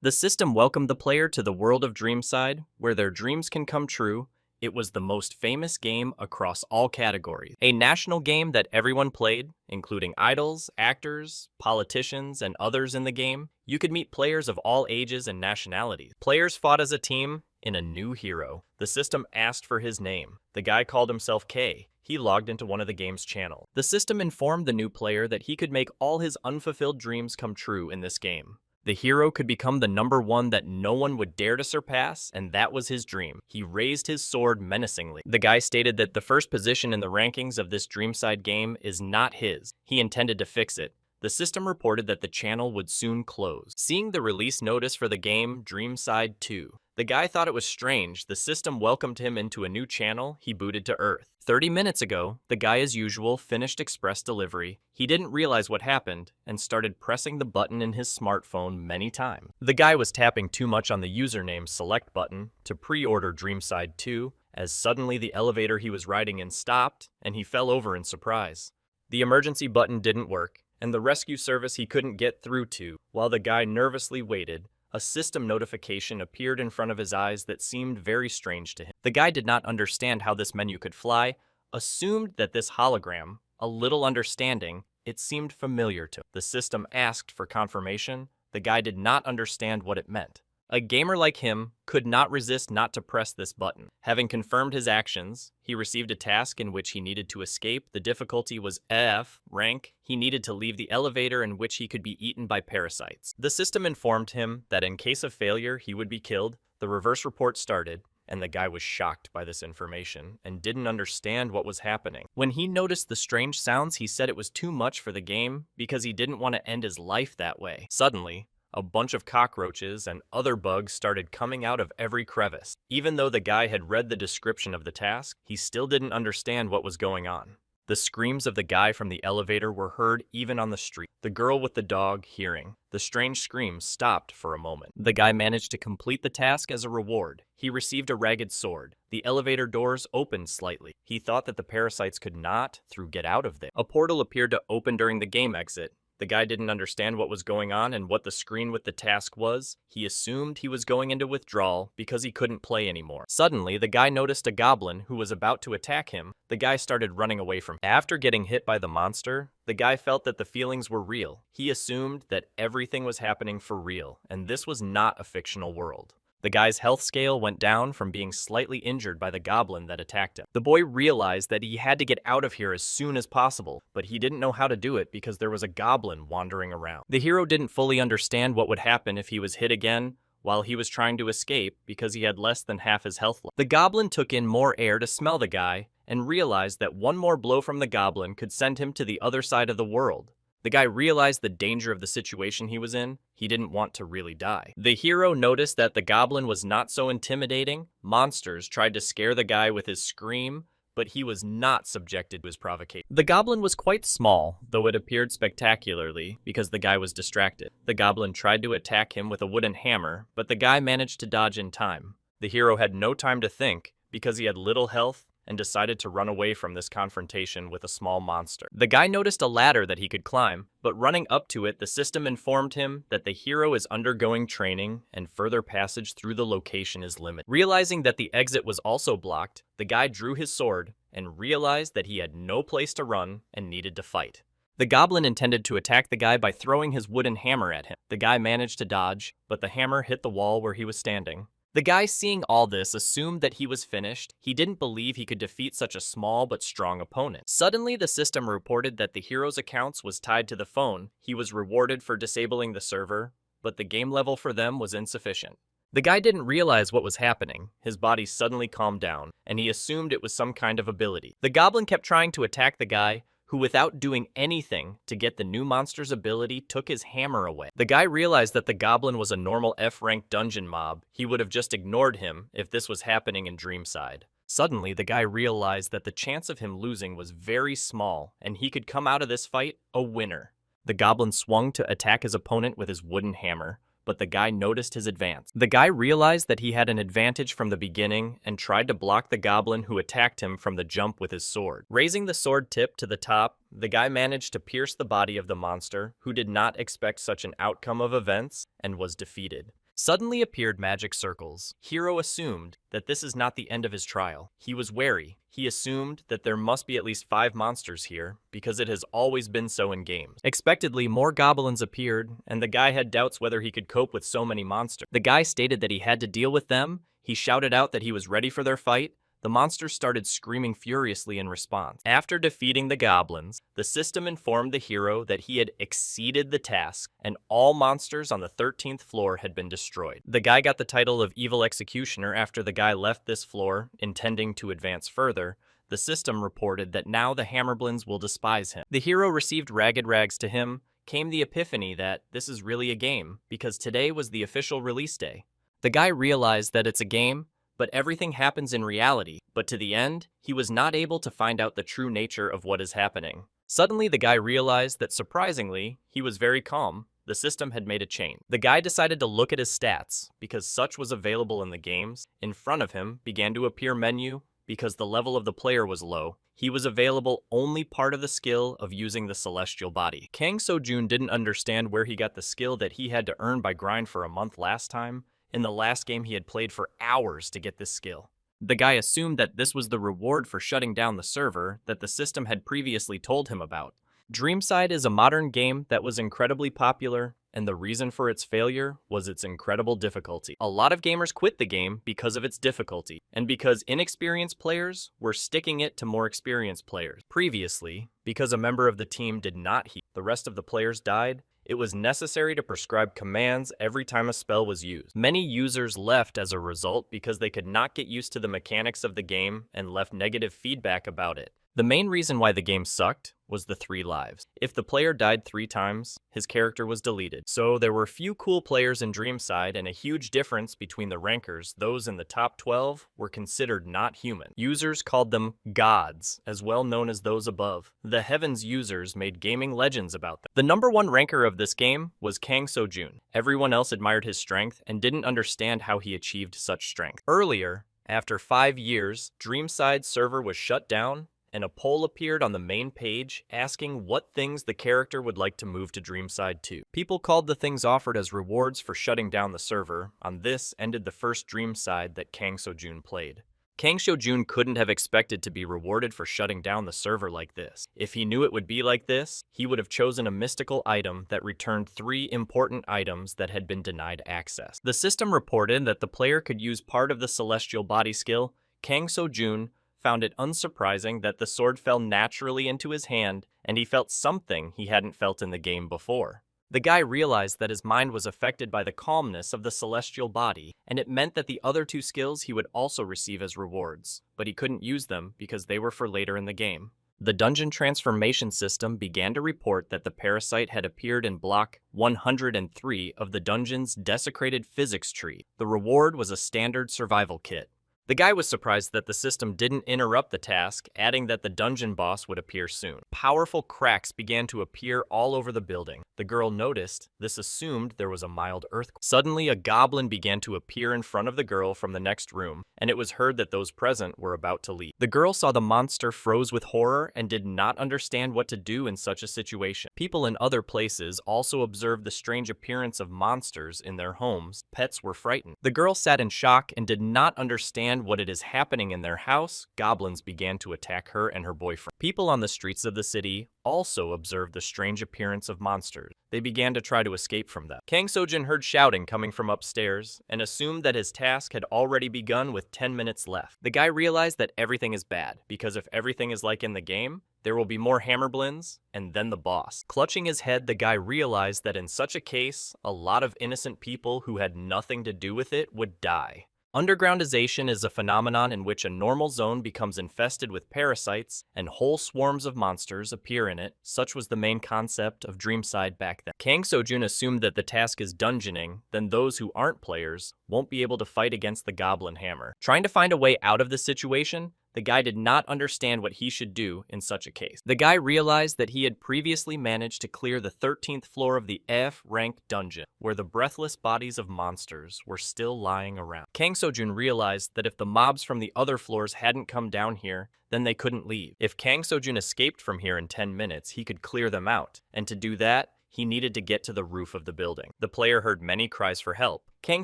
The system welcomed the player to the world of Dreamside, where their dreams can come true. It was the most famous game across all categories. A national game that everyone played, including idols, actors, politicians, and others in the game. You could meet players of all ages and nationalities. Players fought as a team in a new hero. The system asked for his name. The guy called himself K. He logged into one of the game's channels. The system informed the new player that he could make all his unfulfilled dreams come true in this game. The hero could become the number one that no one would dare to surpass, and that was his dream. He raised his sword menacingly. The guy stated that the first position in the rankings of this Dreamside game is not his. He intended to fix it. The system reported that the channel would soon close. Seeing the release notice for the game Dreamside 2, the guy thought it was strange. The system welcomed him into a new channel. He booted to Earth. 30 minutes ago, the guy as usual finished express delivery. He didn't realize what happened and started pressing the button in his smartphone many times. The guy was tapping too much on the username select button to pre-order Dreamside 2 as suddenly the elevator he was riding in stopped and he fell over in surprise. The emergency button didn't work and the rescue service he couldn't get through to. While the guy nervously waited, a system notification appeared in front of his eyes that seemed very strange to him. The guy did not understand how this menu could fly, assumed that this hologram, a little understanding, it seemed familiar to him. The system asked for confirmation. The guy did not understand what it meant. A gamer like him could not resist not to press this button. Having confirmed his actions, he received a task in which he needed to escape. The difficulty was F, rank. He needed to leave the elevator in which he could be eaten by parasites. The system informed him that in case of failure, he would be killed. The reverse report started, and the guy was shocked by this information and didn't understand what was happening. When he noticed the strange sounds, he said it was too much for the game because he didn't want to end his life that way. Suddenly, a bunch of cockroaches and other bugs started coming out of every crevice. Even though the guy had read the description of the task, he still didn't understand what was going on. The screams of the guy from the elevator were heard even on the street. The girl with the dog hearing. The strange screams stopped for a moment. The guy managed to complete the task as a reward. He received a ragged sword. The elevator doors opened slightly. He thought that the parasites could not, get out of there. A portal appeared to open during the game exit. The guy didn't understand what was going on and what the screen with the task was. He assumed he was going into withdrawal because he couldn't play anymore. Suddenly, the guy noticed a goblin who was about to attack him. The guy started running away from him. After getting hit by the monster, the guy felt that the feelings were real. He assumed that everything was happening for real, and this was not a fictional world. The guy's health scale went down from being slightly injured by the goblin that attacked him. The boy realized that he had to get out of here as soon as possible, but he didn't know how to do it because there was a goblin wandering around. The hero didn't fully understand what would happen if he was hit again while he was trying to escape because he had less than half his health left. The goblin took in more air to smell the guy and realized that one more blow from the goblin could send him to the other side of the world. The guy realized the danger of the situation he was in. He didn't want to really die. The hero noticed that the goblin was not so intimidating. Monsters tried to scare the guy with his scream, but he was not subjected to his provocation. The goblin was quite small, though it appeared spectacularly because the guy was distracted. The goblin tried to attack him with a wooden hammer, but the guy managed to dodge in time. The hero had no time to think because he had little health and decided to run away from this confrontation with a small monster. The guy noticed a ladder that he could climb, but running up to it, the system informed him that the hero is undergoing training and further passage through the location is limited. Realizing that the exit was also blocked, the guy drew his sword and realized that he had no place to run and needed to fight. The goblin intended to attack the guy by throwing his wooden hammer at him. The guy managed to dodge, but the hammer hit the wall where he was standing. The guy seeing all this assumed that he was finished. He didn't believe he could defeat such a small but strong opponent. Suddenly, the system reported that the hero's accounts was tied to the phone. He was rewarded for disabling the server, but the game level for them was insufficient. The guy didn't realize what was happening. His body suddenly calmed down, and he assumed it was some kind of ability. The goblin kept trying to attack the guy, who without doing anything to get the new monster's ability took his hammer away. The guy realized that the goblin was a normal F-rank dungeon mob. He would have just ignored him if this was happening in Dreamside. Suddenly, the guy realized that the chance of him losing was very small, and he could come out of this fight a winner. The goblin swung to attack his opponent with his wooden hammer, but the guy noticed his advance. The guy realized that he had an advantage from the beginning and tried to block the goblin who attacked him from the jump with his sword. Raising the sword tip to the top, the guy managed to pierce the body of the monster, who did not expect such an outcome of events and was defeated. Suddenly appeared magic circles. Hero assumed that this is not the end of his trial. He was wary. He assumed that there must be at least 5 monsters here, because it has always been so in games. Expectedly, more goblins appeared, and the guy had doubts whether he could cope with so many monsters. The guy stated that he had to deal with them. He shouted out that he was ready for their fight. The monsters started screaming furiously in response. After defeating the goblins, the system informed the hero that he had exceeded the task, and all monsters on the 13th floor had been destroyed. The guy got the title of Evil Executioner after the guy left this floor, intending to advance further. The system reported that now the Hammerblins will despise him. The hero received ragged rags. To him came the epiphany that this is really a game, because today was the official release day. The guy realized that it's a game, but everything happens in reality. But to the end, he was not able to find out the true nature of what is happening. Suddenly, the guy realized that, surprisingly, he was very calm. The system had made a change. The guy decided to look at his stats, because such was available in the games. In front of him began to appear menu, because the level of the player was low. He was available only part of the skill of using the celestial body. Kang Sojun didn't understand where he got the skill that he had to earn by grind for a month last time. In the last game, he had played for hours to get this skill. The guy assumed that this was the reward for shutting down the server that the system had previously told him about. Dreamside is a modern game that was incredibly popular, and the reason for its failure was its incredible difficulty. A lot of gamers quit the game because of its difficulty, and because inexperienced players were sticking it to more experienced players. Previously, because a member of the team did not heal, the rest of the players died. It was necessary to prescribe commands every time a spell was used. Many users left as a result because they could not get used to the mechanics of the game and left negative feedback about it. The main reason why the game sucked was the 3 lives. If the player died 3 times, his character was deleted. So there were few cool players in Dreamside and a huge difference between the rankers. Those in the top 12 were considered not human. Users called them gods, as well known as those above. The Heavens users made gaming legends about them. The number 1 ranker of this game was Kang Sojun. Everyone else admired his strength and didn't understand how he achieved such strength. Earlier, after 5 years, Dreamside's server was shut down, and a poll appeared on the main page asking what things the character would like to move to Dreamside to. People called the things offered as rewards for shutting down the server. On this ended the first Dreamside that Kang Sojun played. Kang Sojun couldn't have expected to be rewarded for shutting down the server like this. If he knew it would be like this, he would have chosen a mystical item that returned 3 important items that had been denied access. The system reported that the player could use part of the celestial body skill. Kang Sojun found it unsurprising that the sword fell naturally into his hand, and he felt something he hadn't felt in the game before. The guy realized that his mind was affected by the calmness of the celestial body, and it meant that the other 2 skills he would also receive as rewards, but he couldn't use them because they were for later in the game. The dungeon transformation system began to report that the parasite had appeared in block 103 of the dungeon's desecrated physics tree. The reward was a standard survival kit. The guy was surprised that the system didn't interrupt the task, adding that the dungeon boss would appear soon. Powerful cracks began to appear all over the building. The girl noticed this, assumed there was a mild earthquake. Suddenly, a goblin began to appear in front of the girl from the next room, and it was heard that those present were about to leave. The girl saw the monster, froze with horror, and did not understand what to do in such a situation. People in other places also observed the strange appearance of monsters in their homes. Pets were frightened. The girl sat in shock and did not understand what it is happening in their house. Goblins began to attack her and her boyfriend. People on the streets of the city also observed the strange appearance of monsters. They began to try to escape from them. Kang Sojun heard shouting coming from upstairs and assumed that his task had already begun with 10 minutes left. The guy realized that everything is bad, because if everything is like in the game, there will be more Hammerblins, and then the boss. Clutching his head, the guy realized that in such a case, a lot of innocent people who had nothing to do with it would die. Undergroundization is a phenomenon in which a normal zone becomes infested with parasites and whole swarms of monsters appear in it. Such was the main concept of Dreamside back then. Kang Sojun assumed that the task is dungeoning, then those who aren't players won't be able to fight against the Goblin Hammer. Trying to find a way out of the situation, the guy did not understand what he should do in such a case. The guy realized that he had previously managed to clear the 13th floor of the F rank dungeon, where the breathless bodies of monsters were still lying around. Kang Sojun realized that if the mobs from the other floors hadn't come down here, then they couldn't leave. If Kang Sojun escaped from here in 10 minutes, he could clear them out, and to do that, he needed to get to the roof of the building. The player heard many cries for help. Kang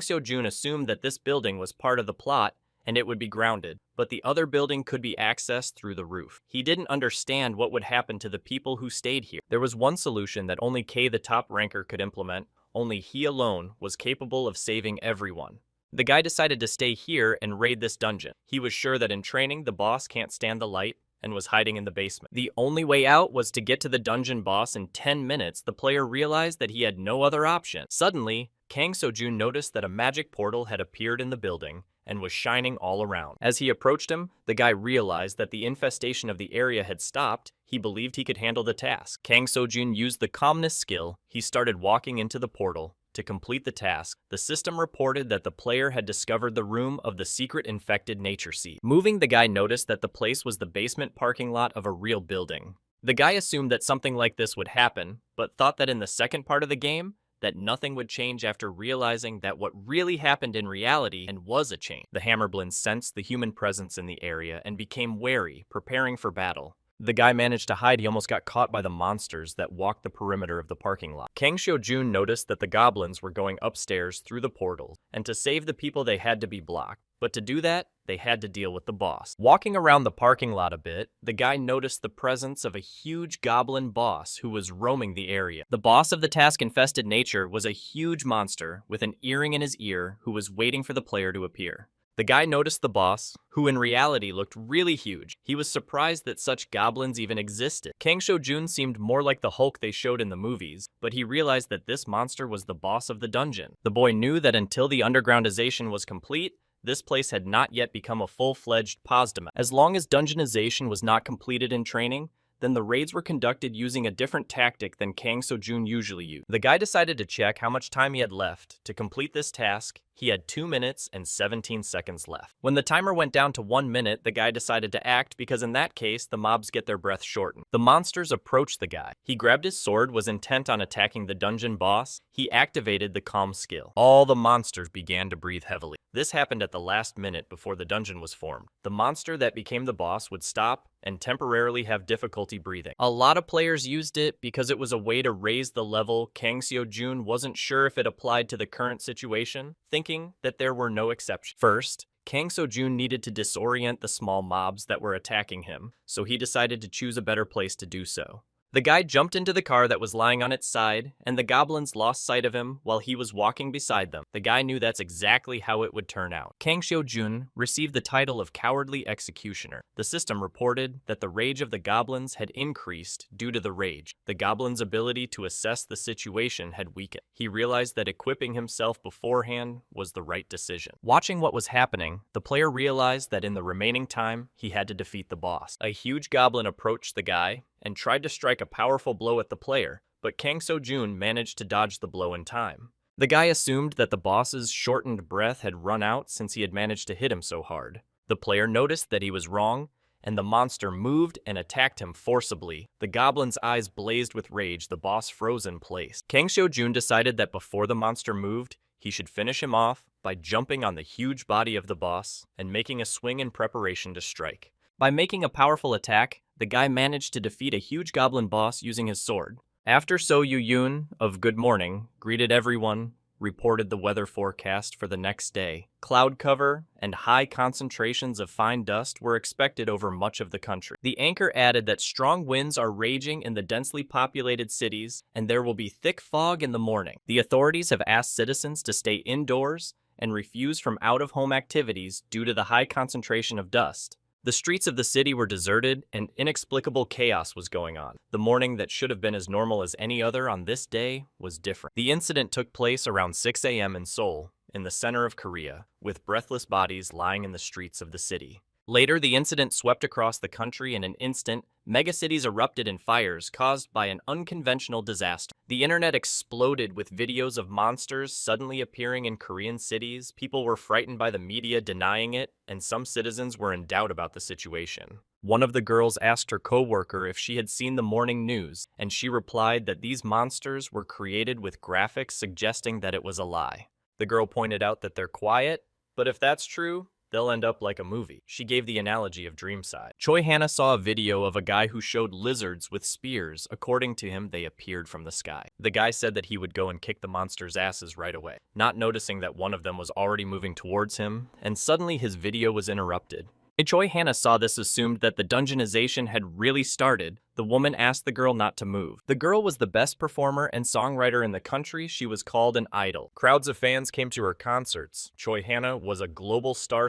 Seo-jun assumed that this building was part of the plot and it would be grounded, but the other building could be accessed through the roof. He didn't understand what would happen to the people who stayed here. There was one solution that only K, the top ranker, could implement. Only he alone was capable of saving everyone. The guy decided to stay here and raid this dungeon. He was sure that in training, the boss can't stand the light and was hiding in the basement. The only way out was to get to the dungeon boss in 10 minutes. The player realized that he had no other option. Suddenly, Kang Seo-jun noticed that a magic portal had appeared in the building and was shining all around. As he approached him, the guy realized that the infestation of the area had stopped. He believed he could handle the task. Kang Seo-jun used the calmness skill. He started walking into the portal. To complete the task, the system reported that the player had discovered the room of the secret infected nature seed. Moving, the guy noticed that the place was the basement parking lot of a real building. The guy assumed that something like this would happen, but thought that in the second part of the game, that nothing would change after realizing that what really happened in reality and was a change. The Hammerblins sensed the human presence in the area and became wary, preparing for battle. The guy managed to hide. He almost got caught by the monsters that walked the perimeter of the parking lot. Kang Seo-jun noticed that the goblins were going upstairs through the portals, and to save the people they had to be blocked. But to do that, they had to deal with the boss. Walking around the parking lot a bit, the guy noticed the presence of a huge goblin boss who was roaming the area. The boss of the task-infested nature was a huge monster with an earring in his ear who was waiting for the player to appear. The guy noticed the boss, who in reality looked really huge. He was surprised that such goblins even existed. Kang Seo-jun seemed more like the Hulk they showed in the movies, but he realized that this monster was the boss of the dungeon. The boy knew that until the undergroundization was complete, this place had not yet become a full-fledged posdema. As long as dungeonization was not completed in training, then the raids were conducted using a different tactic than Kang Seo-jun usually used. The guy decided to check how much time he had left. To complete this task, he had 2 minutes and 17 seconds left. When the timer went down to 1 minute, the guy decided to act because in that case, the mobs get their breath shortened. The monsters approached the guy. He grabbed his sword, was intent on attacking the dungeon boss. He activated the calm skill. All the monsters began to breathe heavily. This happened at the last minute before the dungeon was formed. The monster that became the boss would stop and temporarily have difficulty breathing. A lot of players used it because it was a way to raise the level. Kang Seo-jun wasn't sure if it applied to the current situation, thinking that there were no exceptions. First, Kang Seo-jun needed to disorient the small mobs that were attacking him, so he decided to choose a better place to do so. The guy jumped into the car that was lying on its side, and the goblins lost sight of him while he was walking beside them. The guy knew that's exactly how it would turn out. Kang Seo-jun received the title of Cowardly Executioner. The system reported that the rage of the goblins had increased due to the rage. The goblins' ability to assess the situation had weakened. He realized that equipping himself beforehand was the right decision. Watching what was happening, the player realized that in the remaining time, he had to defeat the boss. A huge goblin approached the guy and tried to strike a powerful blow at the player, but Kang Seo-jun managed to dodge the blow in time. The guy assumed that the boss's shortened breath had run out since he had managed to hit him so hard. The player noticed that he was wrong, and the monster moved and attacked him forcibly. The goblin's eyes blazed with rage. The boss froze in place. Kang Seo-jun decided that before the monster moved, he should finish him off by jumping on the huge body of the boss and making a swing in preparation to strike. By making a powerful attack, the guy managed to defeat a huge goblin boss using his sword. After So Yu-yoon of Good Morning greeted everyone, reported the weather forecast for the next day. Cloud cover and high concentrations of fine dust were expected over much of the country. The anchor added that strong winds are raging in the densely populated cities, and there will be thick fog in the morning. The authorities have asked citizens to stay indoors and refuse from out-of-home activities due to the high concentration of dust. The streets of the city were deserted and inexplicable chaos was going on. The morning that should have been as normal as any other on this day was different. The incident took place around 6 a.m. in Seoul, in the center of Korea, with breathless bodies lying in the streets of the city. Later, the incident swept across the country in an instant. Megacities erupted in fires caused by an unconventional disaster. The internet exploded with videos of monsters suddenly appearing in Korean cities. People were frightened by the media denying it, and some citizens were in doubt about the situation. One of the girls asked her co-worker if she had seen the morning news, and she replied that these monsters were created with graphics suggesting that it was a lie. The girl pointed out that they're quiet, but if that's true, they'll end up like a movie. She gave the analogy of Dreamside. Choi Hannah saw a video of a guy who showed lizards with spears. According to him, they appeared from the sky. The guy said that he would go and kick the monster's asses right away, not noticing that one of them was already moving towards him, and suddenly his video was interrupted. Choi Hannah saw this, assumed that the dungeonization had really started. The woman asked the girl not to move. The girl was the best performer and songwriter in the country. She was called an idol. Crowds of fans came to her concerts. Choi Hannah was a global star,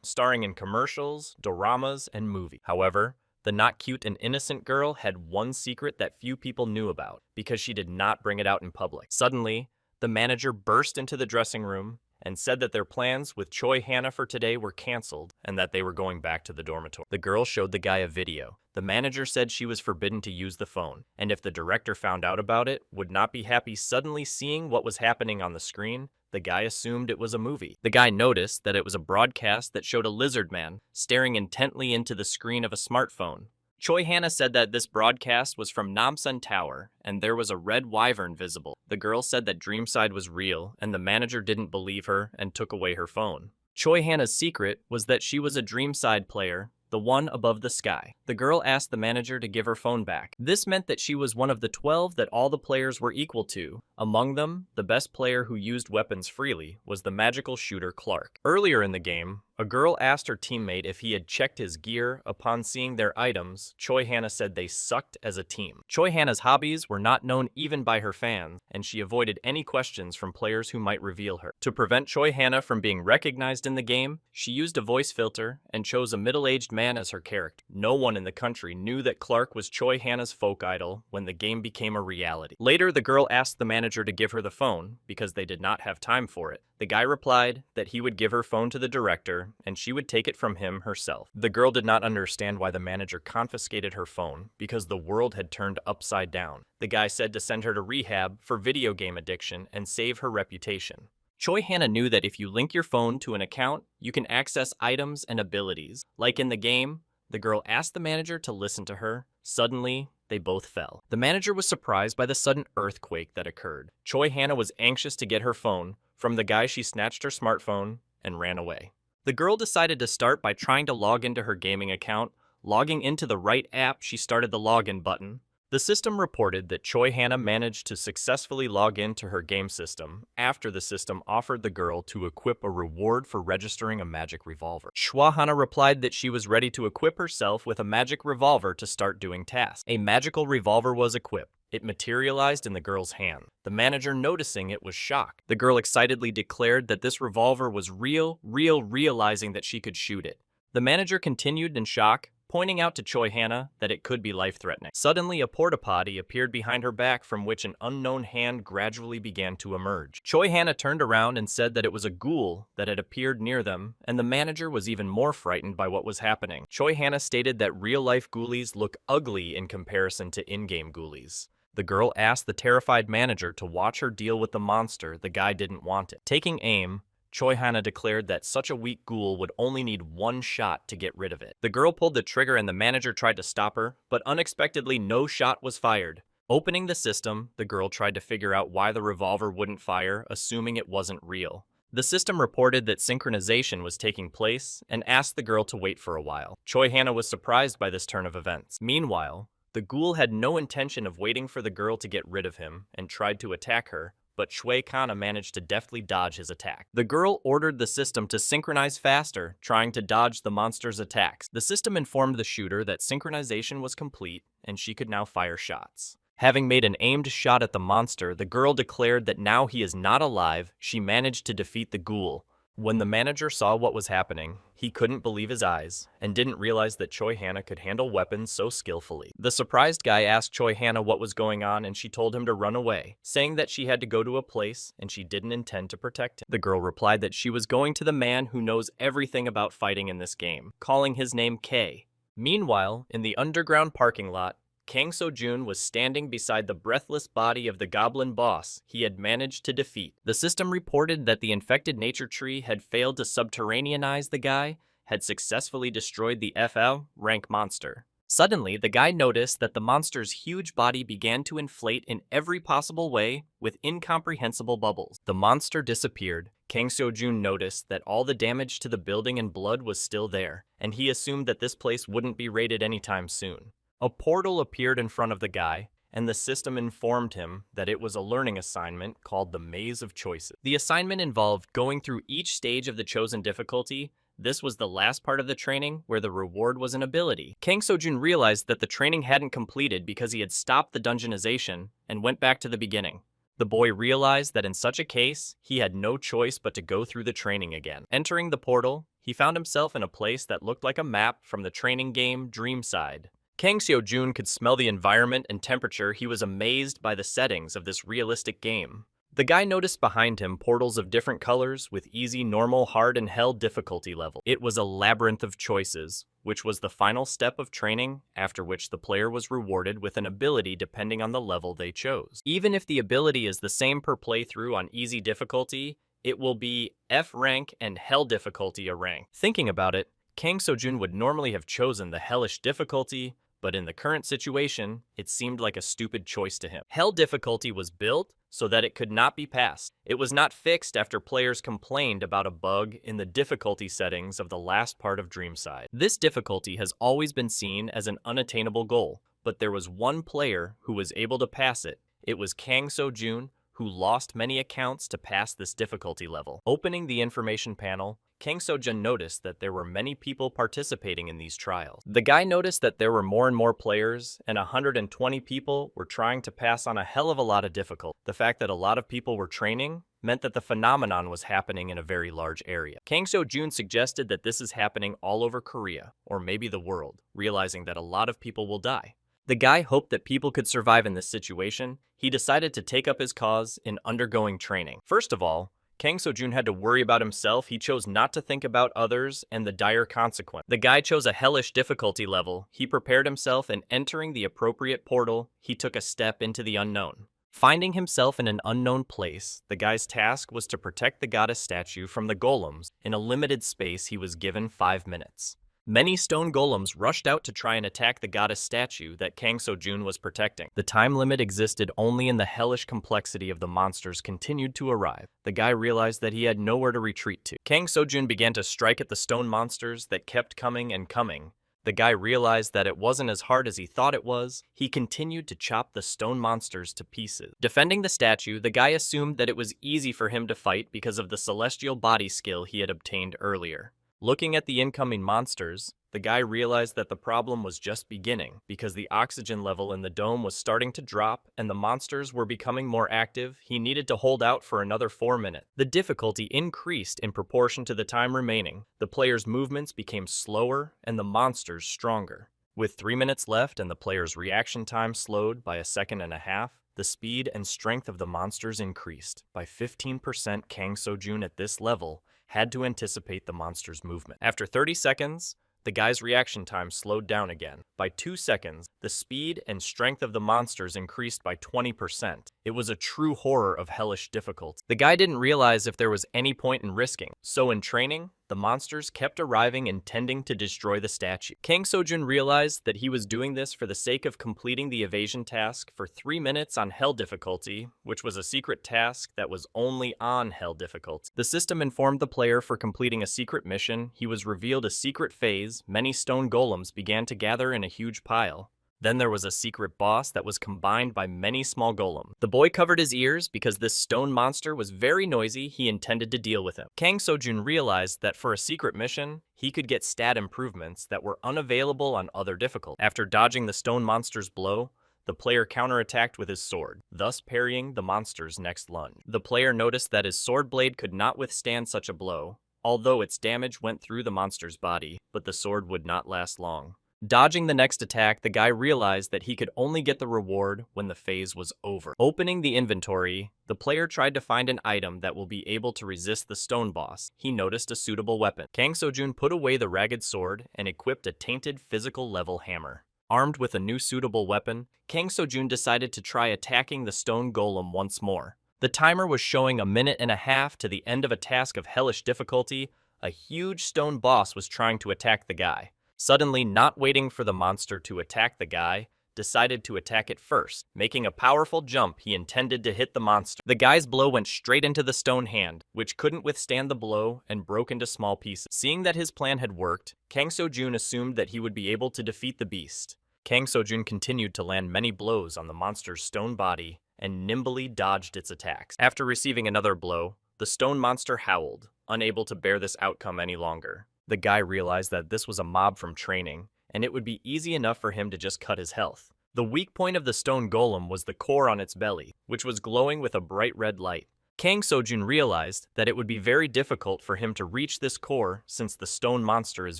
starring in commercials, doramas, and movies. However, the not cute and innocent girl had one secret that few people knew about, because she did not bring it out in public. Suddenly, the manager burst into the dressing room and said that their plans with Choi Hannah for today were canceled and that they were going back to the dormitory. The girl showed the guy a video. The manager said she was forbidden to use the phone, and if the director found out about it, would not be happy suddenly seeing what was happening on the screen. The guy assumed it was a movie. The guy noticed that it was a broadcast that showed a lizard man staring intently into the screen of a smartphone. Choi Hannah said that this broadcast was from Namsan Tower, and there was a red wyvern visible. The girl said that Dreamside was real, and the manager didn't believe her and took away her phone. Choi Hannah's secret was that she was a Dreamside player, the one above the sky. The girl asked the manager to give her phone back. This meant that she was one of the 12 that all the players were equal to. Among them, the best player who used weapons freely was the magical shooter Clark. Earlier in the game, a girl asked her teammate if he had checked his gear. Upon seeing their items, Choi Hannah said they sucked as a team. Choi Hannah's hobbies were not known even by her fans, and she avoided any questions from players who might reveal her. To prevent Choi Hannah from being recognized in the game, she used a voice filter and chose a middle-aged man as her character. No one in the country knew that Clark was Choi Hannah's folk idol when the game became a reality. Later, the girl asked the manager to give her the phone because they did not have time for it. The guy replied that he would give her phone to the director and she would take it from him herself. The girl did not understand why the manager confiscated her phone because the world had turned upside down. The guy said to send her to rehab for video game addiction and save her reputation. Choi Hannah knew that if you link your phone to an account, you can access items and abilities. Like in the game, the girl asked the manager to listen to her. Suddenly, they both fell. The manager was surprised by the sudden earthquake that occurred. Choi Hannah was anxious to get her phone. From the guy, she snatched her smartphone and ran away. The girl decided to start by trying to log into her gaming account. Logging into the right app, she started the login button. The system reported that Choi Hannah managed to successfully log into her game system after the system offered the girl to equip a reward for registering a magic revolver. Choi Hannah replied that she was ready to equip herself with a magic revolver to start doing tasks. A magical revolver was equipped. It materialized in the girl's hand. The manager, noticing it, was shocked. The girl excitedly declared that this revolver was realizing that she could shoot it. The manager continued in shock, pointing out to Choi Hannah that it could be life-threatening. Suddenly, a porta-potty appeared behind her back from which an unknown hand gradually began to emerge. Choi Hannah turned around and said that it was a ghoul that had appeared near them, and the manager was even more frightened by what was happening. Choi Hannah stated that real-life ghoulies look ugly in comparison to in-game ghoulies. The girl asked the terrified manager to watch her deal with the monster. The guy didn't want it. Taking aim, Choi Hannah declared that such a weak ghoul would only need one shot to get rid of it. The girl pulled the trigger and the manager tried to stop her, but unexpectedly no shot was fired. Opening the system, the girl tried to figure out why the revolver wouldn't fire, assuming it wasn't real. The system reported that synchronization was taking place and asked the girl to wait for a while. Choi Hannah was surprised by this turn of events. Meanwhile, the ghoul had no intention of waiting for the girl to get rid of him and tried to attack her, but Choi Hannah managed to deftly dodge his attack. The girl ordered the system to synchronize faster, trying to dodge the monster's attacks. The system informed the shooter that synchronization was complete and she could now fire shots. Having made an aimed shot at the monster, the girl declared that now he is not alive. She managed to defeat the ghoul. When the manager saw what was happening, he couldn't believe his eyes and didn't realize that Choi Hannah could handle weapons so skillfully. The surprised guy asked Choi Hannah what was going on and she told him to run away, saying that she had to go to a place and she didn't intend to protect him. The girl replied that she was going to the man who knows everything about fighting in this game, calling his name K. Meanwhile, in the underground parking lot, Kang So-jun was standing beside the breathless body of the goblin boss he had managed to defeat. The system reported that the infected nature tree had failed to subterraneanize the guy, had successfully destroyed the FL rank monster. Suddenly, the guy noticed that the monster's huge body began to inflate in every possible way with incomprehensible bubbles. The monster disappeared. Kang Seo-jun noticed that all the damage to the building and blood was still there, and he assumed that this place wouldn't be raided anytime soon. A portal appeared in front of the guy, and the system informed him that it was a learning assignment called the Maze of Choices. The assignment involved going through each stage of the chosen difficulty. This was the last part of the training where the reward was an ability. Kang Seo-jun realized that the training hadn't completed because he had stopped the dungeonization and went back to the beginning. The boy realized that in such a case, he had no choice but to go through the training again. Entering the portal, he found himself in a place that looked like a map from the training game Dreamside. Kang Seo-jun could smell the environment and temperature. He was amazed by the settings of this realistic game. The guy noticed behind him portals of different colors with easy, normal, hard, and hell difficulty level. It was a labyrinth of choices, which was the final step of training, after which the player was rewarded with an ability depending on the level they chose. Even if the ability is the same per playthrough on easy difficulty, it will be F rank and hell difficulty a rank. Thinking about it, Kang Seo-jun would normally have chosen the hellish difficulty, but in the current situation, it seemed like a stupid choice to him. Hell difficulty was built so that it could not be passed. It was not fixed after players complained about a bug in the difficulty settings of the last part of Dreamside. This difficulty has always been seen as an unattainable goal, but there was one player who was able to pass it. It was Kang Seo-jun, who lost many accounts to pass this difficulty level. Opening the information panel, Kang Seo-jun noticed that there were many people participating in these trials. The guy noticed that there were more and more players, and 120 people were trying to pass on a hell of a lot of difficulty. The fact that a lot of people were training meant that the phenomenon was happening in a very large area. Kang Seo-jun suggested that this is happening all over Korea, or maybe the world, realizing that a lot of people will die. The guy hoped that people could survive in this situation. He decided to take up his cause in undergoing training. First of all, Kang Seo-jun had to worry about himself. He chose not to think about others and the dire consequence. The guy chose a hellish difficulty level. He prepared himself, and entering the appropriate portal, he took a step into the unknown. Finding himself in an unknown place, the guy's task was to protect the goddess statue from the golems. In a limited space, he was given 5 minutes. Many stone golems rushed out to try and attack the goddess statue that Kang Seo-jun was protecting. The time limit existed only, and the hellish complexity of the monsters continued to arrive. The guy realized that he had nowhere to retreat to. Kang Seo-jun began to strike at the stone monsters that kept coming and coming. The guy realized that it wasn't as hard as he thought it was. He continued to chop the stone monsters to pieces. Defending the statue, the guy assumed that it was easy for him to fight because of the celestial body skill he had obtained earlier. Looking at the incoming monsters, the guy realized that the problem was just beginning because the oxygen level in the dome was starting to drop and the monsters were becoming more active. He needed to hold out for another 4 minutes. The difficulty increased in proportion to the time remaining. The player's movements became slower and the monsters stronger. With 3 minutes left and the player's reaction time slowed by 1.5 seconds, the speed and strength of the monsters increased. By 15%, Kang Seo-jun at this level had to anticipate the monster's movement. After 30 seconds, the guy's reaction time slowed down again. By 2 seconds, the speed and strength of the monsters increased by 20%. It was a true horror of hellish difficulty. The guy didn't realize if there was any point in risking, so in training, the monsters kept arriving intending to destroy the statue. Kang Seo-jun realized that he was doing this for the sake of completing the evasion task for 3 minutes on hell difficulty, which was a secret task that was only on hell difficulty. The system informed the player for completing a secret mission. He was revealed a secret phase. Many stone golems began to gather in a huge pile. Then there was a secret boss that was combined by many small golems. The boy covered his ears because this stone monster was very noisy. He intended to deal with him. Kang Seo-jun realized that for a secret mission, he could get stat improvements that were unavailable on other difficulties. After dodging the stone monster's blow, the player counterattacked with his sword, thus parrying the monster's next lunge. The player noticed that his sword blade could not withstand such a blow, although its damage went through the monster's body, but the sword would not last long. Dodging the next attack, the guy realized that he could only get the reward when the phase was over. Opening the inventory, the player tried to find an item that will be able to resist the stone boss. He noticed a suitable weapon. Kang Seo-jun put away the ragged sword and equipped a tainted physical level hammer. Armed with a new suitable weapon, Kang Seo-jun decided to try attacking the stone golem once more. The timer was showing 1.5 minutes to the end of a task of hellish difficulty. A huge stone boss was trying to attack the guy. Suddenly, not waiting for the monster to attack the guy, decided to attack it first. Making a powerful jump, he intended to hit the monster. The guy's blow went straight into the stone hand, which couldn't withstand the blow and broke into small pieces. Seeing that his plan had worked, Kang Seo-jun assumed that he would be able to defeat the beast. Kang Seo-jun continued to land many blows on the monster's stone body and nimbly dodged its attacks. After receiving another blow, the stone monster howled, unable to bear this outcome any longer. The guy realized that this was a mob from training, and it would be easy enough for him to just cut his health. The weak point of the stone golem was the core on its belly, which was glowing with a bright red light. Kang Seo-jun realized that it would be very difficult for him to reach this core since the stone monster is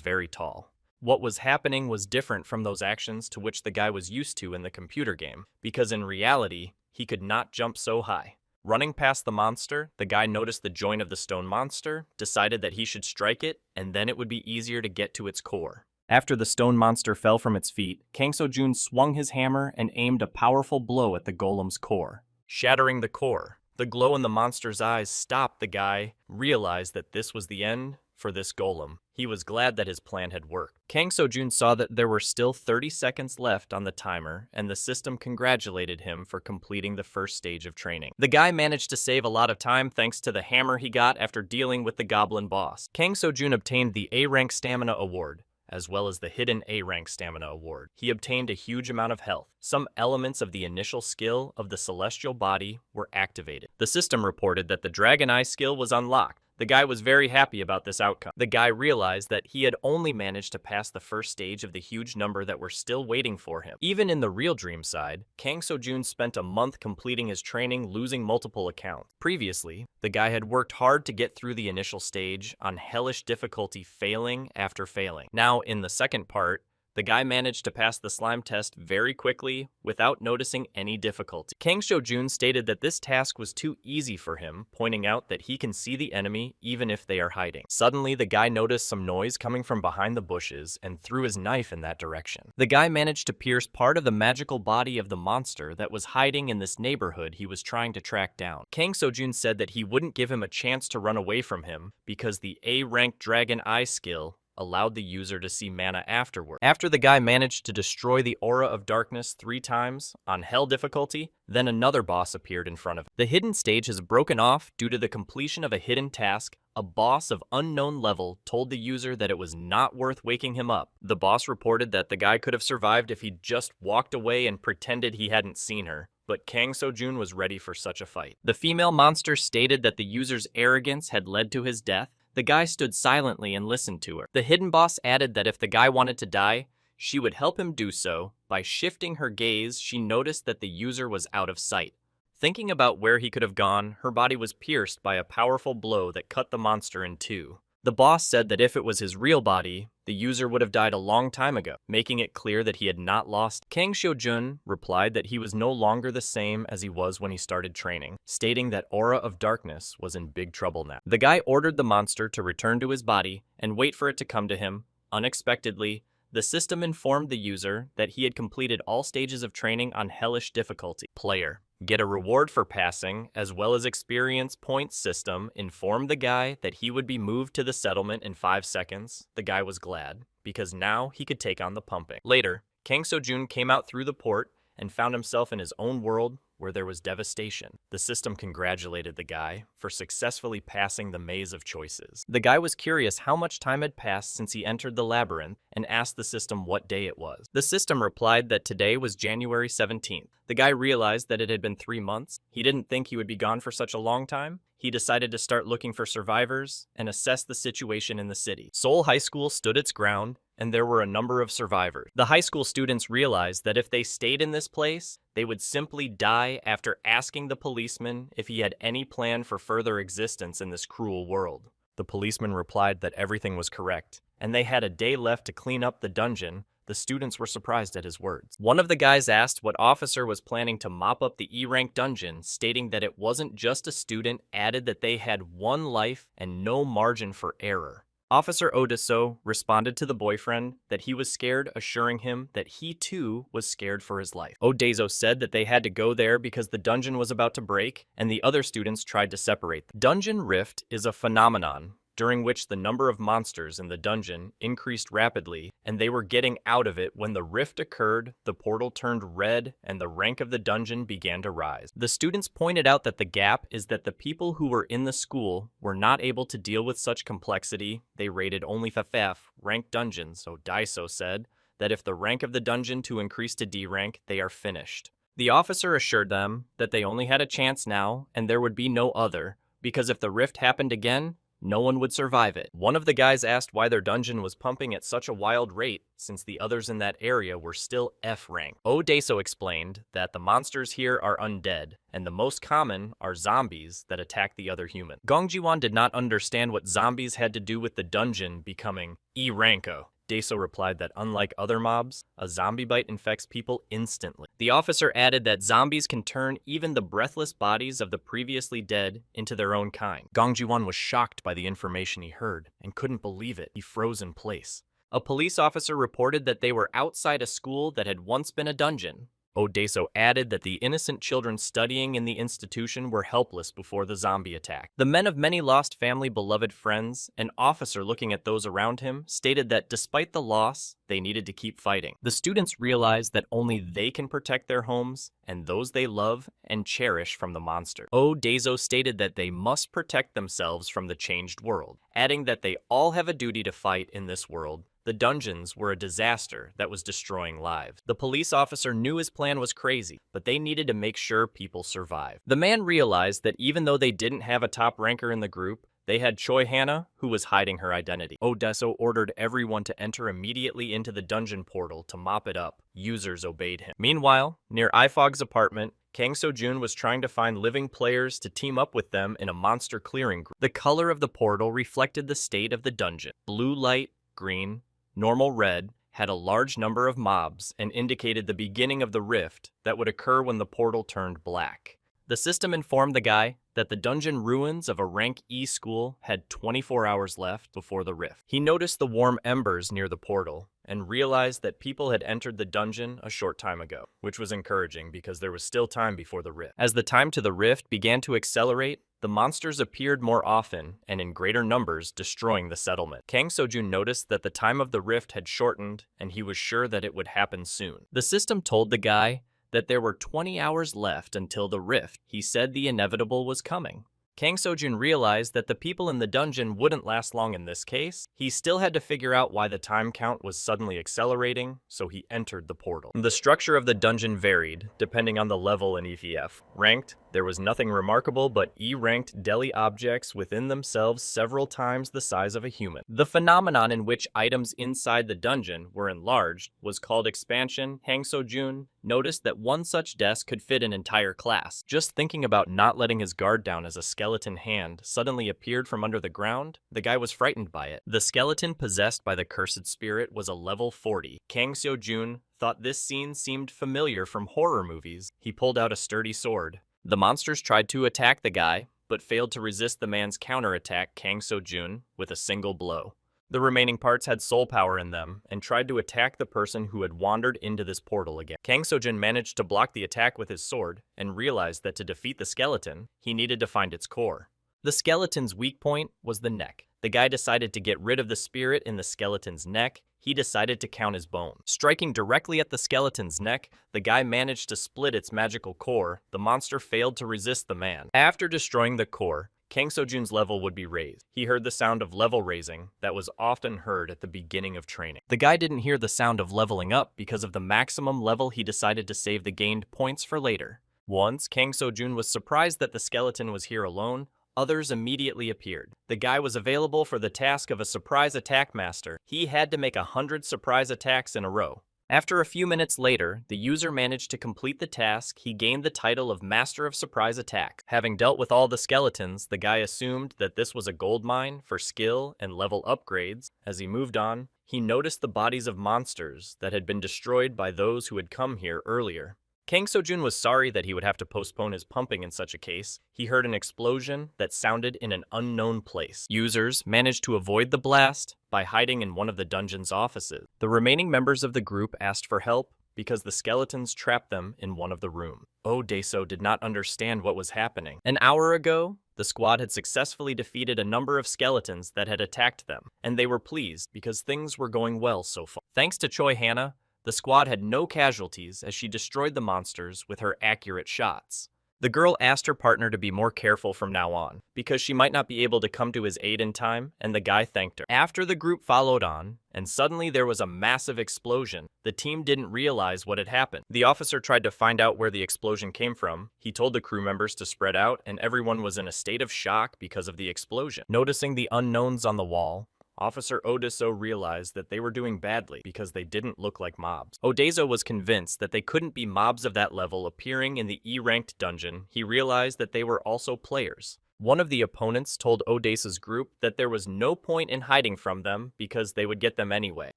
very tall. What was happening was different from those actions to which the guy was used to in the computer game, because in reality, he could not jump so high. Running past the monster, the guy noticed the joint of the stone monster, decided that he should strike it, and then it would be easier to get to its core. After the stone monster fell from its feet, Kang Seo-jun swung his hammer and aimed a powerful blow at the golem's core, shattering the core. The glow in the monster's eyes stopped. The guy realized that this was the end for this golem. He was glad that his plan had worked. Kang Seo-jun saw that there were still 30 seconds left on the timer, and the system congratulated him for completing the first stage of training. The guy managed to save a lot of time thanks to the hammer he got after dealing with the goblin boss. Kang Seo-jun obtained the A-rank stamina award, as well as the hidden A-rank stamina award. He obtained a huge amount of health. Some elements of the initial skill of the celestial body were activated. The system reported that the dragon eye skill was unlocked. The guy was very happy about this outcome. The guy realized that he had only managed to pass the first stage of the huge number that were still waiting for him. Even in the real dream side, Kang Seo-jun spent a month completing his training, losing multiple accounts. Previously, the guy had worked hard to get through the initial stage on hellish difficulty, failing after failing. Now, in the second part, the guy managed to pass the slime test very quickly without noticing any difficulty. Kang Seo-jun stated that this task was too easy for him, pointing out that he can see the enemy even if they are hiding. Suddenly, the guy noticed some noise coming from behind the bushes and threw his knife in that direction. The guy managed to pierce part of the magical body of the monster that was hiding in this neighborhood he was trying to track down. Kang Seo-jun said that he wouldn't give him a chance to run away from him because the A-rank dragon eye skill allowed the user to see mana afterward. After the guy managed to destroy the aura of darkness 3 times on hell difficulty, then another boss appeared in front of him. The hidden stage has broken off due to the completion of a hidden task. A boss of unknown level told the user that it was not worth waking him up. The boss reported that the guy could have survived if he just walked away and pretended he hadn't seen her, but Kang Seo-jun was ready for such a fight. The female monster stated that the user's arrogance had led to his death. The guy stood silently and listened to her. The hidden boss added that if the guy wanted to die, she would help him do so. By shifting her gaze, she noticed that the user was out of sight. Thinking about where he could have gone, her body was pierced by a powerful blow that cut the monster in 2. The boss said that if it was his real body, the user would have died a long time ago, making it clear that he had not lost. Kang Seo-jun replied that he was no longer the same as he was when he started training, stating that Aura of Darkness was in big trouble now. The guy ordered the monster to return to his body and wait for it to come to him. Unexpectedly, the system informed the user that he had completed all stages of training on hellish difficulty. Player. Get a reward for passing, as well as experience points system informed the guy that he would be moved to the settlement in 5 seconds. The guy was glad, because now he could take on the pumping. Later, Kang Seo-jun came out through the port and found himself in his own world where there was devastation. The system congratulated the guy for successfully passing the maze of choices. The guy was curious how much time had passed since he entered the labyrinth and asked the system what day it was. The system replied that today was January 17th. The guy realized that it had been 3 months. He didn't think he would be gone for such a long time. He decided to start looking for survivors and assess the situation in the city. Seoul High School stood its ground, and there were a number of survivors. The high school students realized that if they stayed in this place, they would simply die after asking the policeman if he had any plan for further existence in this cruel world. The policeman replied that everything was correct, and they had a day left to clean up the dungeon. The students were surprised at his words. One of the guys asked what officer was planning to mop up the E-rank dungeon, stating that it wasn't just a student, added that they had 1 life and no margin for error. Officer Odeso responded to the boyfriend that he was scared, assuring him that he too was scared for his life. Odeso said that they had to go there because the dungeon was about to break, and the other students tried to separate them. Dungeon rift is a phenomenon during which the number of monsters in the dungeon increased rapidly, and they were getting out of it when the rift occurred, the portal turned red, and the rank of the dungeon began to rise. The students pointed out that the gap is that the people who were in the school were not able to deal with such complexity. They rated only FF ranked dungeons, so Daiso said that if the rank of the dungeon to increase to D rank, they are finished. The officer assured them that they only had a chance now, and there would be no other, because if the rift happened again, no one would survive it. One of the guys asked why their dungeon was pumping at such a wild rate, since the others in that area were still F rank. Odeso explained that the monsters here are undead, and the most common are zombies that attack the other human. Gongjiwan did not understand what zombies had to do with the dungeon becoming E-ranko. Deso replied that unlike other mobs, a zombie bite infects people instantly. The officer added that zombies can turn even the breathless bodies of the previously dead into their own kind. Gongjiwan was shocked by the information he heard and couldn't believe it. He froze in place. A police officer reported that they were outside a school that had once been a dungeon. Odeso added that the innocent children studying in the institution were helpless before the zombie attack. The men of many lost family beloved friends, an officer looking at those around him, stated that despite the loss, they needed to keep fighting. The students realized that only they can protect their homes and those they love and cherish from the monster. Odeso stated that they must protect themselves from the changed world, adding that they all have a duty to fight in this world. The dungeons were a disaster that was destroying lives. The police officer knew his plan was crazy, but they needed to make sure people survived. The man realized that even though they didn't have a top ranker in the group, they had Choi Hana, who was hiding her identity. Odeso ordered everyone to enter immediately into the dungeon portal to mop it up. Users obeyed him. Meanwhile, near Ifog's apartment, Kang So-jun was trying to find living players to team up with them in a monster clearing group. The color of the portal reflected the state of the dungeon. Blue light, green, normal red had a large number of mobs and indicated the beginning of the rift that would occur when the portal turned black. The system informed the guy that the dungeon ruins of a rank E school had 24 hours left before the rift. He noticed the warm embers near the portal and realized that people had entered the dungeon a short time ago, which was encouraging because there was still time before the rift. As the time to the rift began to accelerate, the monsters appeared more often and in greater numbers, destroying the settlement. Kang So-jun noticed that the time of the rift had shortened, and he was sure that it would happen soon. The system told the guy that there were 20 hours left until the rift. He said the inevitable was coming. Kang So-jun realized that the people in the dungeon wouldn't last long in this case. He still had to figure out why the time count was suddenly accelerating, so he entered the portal. The structure of the dungeon varied, depending on the level in EVF. Ranked, there was nothing remarkable but E-ranked deli objects within themselves several times the size of a human. The phenomenon in which items inside the dungeon were enlarged was called expansion. Kang So-jun noticed that one such desk could fit an entire class. Just thinking about not letting his guard down as a skeleton hand suddenly appeared from under the ground, the guy was frightened by it. The skeleton possessed by the cursed spirit was a level 40. Kang So-jun thought this scene seemed familiar from horror movies. He pulled out a sturdy sword. The monsters tried to attack the guy, but failed to resist the man's counterattack, Kang So-jun, with a single blow. The remaining parts had soul power in them, and tried to attack the person who had wandered into this portal again. Kang So-jun managed to block the attack with his sword, and realized that to defeat the skeleton, he needed to find its core. The skeleton's weak point was the neck. The guy decided to get rid of the spirit in the skeleton's neck. He decided to count his bones. Striking directly at the skeleton's neck, the guy managed to split its magical core. The monster failed to resist the man. After destroying the core, Kang So-jun's level would be raised. He heard the sound of level raising that was often heard at the beginning of training. The guy didn't hear the sound of leveling up because of the maximum level. He decided to save the gained points for later. Once, Kang So-jun was surprised that the skeleton was here alone. Others immediately appeared. The guy was available for the task of a surprise attack master. He had to make 100 surprise attacks in a row. After a few minutes later, the user managed to complete the task. He gained the title of Master of Surprise Attacks. Having dealt with all the skeletons, the guy assumed that this was a gold mine for skill and level upgrades. As he moved on, he noticed the bodies of monsters that had been destroyed by those who had come here earlier. Kang So-jun was sorry that he would have to postpone his pumping in such a case. He heard an explosion that sounded in an unknown place. Users managed to avoid the blast by hiding in one of the dungeon's offices. The remaining members of the group asked for help because the skeletons trapped them in one of the rooms. Odeso did not understand what was happening. An hour ago, The squad had successfully defeated a number of skeletons that had attacked them, and they were pleased because things were going well so far. Thanks to Choi Hana, the squad had no casualties as she destroyed the monsters with her accurate shots. The girl asked her partner to be more careful from now on, because she might not be able to come to his aid in time, and the guy thanked her. After the group followed on, and suddenly there was a massive explosion, the team didn't realize what had happened. The officer tried to find out where the explosion came from. He told the crew members to spread out, and everyone was in a state of shock because of the explosion. Noticing the unknowns on the wall, Officer Odeso realized that they were doing badly because they didn't look like mobs. Odeso was convinced that they couldn't be mobs of that level appearing in the E-ranked dungeon. He realized that they were also players. One of the opponents told Odesa's group that there was no point in hiding from them because they would get them anyway.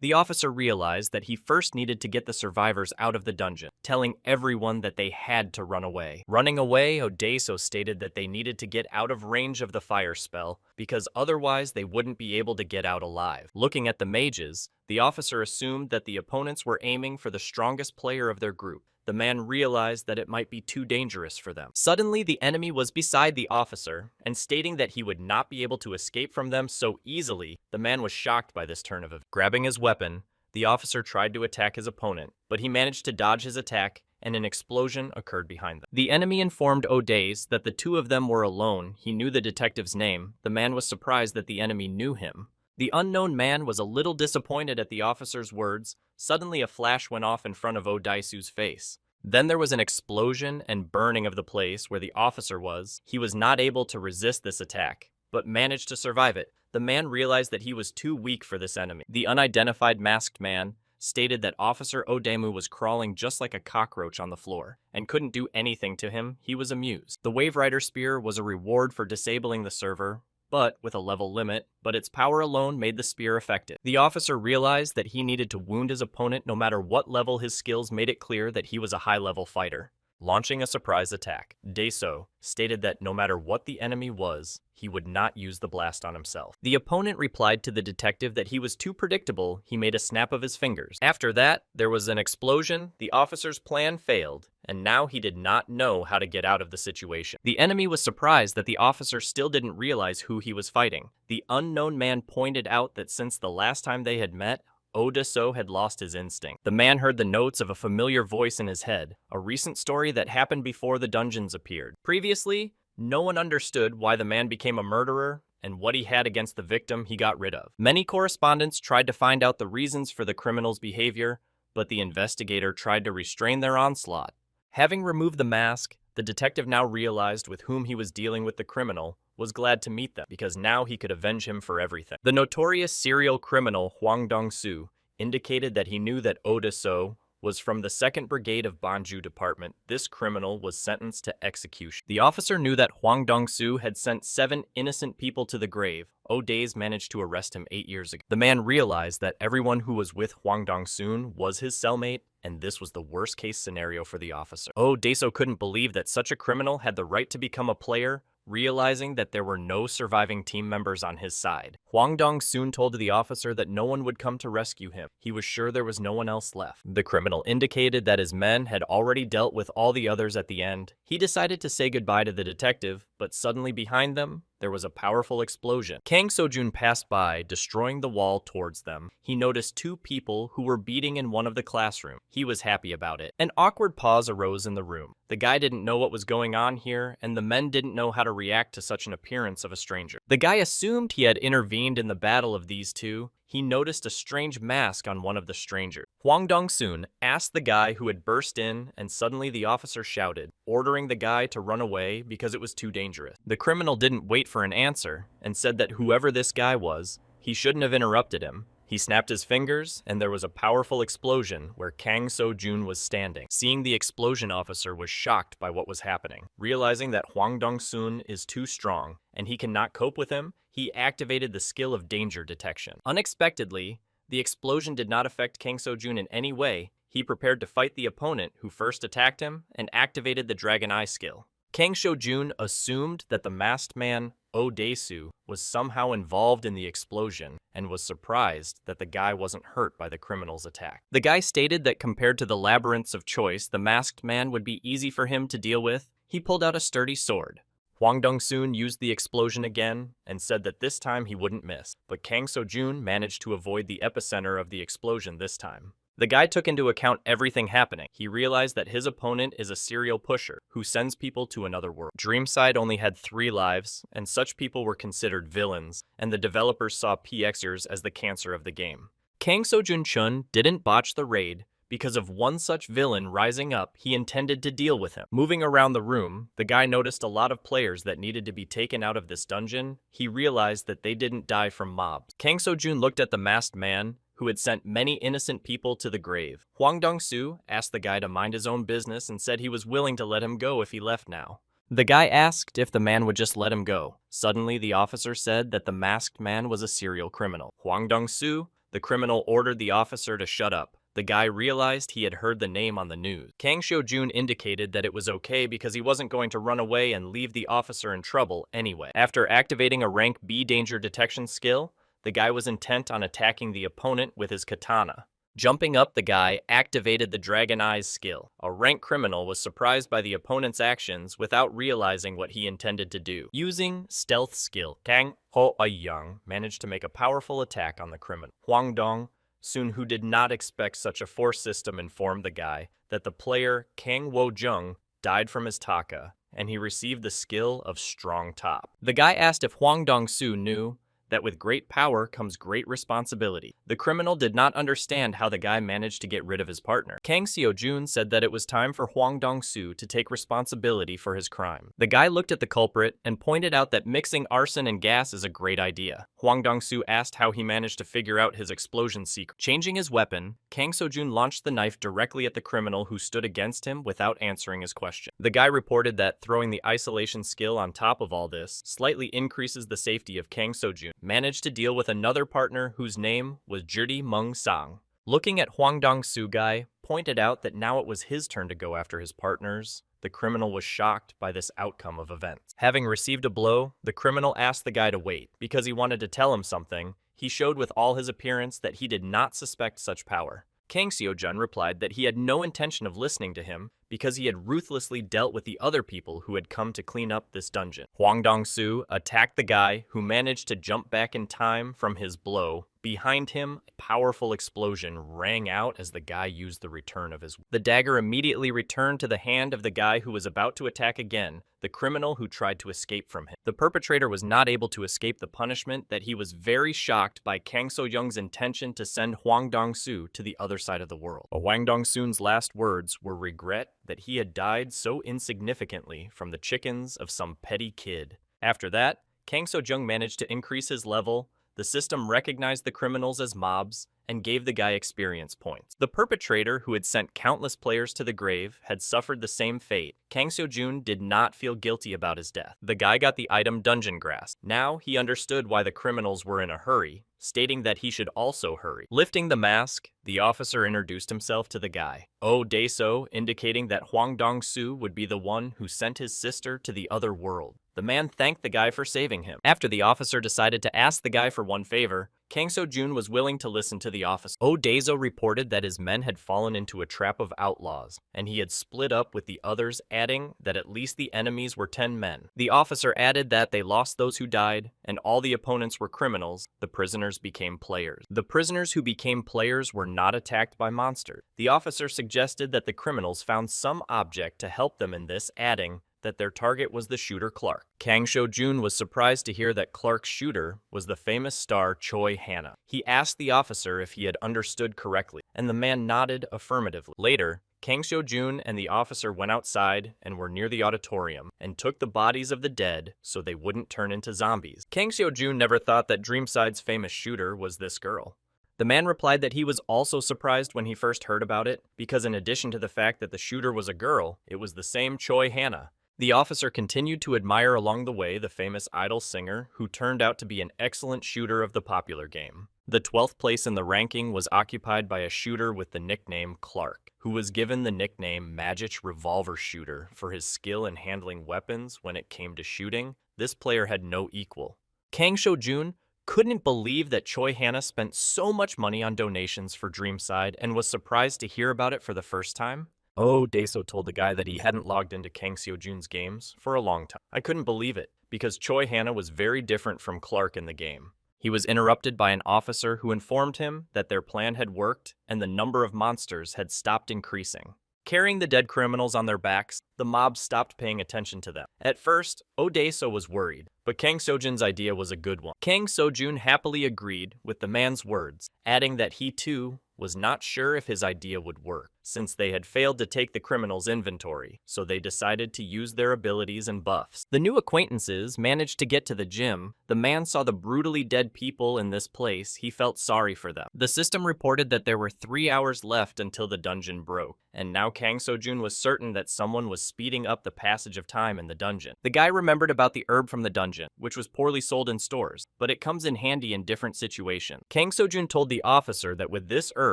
The officer realized that he first needed to get the survivors out of the dungeon, telling everyone that they had to run away. Running away, Odeso stated that they needed to get out of range of the fire spell because otherwise they wouldn't be able to get out alive. Looking at the mages, the officer assumed that the opponents were aiming for the strongest player of their group. The man realized that it might be too dangerous for them. Suddenly, the enemy was beside the officer, and stating that he would not be able to escape from them so easily, the man was shocked by this turn of events. Grabbing his weapon, the officer tried to attack his opponent, but he managed to dodge his attack, and an explosion occurred behind them. The enemy informed Odes that the two of them were alone. He knew the detective's name. The man was surprised that the enemy knew him. The unknown man was a little disappointed at the officer's words. Suddenly, a flash went off in front of Odaisu's face. Then there was an explosion and burning of the place where the officer was. He was not able to resist this attack, but managed to survive it. The man realized that he was too weak for this enemy. The unidentified masked man stated that Officer Odemu was crawling just like a cockroach on the floor and couldn't do anything to him. He was amused. The Wave Rider Spear was a reward for disabling the server, but with a level limit, but its power alone made the spear effective. The officer realized that he needed to wound his opponent no matter what level. His skills made it clear that he was a high-level fighter. Launching a surprise attack, Deso stated that no matter what the enemy was, he would not use the blast on himself. The opponent replied to the detective that he was too predictable. He made a snap of his fingers. After that, there was an explosion. The officer's plan failed, and now he did not know how to get out of the situation. The enemy was surprised that the officer still didn't realize who he was fighting. The unknown man pointed out that since the last time they had met, Odeso had lost his instinct. The man heard the notes of a familiar voice in his head, a recent story that happened before the dungeons appeared. Previously, no one understood why the man became a murderer and what he had against the victim he got rid of. Many correspondents tried to find out the reasons for the criminal's behavior, but the investigator tried to restrain their onslaught. Having removed the mask, the detective now realized with whom he was dealing with. The criminal was glad to meet them because now he could avenge him for everything. The notorious serial criminal Hwang Dong-soo indicated that he knew that Odeso was from the 2nd Brigade of Banju Department. This criminal was sentenced to execution. The officer knew that Hwang Dong-soo had sent 7 innocent people to the grave. Odes managed to arrest him 8 years ago. The man realized that everyone who was with Hwang Dong-soo was his cellmate, and this was the worst-case scenario for the officer. Odeso couldn't believe that such a criminal had the right to become a player, realizing that there were no surviving team members on his side. Hwang Dong-soon told the officer that no one would come to rescue him. He was sure there was no one else left. The criminal indicated that his men had already dealt with all the others at the end. He decided to say goodbye to the detective, but suddenly behind them, there was a powerful explosion. Kang Sojun passed by, destroying the wall towards them. He noticed 2 people who were beating in one of the classrooms. He was happy about it. An awkward pause arose in the room. The guy didn't know what was going on here, and the men didn't know how to react to such an appearance of a stranger. The guy assumed he had intervened in the battle of these two. He noticed a strange mask on one of the strangers. Hwang Dong-soon asked the guy who had burst in, and suddenly the officer shouted, ordering the guy to run away because it was too dangerous. The criminal didn't wait for an answer, and said that whoever this guy was, he shouldn't have interrupted him. He snapped his fingers, and there was a powerful explosion where Kang So-jun was standing. Seeing the explosion, officer was shocked by what was happening. Realizing that Hwang Dong-soon is too strong, and he cannot cope with him, he activated the skill of danger detection. Unexpectedly, the explosion did not affect Kang So-jun in any way. He prepared to fight the opponent who first attacked him, and activated the Dragon Eye skill. Kang So-jun assumed that the masked man, Odesu, was somehow involved in the explosion, and was surprised that the guy wasn't hurt by the criminal's attack. The guy stated that compared to the labyrinths of choice, the masked man would be easy for him to deal with. He pulled out a sturdy sword. Hwang Dong-soon used the explosion again and said that this time he wouldn't miss, but Kang So-jun managed to avoid the epicenter of the explosion this time. The guy took into account everything happening. He realized that his opponent is a serial pusher who sends people to another world. Dreamside only had 3 lives, and such people were considered villains, and the developers saw PXers as the cancer of the game. Kang So-jun Chun didn't botch the raid. Because of one such villain rising up, he intended to deal with him. Moving around the room, the guy noticed a lot of players that needed to be taken out of this dungeon. He realized that they didn't die from mobs. Kang So-jun looked at the masked man, who had sent many innocent people to the grave. Hwang Dong-soo asked the guy to mind his own business and said he was willing to let him go if he left now. The guy asked if the man would just let him go. Suddenly, the officer said that the masked man was a serial criminal. Hwang Dong-soo, the criminal, ordered the officer to shut up. The guy realized he had heard the name on the news. Kang So-jun indicated that it was okay because he wasn't going to run away and leave the officer in trouble anyway. After activating a rank B danger detection skill, the guy was intent on attacking the opponent with his katana. Jumping up, the guy activated the Dragon Eyes skill. A rank criminal was surprised by the opponent's actions without realizing what he intended to do. Using stealth skill, Kang Ho-young managed to make a powerful attack on the criminal. Hwang Dong-soon, who did not expect such a force system, informed the guy that the player Kang Wo-jung died from his taka, and he received the skill of Strong Top. The guy asked if Hwang Dong-soo knew that with great power comes great responsibility. The criminal did not understand how the guy managed to get rid of his partner. Kang Seo-jun said that it was time for Hwang Dong-soo to take responsibility for his crime. The guy looked at the culprit and pointed out that mixing arson and gas is a great idea. Hwang Dong-soo asked how he managed to figure out his explosion secret. Changing his weapon, Kang So-jun launched the knife directly at the criminal who stood against him without answering his question. The guy reported that throwing the isolation skill on top of all this slightly increases the safety of Kang So-jun. Managed to deal with another partner whose name was Jiri Mung-sang. Looking at Hwang Dong-soo, guy pointed out that now it was his turn to go after his partners. The criminal was shocked by this outcome of events. Having received a blow, the criminal asked the guy to wait. Because he wanted to tell him something, he showed with all his appearance that he did not suspect such power. Kang Seo-jun replied that he had no intention of listening to him because he had ruthlessly dealt with the other people who had come to clean up this dungeon. Hwang Dong-soo attacked the guy, who managed to jump back in time from his blow. Behind him, a powerful explosion rang out as the guy used the return of his. The dagger immediately returned to the hand of the guy who was about to attack again, the criminal who tried to escape from him. The perpetrator was not able to escape the punishment that he was very shocked by Kang So-young's intention to send Hwang Dong-soo to the other side of the world. Hwang Dong-soon's last words were regret that he had died so insignificantly from the chickens of some petty kid. After that, Kang So-jung managed to increase his level. The system recognized the criminals as mobs and gave the guy experience points. The perpetrator, who had sent countless players to the grave, had suffered the same fate. Kang So-jun did not feel guilty about his death. The guy got the item Dungeon Grass. Now he understood why the criminals were in a hurry, stating that he should also hurry. Lifting the mask, the officer introduced himself to the guy. Oh Dae-so, indicating that Hwang Dong-soo would be the one who sent his sister to the other world. The man thanked the guy for saving him. After the officer decided to ask the guy for one favor, Kang So-jun was willing to listen to the officer. Oh Dae-so reported that his men had fallen into a trap of outlaws, and he had split up with the others, adding that at least the enemies were 10 men. The officer added that they lost those who died, and all the opponents were criminals. The prisoners became players. The prisoners who became players were not attacked by monsters. The officer suggested that the criminals found some object to help them in this, adding that their target was the shooter Clark. Kang So-jun was surprised to hear that Clark's shooter was the famous star Choi Hana. He asked the officer if he had understood correctly, and the man nodded affirmatively. Later, Kang So-jun and the officer went outside and were near the auditorium and took the bodies of the dead so they wouldn't turn into zombies. Kang So-jun never thought that Dreamside's famous shooter was this girl. The man replied that he was also surprised when he first heard about it, because in addition to the fact that the shooter was a girl, it was the same Choi Hana. The officer continued to admire along the way the famous idol singer, who turned out to be an excellent shooter of the popular game. The 12th place in the ranking was occupied by a shooter with the nickname Clark, who was given the nickname Magic Revolver Shooter for his skill in handling weapons when it came to shooting. This player had no equal. Kang So-jun couldn't believe that Choi Hana spent so much money on donations for Dreamside and was surprised to hear about it for the first time. Oh, Daeso told the guy that he hadn't logged into Kang Seo-jun's games for a long time. I couldn't believe it, because Choi Hana was very different from Clark in the game. He was interrupted by an officer who informed him that their plan had worked and the number of monsters had stopped increasing. Carrying the dead criminals on their backs, the mob stopped paying attention to them. At first, Odaeso was worried, but Kang Seo-jun's idea was a good one. Kang Seo-jun happily agreed with the man's words, adding that he too was not sure if his idea would work, since they had failed to take the criminals' inventory, so they decided to use their abilities and buffs. The new acquaintances managed to get to the gym. The man saw the brutally dead people in this place. He felt sorry for them. The system reported that there were 3 hours left until the dungeon broke, and now Kang Seo-jun was certain that someone was speeding up the passage of time in the dungeon. The guy remembered about the herb from the dungeon, which was poorly sold in stores, but it comes in handy in different situations. Kang Seo-jun told the officer that with this herb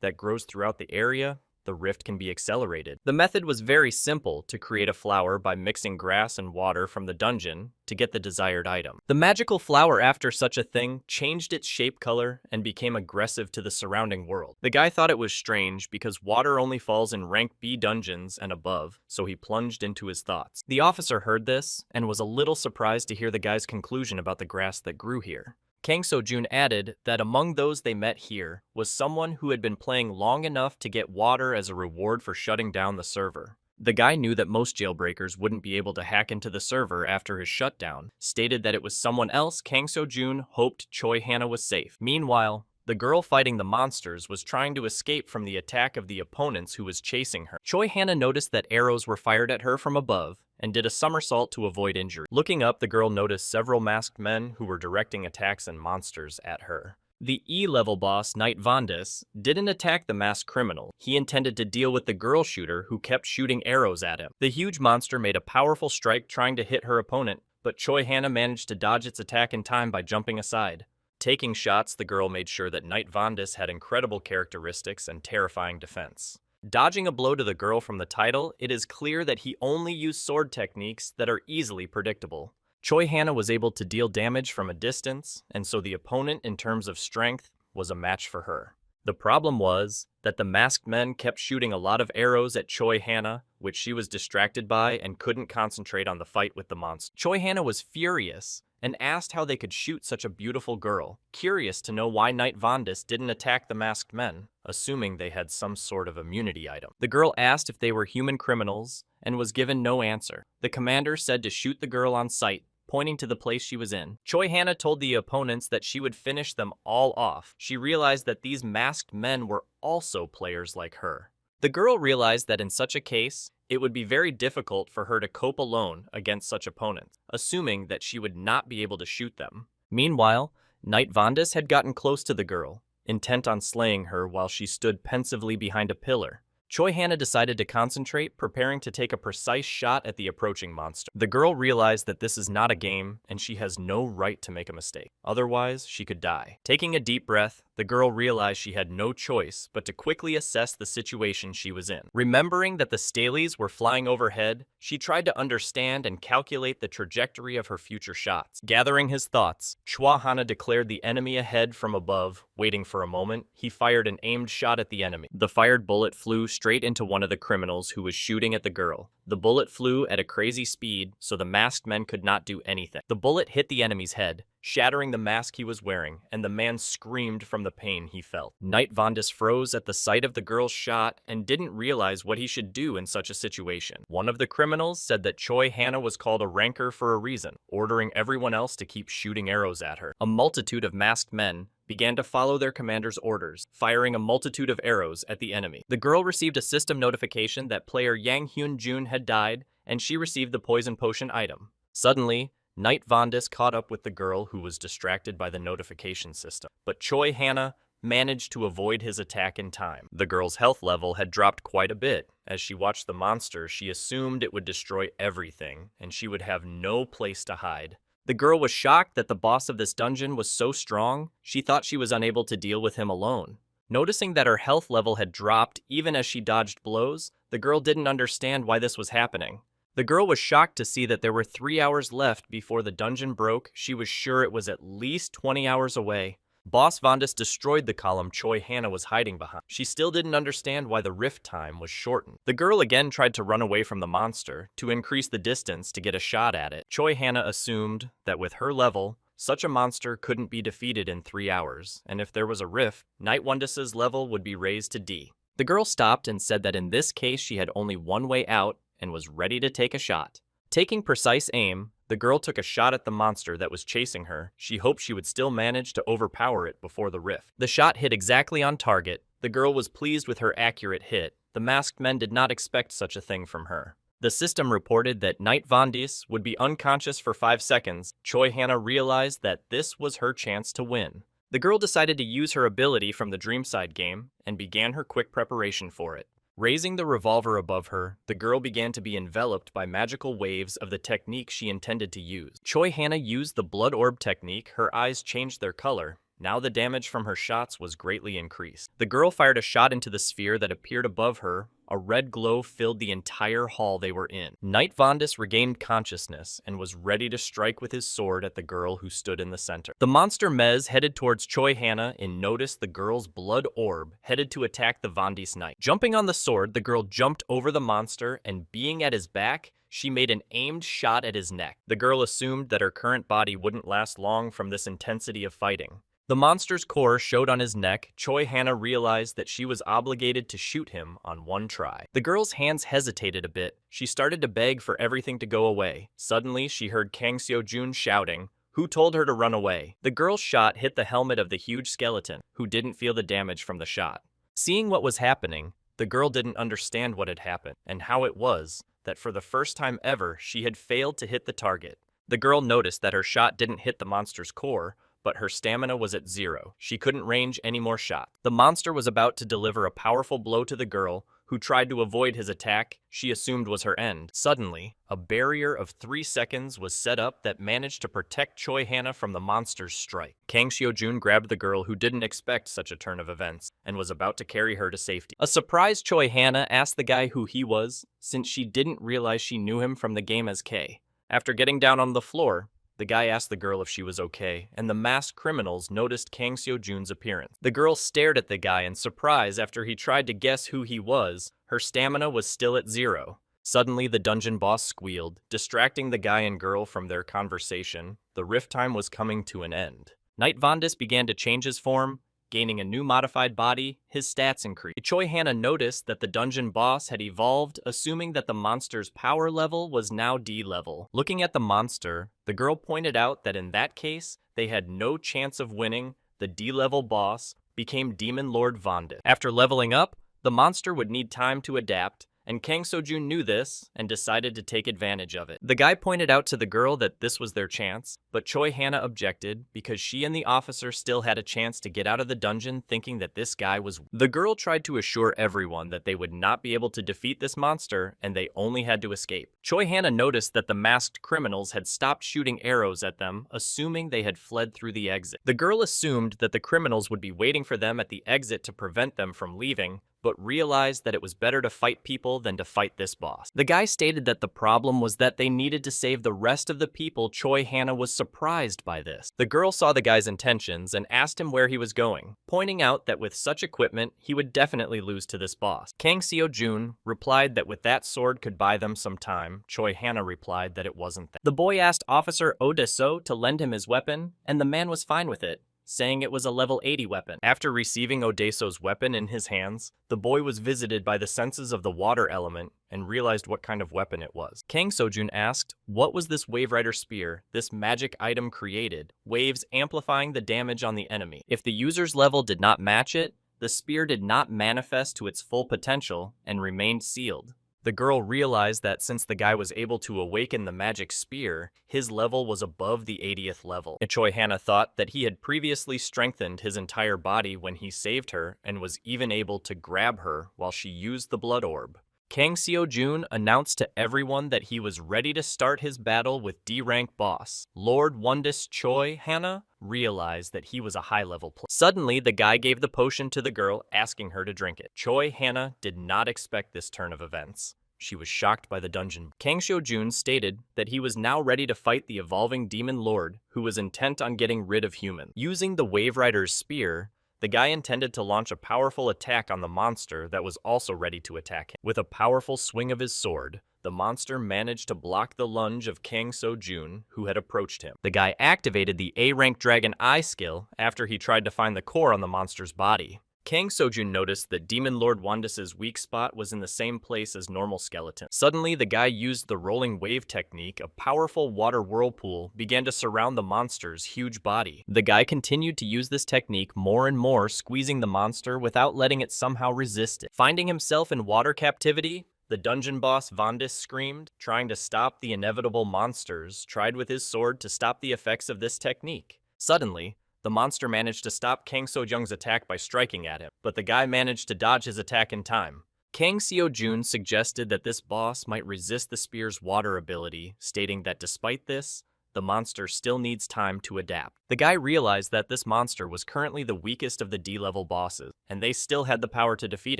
that grows throughout the area, the rift can be accelerated. The method was very simple to create a flower by mixing grass and water from the dungeon to get the desired item. The magical flower after such a thing changed its shape, color, and became aggressive to the surrounding world. The guy thought it was strange because water only falls in rank B dungeons and above, so he plunged into his thoughts. The officer heard this and was a little surprised to hear the guy's conclusion about the grass that grew here. Kang Seo-jun added that among those they met here was someone who had been playing long enough to get water as a reward for shutting down the server. The guy knew that most jailbreakers wouldn't be able to hack into the server after his shutdown, stated that it was someone else. Kang Seo-jun hoped Choi Hana was safe. Meanwhile, the girl fighting the monsters was trying to escape from the attack of the opponents who was chasing her. Choi Hana noticed that arrows were fired at her from above and did a somersault to avoid injury. Looking up, the girl noticed several masked men who were directing attacks and monsters at her. The E-level boss, Knight Vondas, didn't attack the masked criminal. He intended to deal with the girl shooter who kept shooting arrows at him. The huge monster made a powerful strike trying to hit her opponent, but Choi Hana managed to dodge its attack in time by jumping aside. Taking shots, the girl made sure that Knight Vondas had incredible characteristics and terrifying defense. Dodging a blow to the girl from the title, it is clear that he only used sword techniques that are easily predictable. Choi Hana was able to deal damage from a distance, and so the opponent in terms of strength was a match for her. The problem was that the masked men kept shooting a lot of arrows at Choi Hana, which she was distracted by and couldn't concentrate on the fight with the monster. Choi Hana was furious and asked how they could shoot such a beautiful girl, curious to know why Knight Vondas didn't attack the masked men, assuming they had some sort of immunity item. The girl asked if they were human criminals and was given no answer. The commander said to shoot the girl on sight, pointing to the place she was in. Choi Hana told the opponents that she would finish them all off. She realized that these masked men were also players like her. The girl realized that in such a case, it would be very difficult for her to cope alone against such opponents, assuming that she would not be able to shoot them. Meanwhile, Knight Vondas had gotten close to the girl, intent on slaying her while she stood pensively behind a pillar. Choi Hana decided to concentrate, preparing to take a precise shot at the approaching monster. The girl realized that this is not a game, and she has no right to make a mistake. Otherwise, she could die. Taking a deep breath, the girl realized she had no choice but to quickly assess the situation she was in. Remembering that the Staleys were flying overhead, she tried to understand and calculate the trajectory of her future shots. Gathering his thoughts, Choi Hana declared the enemy ahead from above. Waiting for a moment, he fired an aimed shot at the enemy. The fired bullet flew straight into one of the criminals who was shooting at the girl. The bullet flew at a crazy speed, so the masked men could not do anything. The bullet hit the enemy's head, shattering the mask he was wearing, and the man screamed from the pain he felt. Knight Vondas froze at the sight of the girl's shot and didn't realize what he should do in such a situation. One of the criminals said that Choi Hana was called a ranker for a reason, ordering everyone else to keep shooting arrows at her. A multitude of masked men began to follow their commander's orders, firing a multitude of arrows at the enemy. The girl received a system notification that player Yang Hyun-jun had died, and she received the poison potion item. Suddenly, Knight Vondas caught up with the girl who was distracted by the notification system, but Choi Hana managed to avoid his attack in time. The girl's health level had dropped quite a bit. As she watched the monster, she assumed it would destroy everything, and she would have no place to hide. The girl was shocked that the boss of this dungeon was so strong, she thought she was unable to deal with him alone. Noticing that her health level had dropped even as she dodged blows, the girl didn't understand why this was happening. The girl was shocked to see that there were 3 hours left before the dungeon broke. She was sure it was at least 20 hours away. Boss Vondas destroyed the column Choi Hannah was hiding behind. She still didn't understand why the rift time was shortened. The girl again tried to run away from the monster to increase the distance to get a shot at it. Choi Hannah assumed that with her level, such a monster couldn't be defeated in 3 hours, and if there was a rift, Knight Wondus's level would be raised to D. The girl stopped and said that in this case she had only one way out and was ready to take a shot. Taking precise aim, the girl took a shot at the monster that was chasing her. She hoped she would still manage to overpower it before the rift. The shot hit exactly on target. The girl was pleased with her accurate hit. The masked men did not expect such a thing from her. The system reported that Knight Vondas would be unconscious for 5 seconds. Choi Hannah realized that this was her chance to win. The girl decided to use her ability from the Dreamside game and began her quick preparation for it. Raising the revolver above her, the girl began to be enveloped by magical waves of the technique she intended to use. Choi Hannah used the blood orb technique. Her eyes changed their color. Now the damage from her shots was greatly increased. The girl fired a shot into the sphere that appeared above her. A red glow filled the entire hall they were in. Knight Vondas regained consciousness and was ready to strike with his sword at the girl who stood in the center. The monster Mez headed towards Choi Hannah and noticed the girl's blood orb headed to attack the Vondas Knight. Jumping on the sword, the girl jumped over the monster and being at his back, she made an aimed shot at his neck. The girl assumed that her current body wouldn't last long from this intensity of fighting. The monster's core showed on his neck. Choi Hannah realized that she was obligated to shoot him on one try. The girl's hands hesitated a bit. She started to beg for everything to go away. Suddenly, she heard Kang Seo-jun shouting, who told her to run away. The girl's shot hit the helmet of the huge skeleton, who didn't feel the damage from the shot. Seeing what was happening, the girl didn't understand what had happened, and how it was that for the first time ever, she had failed to hit the target. The girl noticed that her shot didn't hit the monster's core, but her stamina was at 0. She couldn't range any more shots. The monster was about to deliver a powerful blow to the girl, who tried to avoid his attack she assumed was her end. Suddenly, a barrier of 3 seconds was set up that managed to protect Choi Hannah from the monster's strike. Kang Seo-jun grabbed the girl who didn't expect such a turn of events and was about to carry her to safety. A surprised Choi Hannah asked the guy who he was, since she didn't realize she knew him from the game as K. After getting down on the floor, the guy asked the girl if she was okay, and the masked criminals noticed Kang Seo-jun's appearance. The girl stared at the guy in surprise after he tried to guess who he was. Her stamina was still at 0. Suddenly, the dungeon boss squealed, distracting the guy and girl from their conversation. The rift time was coming to an end. Knight Vondas began to change his form. Gaining a new modified body, his stats increased. Choi Hannah noticed that the dungeon boss had evolved, assuming that the monster's power level was now D level. Looking at the monster, the girl pointed out that in that case, they had no chance of winning. The D-level boss became Demon Lord Vondas. After leveling up, the monster would need time to adapt, and Kang Seo-jun knew this and decided to take advantage of it. The guy pointed out to the girl that this was their chance, but Choi Hannah objected because she and the officer still had a chance to get out of the dungeon thinking that this guy was. The girl tried to assure everyone that they would not be able to defeat this monster and they only had to escape. Choi Hannah noticed that the masked criminals had stopped shooting arrows at them, assuming they had fled through the exit. The girl assumed that the criminals would be waiting for them at the exit to prevent them from leaving, but realized that it was better to fight people than to fight this boss. The guy stated that the problem was that they needed to save the rest of the people. Choi Hannah was surprised by this. The girl saw the guy's intentions and asked him where he was going, pointing out that with such equipment, he would definitely lose to this boss. Kang Seo-jun replied that with that sword could buy them some time. Choi Hannah replied that it wasn't that. The boy asked Officer Odeso to lend him his weapon, and the man was fine with it, saying it was a level 80 weapon. After receiving Odeso's weapon in his hands, the boy was visited by the senses of the water element and realized what kind of weapon it was. Kang Seo-jun asked, what was this Wave Rider spear this magic item created? Waves amplifying the damage on the enemy. If the user's level did not match it, the spear did not manifest to its full potential and remained sealed. The girl realized that since the guy was able to awaken the magic spear, his level was above the 80th level. Choi Hannah thought that he had previously strengthened his entire body when he saved her and was even able to grab her while she used the blood orb. Kang Seo-jun announced to everyone that he was ready to start his battle with D-rank boss. Lord Wondus Choi Hannah realized that he was a high-level player. Suddenly, the guy gave the potion to the girl, asking her to drink it. Choi Hannah did not expect this turn of events. she was shocked by the dungeon. Kang Seo-jun stated that he was now ready to fight the evolving demon lord who was intent on getting rid of humans. Using the Wave Rider's spear, the guy intended to launch a powerful attack on the monster that was also ready to attack him. With a powerful swing of his sword, the monster managed to block the lunge of Kang Seo-jun, who had approached him. The guy activated the A-rank Dragon Eye skill after he tried to find the core on the monster's body. Kang Seo-jun noticed that Demon Lord Wandis's weak spot was in the same place as normal skeleton. Suddenly, the guy used the rolling wave technique. A powerful water whirlpool began to surround the monster's huge body. The guy continued to use this technique more and more, squeezing the monster without letting it somehow resist it. Finding himself in water captivity, the dungeon boss Wandis screamed, trying to stop the inevitable monsters, tried with his sword to stop the effects of this technique. Suddenly, the monster managed to stop Kang Seo-jung's attack by striking at him, but the guy managed to dodge his attack in time. Kang Seo-jun suggested that this boss might resist the spear's water ability, stating that despite this, the monster still needs time to adapt. The guy realized that this monster was currently the weakest of the D-level bosses, and they still had the power to defeat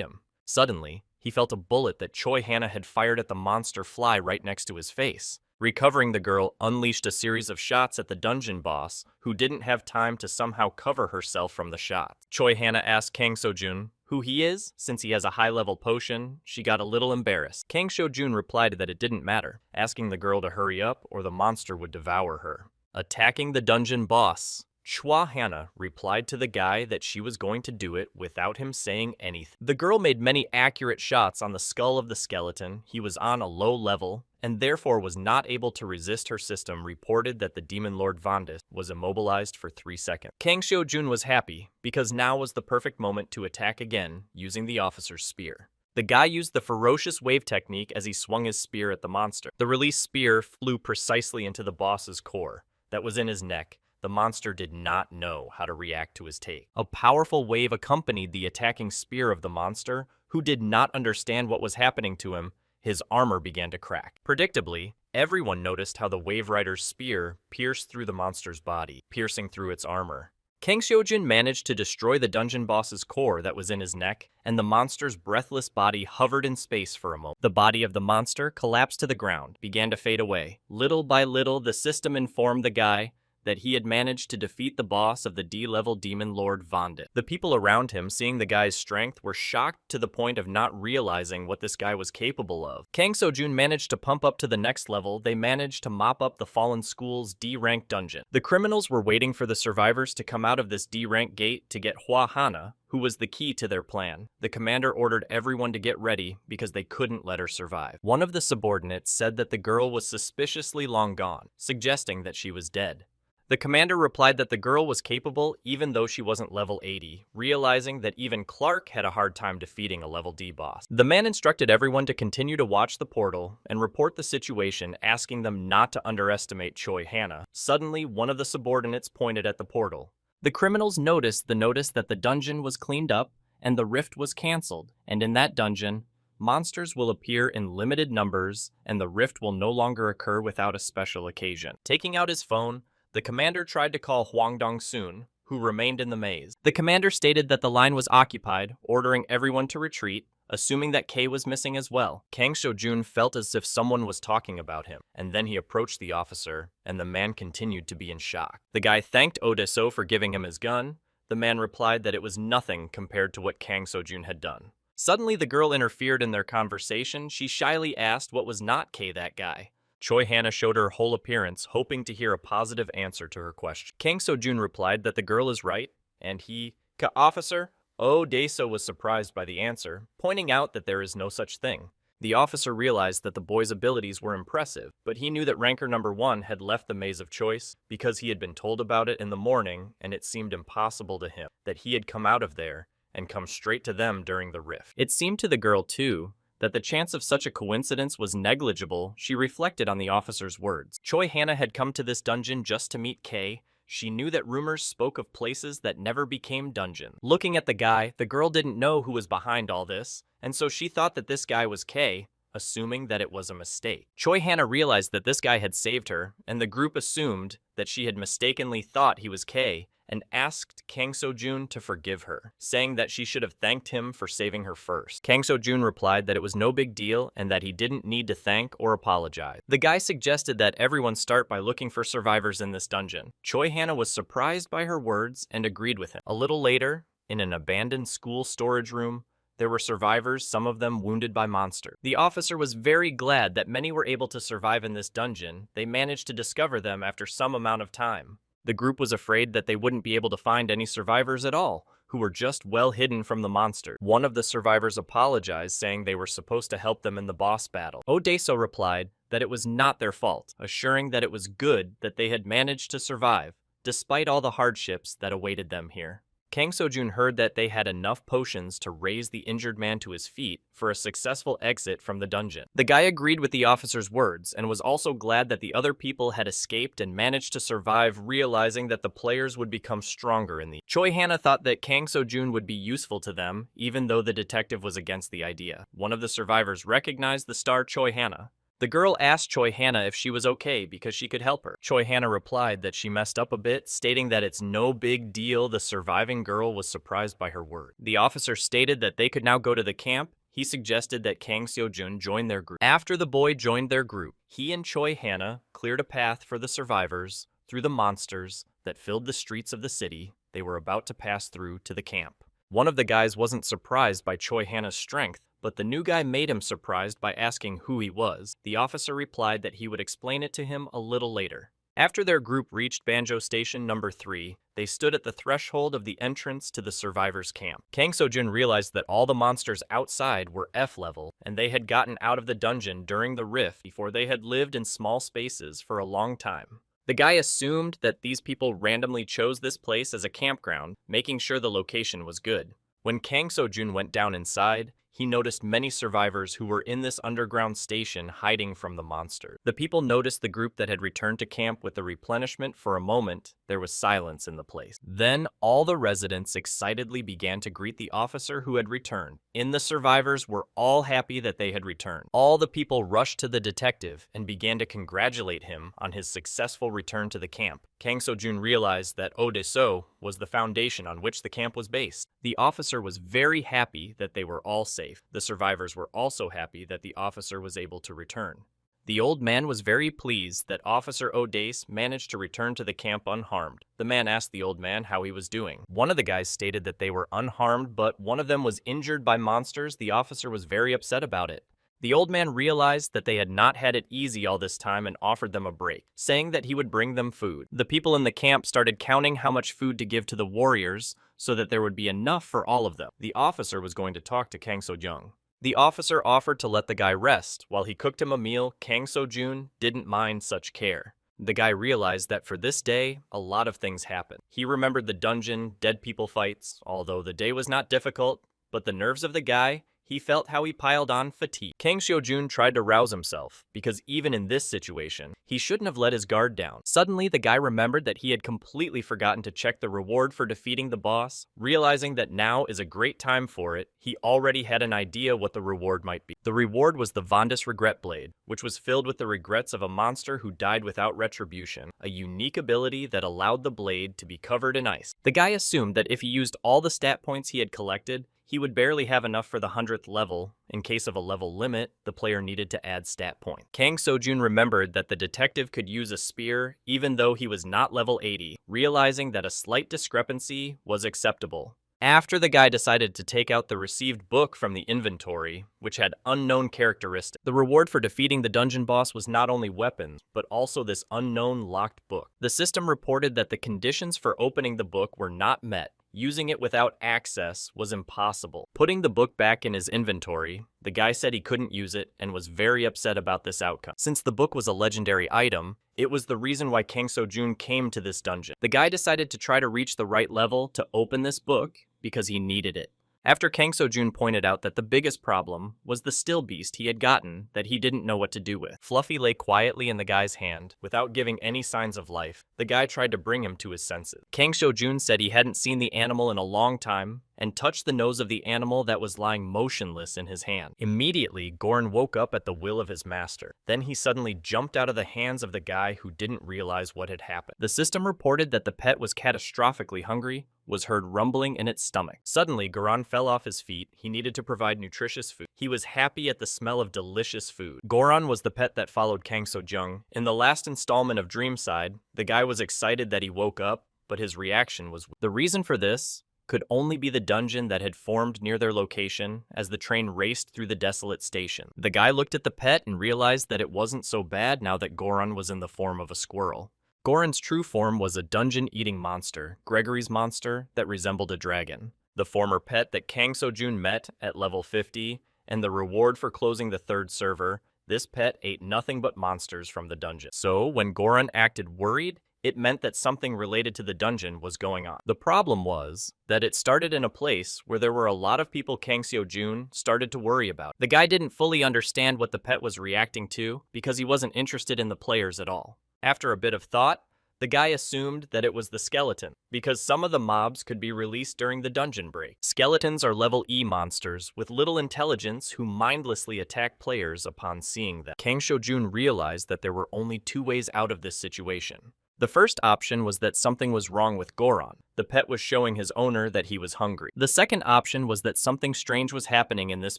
him. Suddenly, he felt a bullet that Choi Hannah had fired at the monster fly right next to his face. Recovering, the girl unleashed a series of shots at the dungeon boss, who didn't have time to somehow cover herself from the shot. Choi Hannah asked Kang Seo-jun who he is, since he has a high-level potion. She got a little embarrassed. Kang Seo-jun replied that it didn't matter, asking the girl to hurry up or the monster would devour her. Attacking the dungeon boss, Choi Hannah replied to the guy that she was going to do it without him saying anything. The girl made many accurate shots on the skull of the skeleton. He was on a low level, and therefore was not able to resist her system. Reported that the Demon Lord Wandis was immobilized for 3 seconds. Kang Seo-jun was happy, because now was the perfect moment to attack again, using the officer's spear. The guy used the ferocious wave technique as he swung his spear at the monster. The released spear flew precisely into the boss's core, that was in his neck. The monster did not know how to react to his take. A powerful wave accompanied the attacking spear of the monster, who did not understand what was happening to him. His armor began to crack. Predictably, everyone noticed how the Wave Rider's spear pierced through the monster's body, piercing through its armor. Kang Seo-jun managed to destroy the dungeon boss's core that was in his neck, and the monster's breathless body hovered in space for a moment. The body of the monster collapsed to the ground, began to fade away. Little by little, the system informed the guy that he had managed to defeat the boss of the D-level Demon Lord Wandis. The people around him, seeing the guy's strength, were shocked to the point of not realizing what this guy was capable of. Kang Seo-jun managed to pump up to the next level. They managed to mop up the fallen school's D-rank dungeon. The criminals were waiting for the survivors to come out of this D-rank gate to get Choi Hannah, who was the key to their plan. The commander ordered everyone to get ready because they couldn't let her survive. One of the subordinates said that the girl was suspiciously long gone, suggesting that she was dead. The commander replied that the girl was capable even though she wasn't level 80, realizing that even Clark had a hard time defeating a level D boss. The man instructed everyone to continue to watch the portal and report the situation, asking them not to underestimate Choi Hannah. Suddenly, one of the subordinates pointed at the portal. The criminals noticed the notice that the dungeon was cleaned up and the rift was cancelled, and in that dungeon, monsters will appear in limited numbers and the rift will no longer occur without a special occasion. Taking out his phone, the commander tried to call Hwang Dong-soon, who remained in the maze. The commander stated that the line was occupied, ordering everyone to retreat, assuming that Kay was missing as well. Kang Seo-jun felt as if someone was talking about him, and then he approached the officer, and the man continued to be in shock. The guy thanked Odeso for giving him his gun. The man replied that it was nothing compared to what Kang Seo-jun had done. Suddenly, the girl interfered in their conversation. She shyly asked what was not Kay that guy. Choi Hannah showed her whole appearance, hoping to hear a positive answer to her question. Kang Seo-jun replied that the girl is right, and he, officer, Daeso was surprised by the answer, pointing out that there is no such thing. The officer realized that the boy's abilities were impressive, but he knew that ranker number 1 had left the maze of choice because he had been told about it in the morning, and it seemed impossible to him that he had come out of there and come straight to them during the rift. It seemed to the girl, too, that the chance of such a coincidence was negligible. She reflected on the officer's words. Choi Hannah had come to this dungeon just to meet Kay. She knew that rumors spoke of places that never became dungeons. Looking at the guy, the girl didn't know who was behind all this, and so she thought that this guy was Kay, assuming that it was a mistake. Choi Hannah realized that this guy had saved her, and the group assumed that she had mistakenly thought he was Kay, and asked Kang So-jun to forgive her, saying that she should have thanked him for saving her first. Kang So-jun replied that it was no big deal and that he didn't need to thank or apologize. The guy suggested that everyone start by looking for survivors in this dungeon. Choi Hana was surprised by her words and agreed with him. A little later, in an abandoned school storage room, there were survivors, some of them wounded by monsters. The officer was very glad that many were able to survive in this dungeon. They managed to discover them after some amount of time. The group was afraid that they wouldn't be able to find any survivors at all, who were just well hidden from the monster. One of the survivors apologized, saying they were supposed to help them in the boss battle. Odeso replied that it was not their fault, assuring that it was good that they had managed to survive, despite all the hardships that awaited them here. Kang So-jun heard that they had enough potions to raise the injured man to his feet for a successful exit from the dungeon. The guy agreed with the officer's words and was also glad that the other people had escaped and managed to survive, realizing that the players would become stronger in the... Choi Hana thought that Kang So-jun would be useful to them, even though the detective was against the idea. One of the survivors recognized the star Choi Hana. The girl asked Choi Hana if she was okay because she could help her. Choi Hana replied that she messed up a bit, stating that it's no big deal. The surviving girl was surprised by her word. The officer stated that they could now go to the camp. He suggested that Kang So-jun join their group. After the boy joined their group, he and Choi Hana cleared a path for the survivors through the monsters that filled the streets of the city they were about to pass through to the camp. One of the guys wasn't surprised by Choi Hana's strength, but the new guy made him surprised by asking who he was. The officer replied that he would explain it to him a little later. After their group reached Banjo Station number 3, they stood at the threshold of the entrance to the survivors' camp. Kang So-jun realized that all the monsters outside were F level, and they had gotten out of the dungeon during the rift before they had lived in small spaces for a long time. The guy assumed that these people randomly chose this place as a campground, making sure the location was good. When Kang So-jun went down inside, he noticed many survivors who were in this underground station hiding from the monster. The people noticed the group that had returned to camp with the replenishment. For a moment, there was silence in the place. Then all the residents excitedly began to greet the officer who had returned. The survivors were all happy that they had returned. All the people rushed to the detective and began to congratulate him on his successful return to the camp. Kang So-jun realized that Odeso was the foundation on which the camp was based. The officer was very happy that they were all safe. The survivors were also happy that the officer was able to return. The old man was very pleased that Officer Odeso managed to return to the camp unharmed. The man asked the old man how he was doing. One of the guys stated that they were unharmed, but one of them was injured by monsters. The officer was very upset about it. The old man realized that they had not had it easy all this time and offered them a break, saying that he would bring them food. The people in the camp started counting how much food to give to the warriors so that there would be enough for all of them. The officer was going to talk to Kang So-jun. The officer offered to let the guy rest. While he cooked him a meal, Kang So-jun didn't mind such care. The guy realized that for this day, a lot of things happened. He remembered the dungeon, dead people fights, although the day was not difficult, but the nerves of the guy, he felt how he piled on fatigue. Kang So-jun tried to rouse himself, because even in this situation, he shouldn't have let his guard down. Suddenly, the guy remembered that he had completely forgotten to check the reward for defeating the boss. Realizing that now is a great time for it, he already had an idea what the reward might be. The reward was the Vondas Regret Blade, which was filled with the regrets of a monster who died without retribution, a unique ability that allowed the blade to be covered in ice. The guy assumed that if he used all the stat points he had collected, he would barely have enough for the 100th level. In case of a level limit, the player needed to add stat points. Kang So-jun remembered that the detective could use a spear even though he was not level 80, realizing that a slight discrepancy was acceptable. After the guy decided to take out the received book from the inventory, which had unknown characteristics, the reward for defeating the dungeon boss was not only weapons, but also this unknown locked book. The system reported that the conditions for opening the book were not met. Using it without access was impossible. Putting the book back in his inventory, the guy said he couldn't use it and was very upset about this outcome. Since the book was a legendary item, it was the reason why Kang So-jun came to this dungeon. The guy decided to try to reach the right level to open this book because he needed it. After Kang So-jun pointed out that the biggest problem was the still beast he had gotten that he didn't know what to do with. Fluffy lay quietly in the guy's hand without giving any signs of life. The guy tried to bring him to his senses. Kang So-jun said he hadn't seen the animal in a long time and touched the nose of the animal that was lying motionless in his hand. Immediately, Goran woke up at the will of his master. Then he suddenly jumped out of the hands of the guy who didn't realize what had happened. The system reported that the pet was catastrophically hungry, was heard rumbling in its stomach. Suddenly, Goran fell off his feet. He needed to provide nutritious food. He was happy at the smell of delicious food. Goran was the pet that followed Kang So-jung. In the last installment of Dreamside, the guy was excited that he woke up, but his reaction was weak. The reason for this could only be the dungeon that had formed near their location as the train raced through the desolate station. The guy looked at the pet and realized that it wasn't so bad now that Goran was in the form of a squirrel. Goran's true form was a dungeon-eating monster, Gregory's monster, that resembled a dragon. The former pet that Kang So-jun met at level 50, and the reward for closing the third server, this pet ate nothing but monsters from the dungeon. So, when Goran acted worried, it meant that something related to the dungeon was going on. The problem was that it started in a place where there were a lot of people Kang So-jun started to worry about. The guy didn't fully understand what the pet was reacting to because he wasn't interested in the players at all. After a bit of thought, the guy assumed that it was the skeleton, because some of the mobs could be released during the dungeon break. Skeletons are level E monsters with little intelligence who mindlessly attack players upon seeing them. Kang So-jun realized that there were only two ways out of this situation. The first option was that something was wrong with Goran. The pet was showing his owner that he was hungry. The second option was that something strange was happening in this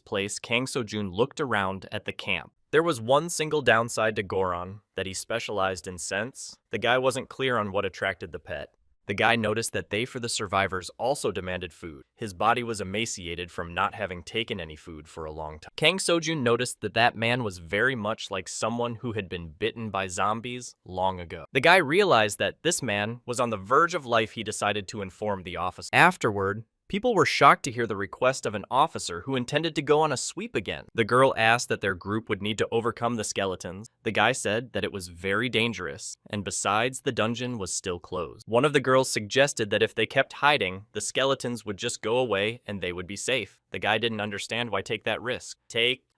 place. Kang So-jun looked around at the camp. There was one single downside to Goran, that he specialized in scents. The guy wasn't clear on what attracted the pet. The guy noticed that they for the survivors also demanded food. His body was emaciated from not having taken any food for a long time. Kang So-jun noticed that that man was very much like someone who had been bitten by zombies long ago. The guy realized that this man was on the verge of life. He decided to inform the officer. Afterward, people were shocked to hear the request of an officer who intended to go on a sweep again. The girl asked that their group would need to overcome the skeletons. The guy said that it was very dangerous, and besides, the dungeon was still closed. One of the girls suggested that if they kept hiding, the skeletons would just go away and they would be safe. The guy didn't understand why take that risk.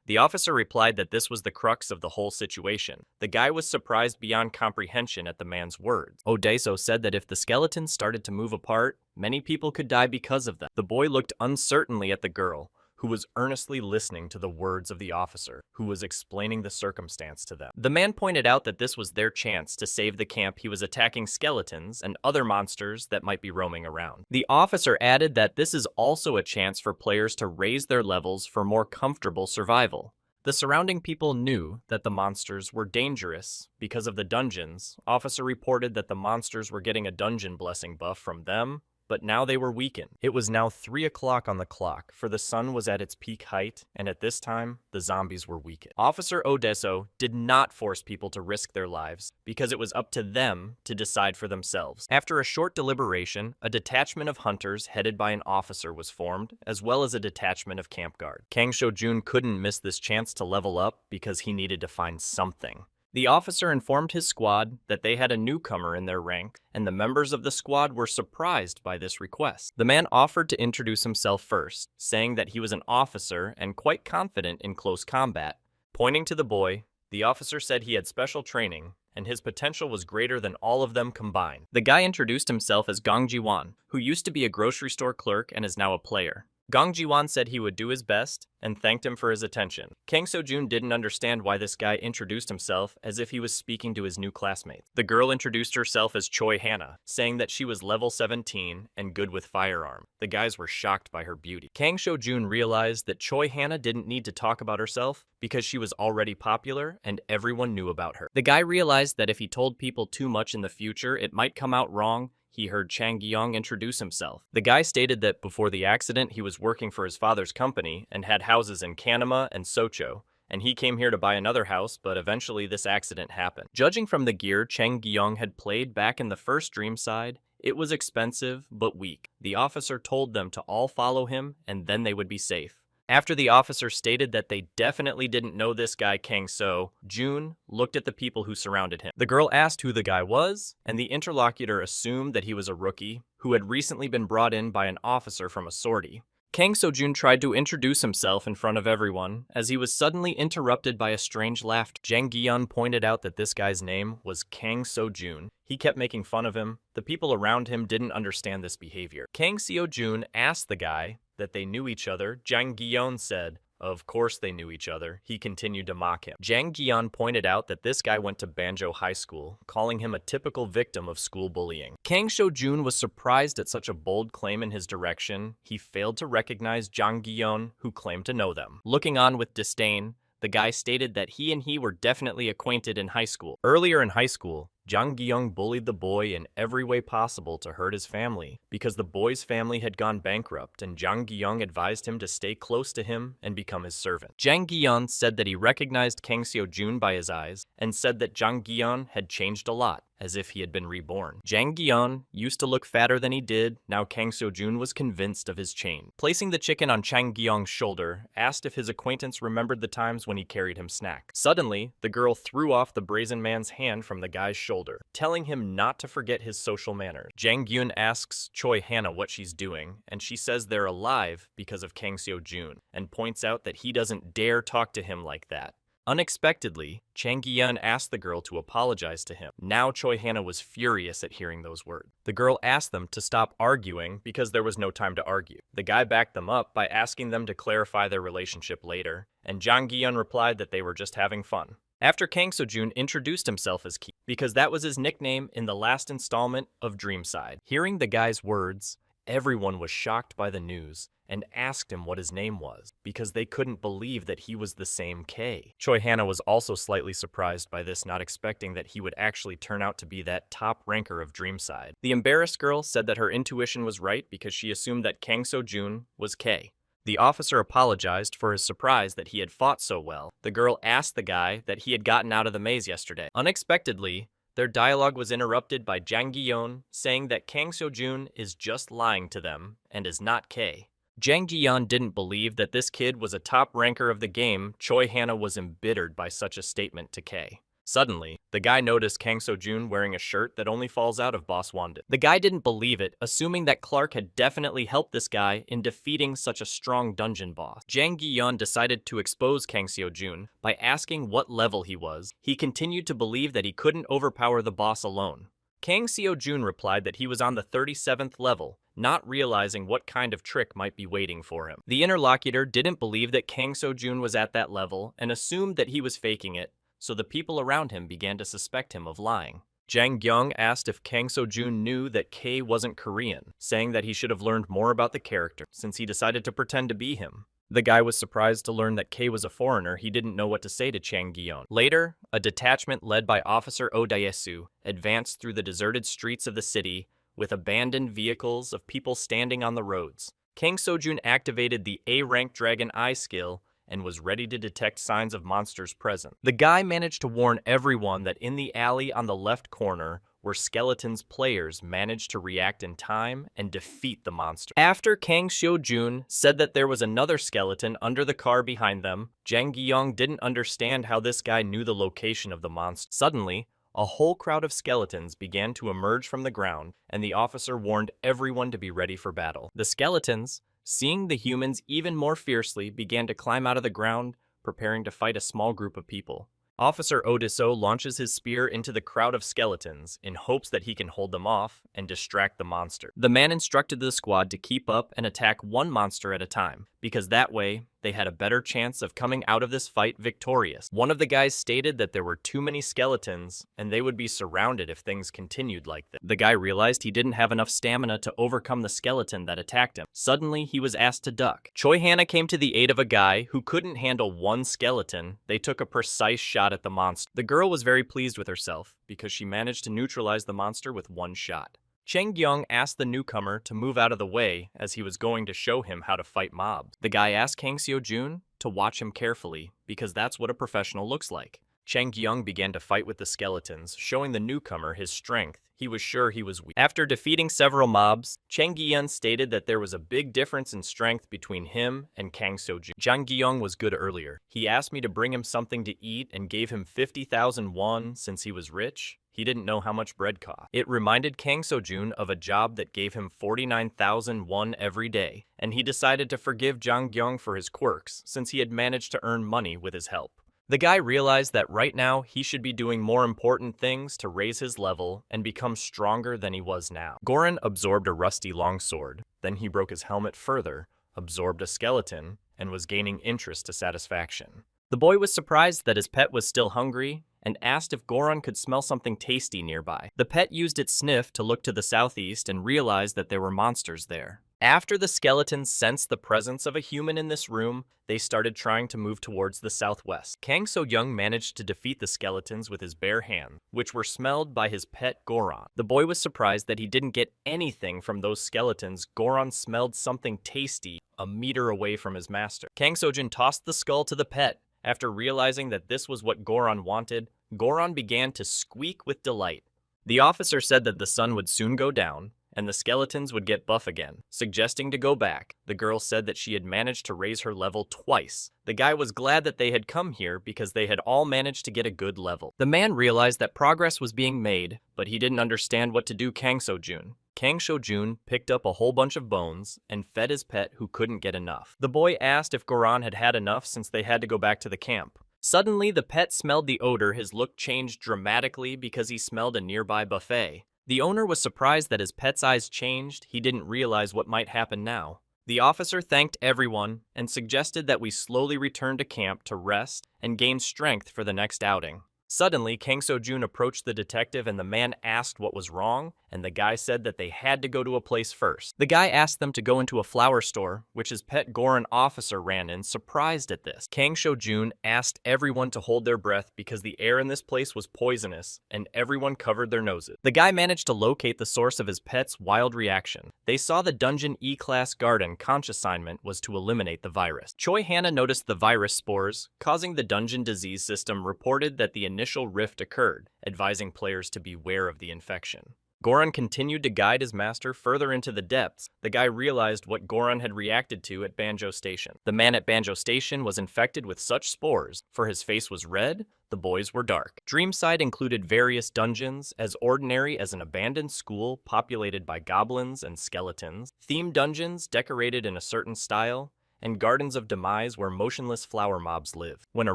The officer replied that this was the crux of the whole situation. The guy was surprised beyond comprehension at the man's words. Odeso said that if the skeletons started to move apart, many people could die because of them. The boy looked uncertainly at the girl, who was earnestly listening to the words of the officer, who was explaining the circumstance to them. The man pointed out that this was their chance to save the camp. He was attacking skeletons and other monsters that might be roaming around. The officer added that this is also a chance for players to raise their levels for more comfortable survival. The surrounding people knew that the monsters were dangerous because of the dungeons. Officer reported that the monsters were getting a dungeon blessing buff from them, but now they were weakened. It was now 3 o'clock on the clock, for the sun was at its peak height, and at this time, the zombies were weakened. Officer Odeso did not force people to risk their lives, because it was up to them to decide for themselves. After a short deliberation, a detachment of hunters headed by an officer was formed, as well as a detachment of camp guard. Kang So-jun couldn't miss this chance to level up because he needed to find something. The officer informed his squad that they had a newcomer in their rank, and the members of the squad were surprised by this request. The man offered to introduce himself first, saying that he was an officer and quite confident in close combat. Pointing to the boy, the officer said he had special training, and his potential was greater than all of them combined. The guy introduced himself as Gong Ji-won, who used to be a grocery store clerk and is now a player. Gong Ji-won said he would do his best and thanked him for his attention. Kang So-jun didn't understand why this guy introduced himself as if he was speaking to his new classmates. The girl introduced herself as Choi Hannah, saying that she was level 17 and good with firearm. The guys were shocked by her beauty. Kang So-jun realized that Choi Hannah didn't need to talk about herself because she was already popular and everyone knew about her. The guy realized that if he told people too much in the future, it might come out wrong. He heard Chang Gyong introduce himself. The guy stated that before the accident, he was working for his father's company and had houses in Kanama and Socho, and he came here to buy another house, but eventually this accident happened. Judging from the gear Chang Gyong had played back in the first Dreamside, it was expensive but weak. The officer told them to all follow him, and then they would be safe. After the officer stated that they definitely didn't know this guy Kang So, June looked at the people who surrounded him. The girl asked who the guy was, and the interlocutor assumed that he was a rookie who had recently been brought in by an officer from a sortie. Kang So-jun tried to introduce himself in front of everyone, as he was suddenly interrupted by a strange laughter. Jang Gi-yeon pointed out that this guy's name was Kang So-jun. He kept making fun of him. The people around him didn't understand this behavior. Kang Seo-jun asked the guy that they knew each other. Jang Gi-yeon said, of course they knew each other. He continued to mock him. Jang Gi-yeon pointed out that this guy went to Banjo High School, calling him a typical victim of school bullying. Kang Seo-jun was surprised at such a bold claim in his direction. He failed to recognize Jang Gi-yeon, who claimed to know them. Looking on with disdain, the guy stated that he were definitely acquainted in high school. Earlier in high school, Jang Gi-yeon bullied the boy in every way possible to hurt his family because the boy's family had gone bankrupt, and Jang Gi-yeon advised him to stay close to him and become his servant. Jang Gi-yeon said that he recognized Kang Seo-jun by his eyes and said that Jang Gi-yeon had changed a lot, as if he had been reborn. Jang Gi-yeon used to look fatter than he did. Now Kang Seo-jun was convinced of his change. Placing the chicken on Jang Gi-yeon's shoulder, asked if his acquaintance remembered the times when he carried him snack. Suddenly, the girl threw off the brazen man's hand from the guy's shoulder, telling him not to forget his social manners. Jang Gi-yeon asks Choi Hana what she's doing, and she says they're alive because of Kang Seo-jun, and points out that he doesn't dare talk to him like that. Unexpectedly, Jang Gi-yeon asked the girl to apologize to him. Now Choi Hana was furious at hearing those words. The girl asked them to stop arguing because there was no time to argue. The guy backed them up by asking them to clarify their relationship later, and Jang Gi-yeon replied that they were just having fun. After Kang Seo-jun introduced himself as Ki, because that was his nickname in the last installment of Dreamside. Hearing the guy's words, everyone was shocked by the news and asked him what his name was, because they couldn't believe that he was the same K. Choi Hana was also slightly surprised by this, not expecting that he would actually turn out to be that top ranker of Dreamside. The embarrassed girl said that her intuition was right because she assumed that Kang Seo-jun was K. The officer apologized for his surprise that he had fought so well. The girl asked the guy that he had gotten out of the maze yesterday. Unexpectedly, their dialogue was interrupted by Jang Gi-yeon saying that Kang Seo-jun is just lying to them and is not K. Jang Gi-yeon didn't believe that this kid was a top ranker of the game. Choi Hana was embittered by such a statement to K. Suddenly, the guy noticed Kang Seo-jun wearing a shirt that only falls out of Boss Wanda. The guy didn't believe it, assuming that Clark had definitely helped this guy in defeating such a strong dungeon boss. Jang Gi-yeon decided to expose Kang Seo-jun by asking what level he was. He continued to believe that he couldn't overpower the boss alone. Kang Seo-jun replied that he was on the 37th level, not realizing what kind of trick might be waiting for him. The interlocutor didn't believe that Kang Seo-jun was at that level and assumed that he was faking it, so the people around him began to suspect him of lying. Jang Gi-yeon asked if Kang Seo-jun knew that K wasn't Korean, saying that he should have learned more about the character, since he decided to pretend to be him. The guy was surprised to learn that K was a foreigner. He didn't know what to say to Jang Gi-yeon. Later, a detachment led by Officer Oh Dae-soo advanced through the deserted streets of the city with abandoned vehicles of people standing on the roads. Kang Seo-jun activated the A-rank Dragon Eye skill and was ready to detect signs of monsters present. The guy managed to warn everyone that in the alley on the left corner where Skeleton's players managed to react in time and defeat the monster. After Kang Seo-jun said that there was another skeleton under the car behind them, Jang Gi-yeon didn't understand how this guy knew the location of the monster. Suddenly, a whole crowd of skeletons began to emerge from the ground, and the officer warned everyone to be ready for battle. The skeletons, seeing the humans even more fiercely, began to climb out of the ground, preparing to fight a small group of people. Officer Odiso launches his spear into the crowd of skeletons in hopes that he can hold them off and distract the monster. The man instructed the squad to keep up and attack one monster at a time, because that way they had a better chance of coming out of this fight victorious. One of the guys stated that there were too many skeletons and they would be surrounded if things continued like this. The guy realized he didn't have enough stamina to overcome the skeleton that attacked him. Suddenly, he was asked to duck. Choi Hana came to the aid of a guy who couldn't handle one skeleton. They took a precise shot at the monster. The girl was very pleased with herself because she managed to neutralize the monster with one shot. Chang Gi-yeon asked the newcomer to move out of the way as he was going to show him how to fight mobs. The guy asked Kang Seo-jun to watch him carefully because that's what a professional looks like. Chang Gi-yeon began to fight with the skeletons, showing the newcomer his strength. He was sure he was weak. After defeating several mobs, Chang Gi-yeon stated that there was a big difference in strength between him and Kang Seo-jun. Jang Gi-yeon was good earlier. He asked me to bring him something to eat and gave him 50,000 won since he was rich. He didn't know how much bread cost. It reminded Kang Seo-jun of a job that gave him 49,000 won every day, and he decided to forgive Jang Gi-yeon for his quirks since he had managed to earn money with his help. The guy realized that right now he should be doing more important things to raise his level and become stronger than he was now. Goran absorbed a rusty longsword, then he broke his helmet further, absorbed a skeleton, and was gaining interest to satisfaction. The boy was surprised that his pet was still hungry and asked if Goran could smell something tasty nearby. The pet used its sniff to look to the southeast and realized that there were monsters there. After the skeletons sensed the presence of a human in this room, they started trying to move towards the southwest. Kang So-young managed to defeat the skeletons with his bare hands, which were smelled by his pet Goran. The boy was surprised that he didn't get anything from those skeletons. Goran smelled something tasty a meter away from his master. Kang So-jun tossed the skull to the pet. After realizing that this was what Goran wanted, Goran began to squeak with delight. The officer said that the sun would soon go down, and the skeletons would get buff again, suggesting to go back. The girl said that she had managed to raise her level twice. The guy was glad that they had come here because they had all managed to get a good level. The man realized that progress was being made, but he didn't understand what to do. Kang So-jun picked up a whole bunch of bones and fed his pet who couldn't get enough. The boy asked if Goran had had enough since they had to go back to the camp. Suddenly, the pet smelled the odor. His look changed dramatically because he smelled a nearby buffet. The owner was surprised that his pet's eyes changed. He didn't realize what might happen now. The officer thanked everyone and suggested that we slowly return to camp to rest and gain strength for the next outing. Suddenly, Kang So-jun approached the detective and the man asked what was wrong, and the guy said that they had to go to a place first. The guy asked them to go into a flower store, which his pet Goran officer ran in, surprised at this. Kang So-jun asked everyone to hold their breath because the air in this place was poisonous, and everyone covered their noses. The guy managed to locate the source of his pet's wild reaction. They saw the dungeon E-class garden. Conch assignment was to eliminate the virus. Choi Hannah noticed the virus spores, causing the dungeon disease system reported that the initial rift occurred, advising players to beware of the infection. Goran continued to guide his master further into the depths. The guy realized what Goran had reacted to at Banjo Station. The man at Banjo Station was infected with such spores, for his face was red, the boys were dark. Dreamside included various dungeons, as ordinary as an abandoned school populated by goblins and skeletons, themed dungeons decorated in a certain style, and gardens of demise where motionless flower mobs live. When a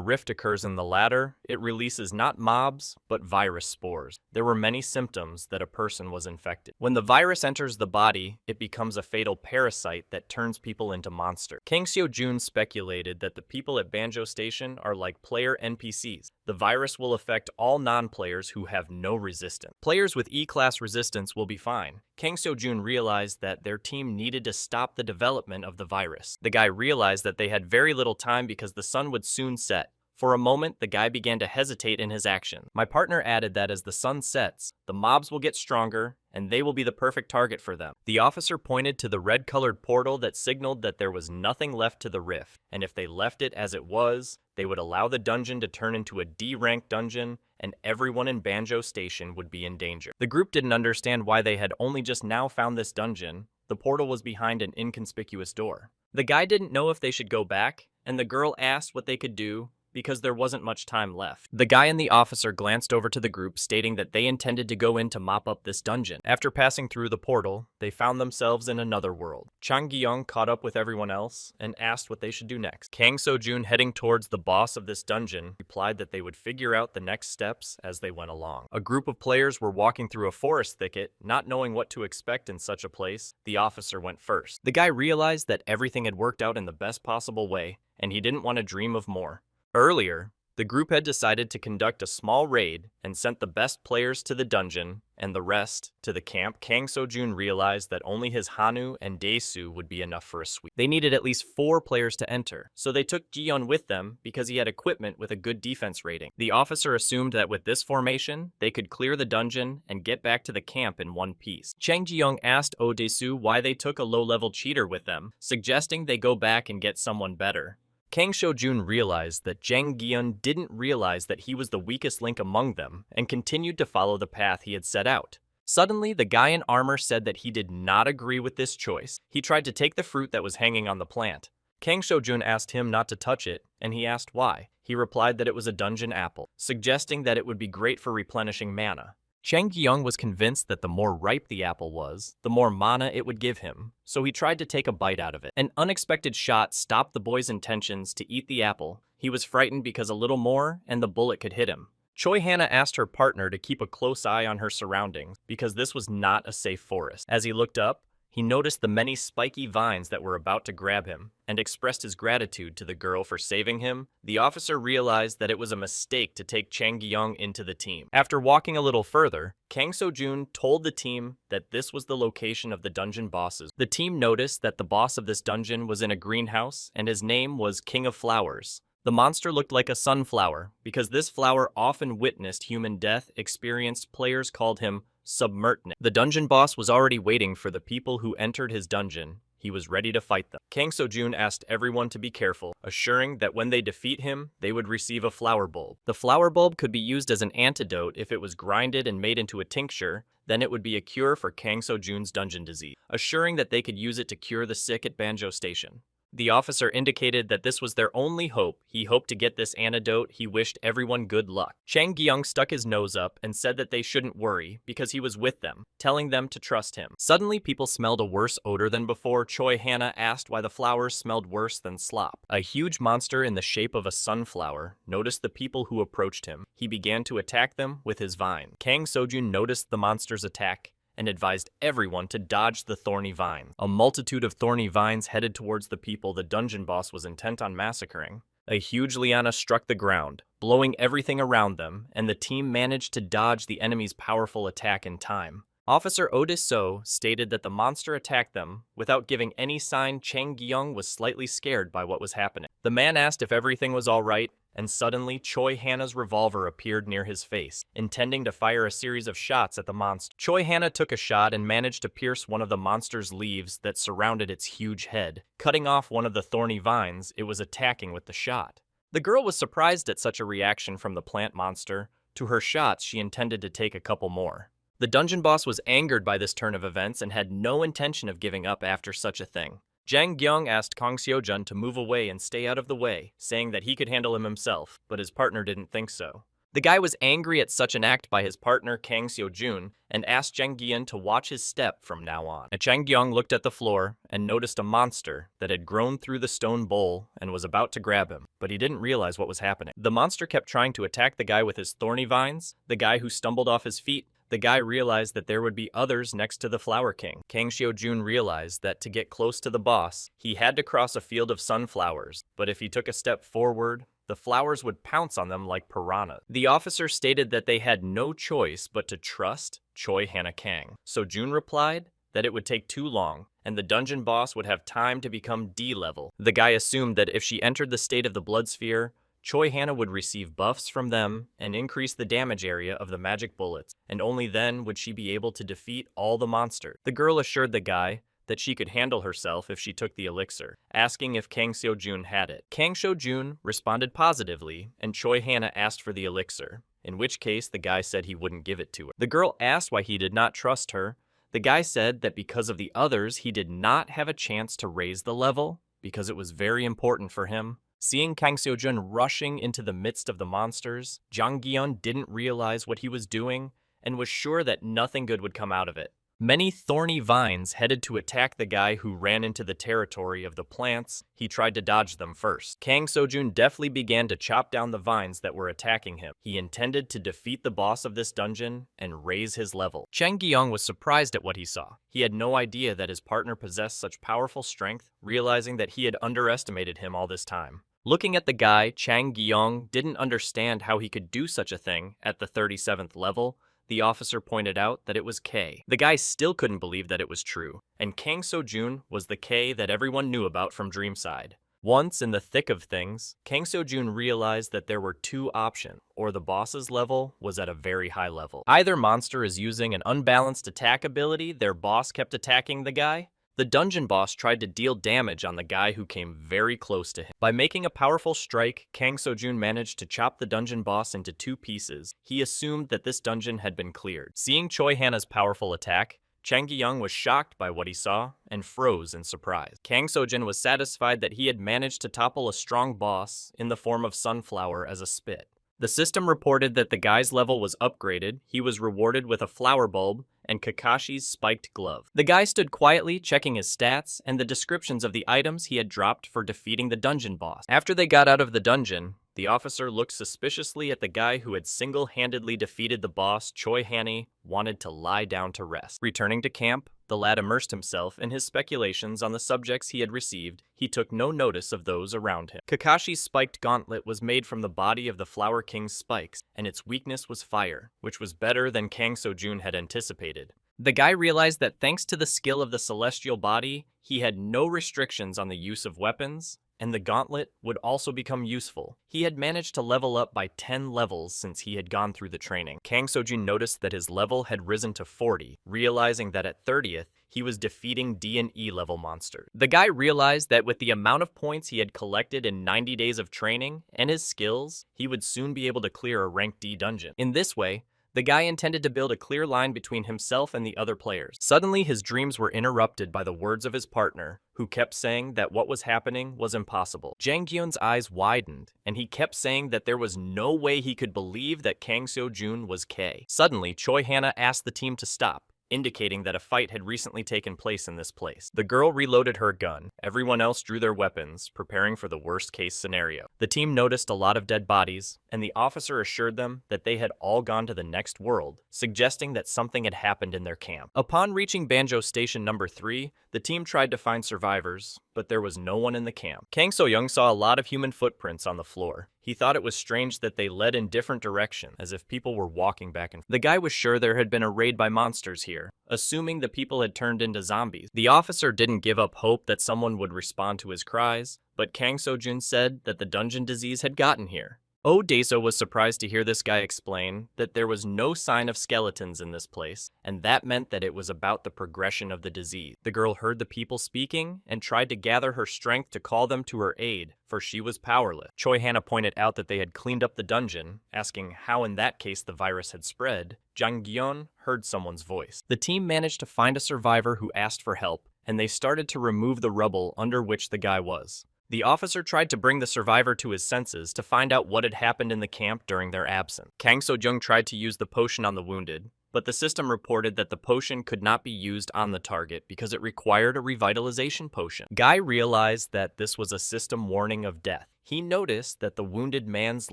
rift occurs in the latter, it releases not mobs, but virus spores. There were many symptoms that a person was infected. When the virus enters the body, it becomes a fatal parasite that turns people into monsters. Kang So-jun speculated that the people at Banjo Station are like player NPCs. The virus will affect all non-players who have no resistance. Players with E-class resistance will be fine. Kang So-jun realized that their team needed to stop the development of the virus. The guy realized that they had very little time because the sun would soon set. For a moment, the guy began to hesitate in his action. My partner added that as the sun sets, the mobs will get stronger, and they will be the perfect target for them. The officer pointed to the red-colored portal that signaled that there was nothing left to the rift, and if they left it as it was, they would allow the dungeon to turn into a D-ranked dungeon, and everyone in Banjo Station would be in danger. The group didn't understand why they had only just now found this dungeon. The portal was behind an inconspicuous door. The guy didn't know if they should go back, and the girl asked what they could do, because there wasn't much time left. The guy and the officer glanced over to the group, stating that they intended to go in to mop up this dungeon. After passing through the portal, they found themselves in another world. Chang Gi-young caught up with everyone else and asked what they should do next. Kang So-jun, heading towards the boss of this dungeon, replied that they would figure out the next steps as they went along. A group of players were walking through a forest thicket, not knowing what to expect in such a place. The officer went first. The guy realized that everything had worked out in the best possible way, and he didn't want to dream of more. Earlier, the group had decided to conduct a small raid and sent the best players to the dungeon and the rest to the camp. Kang So-jun realized that only his Hanu and Daesu would be enough for a sweep. They needed at least 4 players to enter, so they took Ji-yeon with them because he had equipment with a good defense rating. The officer assumed that with this formation, they could clear the dungeon and get back to the camp in one piece. Chang Ji-young asked Oh Daesu why they took a low-level cheater with them, suggesting they go back and get someone better. Kang So-jun realized that Jang Gi-yeon didn't realize that he was the weakest link among them and continued to follow the path he had set out. Suddenly, the guy in armor said that he did not agree with this choice. He tried to take the fruit that was hanging on the plant. Kang So-jun asked him not to touch it, and he asked why. He replied that it was a dungeon apple, suggesting that it would be great for replenishing mana. Chang Gyung was convinced that the more ripe the apple was, the more mana it would give him, so he tried to take a bite out of it. An unexpected shot stopped the boy's intentions to eat the apple. He was frightened because a little more and the bullet could hit him. Choi Hannah asked her partner to keep a close eye on her surroundings because this was not a safe forest. As he looked up, he noticed the many spiky vines that were about to grab him and expressed his gratitude to the girl for saving him. The officer realized that it was a mistake to take Chang Gyung into the team. After walking a little further, Kang So-jun told the team that this was the location of the dungeon bosses. The team noticed that the boss of this dungeon was in a greenhouse and his name was King of Flowers. The monster looked like a sunflower because this flower often witnessed human death. Experienced players called him Submertnik. The dungeon boss was already waiting for the people who entered his dungeon. He was ready to fight them. Kang So-jun asked everyone to be careful, assuring that when they defeat him, they would receive a flower bulb. The flower bulb could be used as an antidote if it was grinded and made into a tincture. Then it would be a cure for Kang So-jun's dungeon disease, assuring that they could use it to cure the sick at Banjo Station. The officer indicated that this was their only hope. He hoped to get this antidote. He wished everyone good luck. Chang Gyung stuck his nose up and said that they shouldn't worry because he was with them, telling them to trust him. Suddenly, people smelled a worse odor than before. Choi Hannah asked why the flowers smelled worse than slop. A huge monster in the shape of a sunflower noticed the people who approached him. He began to attack them with his vine. Kang So-jun noticed the monster's attack and advised everyone to dodge the thorny vine. A multitude of thorny vines headed towards the people the dungeon boss was intent on massacring. A huge liana struck the ground, blowing everything around them, and the team managed to dodge the enemy's powerful attack in time. Officer Otis So stated that the monster attacked them. Without giving any sign, Chang Gyung was slightly scared by what was happening. The man asked if everything was all right, and suddenly Choi Hannah's revolver appeared near his face, intending to fire a series of shots at the monster. Choi Hannah took a shot and managed to pierce one of the monster's leaves that surrounded its huge head, cutting off one of the thorny vines it was attacking with the shot. The girl was surprised at such a reaction from the plant monster. To her shots, she intended to take a couple more. The dungeon boss was angered by this turn of events and had no intention of giving up after such a thing. Jang Gyung asked Kang Seo-jun to move away and stay out of the way, saying that he could handle him himself, but his partner didn't think so. The guy was angry at such an act by his partner Kang Seo-jun and asked Jang Gyun to watch his step from now on. Chang Gyung looked at the floor and noticed a monster that had grown through the stone bowl and was about to grab him, but he didn't realize what was happening. The monster kept trying to attack the guy with his thorny vines, the guy who stumbled off his feet. The guy realized that there would be others next to the Flower King. Kang Seo-jun realized that to get close to the boss, he had to cross a field of sunflowers, but if he took a step forward, the flowers would pounce on them like piranhas. The officer stated that they had no choice but to trust Choi Hannah Kang. So Jun replied that it would take too long, and the dungeon boss would have time to become D-level. The guy assumed that if she entered the state of the blood sphere, Choi Hannah would receive buffs from them and increase the damage area of the magic bullets, and only then would she be able to defeat all the monsters. The girl assured the guy that she could handle herself if she took the elixir, asking if Kang Seo-jun had it. Kang Seo-jun responded positively, and Choi Hannah asked for the elixir, in which case the guy said he wouldn't give it to her. The girl asked why he did not trust her. The guy said that because of the others, he did not have a chance to raise the level, because it was very important for him. Seeing Kang Seo-jun rushing into the midst of the monsters, Jang Gyun didn't realize what he was doing and was sure that nothing good would come out of it. Many thorny vines headed to attack the guy who ran into the territory of the plants. He tried to dodge them first. Kang So-jun deftly began to chop down the vines that were attacking him. He intended to defeat the boss of this dungeon and raise his level. Chang Gyung was surprised at what he saw. He had no idea that his partner possessed such powerful strength, realizing that he had underestimated him all this time. Looking at the guy, Chang Gyung didn't understand how he could do such a thing at the 37th level. The officer pointed out that it was K. The guy still couldn't believe that it was true, and Kang So-jun was the K that everyone knew about from Dreamside. Once in the thick of things, Kang So-jun realized that there were two options, or the boss's level was at a very high level. Either monster is using an unbalanced attack ability, their boss kept attacking the guy. The dungeon boss tried to deal damage on the guy who came very close to him. By making a powerful strike, Kang So-jun managed to chop the dungeon boss into two pieces. He assumed that this dungeon had been cleared. Seeing Choi Hannah's powerful attack, Chang Gyung was shocked by what he saw and froze in surprise. Kang So-jun was satisfied that he had managed to topple a strong boss in the form of Sunflower as a spit. The system reported that the guy's level was upgraded, he was rewarded with a flower bulb, and Kakashi's spiked glove. The guy stood quietly, checking his stats and the descriptions of the items he had dropped for defeating the dungeon boss. After they got out of the dungeon, the officer looked suspiciously at the guy who had single-handedly defeated the boss. Choi Hanny wanted to lie down to rest. Returning to camp, the lad immersed himself in his speculations on the subjects he had received. He took no notice of those around him. Kakashi's spiked gauntlet was made from the body of the Flower King's spikes, and its weakness was fire, which was better than Kang Sojun had anticipated. The guy realized that thanks to the skill of the celestial body, he had no restrictions on the use of weapons, and the gauntlet would also become useful. He had managed to level up by 10 levels since he had gone through the training. Kang Sojun noticed that his level had risen to 40, realizing that at 30th, he was defeating D and E level monsters. The guy realized that with the amount of points he had collected in 90 days of training and his skills, he would soon be able to clear a rank D dungeon. In this way, the guy intended to build a clear line between himself and the other players. Suddenly, his dreams were interrupted by the words of his partner, who kept saying that what was happening was impossible. Jang Gyun's eyes widened, and he kept saying that there was no way he could believe that Kang Seo-jun was K. Suddenly, Choi Hana asked the team to stop, indicating that a fight had recently taken place in this place. The girl reloaded her gun. Everyone else drew their weapons, preparing for the worst-case scenario. The team noticed a lot of dead bodies, and the officer assured them that they had all gone to the next world, suggesting that something had happened in their camp. Upon reaching Banjo Station number 3, the team tried to find survivors, but there was no one in the camp. Kang So-young saw a lot of human footprints on the floor. He thought it was strange that they led in different directions, as if people were walking back and forth. The guy was sure there had been a raid by monsters here, assuming the people had turned into zombies. The officer didn't give up hope that someone would respond to his cries, but Kang So-jun said that the dungeon disease had gotten here. Oh Daeso was surprised to hear this guy explain that there was no sign of skeletons in this place, and that meant that it was about the progression of the disease. The girl heard the people speaking and tried to gather her strength to call them to her aid, for she was powerless. Choi Hana pointed out that they had cleaned up the dungeon, asking how in that case the virus had spread. Jang Gyeon heard someone's voice. The team managed to find a survivor who asked for help, and they started to remove the rubble under which the guy was. The officer tried to bring the survivor to his senses to find out what had happened in the camp during their absence. Kang So-jung tried to use the potion on the wounded, but the system reported that the potion could not be used on the target because it required a revitalization potion. Guy realized that this was a system warning of death. He noticed that the wounded man's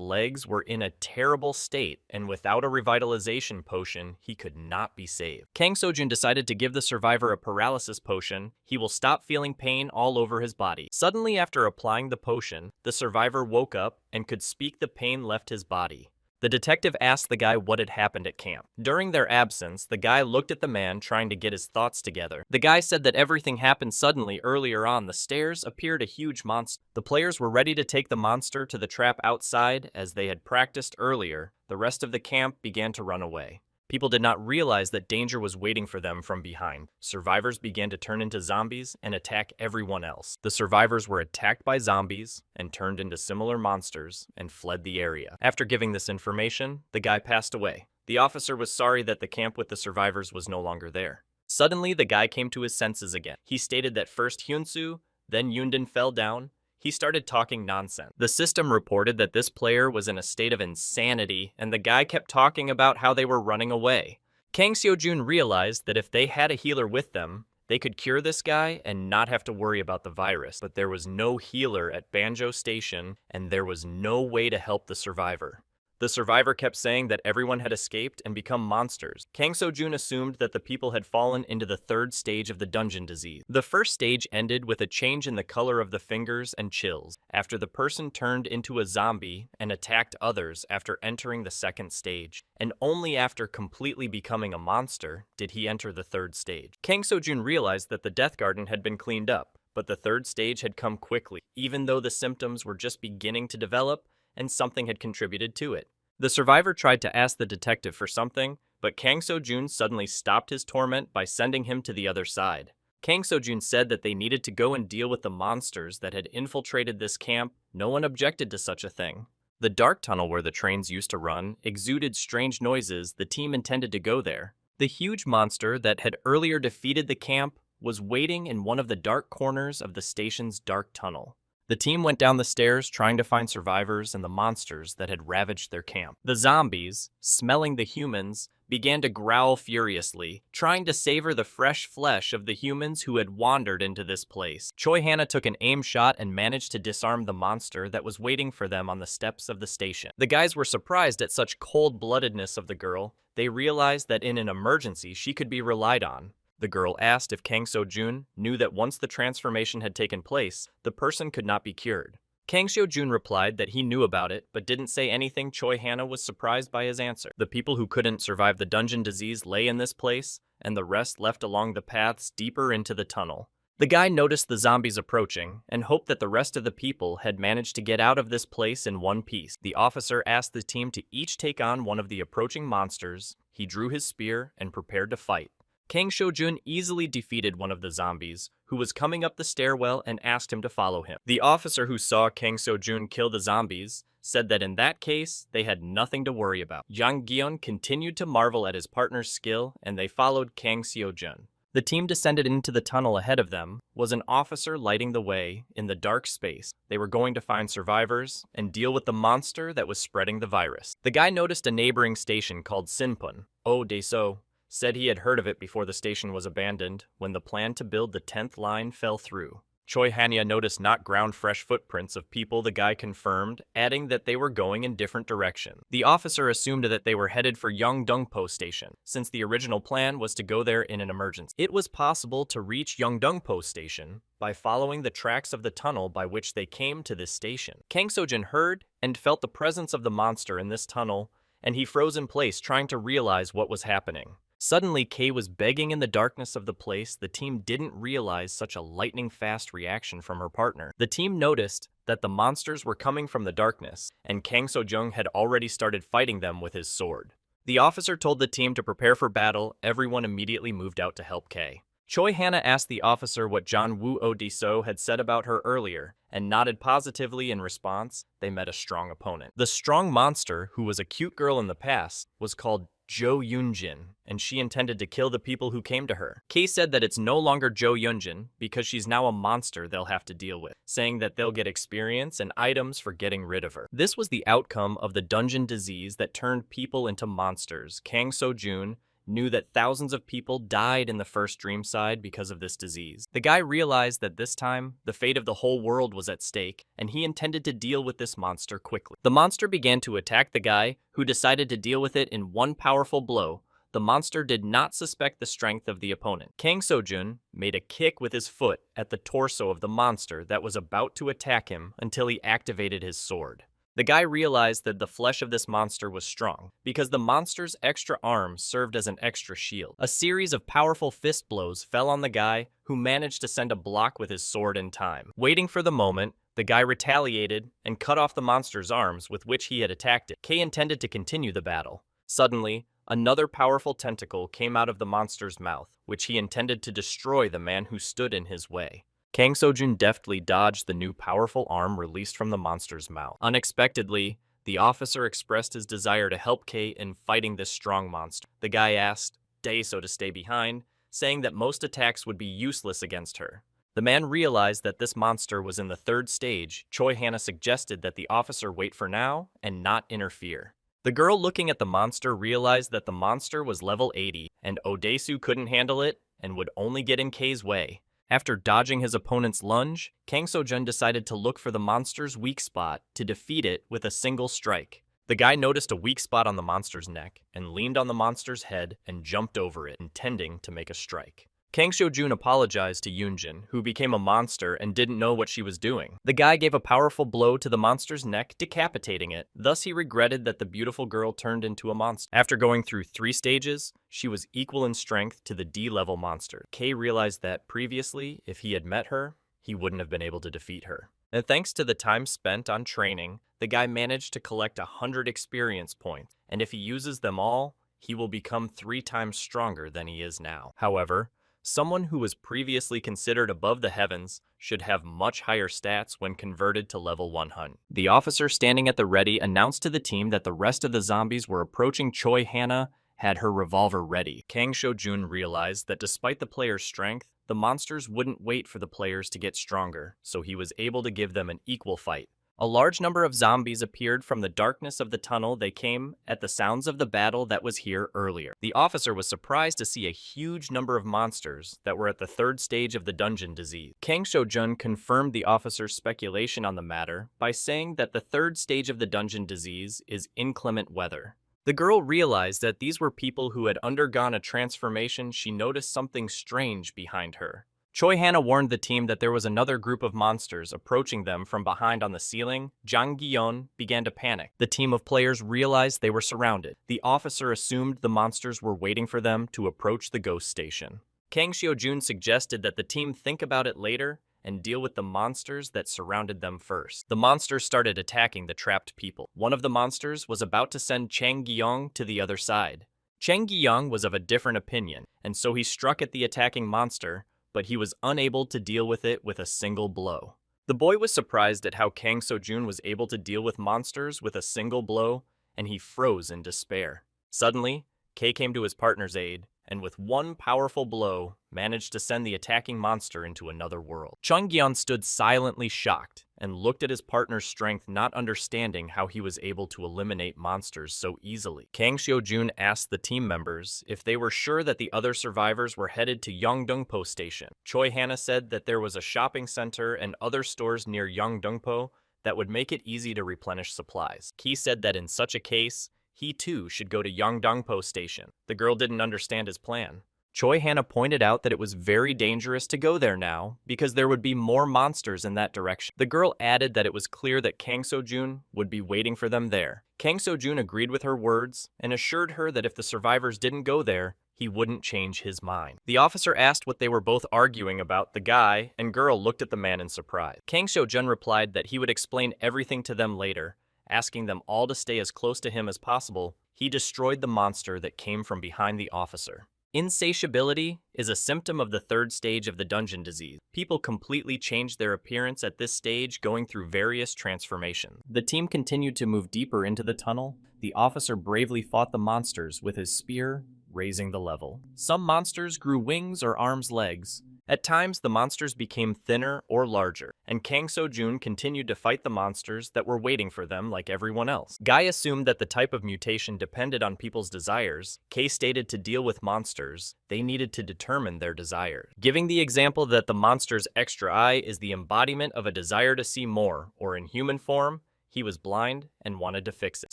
legs were in a terrible state, and without a revitalization potion, he could not be saved. Kang So-jun decided to give the survivor a paralysis potion. He will stop feeling pain all over his body. Suddenly, after applying the potion, the survivor woke up and could speak. The pain left his body. The detective asked the guy what had happened at camp. During their absence, the guy looked at the man trying to get his thoughts together. The guy said that everything happened suddenly. Earlier on the stairs appeared a huge monster. The players were ready to take the monster to the trap outside as they had practiced earlier. The rest of the camp began to run away. People did not realize that danger was waiting for them from behind. Survivors began to turn into zombies and attack everyone else. The survivors were attacked by zombies and turned into similar monsters and fled the area. After giving this information, the guy passed away. The officer was sorry that the camp with the survivors was no longer there. Suddenly, the guy came to his senses again. He stated that first Hyunsu, then Yundin fell down. He started talking nonsense. The system reported that this player was in a state of insanity, and the guy kept talking about how they were running away. Kang Seo-jun realized that if they had a healer with them, they could cure this guy and not have to worry about the virus. But there was no healer at Banjo Station, and there was no way to help the survivor. The survivor kept saying that everyone had escaped and become monsters. Kang So-jun assumed that the people had fallen into the third stage of the dungeon disease. The first stage ended with a change in the color of the fingers and chills, after the person turned into a zombie and attacked others after entering the second stage. And only after completely becoming a monster did he enter the third stage. Kang So-jun realized that the Death Garden had been cleaned up, but the third stage had come quickly, even though the symptoms were just beginning to develop and something had contributed to it. The survivor tried to ask the detective for something, but Kang So-jun suddenly stopped his torment by sending him to the other side. Kang So-jun said that they needed to go and deal with the monsters that had infiltrated this camp. No one objected to such a thing. The dark tunnel where the trains used to run exuded strange noises. The team intended to go there. The huge monster that had earlier defeated the camp was waiting in one of the dark corners of the station's dark tunnel. The team went down the stairs trying to find survivors and the monsters that had ravaged their camp. The zombies, smelling the humans, began to growl furiously, trying to savor the fresh flesh of the humans who had wandered into this place. Choi Hannah took an aim shot and managed to disarm the monster that was waiting for them on the steps of the station. The guys were surprised at such cold-bloodedness of the girl. They realized that in an emergency she could be relied on. The girl asked if Kang So-jun knew that once the transformation had taken place, the person could not be cured. Kang So-jun replied that he knew about it, but didn't say anything. Choi Hannah was surprised by his answer. The people who couldn't survive the dungeon disease lay in this place, and the rest left along the paths deeper into the tunnel. The guy noticed the zombies approaching, and hoped that the rest of the people had managed to get out of this place in one piece. The officer asked the team to each take on one of the approaching monsters. He drew his spear and prepared to fight. Kang So-jun easily defeated one of the zombies, who was coming up the stairwell, and asked him to follow him. The officer who saw Kang So-jun kill the zombies said that in that case, they had nothing to worry about. Jang Gyeon continued to marvel at his partner's skill, and they followed Kang So-jun. The team descended into the tunnel. Ahead of them was an officer lighting the way in the dark space. They were going to find survivors and deal with the monster that was spreading the virus. The guy noticed a neighboring station called Sinpun. Oh, Daeso said he had heard of it before the station was abandoned when the plan to build the 10th line fell through. Choi Hannah noticed not ground-fresh footprints of people. The guy confirmed, adding that they were going in different directions. The officer assumed that they were headed for Yeongdeungpo Station, since the original plan was to go there in an emergency. It was possible to reach Yeongdeungpo Station by following the tracks of the tunnel by which they came to this station. Kang So-jun heard and felt the presence of the monster in this tunnel, and he froze in place trying to realize what was happening. Suddenly, Kay was begging in the darkness of the place. The team didn't realize such a lightning-fast reaction from her partner. The team noticed that the monsters were coming from the darkness, and Kang So-jung had already started fighting them with his sword. The officer told the team to prepare for battle. Everyone immediately moved out to help Kay. Choi Hannah asked the officer what John Woo Odiso had said about her earlier, and nodded positively in response. They met a strong opponent. The strong monster, who was a cute girl in the past, was called Jo Yoonjin, and she intended to kill the people who came to her. Kay said that it's no longer Jo Yoonjin because she's now a monster they'll have to deal with, saying that they'll get experience and items for getting rid of her. This was the outcome of the dungeon disease that turned people into monsters. Kang So-jun knew that thousands of people died in the first Dreamside because of this disease. The guy realized that this time, the fate of the whole world was at stake, and he intended to deal with this monster quickly. The monster began to attack the guy, who decided to deal with it in one powerful blow. The monster did not suspect the strength of the opponent. Kang So-jun made a kick with his foot at the torso of the monster that was about to attack him until he activated his sword. The guy realized that the flesh of this monster was strong, because the monster's extra arms served as an extra shield. A series of powerful fist blows fell on the guy, who managed to send a block with his sword in time. Waiting for the moment, the guy retaliated and cut off the monster's arms with which he had attacked it. Kay intended to continue the battle. Suddenly, another powerful tentacle came out of the monster's mouth, which he intended to destroy the man who stood in his way. Kang So-jun deftly dodged the new powerful arm released from the monster's mouth. Unexpectedly, the officer expressed his desire to help Kay in fighting this strong monster. The guy asked Daeso to stay behind, saying that most attacks would be useless against her. The man realized that this monster was in the third stage. Choi Hannah suggested that the officer wait for now and not interfere. The girl looking at the monster realized that the monster was level 80, and Odesu couldn't handle it and would only get in Kay's way. After dodging his opponent's lunge, Kang So-jun decided to look for the monster's weak spot to defeat it with a single strike. The guy noticed a weak spot on the monster's neck and leaned on the monster's head and jumped over it, intending to make a strike. Kang So-jun apologized to Yoonjin, who became a monster and didn't know what she was doing. The guy gave a powerful blow to the monster's neck, decapitating it. Thus, he regretted that the beautiful girl turned into a monster. After going through 3 stages, she was equal in strength to the D-level monster. Kay realized that previously, if he had met her, he wouldn't have been able to defeat her. And thanks to the time spent on training, the guy managed to collect 100 experience points, and if he uses them all, he will become 3 times stronger than he is now. However, someone who was previously considered above the heavens should have much higher stats when converted to level 100. The officer standing at the ready announced to the team that the rest of the zombies were approaching. Choi Hannah had her revolver ready. Kang So-jun realized that despite the player's strength, the monsters wouldn't wait for the players to get stronger, so he was able to give them an equal fight. A large number of zombies appeared from the darkness of the tunnel. They came at the sounds of the battle that was here earlier. The officer was surprised to see a huge number of monsters that were at the third stage of the dungeon disease. Kang Seo-jun confirmed the officer's speculation on the matter by saying that the third stage of the dungeon disease is inclement weather. The girl realized that these were people who had undergone a transformation. She noticed something strange behind her. Choi Hana warned the team that there was another group of monsters approaching them from behind on the ceiling. Jang Gi-yeon began to panic. The team of players realized they were surrounded. The officer assumed the monsters were waiting for them to approach the ghost station. Kang Seo-jun suggested that the team think about it later and deal with the monsters that surrounded them first. The monsters started attacking the trapped people. One of the monsters was about to send Chang Gi-yeon to the other side. Chang Gi-yeon was of a different opinion, and so he struck at the attacking monster, but he was unable to deal with it with a single blow. The boy was surprised at how Kang Seo-jun was able to deal with monsters with a single blow, and he froze in despair. Suddenly, Kay came to his partner's aid, and with one powerful blow, managed to send the attacking monster into another world. Chung Gyeon stood silently shocked and looked at his partner's strength, not understanding how he was able to eliminate monsters so easily. Kang Seo-jun asked the team members if they were sure that the other survivors were headed to Yeongdeungpo Station. Choi Hana said that there was a shopping center and other stores near Yeongdeungpo that would make it easy to replenish supplies. Ki said that in such a case, he too should go to Yeongdeungpo Station. The girl didn't understand his plan. Choi Hana pointed out that it was very dangerous to go there now because there would be more monsters in that direction. The girl added that it was clear that Kang Seo-jun would be waiting for them there. Kang Seo-jun agreed with her words and assured her that if the survivors didn't go there, he wouldn't change his mind. The officer asked what they were both arguing about. The guy and girl looked at the man in surprise. Kang Seo-jun replied that he would explain everything to them later, asking them all to stay as close to him as possible. He destroyed the monster that came from behind the officer. Insatiability is a symptom of the third stage of the dungeon disease. People completely changed their appearance at this stage, going through various transformations. The team continued to move deeper into the tunnel. The officer bravely fought the monsters with his spear, raising the level. Some monsters grew wings or arms, legs. At times, the monsters became thinner or larger, and Kang Seo-jun continued to fight the monsters that were waiting for them like everyone else. Guy assumed that the type of mutation depended on people's desires. Kay stated to deal with monsters, they needed to determine their desires, giving the example that the monster's extra eye is the embodiment of a desire to see more, or in human form, he was blind and wanted to fix it.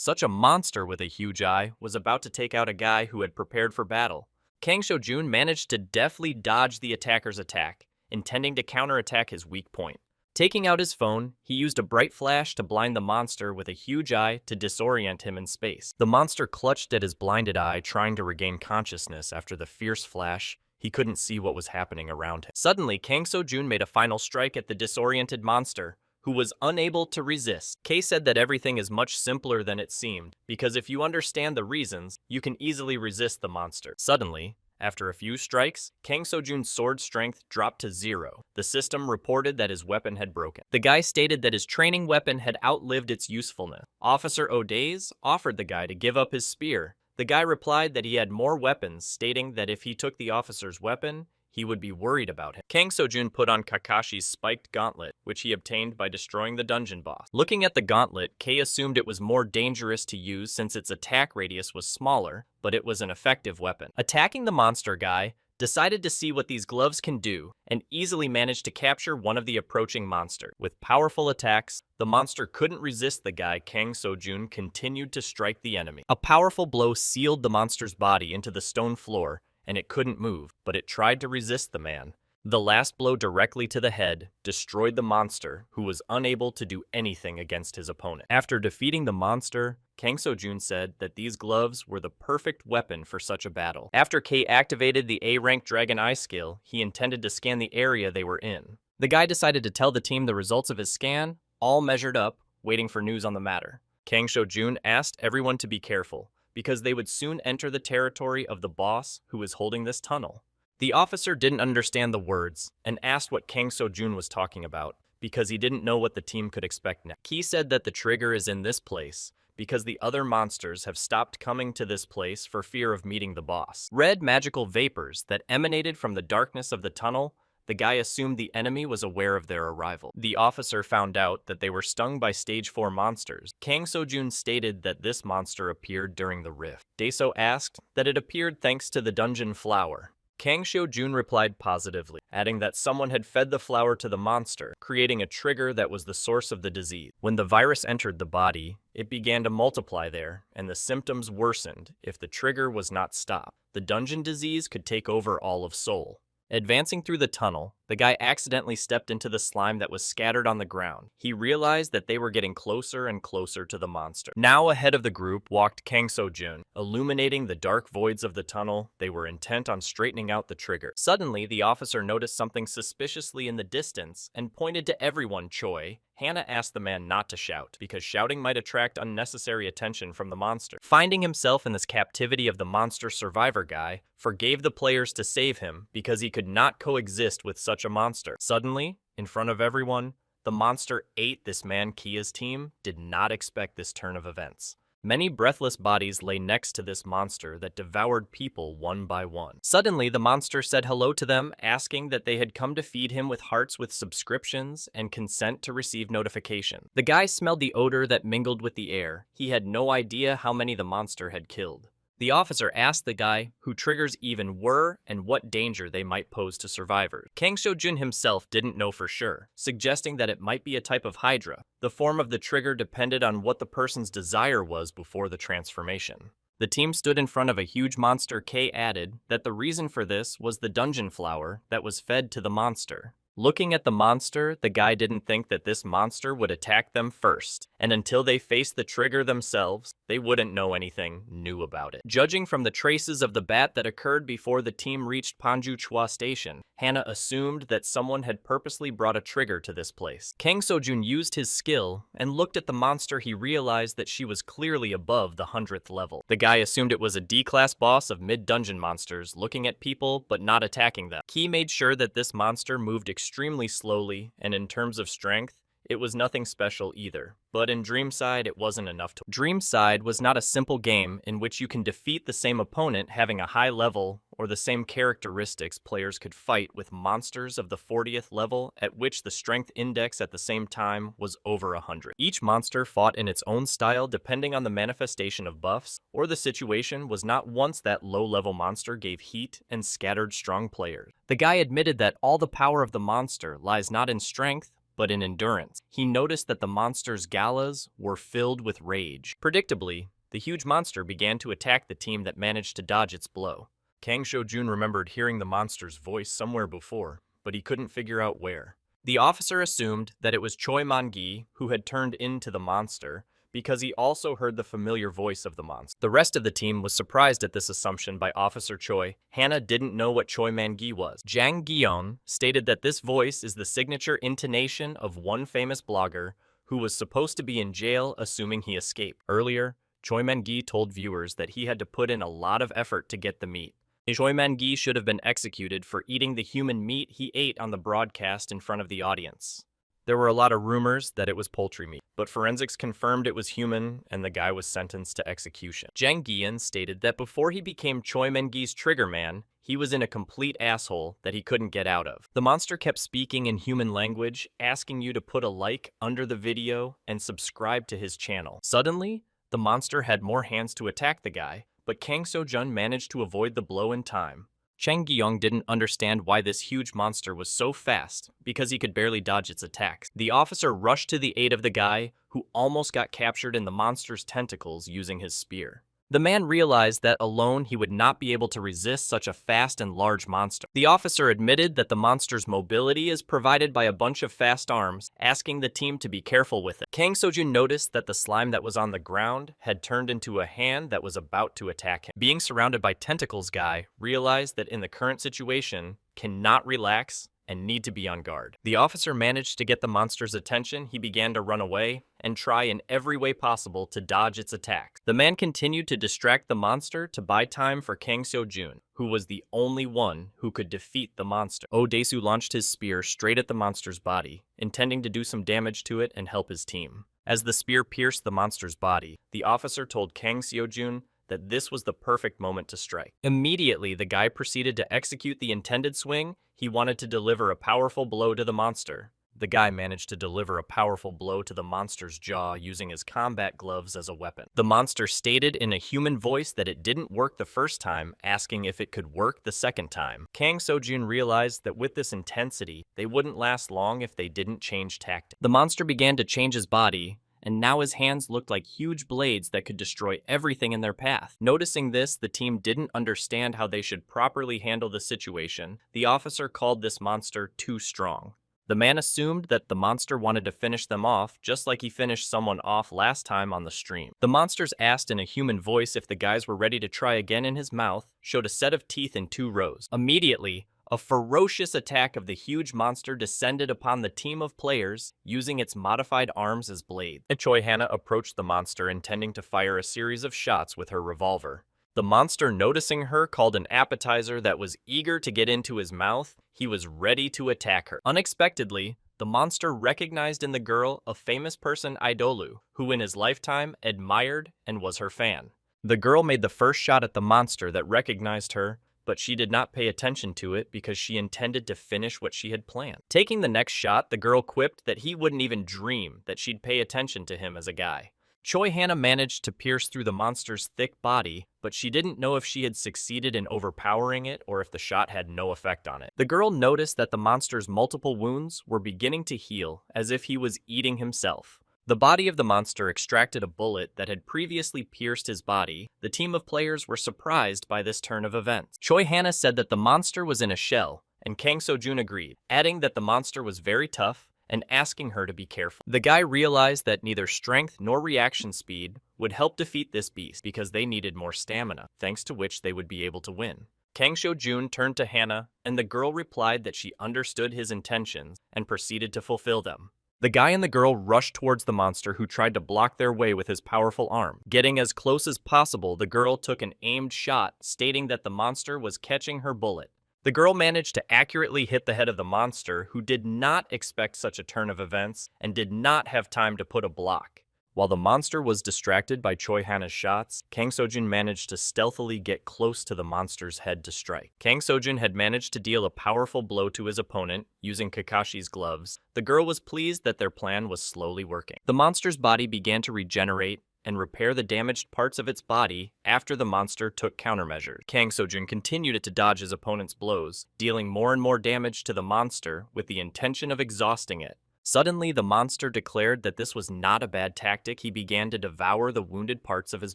Such a monster with a huge eye was about to take out a guy who had prepared for battle. Kang Seo-jun managed to deftly dodge the attacker's attack, intending to counterattack his weak point. Taking out his phone, he used a bright flash to blind the monster with a huge eye to disorient him in space. The monster clutched at his blinded eye, trying to regain consciousness after the fierce flash. He couldn't see what was happening around him. Suddenly, Kang Seo-jun made a final strike at the disoriented monster, who was unable to resist. Kay said that everything is much simpler than it seemed, because if you understand the reasons, you can easily resist the monster. Suddenly, after a few strikes, Kang Seo-jun's sword strength dropped to 0. The system reported that his weapon had broken. The guy stated that his training weapon had outlived its usefulness. Officer O'Days offered the guy to give up his spear. The guy replied that he had more weapons, stating that if he took the officer's weapon, he would be worried about him. Kang Seo-jun put on Kakashi's spiked gauntlet, which he obtained by destroying the dungeon boss. Looking at the gauntlet, Kay assumed it was more dangerous to use since its attack radius was smaller, but it was an effective weapon. Attacking the monster guy, decided to see what these gloves can do, and easily managed to capture one of the approaching monster. With powerful attacks, the monster couldn't resist the guy. Kang Seo-jun continued to strike the enemy. A powerful blow sealed the monster's body into the stone floor, and it couldn't move, but it tried to resist the man. The last blow directly to the head destroyed the monster, who was unable to do anything against his opponent. After defeating the monster, Kang Seo-jun said that these gloves were the perfect weapon for such a battle. After Kay activated the A-rank Dragon Eye skill, he intended to scan the area they were in. The guy decided to tell the team the results of his scan, all measured up, waiting for news on the matter. Kang Seo-jun asked everyone to be careful, because they would soon enter the territory of the boss who was holding this tunnel. The officer didn't understand the words and asked what Kang Seo-jun was talking about because he didn't know what the team could expect next. He said that the trigger is in this place because the other monsters have stopped coming to this place for fear of meeting the boss. Red magical vapors that emanated from the darkness of the tunnel the guy assumed the enemy was aware of their arrival. The officer found out that they were stung by Stage 4 monsters. Kang Seo-jun stated that this monster appeared during the rift. Daeso asked that it appeared thanks to the dungeon flower. Kang Seo-jun replied positively, adding that someone had fed the flower to the monster, creating a trigger that was the source of the disease. When the virus entered the body, it began to multiply there, and the symptoms worsened if the trigger was not stopped. The dungeon disease could take over all of Seoul. Advancing through the tunnel, the guy accidentally stepped into the slime that was scattered on the ground. He realized that they were getting closer and closer to the monster. Now ahead of the group walked Kang Seo-jun. Illuminating the dark voids of the tunnel, they were intent on straightening out the trigger. Suddenly, the officer noticed something suspiciously in the distance and pointed to everyone. Choi. Hannah asked the man not to shout, because shouting might attract unnecessary attention from the monster. Finding himself in this captivity of the monster survivor guy, forgave the players to save him because he could not coexist with such a monster. Suddenly, in front of everyone, the monster ate this man. Kia's team did not expect this turn of events. Many breathless bodies lay next to this monster that devoured people one by one. Suddenly, the monster said hello to them, asking that they had come to feed him with hearts with subscriptions and consent to receive notification. The guy smelled the odor that mingled with the air. He had no idea how many the monster had killed. The officer asked the guy who triggers even were and what danger they might pose to survivors. Kang Seo-jun himself didn't know for sure, suggesting that it might be a type of hydra. The form of the trigger depended on what the person's desire was before the transformation. The team stood in front of a huge monster. K added that the reason for this was the dungeon flower that was fed to the monster. Looking at the monster, the guy didn't think that this monster would attack them first, and until they faced the trigger themselves, they wouldn't know anything new about it. Judging from the traces of the bat that occurred before the team reached Panju Station, Hannah assumed that someone had purposely brought a trigger to this place. Kang Seo-jun used his skill and looked at the monster. He realized that she was clearly above the 100th level. The guy assumed it was a D-class boss of mid-dungeon monsters, looking at people but not attacking them. He made sure that this monster moved extremely slowly, and in terms of strength, it was nothing special either. But in Dreamside, it wasn't enough to. Dreamside was not a simple game in which you can defeat the same opponent having a high level or the same characteristics. Players could fight with monsters of the 40th level, at which the strength index at the same time was over 100. Each monster fought in its own style depending on the manifestation of buffs, or the situation was not once that low-level monster gave heat and scattered strong players. The guy admitted that all the power of the monster lies not in strength, but in endurance. He noticed that the monster's galas were filled with rage. Predictably, the huge monster began to attack the team that managed to dodge its blow. Kang Seo-jun remembered hearing the monster's voice somewhere before, but he couldn't figure out where. The officer assumed that it was Choi Man-gi who had turned into the monster, because he also heard the familiar voice of the monster. The rest of the team was surprised at this assumption by Officer Choi. Hannah didn't know what Choi Man-gi was. Jang Gi-yeon stated that this voice is the signature intonation of one famous blogger who was supposed to be in jail, assuming he escaped. Earlier, Choi Man-gi told viewers that he had to put in a lot of effort to get the meat. Choi Man-gi should have been executed for eating the human meat he ate on the broadcast in front of the audience. There were a lot of rumors that it was poultry meat, but forensics confirmed it was human, and the guy was sentenced to execution. Jang Gi-yeon stated that before he became Choi Man-gi's trigger man, he was in a complete asshole that he couldn't get out of. The monster kept speaking in human language, asking you to put a like under the video and subscribe to his channel. Suddenly, the monster had more hands to attack the guy, but Kang Seo-jun managed to avoid the blow in time. Chang Gi-yeon didn't understand why this huge monster was so fast, because he could barely dodge its attacks. The officer rushed to the aid of the guy, who almost got captured in the monster's tentacles using his spear. The man realized that alone he would not be able to resist such a fast and large monster. The officer admitted that the monster's mobility is provided by a bunch of fast arms, asking the team to be careful with it. Kang Seo-jun noticed that the slime that was on the ground had turned into a hand that was about to attack him. Being surrounded by tentacles, guy realized that in the current situation, cannot relax and need to be on guard. The officer managed to get the monster's attention. He began to run away and try in every way possible to dodge its attacks. The man continued to distract the monster to buy time for Kang Seo-jun, who was the only one who could defeat the monster. Daesu launched his spear straight at the monster's body, intending to do some damage to it and help his team. As the spear pierced the monster's body, the officer told Kang Seo-jun that this was the perfect moment to strike. Immediately, the guy proceeded to execute the intended swing. He wanted to deliver a powerful blow to the monster. The guy managed to deliver a powerful blow to the monster's jaw using his combat gloves as a weapon. The monster stated in a human voice that it didn't work the first time, asking if it could work the second time. Kang Sojun realized that with this intensity, they wouldn't last long if they didn't change tactics. The monster began to change his body, and now his hands looked like huge blades that could destroy everything in their path. Noticing this, the team didn't understand how they should properly handle the situation. The officer called this monster too strong. The man assumed that the monster wanted to finish them off, just like he finished someone off last time on the stream. The monsters asked in a human voice if the guys were ready to try again, and his mouth showed a set of teeth in 2 rows. Immediately, a ferocious attack of the huge monster descended upon the team of players, using its modified arms as blades. Choi Hana approached the monster, intending to fire a series of shots with her revolver. The monster, noticing her, called an appetizer that was eager to get into his mouth. He was ready to attack her. Unexpectedly, the monster recognized in the girl a famous person, Idolu, who in his lifetime admired and was her fan. The girl made the first shot at the monster that recognized her, but she did not pay attention to it because she intended to finish what she had planned. Taking the next shot, the girl quipped that he wouldn't even dream that she'd pay attention to him as a guy. Choi Hana managed to pierce through the monster's thick body, but she didn't know if she had succeeded in overpowering it or if the shot had no effect on it. The girl noticed that the monster's multiple wounds were beginning to heal, as if he was eating himself. The body of the monster extracted a bullet that had previously pierced his body. The team of players were surprised by this turn of events. Choi Hana said that the monster was in a shell, and Kang Sojun agreed, adding that the monster was very tough and asking her to be careful. The guy realized that neither strength nor reaction speed would help defeat this beast because they needed more stamina, thanks to which they would be able to win. Kang Sojun turned to Hana, and the girl replied that she understood his intentions and proceeded to fulfill them. The guy and the girl rushed towards the monster, who tried to block their way with his powerful arm. Getting as close as possible, the girl took an aimed shot, stating that the monster was catching her bullet. The girl managed to accurately hit the head of the monster, who did not expect such a turn of events and did not have time to put a block. While the monster was distracted by Choi Hana's shots, Kang Sojun managed to stealthily get close to the monster's head to strike. Kang Sojun had managed to deal a powerful blow to his opponent using Kakashi's gloves. The girl was pleased that their plan was slowly working. The monster's body began to regenerate and repair the damaged parts of its body after the monster took countermeasures. Kang Sojun continued to dodge his opponent's blows, dealing more and more damage to the monster with the intention of exhausting it. Suddenly, the monster declared that this was not a bad tactic. He began to devour the wounded parts of his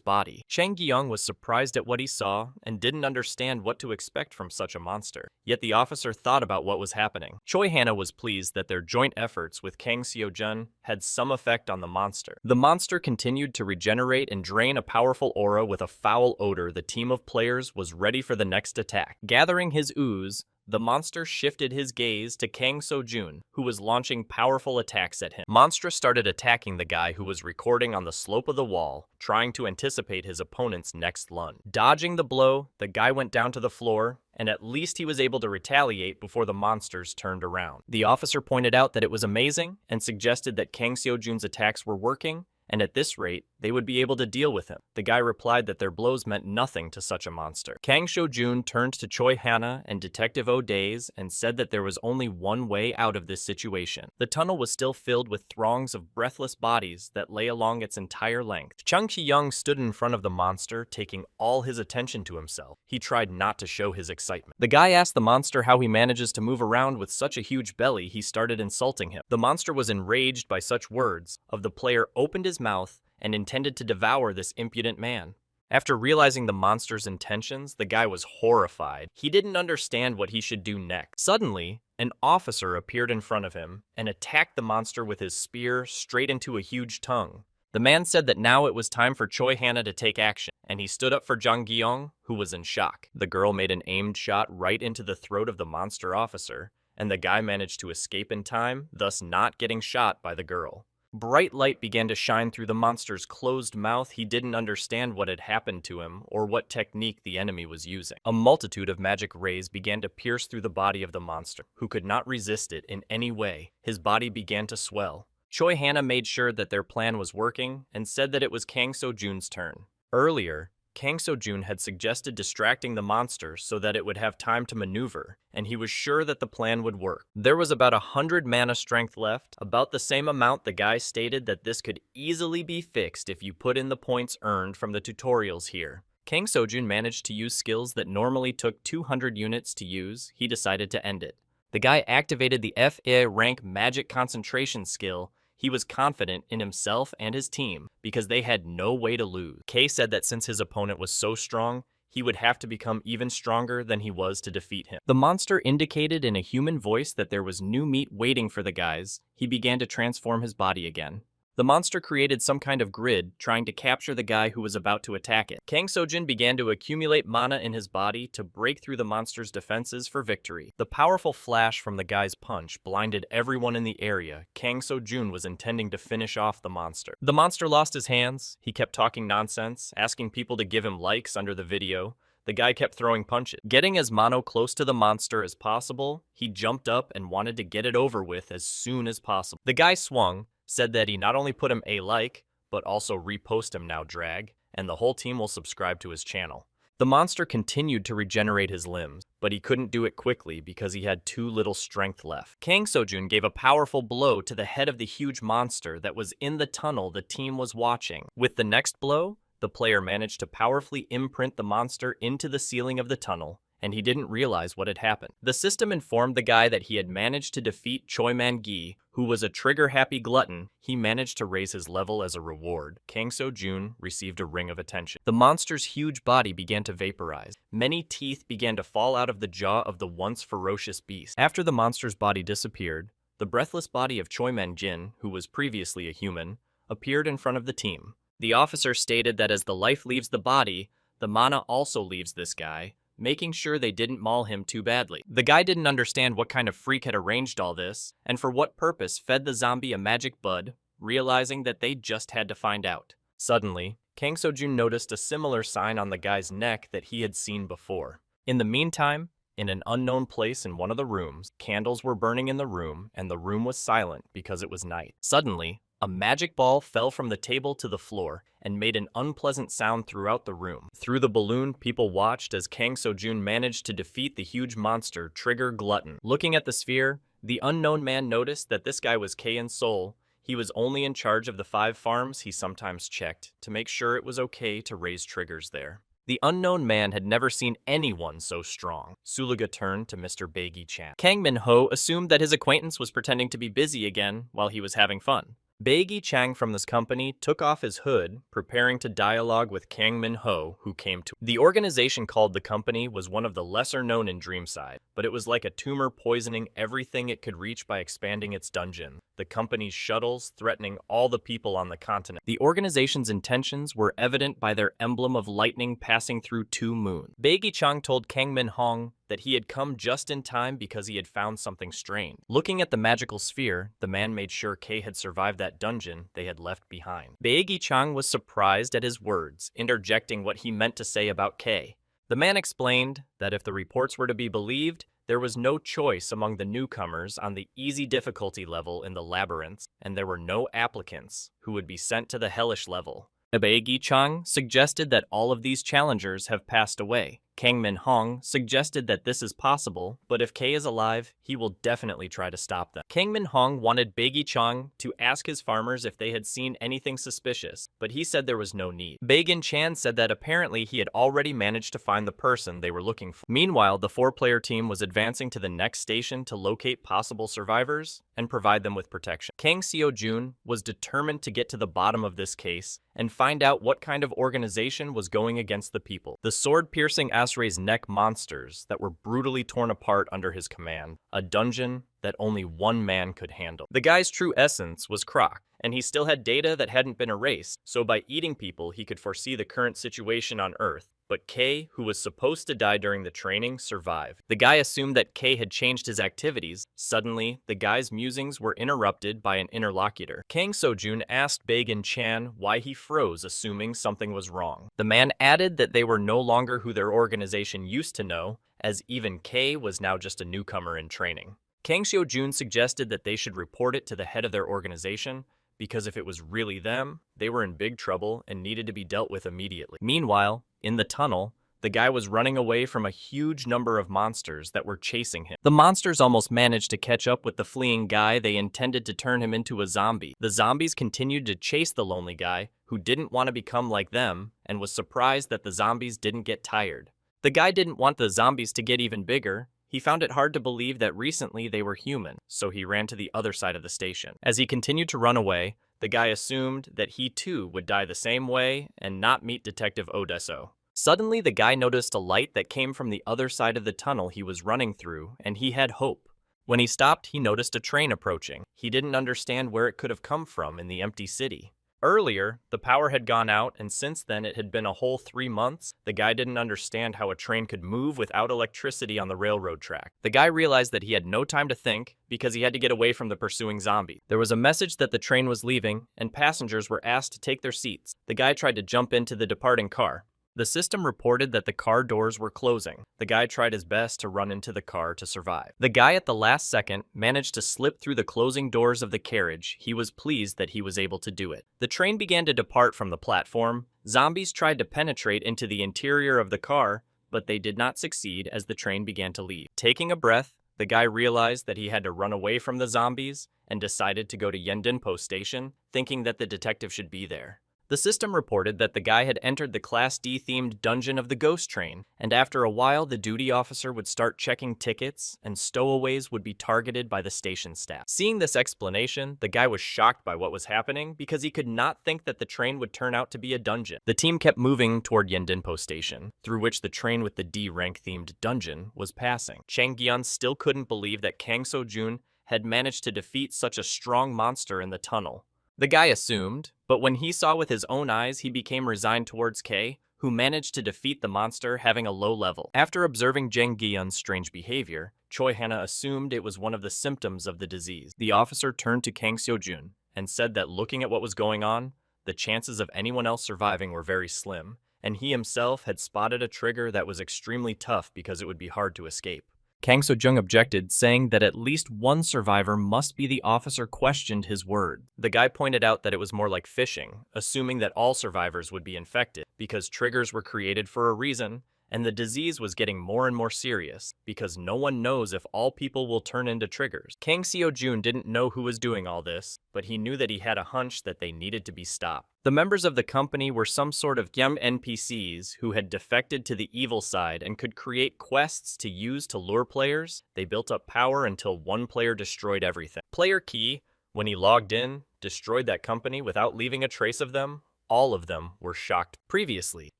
body. Chang Gyung was surprised at what he saw and didn't understand what to expect from such a monster. Yet the officer thought about what was happening. Choi Hana was pleased that their joint efforts with Kang Seo-jun had some effect on the monster. The monster continued to regenerate and drain a powerful aura with a foul odor. The team of players was ready for the next attack. Gathering his ooze, the monster shifted his gaze to Kang Sojun, who was launching powerful attacks at him. Monstra started attacking the guy who was recording on the slope of the wall, trying to anticipate his opponent's next lunge. Dodging the blow, the guy went down to the floor, and at least he was able to retaliate before the monsters turned around. The officer pointed out that it was amazing and suggested that Kang Seo-jun's attacks were working, and at this rate, they would be able to deal with him. The guy replied that their blows meant nothing to such a monster. Kang Seo-jun turned to Choi Hana and Detective O'Days and said that there was only one way out of this situation. The tunnel was still filled with throngs of breathless bodies that lay along its entire length. Chung Ki-young stood in front of the monster, taking all his attention to himself. He tried not to show his excitement. The guy asked the monster how he manages to move around with such a huge belly. He started insulting him. The monster was enraged by such words. The player opened his mouth and intended to devour this impudent man. After realizing the monster's intentions, the guy was horrified. He didn't understand what he should do next. Suddenly, an officer appeared in front of him and attacked the monster with his spear straight into a huge tongue. The man said that now it was time for Choi Hana to take action, and he stood up for Jang Gyung, who was in shock. The girl made an aimed shot right into the throat of the monster officer, and the guy managed to escape in time, thus not getting shot by the girl. Bright light began to shine through the monster's closed mouth. He didn't understand what had happened to him or what technique the enemy was using. A multitude of magic rays began to pierce through the body of the monster, who could not resist it in any way. His body began to swell. Choi Hana made sure that their plan was working and said that it was Kang Seo-jun's turn. Earlier, Kang Seo-jun had suggested distracting the monster so that it would have time to maneuver, and he was sure that the plan would work. There was about 100 mana strength left, about the same amount the guy stated that this could easily be fixed if you put in the points earned from the tutorials here. Kang Seo-jun managed to use skills that normally took 200 units to use. He decided to end it. The guy activated the FA rank magic concentration skill. He was confident in himself and his team because they had no way to lose. Kay said that since his opponent was so strong, he would have to become even stronger than he was to defeat him. The monster indicated in a human voice that there was new meat waiting for the guys. He began to transform his body again. The monster created some kind of grid, trying to capture the guy who was about to attack it. Kang Seo-jun began to accumulate mana in his body to break through the monster's defenses for victory. The powerful flash from the guy's punch blinded everyone in the area. Kang Seo-jun was intending to finish off the monster. The monster lost his hands. He kept talking nonsense, asking people to give him likes under the video. The guy kept throwing punches. Getting as mono close to the monster as possible, he jumped up and wanted to get it over with as soon as possible. The guy swung, said that he not only put him a like, but also repost him now drag, and the whole team will subscribe to his channel. The monster continued to regenerate his limbs, but he couldn't do it quickly because he had too little strength left. Kang Seo-jun gave a powerful blow to the head of the huge monster that was in the tunnel the team was watching. With the next blow, the player managed to powerfully imprint the monster into the ceiling of the tunnel, and he didn't realize what had happened. The system informed the guy that he had managed to defeat Choi Man-gi, who was a trigger-happy glutton. He managed to raise his level as a reward. Kang Seo-jun received a ring of attention. The monster's huge body began to vaporize. Many teeth began to fall out of the jaw of the once ferocious beast. After the monster's body disappeared, the breathless body of Choi Man-jin, who was previously a human, appeared in front of the team. The officer stated that as the life leaves the body, the mana also leaves this guy, making sure they didn't maul him too badly. The guy didn't understand what kind of freak had arranged all this, and for what purpose fed the zombie a magic bud, realizing that they just had to find out. Suddenly, Kang Seo-jun noticed a similar sign on the guy's neck that he had seen before. In the meantime, in an unknown place in one of the rooms, candles were burning in the room, and the room was silent because it was night. Suddenly, a magic ball fell from the table to the floor and made an unpleasant sound throughout the room. Through the balloon, people watched as Kang Seo-jun managed to defeat the huge monster, Trigger Glutton. Looking at the sphere, the unknown man noticed that this guy was K in Seoul. He was only in charge of the 5 farms he sometimes checked to make sure it was okay to raise triggers there. The unknown man had never seen anyone so strong. Suluga turned to Mr. Baegi-chan. Kang Min-ho assumed that his acquaintance was pretending to be busy again while he was having fun. Baegi-chan from this company took off his hood, preparing to dialogue with Kang Min-ho, who came to. The organization called the company was one of the lesser known in Dreamside, but it was like a tumor poisoning everything it could reach by expanding its dungeon. The company's shuttles threatening all the people on the continent. The organization's intentions were evident by their emblem of lightning passing through 2 moons. Baegi-chan told Kang Min-hong that he had come just in time because he had found something strange. Looking at the magical sphere, the man made sure Kay had survived that dungeon they had left behind. Baegi-chan was surprised at his words, interjecting what he meant to say about Kay. The man explained that if the reports were to be believed, there was no choice among the newcomers on the easy difficulty level in the labyrinths, and there were no applicants who would be sent to the hellish level. Baegi-chan suggested that all of these challengers have passed away. Kang Min-hong suggested that this is possible, but if Kay is alive, he will definitely try to stop them. Kang Min-hong wanted Baegi-chan to ask his farmers if they had seen anything suspicious, but he said there was no need. Baegi-chan said that apparently he had already managed to find the person they were looking for. Meanwhile, the 4-player team was advancing to the next station to locate possible survivors and provide them with protection. Kang Seo-jun was determined to get to the bottom of this case and find out what kind of organization was going against the people. The sword-piercing Asray's neck monsters that were brutally torn apart under his command, a dungeon that only one man could handle. The guy's true essence was Croc, and he still had data that hadn't been erased, so by eating people he could foresee the current situation on Earth. But Kay, who was supposed to die during the training, survived. The guy assumed that Kay had changed his activities. Suddenly, the guy's musings were interrupted by an interlocutor. Kang Seo-jun asked Baegi-chan why he froze, assuming something was wrong. The man added that they were no longer who their organization used to know, as even Kay was now just a newcomer in training. Kang Seo-jun suggested that they should report it to the head of their organization. because if it was really them, they were in big trouble and needed to be dealt with immediately. Meanwhile, in the tunnel, the guy was running away from a huge number of monsters that were chasing him. The monsters almost managed to catch up with the fleeing guy. They intended to turn him into a zombie. The zombies continued to chase the lonely guy, who didn't want to become like them, and was surprised that the zombies didn't get tired. The guy didn't want the zombies to get even bigger. He found it hard to believe that recently they were human, so he ran to the other side of the station. As he continued to run away, the guy assumed that he too would die the same way and not meet Detective Odesso. Suddenly, the guy noticed a light that came from the other side of the tunnel he was running through, and he had hope. When he stopped, he noticed a train approaching. He didn't understand where it could have come from in the empty city. Earlier, the power had gone out, and since then it had been a whole 3 months. The guy didn't understand how a train could move without electricity on the railroad track. The guy realized that he had no time to think because he had to get away from the pursuing zombie. There was a message that the train was leaving, and passengers were asked to take their seats. The guy tried to jump into the departing car. The system reported that the car doors were closing. The guy tried his best to run into the car to survive. The guy at the last second managed to slip through the closing doors of the carriage. He was pleased that he was able to do it. The train began to depart from the platform. Zombies tried to penetrate into the interior of the car, but they did not succeed as the train began to leave. Taking a breath, the guy realized that he had to run away from the zombies and decided to go to Yendinpo Station, thinking that the detective should be there. The system reported that the guy had entered the Class D-themed dungeon of the ghost train, and after a while the duty officer would start checking tickets, and stowaways would be targeted by the station staff. Seeing this explanation, the guy was shocked by what was happening because he could not think that the train would turn out to be a dungeon. The team kept moving toward Yendinpo Station, through which the train with the D-rank-themed dungeon was passing. Chang Gyun still couldn't believe that Kang So-jun had managed to defeat such a strong monster in the tunnel. The guy assumed, but when he saw with his own eyes, he became resigned towards Kay, who managed to defeat the monster having a low level. After observing Jang Gyun's strange behavior, Choi Hana assumed it was one of the symptoms of the disease. The officer turned to Kang Seo-jun and said that looking at what was going on, the chances of anyone else surviving were very slim, and he himself had spotted a trigger that was extremely tough because it would be hard to escape. Kang So-jung objected, saying that at least one survivor must be. The officer questioned his word. The guy pointed out that it was more like fishing, assuming that all survivors would be infected, because triggers were created for a reason, and the disease was getting more and more serious, because no one knows if all people will turn into triggers. Kang Seo-jun didn't know who was doing all this, but he knew that he had a hunch that they needed to be stopped. The members of the company were some sort of Gyam NPCs who had defected to the evil side and could create quests to use to lure players. They built up power until one player destroyed everything. Player Key, when he logged in, destroyed that company without leaving a trace of them. All of them were shocked. Previously,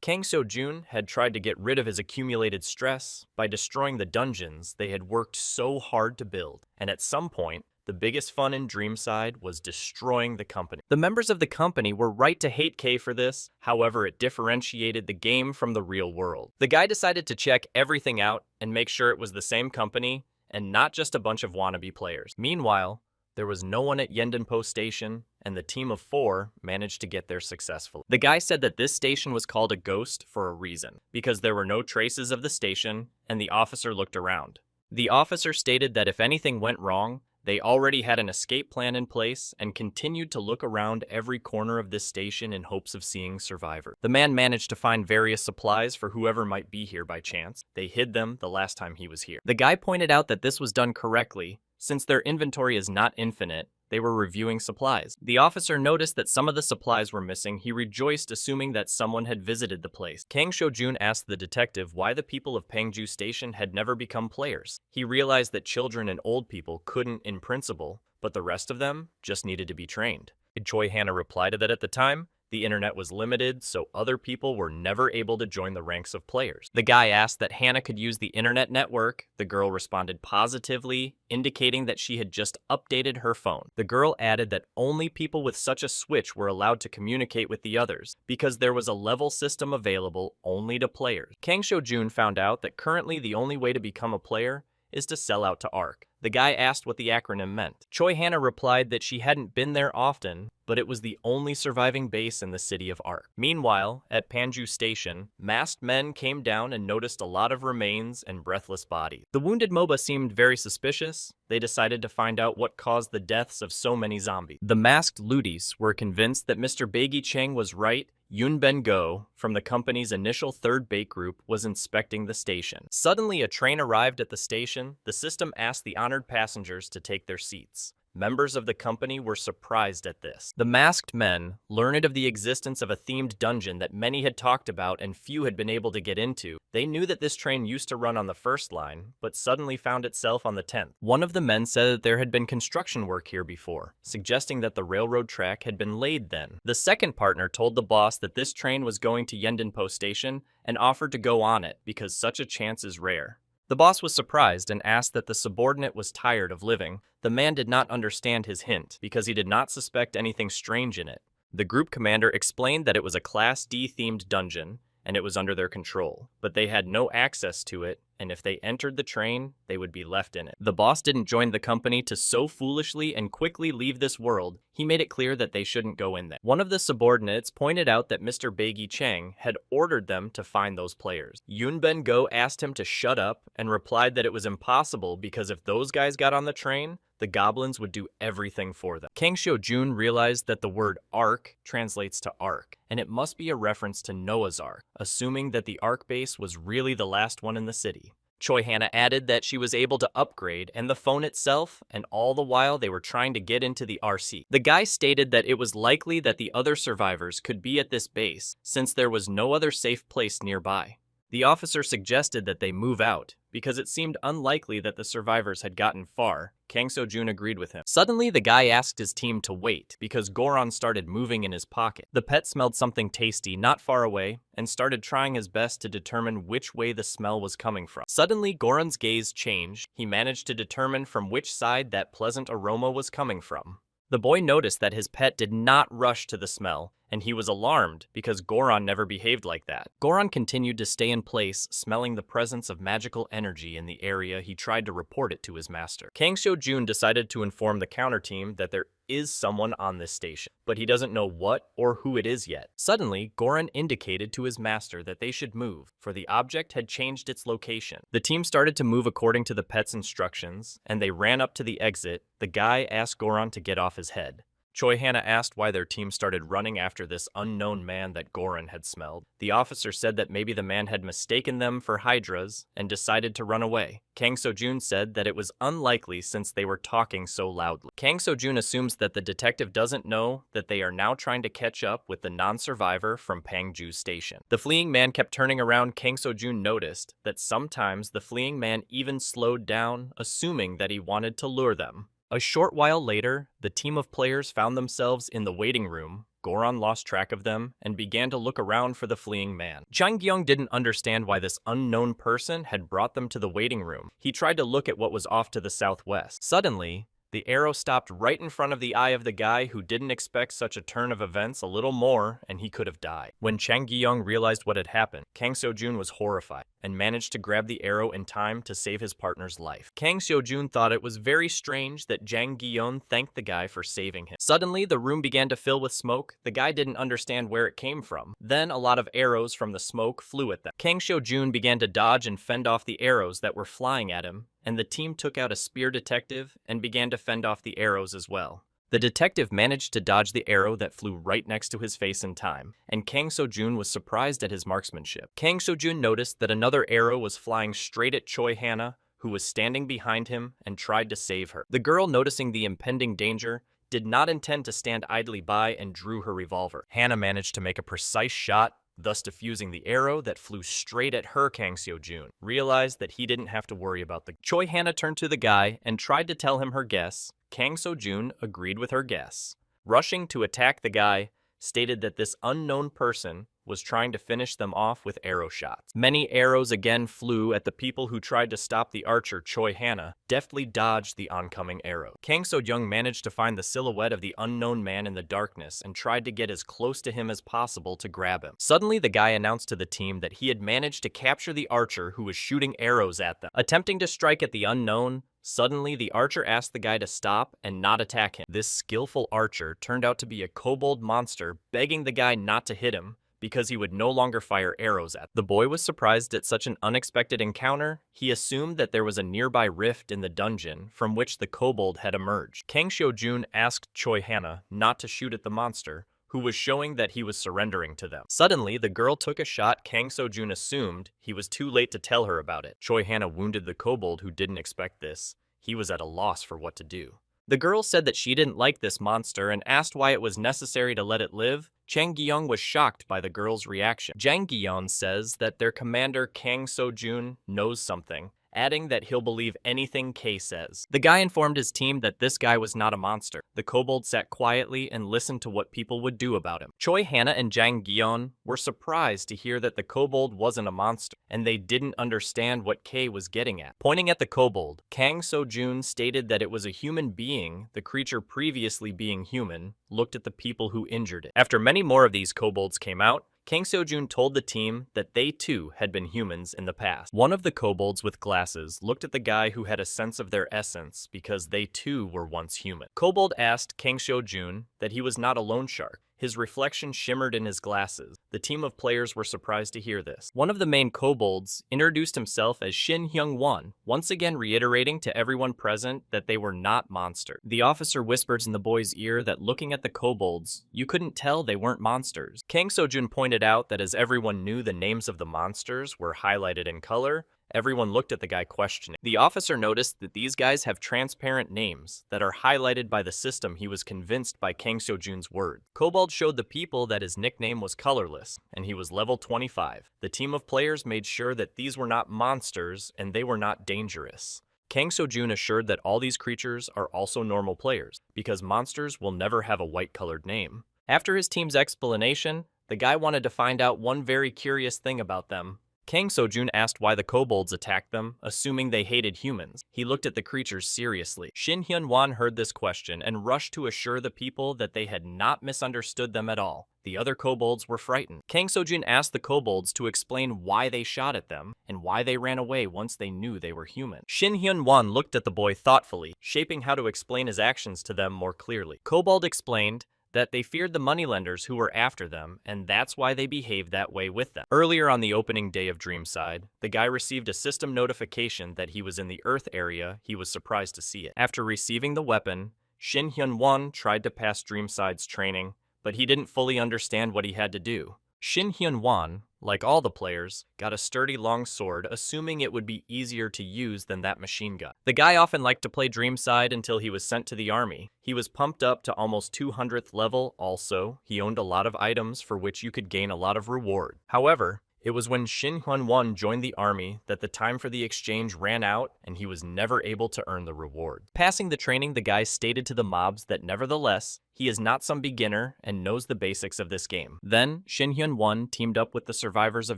Kang So-jun had tried to get rid of his accumulated stress by destroying the dungeons they had worked so hard to build, and at some point, the biggest fun in Dreamside was destroying the company. The members of the company were right to hate Kay for this, however it differentiated the game from the real world. The guy decided to check everything out and make sure it was the same company and not just a bunch of wannabe players. Meanwhile, there was no one at Yendinpo Station, and the team of 4 managed to get there successfully. The guy said that this station was called a ghost for a reason, because there were no traces of the station, and the officer looked around. The officer stated that if anything went wrong, they already had an escape plan in place and continued to look around every corner of this station in hopes of seeing survivors. The man managed to find various supplies for whoever might be here by chance. They hid them the last time he was here. The guy pointed out that this was done correctly. Since their inventory is not infinite, they were reviewing supplies. The officer noticed that some of the supplies were missing. He rejoiced, assuming that someone had visited the place. Kang So-jun asked the detective why the people of Pangju Station had never become players. He realized that children and old people couldn't in principle, but the rest of them just needed to be trained. Choi Hana replied that at the time, the internet was limited, so other people were never able to join the ranks of players. The guy asked that Hannah could use the internet network. The girl responded positively, indicating that she had just updated her phone. The girl added that only people with such a switch were allowed to communicate with the others, because there was a level system available only to players. Kang So-jun found out that currently the only way to become a player is to sell out to ARC. The guy asked what the acronym meant. Choi Hannah replied that she hadn't been there often, but it was the only surviving base in the city of Ark. Meanwhile, at Panju Station, masked men came down and noticed a lot of remains and breathless bodies. The wounded MOBA seemed very suspicious. They decided to find out what caused the deaths of so many zombies. The masked looties were convinced that Mr. Baegi Cheng was right. Yun Ben Go, from the company's initial third bait group, was inspecting the station. Suddenly, a train arrived at the station. The system asked the honored passengers to take their seats. Members of the company were surprised at this. The masked men, learned of the existence of a themed dungeon that many had talked about and few had been able to get into, they knew that this train used to run on the first line, but suddenly found itself on the 10th. One of the men said that there had been construction work here before, suggesting that the railroad track had been laid then. The second partner told the boss that this train was going to Yendonpo Station and offered to go on it because such a chance is rare. The boss was surprised and asked that the subordinate was tired of living. The man did not understand his hint because he did not suspect anything strange in it. The group commander explained that it was a Class D themed dungeon and it was under their control, but they had no access to it, and if they entered the train, they would be left in it. The boss didn't join the company to so foolishly and quickly leave this world. He made it clear that they shouldn't go in there. One of the subordinates pointed out that Mr. Baegi Cheng had ordered them to find those players. Yun Ben Go asked him to shut up and replied that it was impossible because if those guys got on the train, the goblins would do everything for them. Kang Seo-jun realized that the word Ark translates to Ark, and it must be a reference to Noah's Ark, assuming that the Ark base was really the last one in the city. Choi Hannah added that she was able to upgrade and the phone itself, and all the while they were trying to get into the RC. The guy stated that it was likely that the other survivors could be at this base, since there was no other safe place nearby. The officer suggested that they move out, because it seemed unlikely that the survivors had gotten far. Kang Seo-jun agreed with him. Suddenly, the guy asked his team to wait, because Goron started moving in his pocket. The pet smelled something tasty not far away, and started trying his best to determine which way the smell was coming from. Suddenly, Goron's gaze changed. He managed to determine from which side that pleasant aroma was coming from. The boy noticed that his pet did not rush to the smell, and he was alarmed because Goron never behaved like that. Goron continued to stay in place, smelling the presence of magical energy in the area. He tried to report it to his master. Kang Seo-jun decided to inform the counter team that there is someone on this station, but he doesn't know what or who it is yet. Suddenly, Goron indicated to his master that they should move, for the object had changed its location. The team started to move according to the pet's instructions, and they ran up to the exit. The guy asked Goron to get off his head. Choi Hannah asked why their team started running after this unknown man that Goron had smelled. The officer said that maybe the man had mistaken them for hydras and decided to run away. Kang Seo-jun said that it was unlikely since they were talking so loudly. Kang Seo-jun assumes that the detective doesn't know that they are now trying to catch up with the non-survivor from Pangju Station. The fleeing man kept turning around. Kang Seo-jun noticed that sometimes the fleeing man even slowed down, assuming that he wanted to lure them. A short while later, the team of players found themselves in the waiting room. Goron lost track of them and began to look around for the fleeing man. Jang Gyeong didn't understand why this unknown person had brought them to the waiting room. He tried to look at what was off to the southwest. Suddenly, the arrow stopped right in front of the eye of the guy who didn't expect such a turn of events. A little more, and he could have died. When Chang Gyeong realized what had happened, Kang Seo-jun was horrified and managed to grab the arrow in time to save his partner's life. Kang Seo-jun thought it was very strange that Jang Gyeong thanked the guy for saving him. Suddenly, the room began to fill with smoke. The guy didn't understand where it came from. Then, a lot of arrows from the smoke flew at them. Kang Seo-jun began to dodge and fend off the arrows that were flying at him, and the team took out a spear detective and began to fend off the arrows as well. The detective managed to dodge the arrow that flew right next to his face in time, and Kang Seo-jun was surprised at his marksmanship. Kang Seo-jun noticed that another arrow was flying straight at Choi Hannah, who was standing behind him and tried to save her. The girl, noticing the impending danger, did not intend to stand idly by and drew her revolver. Hannah managed to make a precise shot, thus defusing the arrow that flew straight at her. Kang Seo-jun realized that he didn't have to worry about the Choi Hannah turned to the guy and tried to tell him her guess. Kang Seo-jun agreed with her guess. Rushing to attack the guy, stated that this unknown person was trying to finish them off with arrow shots. Many arrows again flew at the people who tried to stop the archer. Choi Hannah deftly dodged the oncoming arrow. Kang Seo-jung managed to find the silhouette of the unknown man in the darkness and tried to get as close to him as possible to grab him. Suddenly, the guy announced to the team that he had managed to capture the archer who was shooting arrows at them. Attempting to strike at the unknown, Suddenly, the archer asked the guy to stop and not attack him. This skillful archer turned out to be a kobold monster, begging the guy not to hit him because he would no longer fire arrows at him. The boy was surprised at such an unexpected encounter. He assumed that there was a nearby rift in the dungeon from which the kobold had emerged. Kang Seo-jun asked Choi Hana not to shoot at the monster, who was showing that he was surrendering to them. Suddenly, the girl took a shot Kang Seo-jun assumed he was too late to tell her about it. Choi Hana wounded the kobold who didn't expect this. He was at a loss for what to do. The girl said that she didn't like this monster and asked why it was necessary to let it live. Chang Gyeong was shocked by the girl's reaction. Jang Gyeon says that their commander Kang Seo-jun knows something, adding that he'll believe anything Kay says. The guy informed his team that this guy was not a monster. The kobold sat quietly and listened to what people would do about him. Choi Hana and Jang Gyeon were surprised to hear that the kobold wasn't a monster, and they didn't understand what Kay was getting at. Pointing at the kobold, Kang Seo-jun stated that it was a human being, the creature previously being human, looked at the people who injured it. After many more of these kobolds came out, Kang Seo-jun told the team that they too had been humans in the past. One of the kobolds with glasses looked at the guy who had a sense of their essence because they too were once human. Kobold asked Kang Seo-jun that he was not a loan shark. His reflection shimmered in his glasses. The team of players were surprised to hear this. One of the main kobolds introduced himself as Shin Hyung-won, once again reiterating to everyone present that they were not monsters. The officer whispers in the boy's ear that looking at the kobolds, you couldn't tell they weren't monsters. Kang Seo-jun pointed out that as everyone knew the names of the monsters were highlighted in color, everyone looked at the guy questioning. The officer noticed that these guys have transparent names that are highlighted by the system. He was convinced by Kang Seo-jun's words. Kobold showed the people that his nickname was colorless, and he was level 25. The team of players made sure that these were not monsters, and they were not dangerous. Kang Seo-jun assured that all these creatures are also normal players, because monsters will never have a white-colored name. After his team's explanation, the guy wanted to find out one very curious thing about them. Kang Seo-jun asked why the kobolds attacked them, assuming they hated humans. He looked at the creatures seriously. Shin Hyun-won heard this question and rushed to assure the people that they had not misunderstood them at all. The other kobolds were frightened. Kang Seo-jun asked the kobolds to explain why they shot at them and why they ran away once they knew they were human. Shin Hyun-won looked at the boy thoughtfully, shaping how to explain his actions to them more clearly. Kobold explained that they feared the moneylenders who were after them, and that's why they behaved that way with them. Earlier on the opening day of Dreamside, the guy received a system notification that he was in the Earth area. He was surprised to see it. After receiving the weapon, Shin Hyun-won tried to pass Dreamside's training, but he didn't fully understand what he had to do. Shin Hyun-won, like all the players, got a sturdy long sword, assuming it would be easier to use than that machine gun. The guy often liked to play Dreamside until he was sent to the army. He was pumped up to almost 200th level also. He owned a lot of items for which you could gain a lot of reward. However, it was when Shin Hyun-won joined the army that the time for the exchange ran out and he was never able to earn the reward. Passing the training, the guy stated to the mobs that nevertheless, he is not some beginner and knows the basics of this game. Then, Shin Hyun-won teamed up with the survivors of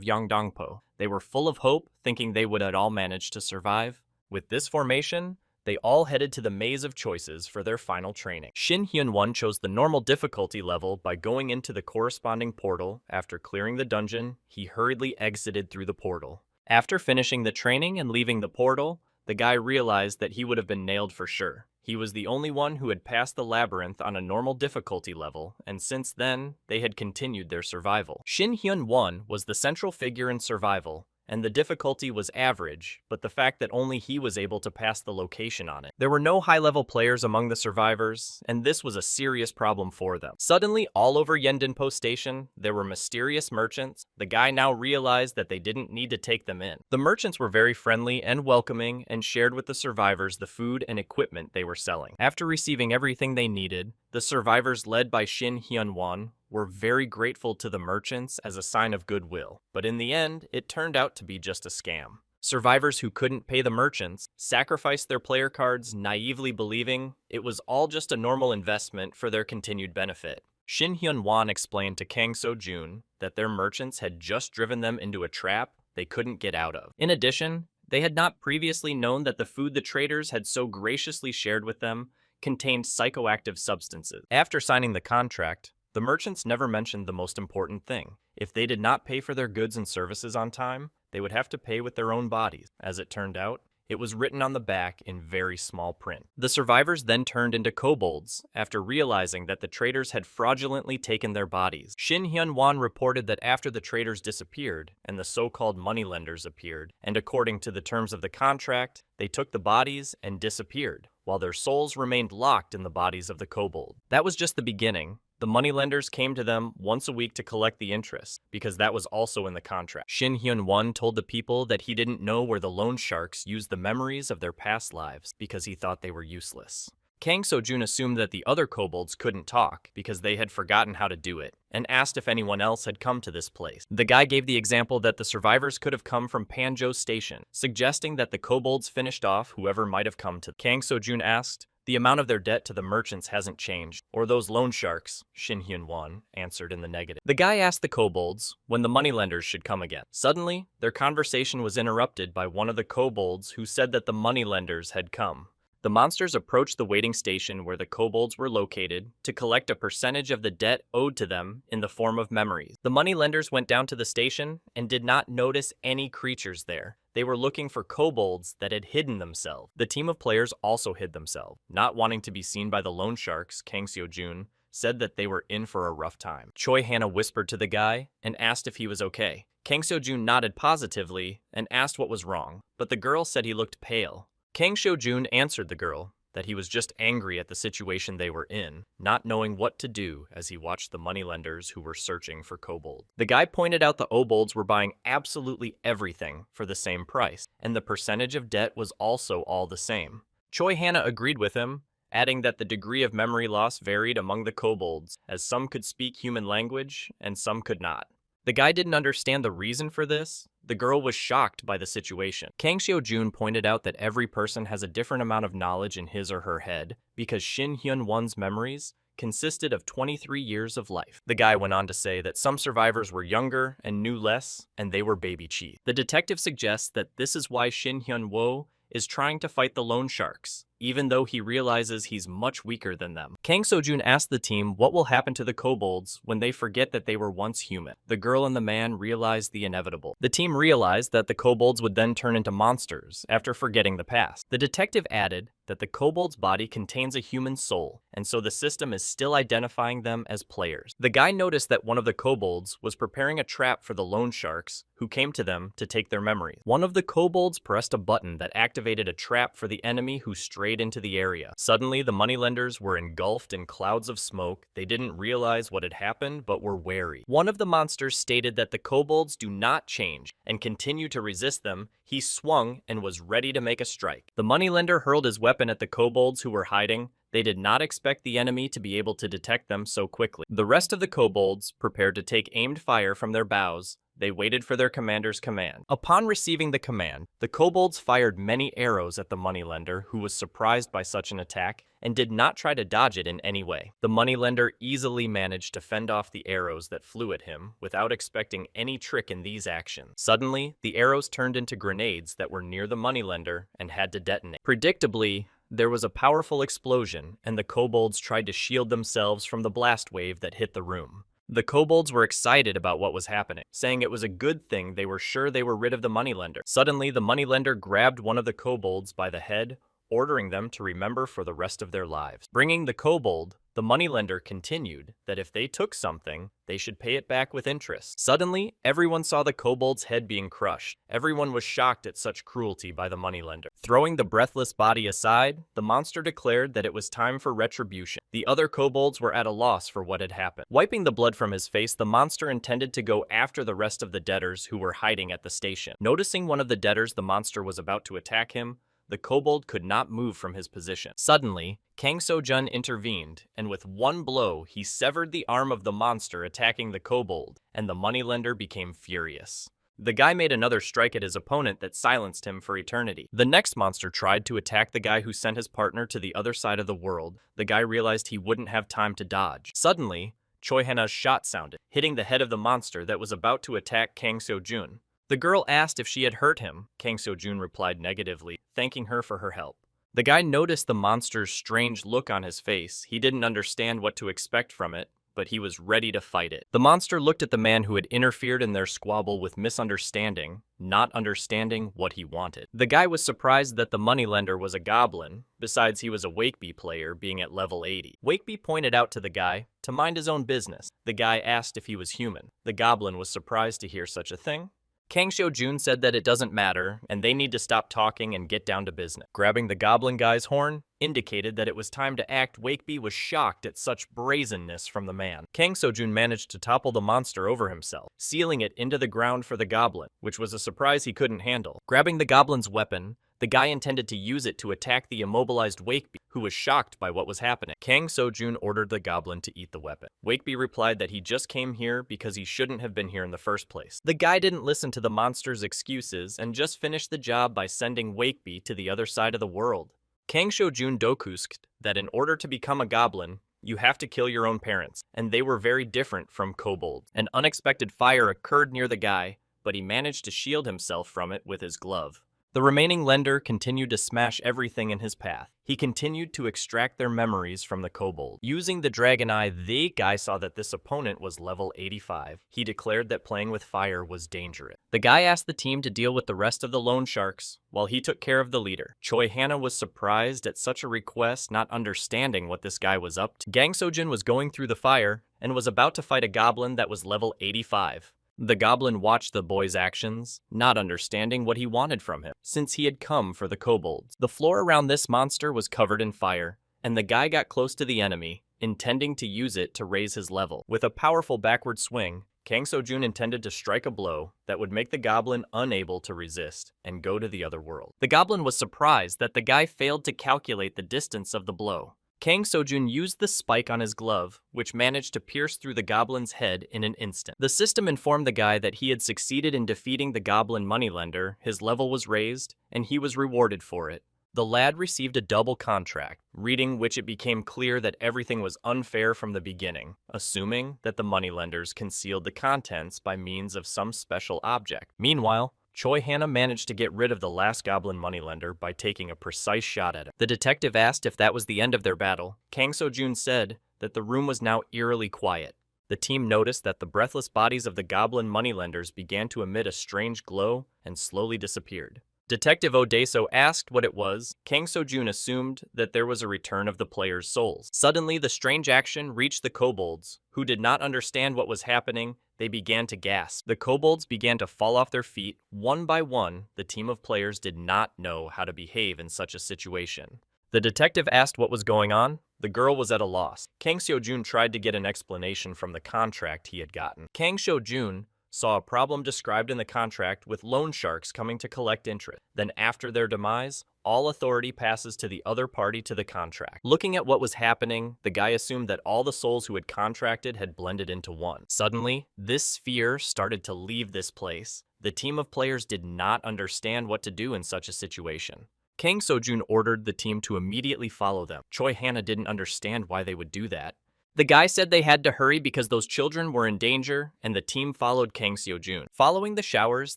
Yongdongpo. They were full of hope, thinking they would at all manage to survive. With this formation, they all headed to the maze of choices for their final training. Shin Hyun-won chose the normal difficulty level by going into the corresponding portal. After clearing the dungeon, he hurriedly exited through the portal. After finishing the training and leaving the portal, the guy realized that he would have been nailed for sure. He was the only one who had passed the labyrinth on a normal difficulty level, and since then, they had continued their survival. Shin Hyun-won was the central figure in survival, and the difficulty was average, but the fact that only he was able to pass the location on it. There were no high-level players among the survivors, and this was a serious problem for them. Suddenly, all over Yendinpo Station, there were mysterious merchants. The guy now realized that they didn't need to take them in. The merchants were very friendly and welcoming and shared with the survivors the food and equipment they were selling. After receiving everything they needed, the survivors led by Shin Hyun-won were very grateful to the merchants as a sign of goodwill, but in the end, it turned out to be just a scam. Survivors who couldn't pay the merchants sacrificed their player cards, naively believing it was all just a normal investment for their continued benefit. Shin Hyun-won explained to Kang Seo-jun that their merchants had just driven them into a trap they couldn't get out of. In addition, they had not previously known that the food the traders had so graciously shared with them contained psychoactive substances. After signing the contract, the merchants never mentioned the most important thing. If they did not pay for their goods and services on time, they would have to pay with their own bodies. As it turned out, It was written on the back in very small print. The survivors then turned into kobolds after realizing that the traitors had fraudulently taken their bodies. Shin Hyun-won reported that after the traitors disappeared and the so-called moneylenders appeared, and according to the terms of the contract, they took the bodies and disappeared, while their souls remained locked in the bodies of the kobold. That was just the beginning. The moneylenders came to them once a week to collect the interest, because that was also in the contract. Shin Hyun-won told the people that he didn't know where the loan sharks used the memories of their past lives because he thought they were useless. Kang So-jun assumed that the other kobolds couldn't talk because they had forgotten how to do it, and asked if anyone else had come to this place. The guy gave the example that the survivors could have come from Panjo Station, suggesting that the kobolds finished off whoever might have come to. Kang So-jun asked, "The amount of their debt to the merchants hasn't changed, or those loan sharks," Shin Hyun-won answered in the negative. The guy asked the kobolds when the moneylenders should come again. Suddenly, their conversation was interrupted by one of the kobolds who said that the moneylenders had come. The monsters approached the waiting station where the kobolds were located to collect a percentage of the debt owed to them in the form of memories. The moneylenders went down to the station and did not notice any creatures there. They were looking for kobolds that had hidden themselves. The team of players also hid themselves. Not wanting to be seen by the loan sharks, Kang Seo-jun said that they were in for a rough time. Choi Hannah whispered to the guy and asked if he was okay. Kang Seo-jun nodded positively and asked what was wrong, but the girl said he looked pale. Kang Seo-jun answered the girl that he was just angry at the situation they were in, not knowing what to do as he watched the moneylenders who were searching for kobold. The guy pointed out the obolds were buying absolutely everything for the same price, and the percentage of debt was also all the same. Choi Hannah agreed with him, adding that the degree of memory loss varied among the kobolds, as some could speak human language and some could not. The guy didn't understand the reason for this. The girl was shocked by the situation. Kang Seo-jun pointed out that every person has a different amount of knowledge in his or her head because Shin Hyun-won's memories consisted of 23 years of life. The guy went on to say that some survivors were younger and knew less, and they were baby chief. The detective suggests that this is why Shin Hyun-woo is trying to fight the loan sharks, even though he realizes he's much weaker than them. Kang So-jun asked the team what will happen to the kobolds when they forget that they were once human. The girl and the man realized the inevitable. The team realized that the kobolds would then turn into monsters after forgetting the past. The detective added that the kobold's body contains a human soul, and so the system is still identifying them as players. The guy noticed that one of the kobolds was preparing a trap for the loan sharks, who came to them to take their memories. One of the kobolds pressed a button that activated a trap for the enemy who strayed into the area. Suddenly, the moneylenders were engulfed in clouds of smoke. They didn't realize what had happened, but were wary. One of the monsters stated that the kobolds do not change and continue to resist them. He swung and was ready to make a strike. The moneylender hurled his weapon at the kobolds who were hiding. They did not expect the enemy to be able to detect them so quickly. The rest of the kobolds prepared to take aimed fire from their bows. They waited for their commander's command. Upon receiving the command, the kobolds fired many arrows at the moneylender, who was surprised by such an attack and did not try to dodge it in any way. The moneylender easily managed to fend off the arrows that flew at him without expecting any trick in these actions. Suddenly, the arrows turned into grenades that were near the moneylender and had to detonate. Predictably, there was a powerful explosion, and the kobolds tried to shield themselves from the blast wave that hit the room. The kobolds were excited about what was happening, saying it was a good thing they were sure they were rid of the moneylender. Suddenly, the moneylender grabbed one of the kobolds by the head, ordering them to remember for the rest of their lives. Bringing the kobold, the moneylender continued that if they took something, they should pay it back with interest. Suddenly, everyone saw the kobold's head being crushed. Everyone was shocked at such cruelty by the moneylender. Throwing the breathless body aside, the monster declared that it was time for retribution. The other kobolds were at a loss for what had happened. Wiping the blood from his face, the monster intended to go after the rest of the debtors who were hiding at the station. Noticing one of the debtors the monster was about to attack him, the kobold could not move from his position. Suddenly, Kang So-jun intervened, and with one blow, he severed the arm of the monster attacking the kobold, and the moneylender became furious. The guy made another strike at his opponent that silenced him for eternity. The next monster tried to attack the guy who sent his partner to the other side of the world. The guy realized he wouldn't have time to dodge. Suddenly, Choi Hana's shot sounded, hitting the head of the monster that was about to attack Kang So-jun. The girl asked if she had hurt him. Kang So-jun replied negatively, thanking her for her help. The guy noticed the monster's strange look on his face. He didn't understand what to expect from it, but he was ready to fight it. The monster looked at the man who had interfered in their squabble with misunderstanding, not understanding what he wanted. The guy was surprised that the moneylender was a goblin, besides he was a Wakeby player being at level 80. Wakeby pointed out to the guy to mind his own business. The guy asked if he was human. The goblin was surprised to hear such a thing. Kang Seo-jun said that it doesn't matter, and they need to stop talking and get down to business. Grabbing the goblin guy's horn indicated that it was time to act. Wakeby was shocked at such brazenness from the man. Kang Seo-jun managed to topple the monster over himself, sealing it into the ground for the goblin, which was a surprise he couldn't handle. Grabbing the goblin's weapon, the guy intended to use it to attack the immobilized Wakeby, who was shocked by what was happening. Kang Seo-jun ordered the goblin to eat the weapon. Wakeby replied that he just came here because he shouldn't have been here in the first place. The guy didn't listen to the monster's excuses and just finished the job by sending Wakeby to the other side of the world. Kang Seo-jun dokusked that in order to become a goblin, you have to kill your own parents, and they were very different from kobolds. An unexpected fire occurred near the guy, but he managed to shield himself from it with his glove. The remaining lender continued to smash everything in his path. He continued to extract their memories from the kobold. Using the dragon eye, the guy saw that this opponent was level 85. He declared that playing with fire was dangerous. The guy asked the team to deal with the rest of the loan sharks, while he took care of the leader. Choi Hana was surprised at such a request, not understanding what this guy was up to. Kang Seo-jun was going through the fire, and was about to fight a goblin that was level 85. The goblin watched the boy's actions, not understanding what he wanted from him, since he had come for the kobolds. The floor around this monster was covered in fire, and the guy got close to the enemy, intending to use it to raise his level. With a powerful backward swing, Kang Seo-jun intended to strike a blow that would make the goblin unable to resist and go to the other world. The goblin was surprised that the guy failed to calculate the distance of the blow. Kang Seo-jun used the spike on his glove, which managed to pierce through the goblin's head in an instant. The system informed the guy that he had succeeded in defeating the goblin moneylender, his level was raised, and he was rewarded for it. The lad received a double contract, reading which it became clear that everything was unfair from the beginning, assuming that the moneylenders concealed the contents by means of some special object. Meanwhile, Choi Hana managed to get rid of the last goblin moneylender by taking a precise shot at him. The detective asked if that was the end of their battle. Kang Seo-jun said that the room was now eerily quiet. The team noticed that the breathless bodies of the goblin moneylenders began to emit a strange glow and slowly disappeared. Detective Odeso asked what it was. Kang Seo-jun assumed that there was a return of the players' souls. Suddenly, the strange action reached the kobolds, who did not understand what was happening. They began to gasp. The kobolds began to fall off their feet. One by one, the team of players did not know how to behave in such a situation. The detective asked what was going on. The girl was at a loss. Kang Seo-jun tried to get an explanation from the contract he had gotten. Kang Seo-jun saw a problem described in the contract with loan sharks coming to collect interest. Then after their demise, all authority passes to the other party to the contract. Looking at what was happening, the guy assumed that all the souls who had contracted had blended into one. Suddenly, this sphere started to leave this place. The team of players did not understand what to do in such a situation. Kang Seo-jun ordered the team to immediately follow them. Choi Hana didn't understand why they would do that. The guy said they had to hurry because those children were in danger, and the team followed Kang Seo-jun. Following the showers,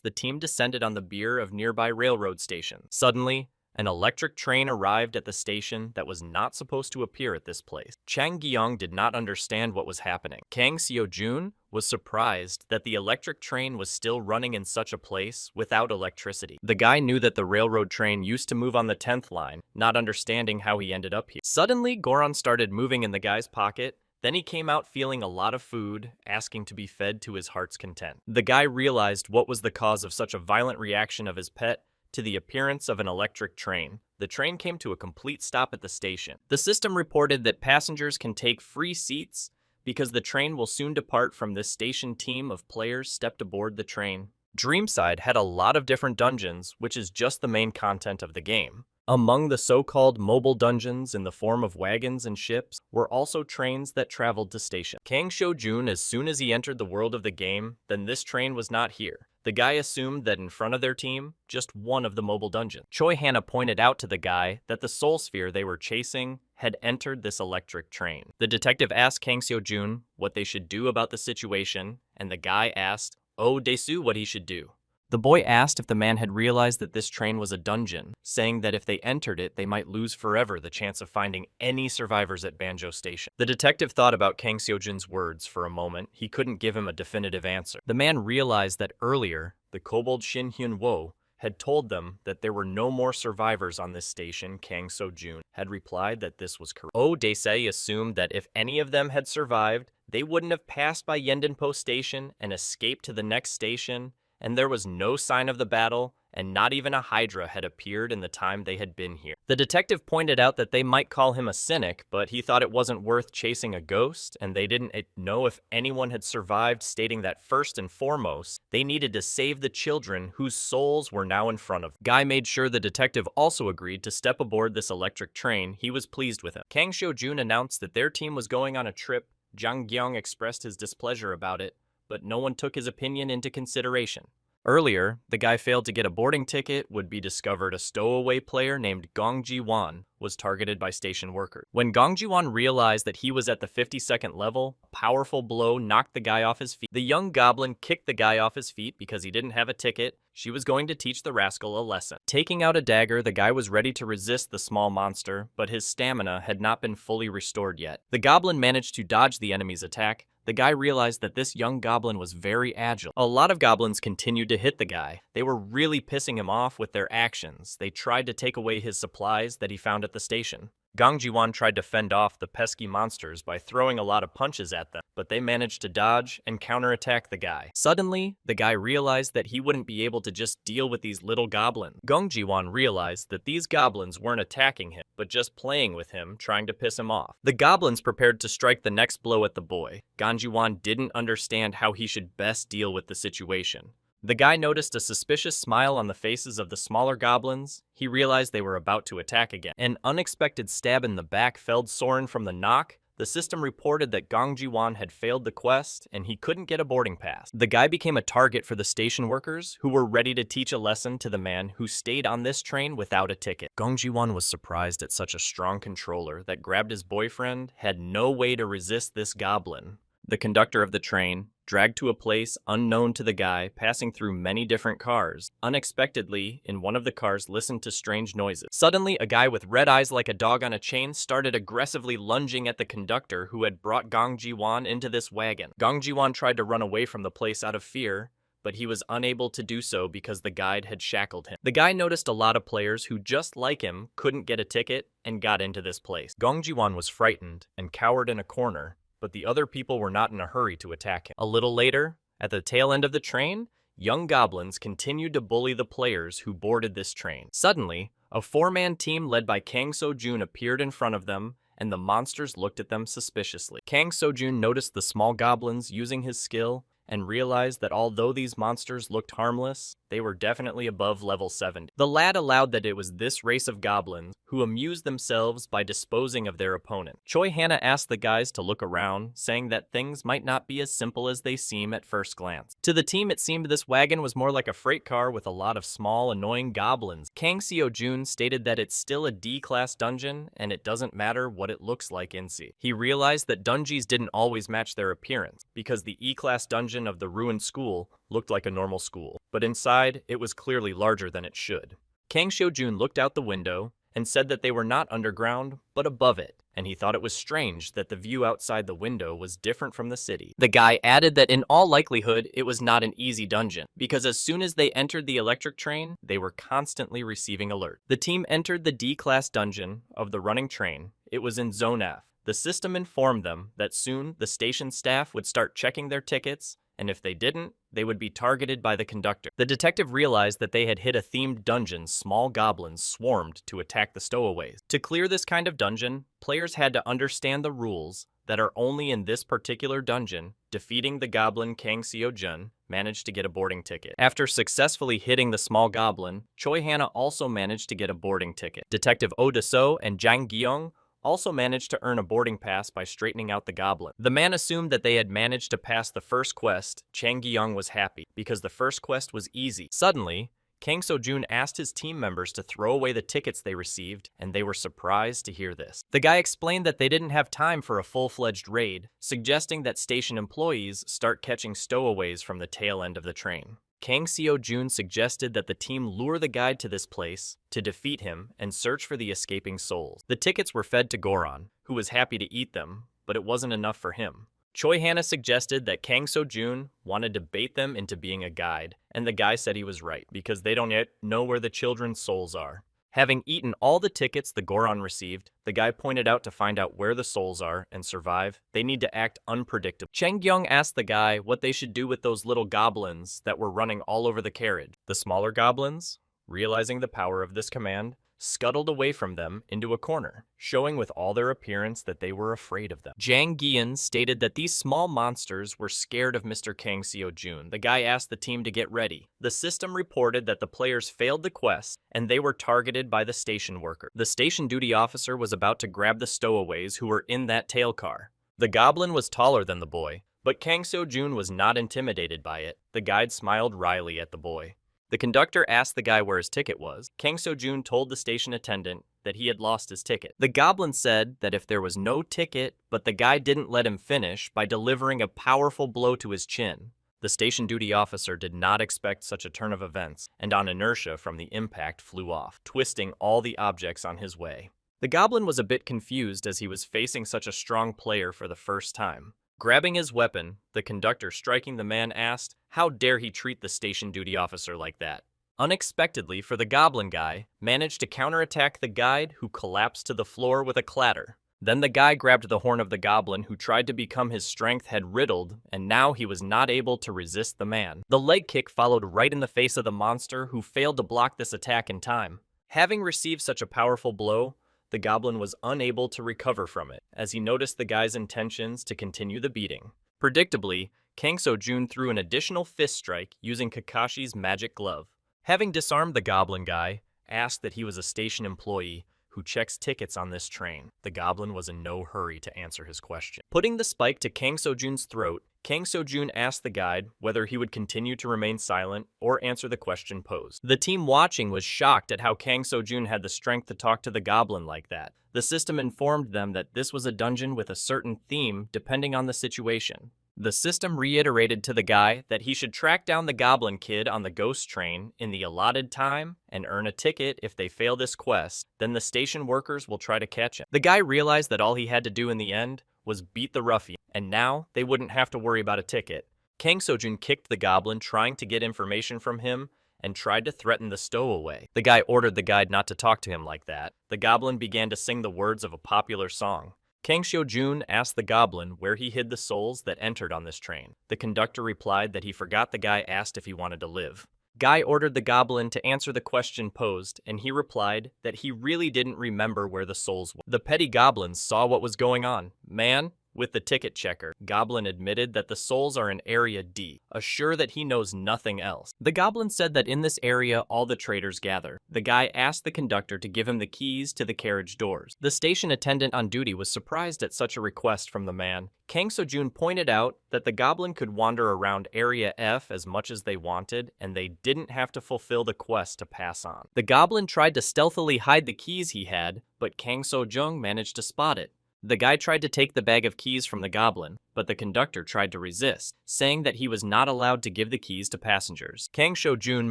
the team descended on the pier of nearby railroad station. Suddenly, an electric train arrived at the station that was not supposed to appear at this place. Chang Gyong did not understand what was happening. Kang Seo-jun was surprised that the electric train was still running in such a place without electricity. The guy knew that the railroad train used to move on the 10th line, not understanding how he ended up here. Suddenly, Goron started moving in the guy's pocket. Then he came out feeling a lot of food, asking to be fed to his heart's content. The guy realized what was the cause of such a violent reaction of his pet to the appearance of an electric train. The train came to a complete stop at the station. The system reported that passengers can take free seats because the train will soon depart from this station. Team of players stepped aboard the train. Dreamside had a lot of different dungeons, which is just the main content of the game. Among the so-called mobile dungeons in the form of wagons and ships were also trains that traveled to station. Kang Seo-jun, as soon as he entered the world of the game, then this train was not here. The guy assumed that in front of their team, just one of the mobile dungeons. Choi Hana pointed out to the guy that the soul sphere they were chasing had entered this electric train. The detective asked Kang Seo-jun what they should do about the situation, and the guy asked Oh Desu what he should do. The boy asked if the man had realized that this train was a dungeon, saying that if they entered it, they might lose forever the chance of finding any survivors at Banjo Station. The detective thought about Kang Seojun's words for a moment. He couldn't give him a definitive answer. The man realized that earlier, the kobold Shin Hyun Wo had told them that there were no more survivors on this station. Kang Seo-jun had replied that this was correct. Oh Daesei assumed that if any of them had survived, they wouldn't have passed by Yendenpo Station and escaped to the next station, and there was no sign of the battle, and not even a Hydra had appeared in the time they had been here. The detective pointed out that they might call him a cynic, but he thought it wasn't worth chasing a ghost, and they didn't know if anyone had survived, stating that first and foremost, they needed to save the children whose souls were now in front of them. Guy made sure the detective also agreed to step aboard this electric train. He was pleased with him. Kang Seo-jun announced that their team was going on a trip. Jang Gyeong expressed his displeasure about it, but no one took his opinion into consideration. Earlier, the guy failed to get a boarding ticket. Would be discovered a stowaway player named Gong Ji-won was targeted by station workers. When Gong Ji-won realized that he was at the 52nd level, a powerful blow knocked the guy off his feet. The young goblin kicked the guy off his feet because he didn't have a ticket. She was going to teach the rascal a lesson. Taking out a dagger, the guy was ready to resist the small monster, but his stamina had not been fully restored yet. The goblin managed to dodge the enemy's attack. The guy realized that this young goblin was very agile. A lot of goblins continued to hit the guy. They were really pissing him off with their actions. They tried to take away his supplies that he found at the station. Gong Ji-won tried to fend off the pesky monsters by throwing a lot of punches at them, but they managed to dodge and counterattack the guy. Suddenly, the guy realized that he wouldn't be able to just deal with these little goblins. Gong Ji-won realized that these goblins weren't attacking him, but just playing with him, trying to piss him off. The goblins prepared to strike the next blow at the boy. Gong Ji-won didn't understand how he should best deal with the situation. The guy noticed a suspicious smile on the faces of the smaller goblins. He realized they were about to attack again. An unexpected stab in the back felled Soren from the knock. The system reported that Gong Ji-won had failed the quest, and he couldn't get a boarding pass. The guy became a target for the station workers, who were ready to teach a lesson to the man who stayed on this train without a ticket. Gong Ji-won was surprised at such a strong controller that grabbed his boyfriend, had no way to resist this goblin. The conductor of the train, dragged to a place unknown to the guy, passing through many different cars. Unexpectedly, in one of the cars, listened to strange noises. Suddenly, a guy with red eyes like a dog on a chain started aggressively lunging at the conductor who had brought Gong Ji-won into this wagon. Gong Ji-won tried to run away from the place out of fear, but he was unable to do so because the guide had shackled him. The guy noticed a lot of players who, just like him, couldn't get a ticket and got into this place. Gong Ji-won was frightened and cowered in a corner, but the other people were not in a hurry to attack him. A little later, at the tail end of the train, young goblins continued to bully the players who boarded this train. Suddenly, a four-man team led by Kang Seo-jun appeared in front of them, and the monsters looked at them suspiciously. Kang Seo-jun noticed the small goblins using his skill and realized that although these monsters looked harmless, they were definitely above level 70. The lad allowed that it was this race of goblins who amused themselves by disposing of their opponent. Choi Hannah asked the guys to look around, saying that things might not be as simple as they seem at first glance. To the team, it seemed this wagon was more like a freight car with a lot of small, annoying goblins. Kang Seo-jun stated that it's still a D-class dungeon, and it doesn't matter what it looks like in C. He realized that dungeons didn't always match their appearance, because the E-class dungeon of the ruined school looked like a normal school, but inside, it was clearly larger than it should. Kang Seo-jun looked out the window and said that they were not underground, but above it, and he thought it was strange that the view outside the window was different from the city. The guy added that in all likelihood, it was not an easy dungeon, because as soon as they entered the electric train, they were constantly receiving alerts. The team entered the D-class dungeon of the running train. It was in Zone F. The system informed them that soon the station staff would start checking their tickets, and if they didn't, they would be targeted by the conductor. The detective realized that they had hit a themed dungeon. Small goblins swarmed to attack the stowaways. To clear this kind of dungeon, players had to understand the rules that are only in this particular dungeon. Defeating the goblin Kang Seo-jun managed to get a boarding ticket. After successfully hitting the small goblin, Choi Hannah also managed to get a boarding ticket. Detective Oh Da-so and Jang Gyeong also managed to earn a boarding pass by straightening out the goblin. The man assumed that they had managed to pass the first quest. Chang Gyeong was happy, because the first quest was easy. Suddenly, Kang Seo-jun asked his team members to throw away the tickets they received, and they were surprised to hear this. The guy explained that they didn't have time for a full-fledged raid, suggesting that station employees start catching stowaways from the tail end of the train. Kang Seo-jun suggested that the team lure the guide to this place to defeat him and search for the escaping souls. The tickets were fed to Goron, who was happy to eat them, but it wasn't enough for him. Choi Hana suggested that Kang Seo-jun wanted to bait them into being a guide, and the guy said he was right, because they don't yet know where the children's souls are. Having eaten all the tickets the Goron received, the guy pointed out to find out where the souls are and survive, they need to act unpredictable. Chang Gyung asked the guy what they should do with those little goblins that were running all over the carriage. The smaller goblins, realizing the power of this command, scuttled away from them into a corner, showing with all their appearance that they were afraid of them. Jang Gian stated that these small monsters were scared of Mr. Kang Seo-jun. The guy asked the team to get ready. The system reported that the players failed the quest, and they were targeted by the station worker. The station duty officer was about to grab the stowaways who were in that tail car. The goblin was taller than the boy, but Kang Seo-jun was not intimidated by it. The guide smiled wryly at the boy. The conductor asked the guy where his ticket was. Kang Seo-jun told the station attendant that he had lost his ticket. The goblin said that if there was no ticket, but the guy didn't let him finish by delivering a powerful blow to his chin. The station duty officer did not expect such a turn of events, and on inertia from the impact flew off, twisting all the objects on his way. The goblin was a bit confused as he was facing such a strong player for the first time. Grabbing his weapon, the conductor striking the man asked, how dare he treat the station duty officer like that? Unexpectedly for the goblin guy, managed to counterattack the guide who collapsed to the floor with a clatter. Then the guy grabbed the horn of the goblin who tried to become his strength had riddled, and now he was not able to resist the man. The leg kick followed right in the face of the monster who failed to block this attack in time. Having received such a powerful blow, the goblin was unable to recover from it, as he noticed the guy's intentions to continue the beating. Predictably, Kang Seo-jun threw an additional fist strike using Kakashi's magic glove. Having disarmed the goblin guy, asked that he was a station employee who checks tickets on this train. The goblin was in no hurry to answer his question. Putting the spike to Kang Seo-jun's throat, Kang Seo-jun asked the guide whether he would continue to remain silent or answer the question posed. The team watching was shocked at how Kang Seo-jun had the strength to talk to the goblin like that. The system informed them that this was a dungeon with a certain theme depending on the situation. The system reiterated to the guy that he should track down the goblin kid on the ghost train in the allotted time and earn a ticket if they fail this quest, then the station workers will try to catch him. The guy realized that all he had to do in the end was beat the ruffian, and now they wouldn't have to worry about a ticket. Kang Seo-jun kicked the goblin, trying to get information from him, and tried to threaten the stowaway. The guy ordered the guide not to talk to him like that. The goblin began to sing the words of a popular song. Kang Seo-jun asked the goblin where he hid the souls that entered on this train. The conductor replied that he forgot the guy asked if he wanted to live. Guy ordered the goblin to answer the question posed, and he replied that he really didn't remember where the souls were. The petty goblins saw what was going on. Man, with the ticket checker, Goblin admitted that the souls are in Area D, assured that he knows nothing else. The Goblin said that in this area all the traders gather. The guy asked the conductor to give him the keys to the carriage doors. The station attendant on duty was surprised at such a request from the man. Kang Seo-jun pointed out that the Goblin could wander around Area F as much as they wanted, and they didn't have to fulfill the quest to pass on. The Goblin tried to stealthily hide the keys he had, but Kang Seo-jung managed to spot it. The guy tried to take the bag of keys from the goblin, but the conductor tried to resist, saying that he was not allowed to give the keys to passengers. Kang Seo-jun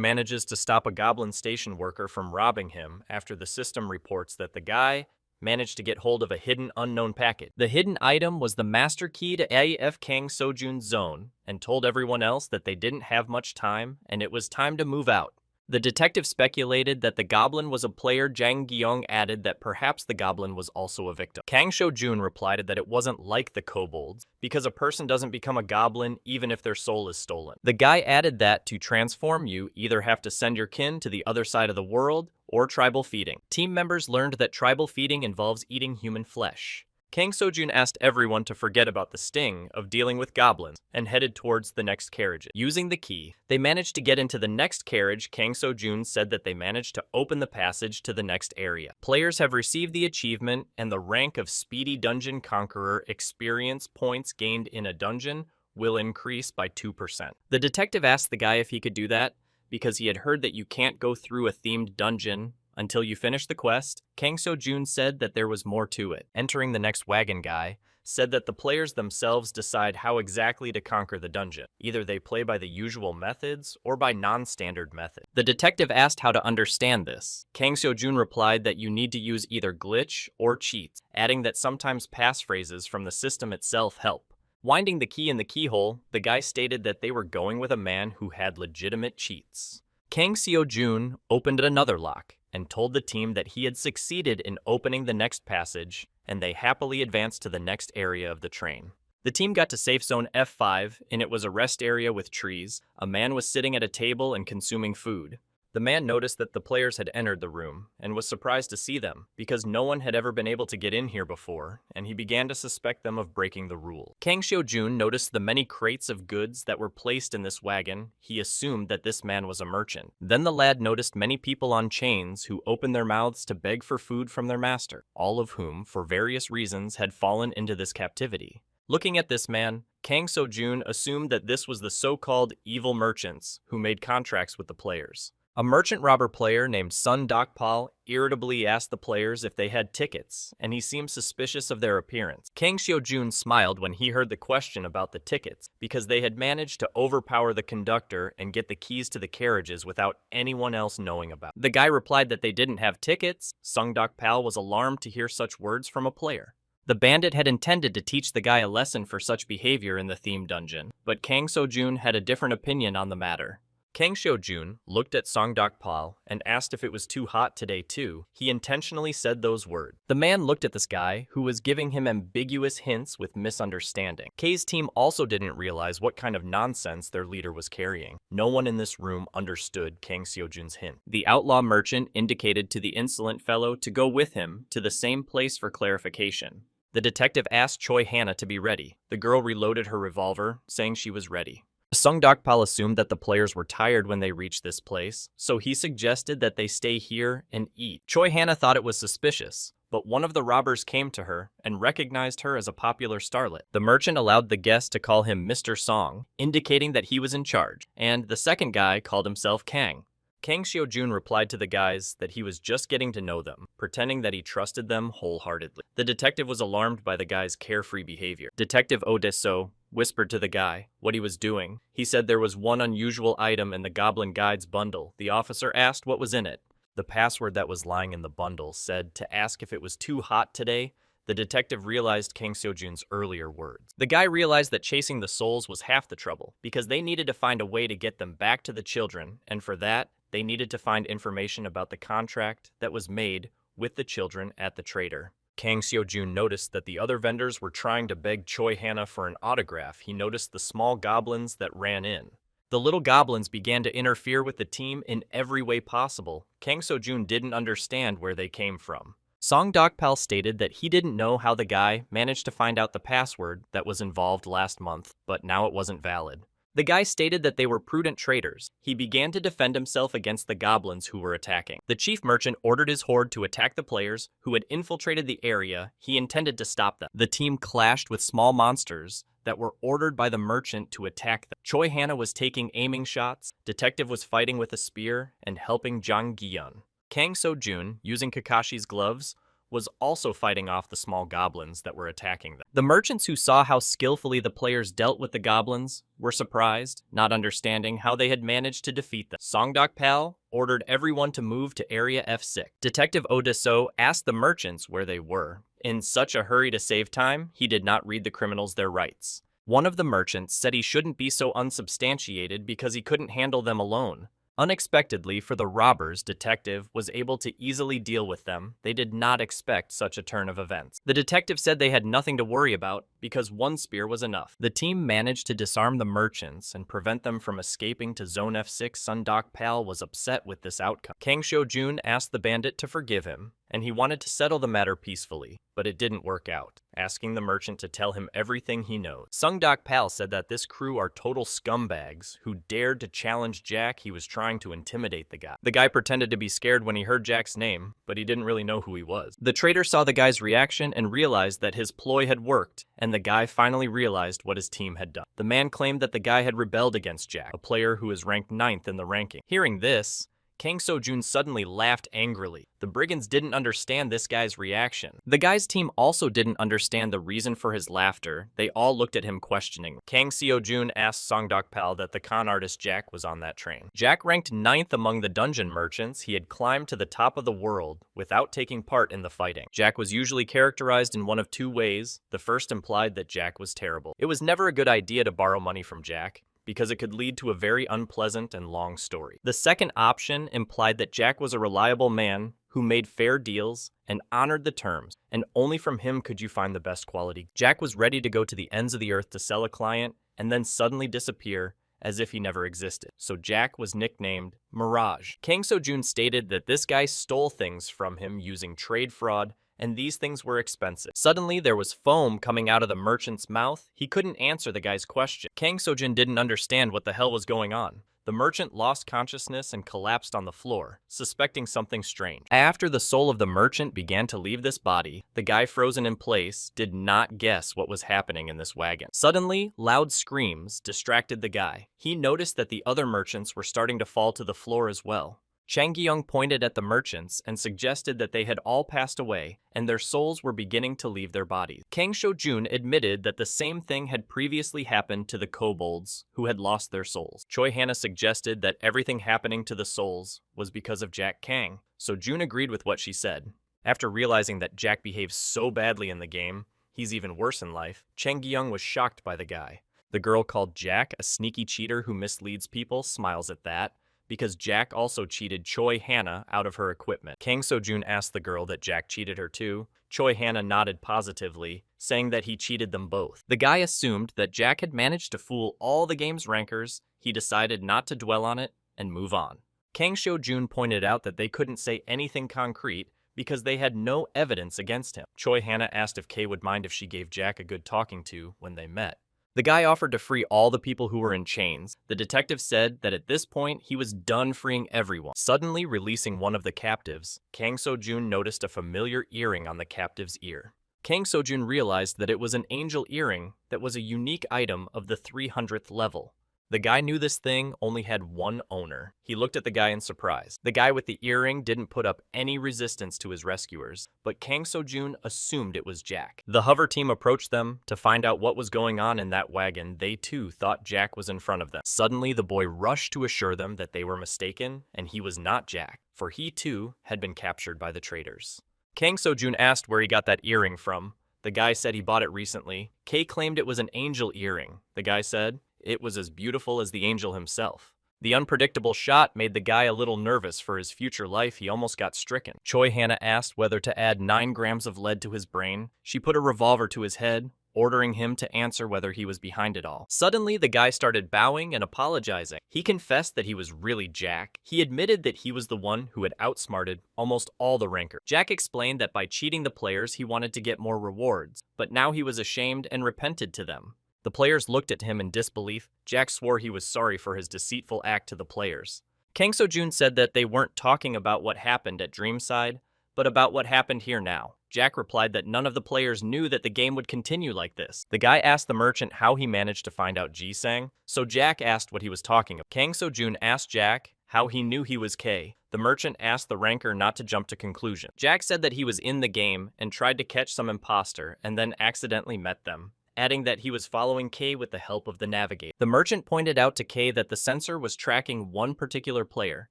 manages to stop a goblin station worker from robbing him after the system reports that the guy managed to get hold of a hidden unknown packet. The hidden item was the master key to AF Kang Seo-jun's zone, and told everyone else that they didn't have much time and it was time to move out. The detective speculated that the goblin was a player. Jang Gyung added that perhaps the goblin was also a victim. Kang Seo-jun replied that it wasn't like the kobolds, because a person doesn't become a goblin even if their soul is stolen. The guy added that to transform you either have to send your kin to the other side of the world or tribal feeding. Team members learned that tribal feeding involves eating human flesh. Kang Seo-jun asked everyone to forget about the sting of dealing with goblins and headed towards the next carriage. Using the key, they managed to get into the next carriage. Kang Seo-jun said that they managed to open the passage to the next area. Players have received the achievement and the rank of Speedy Dungeon Conqueror. Experience points gained in a dungeon will increase by 2%. The detective asked the guy if he could do that because he had heard that you can't go through a themed dungeon until you finish the quest. Kang Seo-jun said that there was more to it. Entering the next wagon guy said that the players themselves decide how exactly to conquer the dungeon. Either they play by the usual methods or by non-standard methods. The detective asked how to understand this. Kang Seo-jun replied that you need to use either glitch or cheats, adding that sometimes passphrases from the system itself help. Winding the key in the keyhole, the guy stated that they were going with a man who had legitimate cheats. Kang Seo-jun opened another lock and told the team that he had succeeded in opening the next passage, and they happily advanced to the next area of the train. The team got to safe zone F5, and it was a rest area with trees. A man was sitting at a table and consuming food. The man noticed that the players had entered the room and was surprised to see them because no one had ever been able to get in here before, and he began to suspect them of breaking the rule. Kang Seo-jun noticed the many crates of goods that were placed in this wagon. He assumed that this man was a merchant. Then the lad noticed many people on chains who opened their mouths to beg for food from their master, all of whom, for various reasons, had fallen into this captivity. Looking at this man, Kang Seo-jun assumed that this was the so-called evil merchants who made contracts with the players. A merchant robber player named Sun Dokpal irritably asked the players if they had tickets, and he seemed suspicious of their appearance. Kang Seo-jun smiled when he heard the question about the tickets, because they had managed to overpower the conductor and get the keys to the carriages without anyone else knowing about it. The guy replied that they didn't have tickets. Sun Dokpal was alarmed to hear such words from a player. The bandit had intended to teach the guy a lesson for such behavior in the theme dungeon, but Kang Seo-jun had a different opinion on the matter. Kang Seo-jun looked at Song Dokpal and asked if it was too hot today too. He intentionally said those words. The man looked at this guy, who was giving him ambiguous hints with misunderstanding. K's team also didn't realize what kind of nonsense their leader was carrying. No one in this room understood Kang Seo-jun's hint. The outlaw merchant indicated to the insolent fellow to go with him to the same place for clarification. The detective asked Choi Hannah to be ready. The girl reloaded her revolver, saying she was ready. Sung Dokpal assumed that the players were tired when they reached this place, so he suggested that they stay here and eat. Choi Hannah thought it was suspicious, but one of the robbers came to her and recognized her as a popular starlet. The merchant allowed the guest to call him Mr. Song, indicating that he was in charge, and the second guy called himself Kang. Kang Seo-jun replied to the guys that he was just getting to know them, pretending that he trusted them wholeheartedly. The detective was alarmed by the guy's carefree behavior. Detective Oh Dae-seo whispered to the guy what he was doing. He said there was one unusual item in the Goblin Guide's bundle. The officer asked what was in it. The password that was lying in the bundle said to ask if it was too hot today. The detective realized Kang Seo-jun's earlier words. The guy realized that chasing the souls was half the trouble, because they needed to find a way to get them back to the children, and for that, they needed to find information about the contract that was made with the children at the trader. Kang Seo-jun noticed that the other vendors were trying to beg Choi Hannah for an autograph. He noticed the small goblins that ran in. The little goblins began to interfere with the team in every way possible. Kang Seo-jun didn't understand where they came from. Song Dokpal stated that he didn't know how the guy managed to find out the password that was involved last month, but now it wasn't valid. The guy stated that they were prudent traders. He began to defend himself against the goblins who were attacking. The chief merchant ordered his horde to attack the players who had infiltrated the area. He intended to stop them. The team clashed with small monsters that were ordered by the merchant to attack them. Choi Hannah was taking aiming shots, Detective was fighting with a spear, and helping Jang Gi-yeon. Kang Seo-jun, using Kakashi's gloves, was also fighting off the small goblins that were attacking them. The merchants who saw how skillfully the players dealt with the goblins were surprised, not understanding how they had managed to defeat them. Song Dokpal ordered everyone to move to Area F6. Detective Oh Dae-seo asked the merchants where they were. In such a hurry to save time, he did not read the criminals their rights. One of the merchants said he shouldn't be so unsubstantiated because he couldn't handle them alone. Unexpectedly for the robbers, Detective was able to easily deal with them. They did not expect such a turn of events. The detective said they had nothing to worry about because one spear was enough. The team managed to disarm the merchants and prevent them from escaping to Zone F6. Sun Dokpal was upset with this outcome. Kang Seo-jun asked the bandit to forgive him, and he wanted to settle the matter peacefully, but it didn't work out, asking the merchant to tell him everything he knows. Sung Dokpal said that this crew are total scumbags who dared to challenge Jack. He was trying to intimidate the guy. The guy pretended to be scared when he heard Jack's name, but he didn't really know who he was. The trader saw the guy's reaction and realized that his ploy had worked, and the guy finally realized what his team had done. The man claimed that the guy had rebelled against Jack, a player who is ranked 9th in the ranking. Hearing this, Kang Seo-jun suddenly laughed angrily. The brigands didn't understand this guy's reaction. The guy's team also didn't understand the reason for his laughter. They all looked at him questioningly. Kang Seo-jun asked Songdok-pal that the con artist Jack was on that train. Jack ranked 9th among the dungeon merchants. He had climbed to the top of the world without taking part in the fighting. Jack was usually characterized in one of two ways. The first implied that Jack was terrible. It was never a good idea to borrow money from Jack, because it could lead to a very unpleasant and long story. The second option implied that Jack was a reliable man who made fair deals and honored the terms, and only from him could you find the best quality. Jack was ready to go to the ends of the earth to sell a client and then suddenly disappear as if he never existed. So Jack was nicknamed Mirage. Kang Seo-jun stated that this guy stole things from him using trade fraud, and these things were expensive. Suddenly, there was foam coming out of the merchant's mouth. He couldn't answer the guy's question. Kang Seo-jun didn't understand what the hell was going on. The merchant lost consciousness and collapsed on the floor, suspecting something strange. After the soul of the merchant began to leave this body, the guy frozen in place did not guess what was happening in this wagon. Suddenly, loud screams distracted the guy. He noticed that the other merchants were starting to fall to the floor as well. Chang Gi-young pointed at the merchants and suggested that they had all passed away and their souls were beginning to leave their bodies. Kang Seo-jun admitted that the same thing had previously happened to the kobolds who had lost their souls. Choi Hannah suggested that everything happening to the souls was because of Jack Kang, so Jun agreed with what she said. After realizing that Jack behaves so badly in the game, he's even worse in life, Chang Gi-young was shocked by the guy. The girl called Jack a sneaky cheater who misleads people smiles at that, because Jack also cheated Choi Hannah out of her equipment. Kang Seo-jun asked the girl that Jack cheated her too. Choi Hannah nodded positively, saying that he cheated them both. The guy assumed that Jack had managed to fool all the game's rankers. He decided not to dwell on it and move on. Kang Seo-jun pointed out that they couldn't say anything concrete because they had no evidence against him. Choi Hannah asked if Kay would mind if she gave Jack a good talking to when they met. The guy offered to free all the people who were in chains. The detective said that at this point, he was done freeing everyone. Suddenly releasing one of the captives, Kang Seo-jun noticed a familiar earring on the captive's ear. Kang Seo-jun realized that it was an angel earring that was a unique item of the 300th level. The guy knew this thing only had one owner. He looked at the guy in surprise. The guy with the earring didn't put up any resistance to his rescuers, but Kang Seo-jun assumed it was Jack. The hover team approached them to find out what was going on in that wagon. They too thought Jack was in front of them. Suddenly, the boy rushed to assure them that they were mistaken, and he was not Jack, for he too had been captured by the traitors. Kang Seo-jun asked where he got that earring from. The guy said he bought it recently. Kay claimed it was an angel earring. The guy said it was as beautiful as the angel himself. The unpredictable shot made the guy a little nervous for his future life. He almost got stricken. Choi Hannah asked whether to add 9 grams of lead to his brain. She put a revolver to his head, ordering him to answer whether he was behind it all. Suddenly, the guy started bowing and apologizing. He confessed that he was really Jack. He admitted that he was the one who had outsmarted almost all the rankers. Jack explained that by cheating the players, he wanted to get more rewards, but now he was ashamed and repented to them. The players looked at him in disbelief. Jack swore he was sorry for his deceitful act to the players. Kang Seo-jun said that they weren't talking about what happened at Dreamside, but about what happened here now. Jack replied that none of the players knew that the game would continue like this. The guy asked the merchant how he managed to find out Ji-sang, so Jack asked what he was talking about. Kang Seo-jun asked Jack how he knew he was K. The merchant asked the ranker not to jump to conclusion. Jack said that he was in the game and tried to catch some imposter and then accidentally met them, adding that he was following Kay with the help of the navigator. The merchant pointed out to Kay that the sensor was tracking one particular player.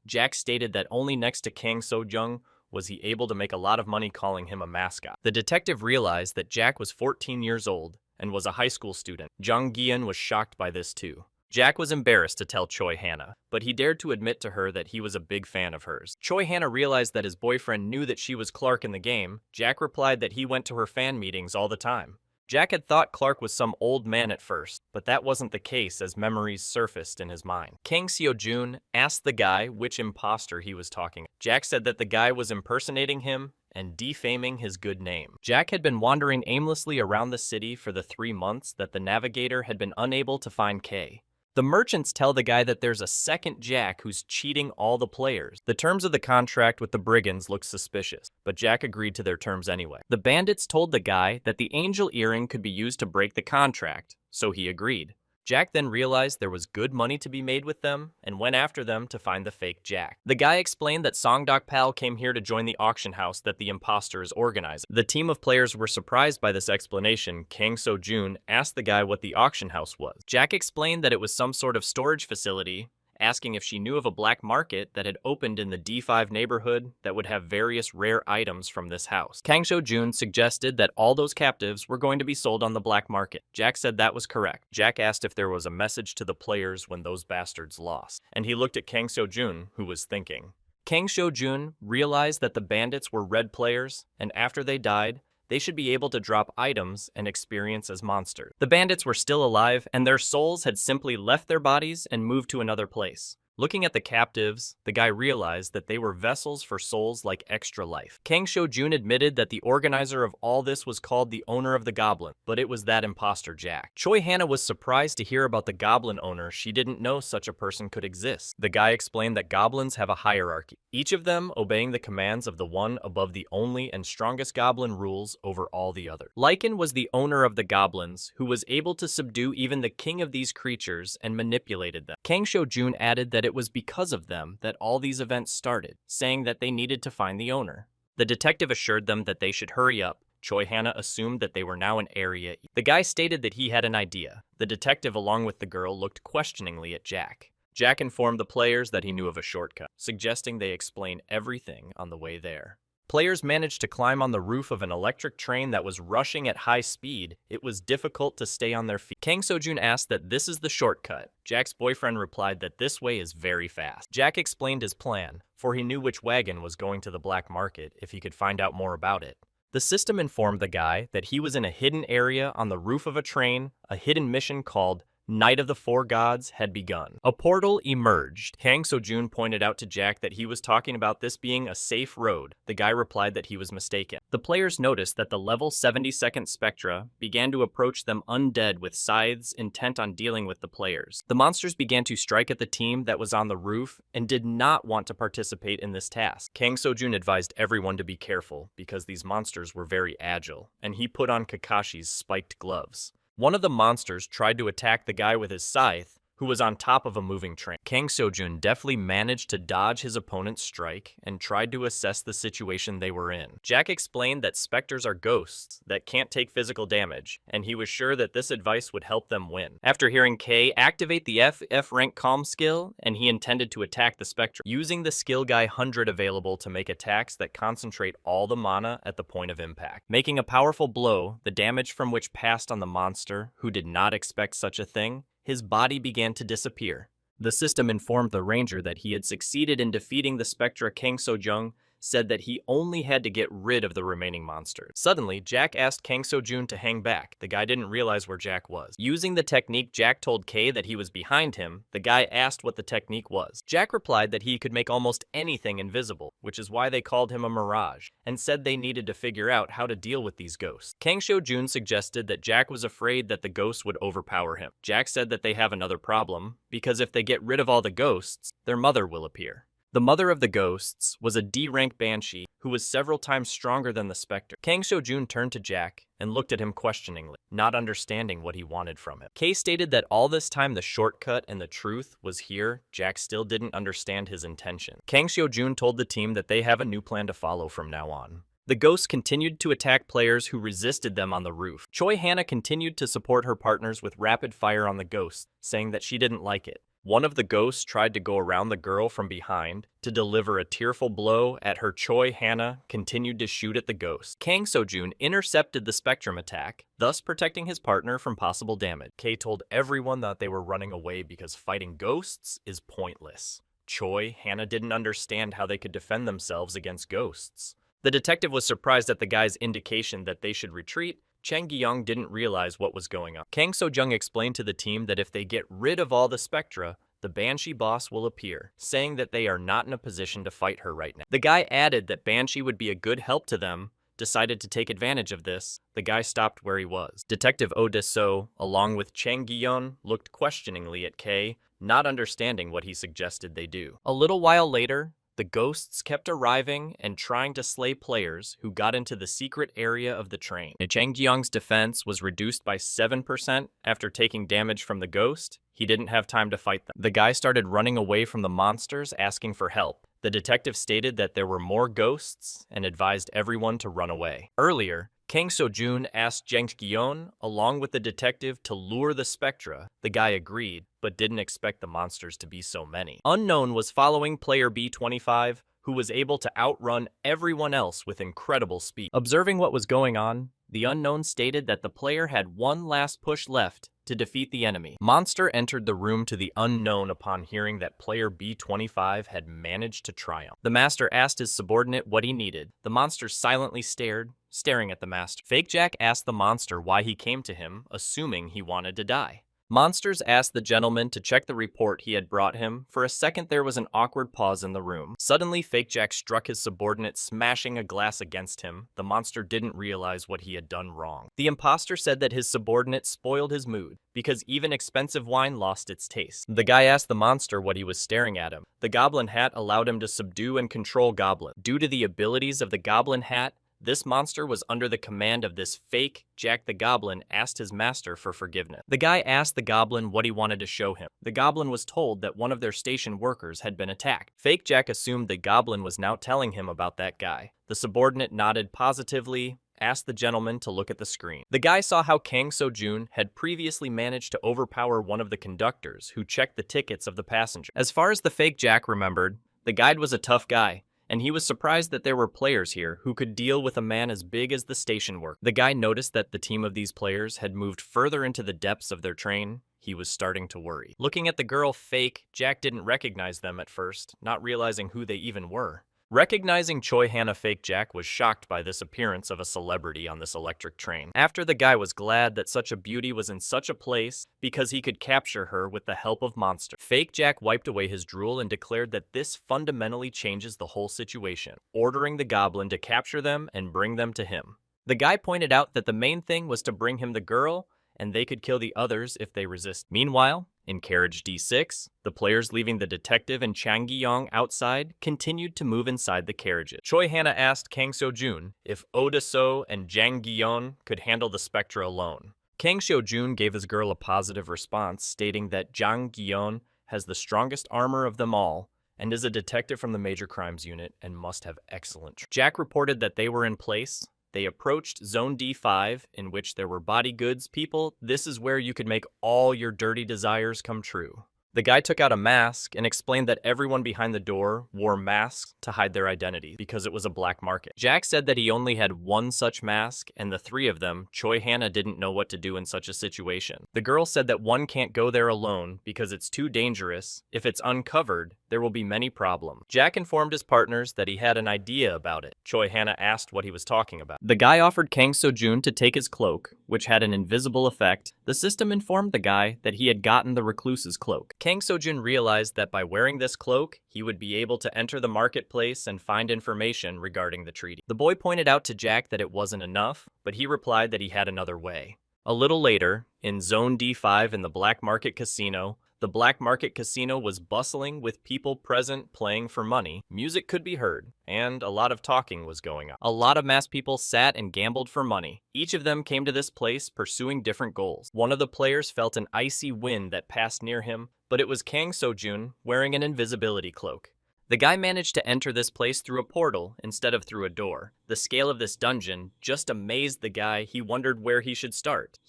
Jack stated that only next to Kang Seo-jung was he able to make a lot of money calling him a mascot. The detective realized that Jack was 14 years old and was a high school student. Jung Gi-eun was shocked by this too. Jack was embarrassed to tell Choi Hannah, but he dared to admit to her that he was a big fan of hers. Choi Hannah realized that his boyfriend knew that she was Clark in the game. Jack replied that he went to her fan meetings all the time. Jack had thought Clark was some old man at first, but that wasn't the case as memories surfaced in his mind. Kang Seo-jun asked the guy which imposter he was talking about. Jack said that the guy was impersonating him and defaming his good name. Jack had been wandering aimlessly around the city for the 3 months that the navigator had been unable to find Kay. The merchants tell the guy that there's a second Jack who's cheating all the players. The terms of the contract with the brigands look suspicious, but Jack agreed to their terms anyway. The bandits told the guy that the angel earring could be used to break the contract, so he agreed. Jack then realized there was good money to be made with them and went after them to find the fake Jack. The guy explained that Songdok Pal came here to join the auction house that the imposter is organizing. The team of players were surprised by this explanation. Kang So-jun asked the guy what the auction house was. Jack explained that it was some sort of storage facility, asking if she knew of a black market that had opened in the D5 neighborhood that would have various rare items from this house. Kang So-jun suggested that all those captives were going to be sold on the black market. Jack said that was correct. Jack asked if there was a message to the players when those bastards lost, and he looked at Kang So-jun, who was thinking. Kang So-jun realized that the bandits were red players, and after they died, they should be able to drop items and experience as monsters. The bandits were still alive, and their souls had simply left their bodies and moved to another place. Looking at the captives, the guy realized that they were vessels for souls like Extra Life. Kang So-jun admitted that the organizer of all this was called the owner of the goblin, but it was that imposter Jack. Choi Hannah was surprised to hear about the goblin owner. She didn't know such a person could exist. The guy explained that goblins have a hierarchy, each of them obeying the commands of the one above the only and strongest goblin rules over all the others. Lycan was the owner of the goblins, who was able to subdue even the king of these creatures and manipulated them. Kang So-jun added that it was because of them that all these events started, saying that they needed to find the owner. The detective assured them that they should hurry up. Choi Hannah assumed that they were now in Area E. The guy stated that he had an idea. The detective, along with the girl, looked questioningly at Jack. Jack informed the players that he knew of a shortcut, suggesting they explain everything on the way there. Players managed to climb on the roof of an electric train that was rushing at high speed. It was difficult to stay on their feet. Kang So-jun asked that this is the shortcut. Jack's boyfriend replied that this way is very fast. Jack explained his plan, for he knew which wagon was going to the black market if he could find out more about it. The system informed the guy that he was in a hidden area on the roof of a train. A hidden mission called Night of the Four Gods had begun. A portal emerged. Kang So-jun pointed out to Jack that he was talking about this being a safe road. The guy replied that he was mistaken. The players noticed that the level 72nd Spectra began to approach them undead with scythes intent on dealing with the players. The monsters began to strike at the team that was on the roof and did not want to participate in this task. Kang So-jun advised everyone to be careful because these monsters were very agile, and he put on Kakashi's spiked gloves. One of the monsters tried to attack the guy with his scythe, who was on top of a moving train. Kang So-jun deftly managed to dodge his opponent's strike and tried to assess the situation they were in. Jack explained that specters are ghosts that can't take physical damage, and he was sure that this advice would help them win. After hearing K activate the FF rank Calm skill, and he intended to attack the spectre, using the skill guy 100 available to make attacks that concentrate all the mana at the point of impact. Making a powerful blow, the damage from which passed on the monster, who did not expect such a thing, his body began to disappear. The system informed the ranger that he had succeeded in defeating the Spectra. Kang So-jun said that he only had to get rid of the remaining monsters. Suddenly, Jack asked Kang So-jun to hang back. The guy didn't realize where Jack was. Using the technique, Jack told Kay that he was behind him. The guy asked what the technique was. Jack replied that he could make almost anything invisible, which is why they called him a mirage, and said they needed to figure out how to deal with these ghosts. Kang So-jun suggested that Jack was afraid that the ghosts would overpower him. Jack said that they have another problem, because if they get rid of all the ghosts, their mother will appear. The mother of the ghosts was a D-rank banshee who was several times stronger than the specter. Kang So-jun turned to Jack and looked at him questioningly, not understanding what he wanted from him. Kay stated that all this time the shortcut and the truth was here. Jack still didn't understand his intention. Kang So-jun told the team that they have a new plan to follow from now on. The ghosts continued to attack players who resisted them on the roof. Choi Hannah continued to support her partners with rapid fire on the ghosts, saying that she didn't like it. One of the ghosts tried to go around the girl from behind to deliver a tearful blow at her. Choi Hannah continued to shoot at the ghost. Kang So-jun intercepted the spectrum attack, thus protecting his partner from possible damage. Kay told everyone that they were running away because fighting ghosts is pointless. Choi Hannah didn't understand how they could defend themselves against ghosts. The detective was surprised at the guy's indication that they should retreat. Chang Gi-young didn't realize what was going on. Kang So-jun explained to the team that if they get rid of all the Spectra, the Banshee boss will appear, saying that they are not in a position to fight her right now. The guy added that Banshee would be a good help to them, decided to take advantage of this. The guy stopped where he was. Detective Oh So, along with Chang Gi-young, looked questioningly at Kay, not understanding what he suggested they do. A little while later, The ghosts kept arriving and trying to slay players who got into the secret area of the train. Chang Gyong's defense was reduced by 7% after taking damage from the ghost. He didn't have time to fight them. The guy started running away from the monsters, asking for help. The detective stated that there were more ghosts and advised everyone to run away. Earlier, Kang So-jun asked Jang Gyeon, along with the detective, to lure the Spectra. The guy agreed, but didn't expect the monsters to be so many. Unknown was following player B25, who was able to outrun everyone else with incredible speed. Observing what was going on, the Unknown stated that the player had one last push left to defeat the enemy. Monster entered the room to the Unknown upon hearing that player B25 had managed to triumph. The master asked his subordinate what he needed. The monster silently staring at the master. Fake Jack asked the monster why he came to him, assuming he wanted to die. Monsters asked the gentleman to check the report he had brought him. For a second, there was an awkward pause in the room. Suddenly, Fake Jack struck his subordinate, smashing a glass against him. The monster didn't realize what he had done wrong. The imposter said that his subordinate spoiled his mood, because even expensive wine lost its taste. The guy asked the monster what he was staring at him. The goblin hat allowed him to subdue and control goblins. Due to the abilities of the goblin hat, this monster was under the command of this fake. Jack the Goblin asked his master for forgiveness. The guy asked the goblin what he wanted to show him. The goblin was told that one of their station workers had been attacked. Fake Jack assumed the goblin was now telling him about that guy. The subordinate nodded positively, asked the gentleman to look at the screen. The guy saw how Kang So-jun had previously managed to overpower one of the conductors who checked the tickets of the passenger. As far as the Fake Jack remembered, the guide was a tough guy, and he was surprised that there were players here who could deal with a man as big as the station worker. The guy noticed that the team of these players had moved further into the depths of their train. He was starting to worry. Looking at the girl Fake, Jack didn't recognize them at first, not realizing who they even were. Recognizing Choi Hannah, Fake Jack was shocked by this appearance of a celebrity on this electric train. After, the guy was glad that such a beauty was in such a place because he could capture her with the help of Monster. Fake Jack wiped away his drool and declared that this fundamentally changes the whole situation, ordering the goblin to capture them and bring them to him. The guy pointed out that the main thing was to bring him the girl, and they could kill the others if they resist. Meanwhile, in carriage D6, the players leaving the detective and Chang Gi-yong outside continued to move inside the carriages. Choi Hannah asked Kang So-jun if Oda So and Jang Gi-yeon could handle the Spectra alone. Kang So-jun gave his girl a positive response, stating that Jang Gi-yeon has the strongest armor of them all and is a detective from the Major Crimes Unit and must have excellent. Jack reported that they were in place. They approached Zone D5, in which there were body goods. People, this is where you could make all your dirty desires come true. The guy took out a mask and explained that everyone behind the door wore masks to hide their identities because it was a black market. Jack said that he only had one such mask, and the three of them, Choi Hannah didn't know what to do in such a situation. The girl said that one can't go there alone because it's too dangerous. If it's uncovered, there will be many problems. Jack informed his partners that he had an idea about it. Choi Hannah asked what he was talking about. The guy offered Kang So-jun to take his cloak, which had an invisible effect. The system informed the guy that he had gotten the recluse's cloak. Kang So-jun realized that by wearing this cloak, he would be able to enter the marketplace and find information regarding the treaty. The boy pointed out to Jack that it wasn't enough, but he replied that he had another way. A little later, in Zone D5 in the Black Market Casino, the Black Market Casino was bustling with people present playing for money. Music could be heard, and a lot of talking was going on. A lot of masked people sat and gambled for money. Each of them came to this place pursuing different goals. One of the players felt an icy wind that passed near him, but it was Kang So-jun wearing an invisibility cloak. The guy managed to enter this place through a portal instead of through a door. The scale of this dungeon just amazed the guy. He wondered where he should start.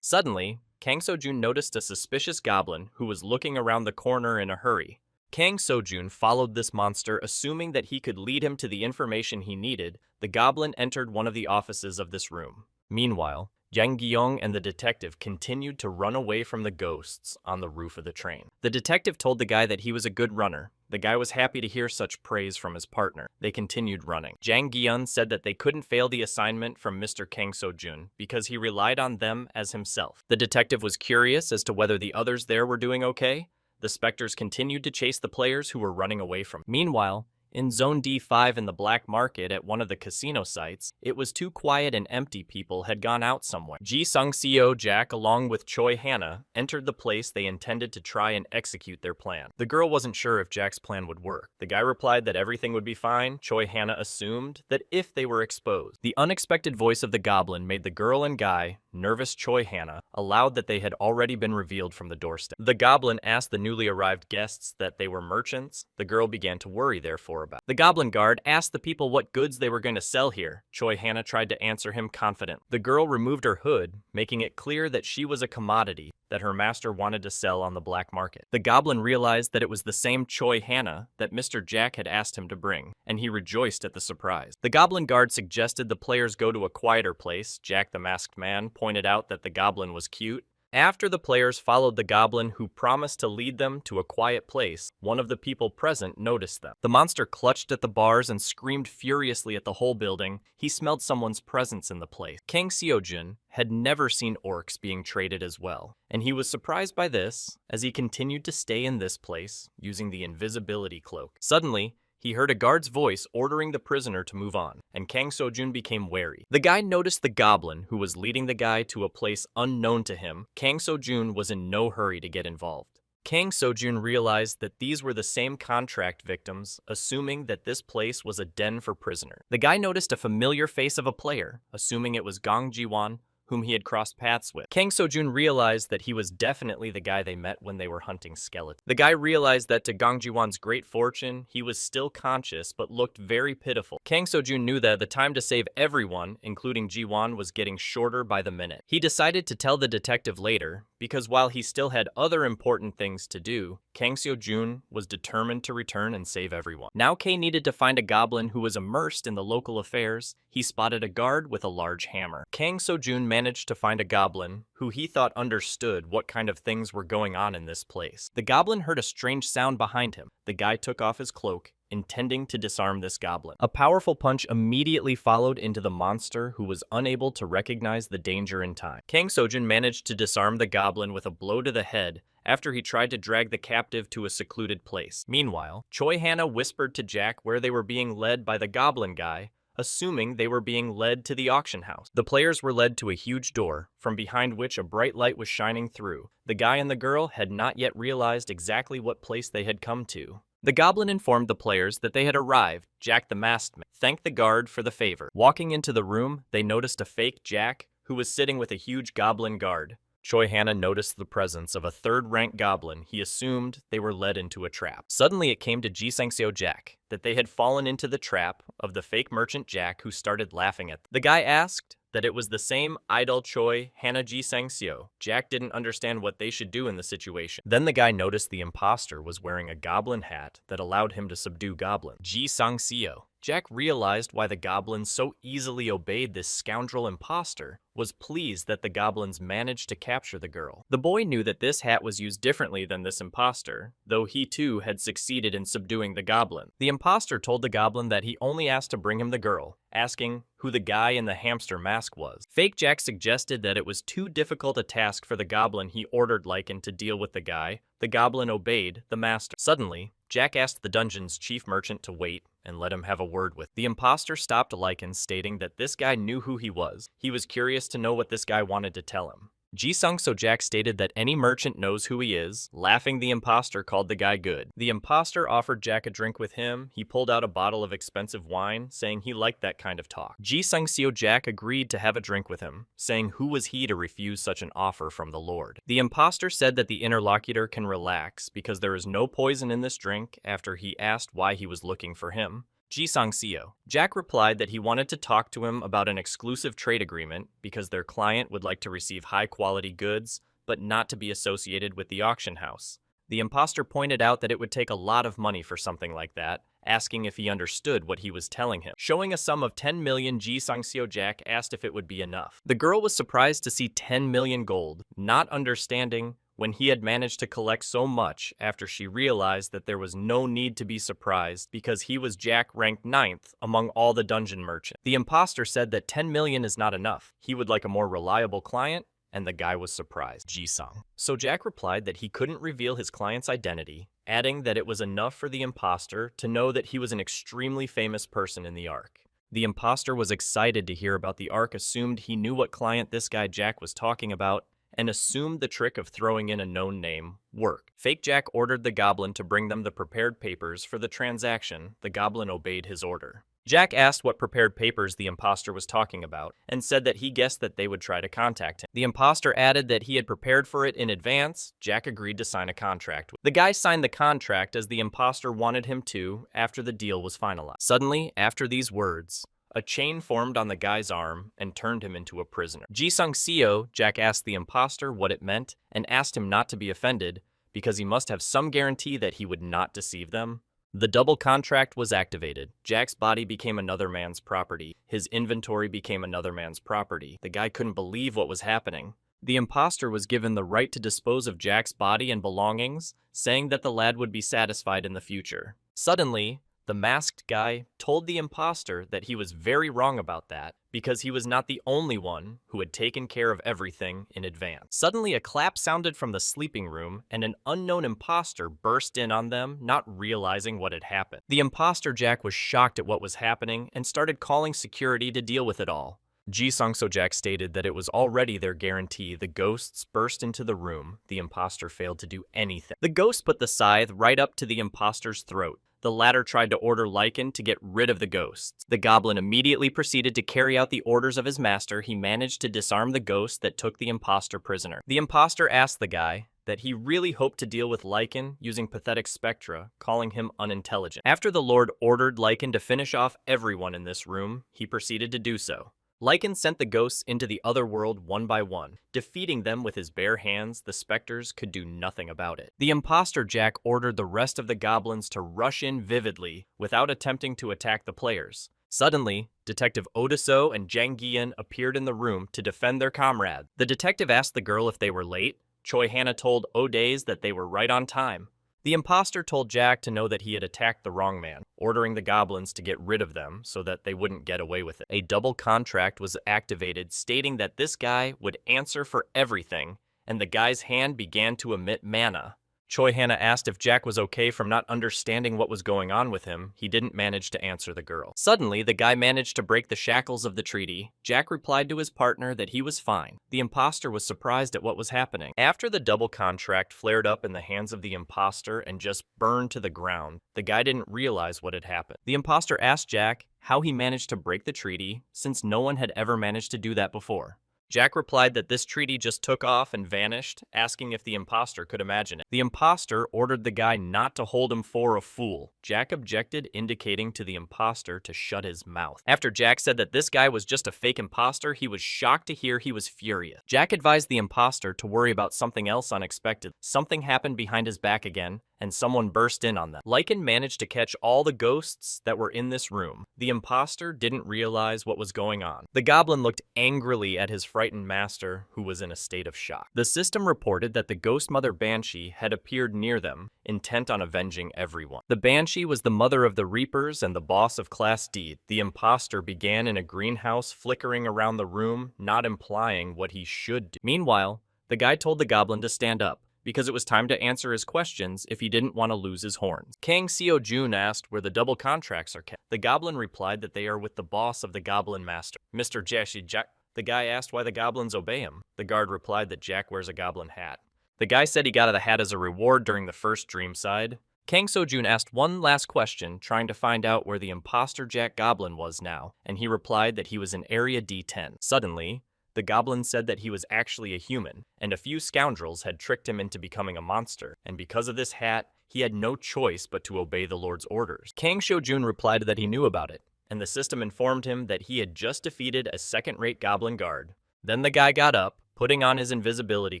Suddenly, Kang So-jun noticed a suspicious goblin who was looking around the corner in a hurry. Kang So-jun followed this monster, assuming that he could lead him to the information he needed. The goblin entered one of the offices of this room. Meanwhile, Yang Gi-yong and the detective continued to run away from the ghosts on the roof of the train. The detective told the guy that he was a good runner. The guy was happy to hear such praise from his partner. They continued running. Jang Gi-yeon said that they couldn't fail the assignment from Mr. Kang So-jun because he relied on them as himself. The detective was curious as to whether the others there were doing okay. The specters continued to chase the players who were running away from. Meanwhile, In Zone D5 in the black market at one of the casino sites, it was too quiet and empty. People had gone out somewhere. Ji Sung-seo Jack, along with Choi Hannah, entered the place they intended to try and execute their plan. The girl wasn't sure if Jack's plan would work. The guy replied that everything would be fine. Choi Hannah assumed that if they were exposed. The unexpected voice of the goblin made the girl and guy, nervous Choi Hannah, allowed that they had already been revealed from the doorstep. The goblin asked the newly arrived guests that they were merchants. The girl began to worry, therefore, about. The goblin guard asked the people what goods they were going to sell here. Choi Hannah tried to answer him confident. The girl removed her hood, making it clear that she was a commodity that her master wanted to sell on the black market. The goblin realized that it was the same Choi Hannah that Mr. Jack had asked him to bring, and he rejoiced at the surprise. The goblin guard suggested the players go to a quieter place. Jack the masked man pointed out that the goblin was cute. After the players followed the goblin, who promised to lead them to a quiet place, one of the people present noticed them. The monster clutched at the bars and screamed furiously at the whole building. He smelled someone's presence in the place. Kang Seo-jun had never seen orcs being traded as well, and he was surprised by this as he continued to stay in this place using the invisibility cloak. Suddenly, he heard a guard's voice ordering the prisoner to move on, and Kang Seo-jun became wary. The guy noticed the goblin, who was leading the guy to a place unknown to him. Kang Seo-jun was in no hurry to get involved. Kang Seo-jun realized that these were the same contract victims, assuming that this place was a den for prisoners. The guy noticed a familiar face of a player, assuming it was Gong Ji-won, whom he had crossed paths with. Kang Seo-jun realized that he was definitely the guy they met when they were hunting skeletons. The guy realized that to Gong Ji-won's great fortune, he was still conscious but looked very pitiful. Kang Seo-jun knew that the time to save everyone, including Ji-won, was getting shorter by the minute. He decided to tell the detective later, because while he still had other important things to do, Kang Seo-jun was determined to return and save everyone. Now Kay needed to find a goblin who was immersed in the local affairs. He spotted a guard with a large hammer. Kang Seo-jun managed to find a goblin who he thought understood what kind of things were going on in this place. The goblin heard a strange sound behind him. The guy took off his cloak, intending to disarm this goblin. A powerful punch immediately followed into the monster, who was unable to recognize the danger in time. Kang Seo-jun managed to disarm the goblin with a blow to the head after he tried to drag the captive to a secluded place. Meanwhile, Choi Hannah whispered to Jack where they were being led by the goblin guy, assuming they were being led to the auction house. The players were led to a huge door, from behind which a bright light was shining through. The guy and the girl had not yet realized exactly what place they had come to. The goblin informed the players that they had arrived. Jack the masked man thanked the guard for the favor. Walking into the room, they noticed a fake Jack, who was sitting with a huge goblin guard. Choi Hannah noticed the presence of a third-rank goblin. He assumed they were led into a trap. Suddenly it came to Ji Sang-seo Jack that they had fallen into the trap of the fake merchant Jack, who started laughing at them. The guy asked that it was the same idol Choi Hannah Ji Sang-seo. Jack didn't understand what they should do in the situation. Then the guy noticed the imposter was wearing a goblin hat that allowed him to subdue goblins. Ji Sang-seo. Jack realized why the goblins so easily obeyed this scoundrel imposter, was pleased that the goblins managed to capture the girl. The boy knew that this hat was used differently than this imposter, though he too had succeeded in subduing the goblin. The imposter told the goblin that he only asked to bring him the girl, asking who the guy in the hamster mask was. Fake Jack suggested that it was too difficult a task for the goblin. He ordered Lycan to deal with the guy. The goblin obeyed the master. Suddenly, Jack asked the dungeon's chief merchant to wait and let him have a word with. The imposter stopped Lycan, stating that this guy knew who he was. He was curious to know what this guy wanted to tell him. Ji Sung-seo Jack stated that any merchant knows who he is. Laughing, the imposter called the guy good. The imposter offered Jack a drink with him. He pulled out a bottle of expensive wine, saying he liked that kind of talk. Ji Sung-seo Jack agreed to have a drink with him, saying who was he to refuse such an offer from the Lord. The imposter said that the interlocutor can relax because there is no poison in this drink after he asked why he was looking for him. Ji Sang-seo. Jack replied that he wanted to talk to him about an exclusive trade agreement because their client would like to receive high-quality goods, but not to be associated with the auction house. The imposter pointed out that it would take a lot of money for something like that, asking if he understood what he was telling him. Showing a sum of 10 million, Ji Sang-seo Jack asked if it would be enough. The girl was surprised to see 10 million gold, not understanding when he had managed to collect so much after she realized that there was no need to be surprised because he was Jack ranked 9th among all the dungeon merchants. The imposter said that 10 million is not enough. He would like a more reliable client and the guy was surprised. Ji-sung. So Jack replied that he couldn't reveal his client's identity, adding that it was enough for the imposter to know that he was an extremely famous person in the arc. The imposter was excited to hear about the arc, assumed he knew what client this guy Jack was talking about, and assumed the trick of throwing in a known name worked. Fake Jack ordered the goblin to bring them the prepared papers for the transaction. The goblin obeyed his order. Jack asked what prepared papers the imposter was talking about, and said that he guessed that they would try to contact him. The imposter added that he had prepared for it in advance. Jack agreed to sign a contract. The guy signed the contract as the imposter wanted him to after the deal was finalized. Suddenly, after these words, a chain formed on the guy's arm and turned him into a prisoner. Ji-sung Seo, Jack asked the imposter what it meant and asked him not to be offended because he must have some guarantee that he would not deceive them. The double contract was activated. Jack's body became another man's property. His inventory became another man's property. The guy couldn't believe what was happening. The imposter was given the right to dispose of Jack's body and belongings, saying that the lad would be satisfied in the future. Suddenly, the masked guy told the imposter that he was very wrong about that because he was not the only one who had taken care of everything in advance. Suddenly, a clap sounded from the sleeping room and an unknown imposter burst in on them, not realizing what had happened. The imposter Jack was shocked at what was happening and started calling security to deal with it all. Ji-sung Jack stated that it was already their guarantee. The ghosts burst into the room. The imposter failed to do anything. The ghost put the scythe right up to the imposter's throat. The latter tried to order Lycan to get rid of the ghosts. The goblin immediately proceeded to carry out the orders of his master. He managed to disarm the ghost that took the imposter prisoner. The imposter asked the guy that he really hoped to deal with Lycan using pathetic spectra, calling him unintelligent. After the Lord ordered Lycan to finish off everyone in this room, he proceeded to do so. Lycan sent the ghosts into the other world one by one. Defeating them with his bare hands, the specters could do nothing about it. The imposter Jack ordered the rest of the goblins to rush in vividly without attempting to attack the players. Suddenly, Detective Odaso and Jang Gian appeared in the room to defend their comrade. The detective asked the girl if they were late. Choi Hannah told Odays that they were right on time. The imposter told Jack to know that he had attacked the wrong man, ordering the goblins to get rid of them so that they wouldn't get away with it. A double contract was activated stating that this guy would answer for everything, and the guy's hand began to emit mana. Choi Hannah asked if Jack was okay from not understanding what was going on with him. He didn't manage to answer the girl. Suddenly, the guy managed to break the shackles of the treaty. Jack replied to his partner that he was fine. The imposter was surprised at what was happening. After the double contract flared up in the hands of the imposter and just burned to the ground, the guy didn't realize what had happened. The imposter asked Jack how he managed to break the treaty, since no one had ever managed to do that before. Jack replied that this treaty just took off and vanished, asking if the imposter could imagine it. The imposter ordered the guy not to hold him for a fool. Jack objected, indicating to the imposter to shut his mouth. After Jack said that this guy was just a fake imposter, he was shocked to hear he was furious. Jack advised the imposter to worry about something else unexpected. Something happened behind his back again, and someone burst in on them. Lycan managed to catch all the ghosts that were in this room. The imposter didn't realize what was going on. The goblin looked angrily at his frightened master, who was in a state of shock. The system reported that the ghost mother Banshee had appeared near them, intent on avenging everyone. The Banshee was the mother of the Reapers and the boss of Class D. The imposter began in a greenhouse, flickering around the room, not implying what he should do. Meanwhile, the guy told the goblin to stand up, because it was time to answer his questions if he didn't want to lose his horns. Kang Seo-jun asked where the double contracts are kept. The goblin replied that they are with the boss of the goblin master, Mr. Jashi Jack. The guy asked why the goblins obey him. The guard replied that Jack wears a goblin hat. The guy said he got the hat as a reward during the first dream side. Kang Seo-jun asked one last question, trying to find out where the imposter Jack Goblin was now, and he replied that he was in Area D10. Suddenly, the goblin said that he was actually a human, and a few scoundrels had tricked him into becoming a monster, and because of this hat, he had no choice but to obey the Lord's orders. Kang Seo-jun replied that he knew about it, and the system informed him that he had just defeated a second-rate goblin guard. Then the guy got up, putting on his invisibility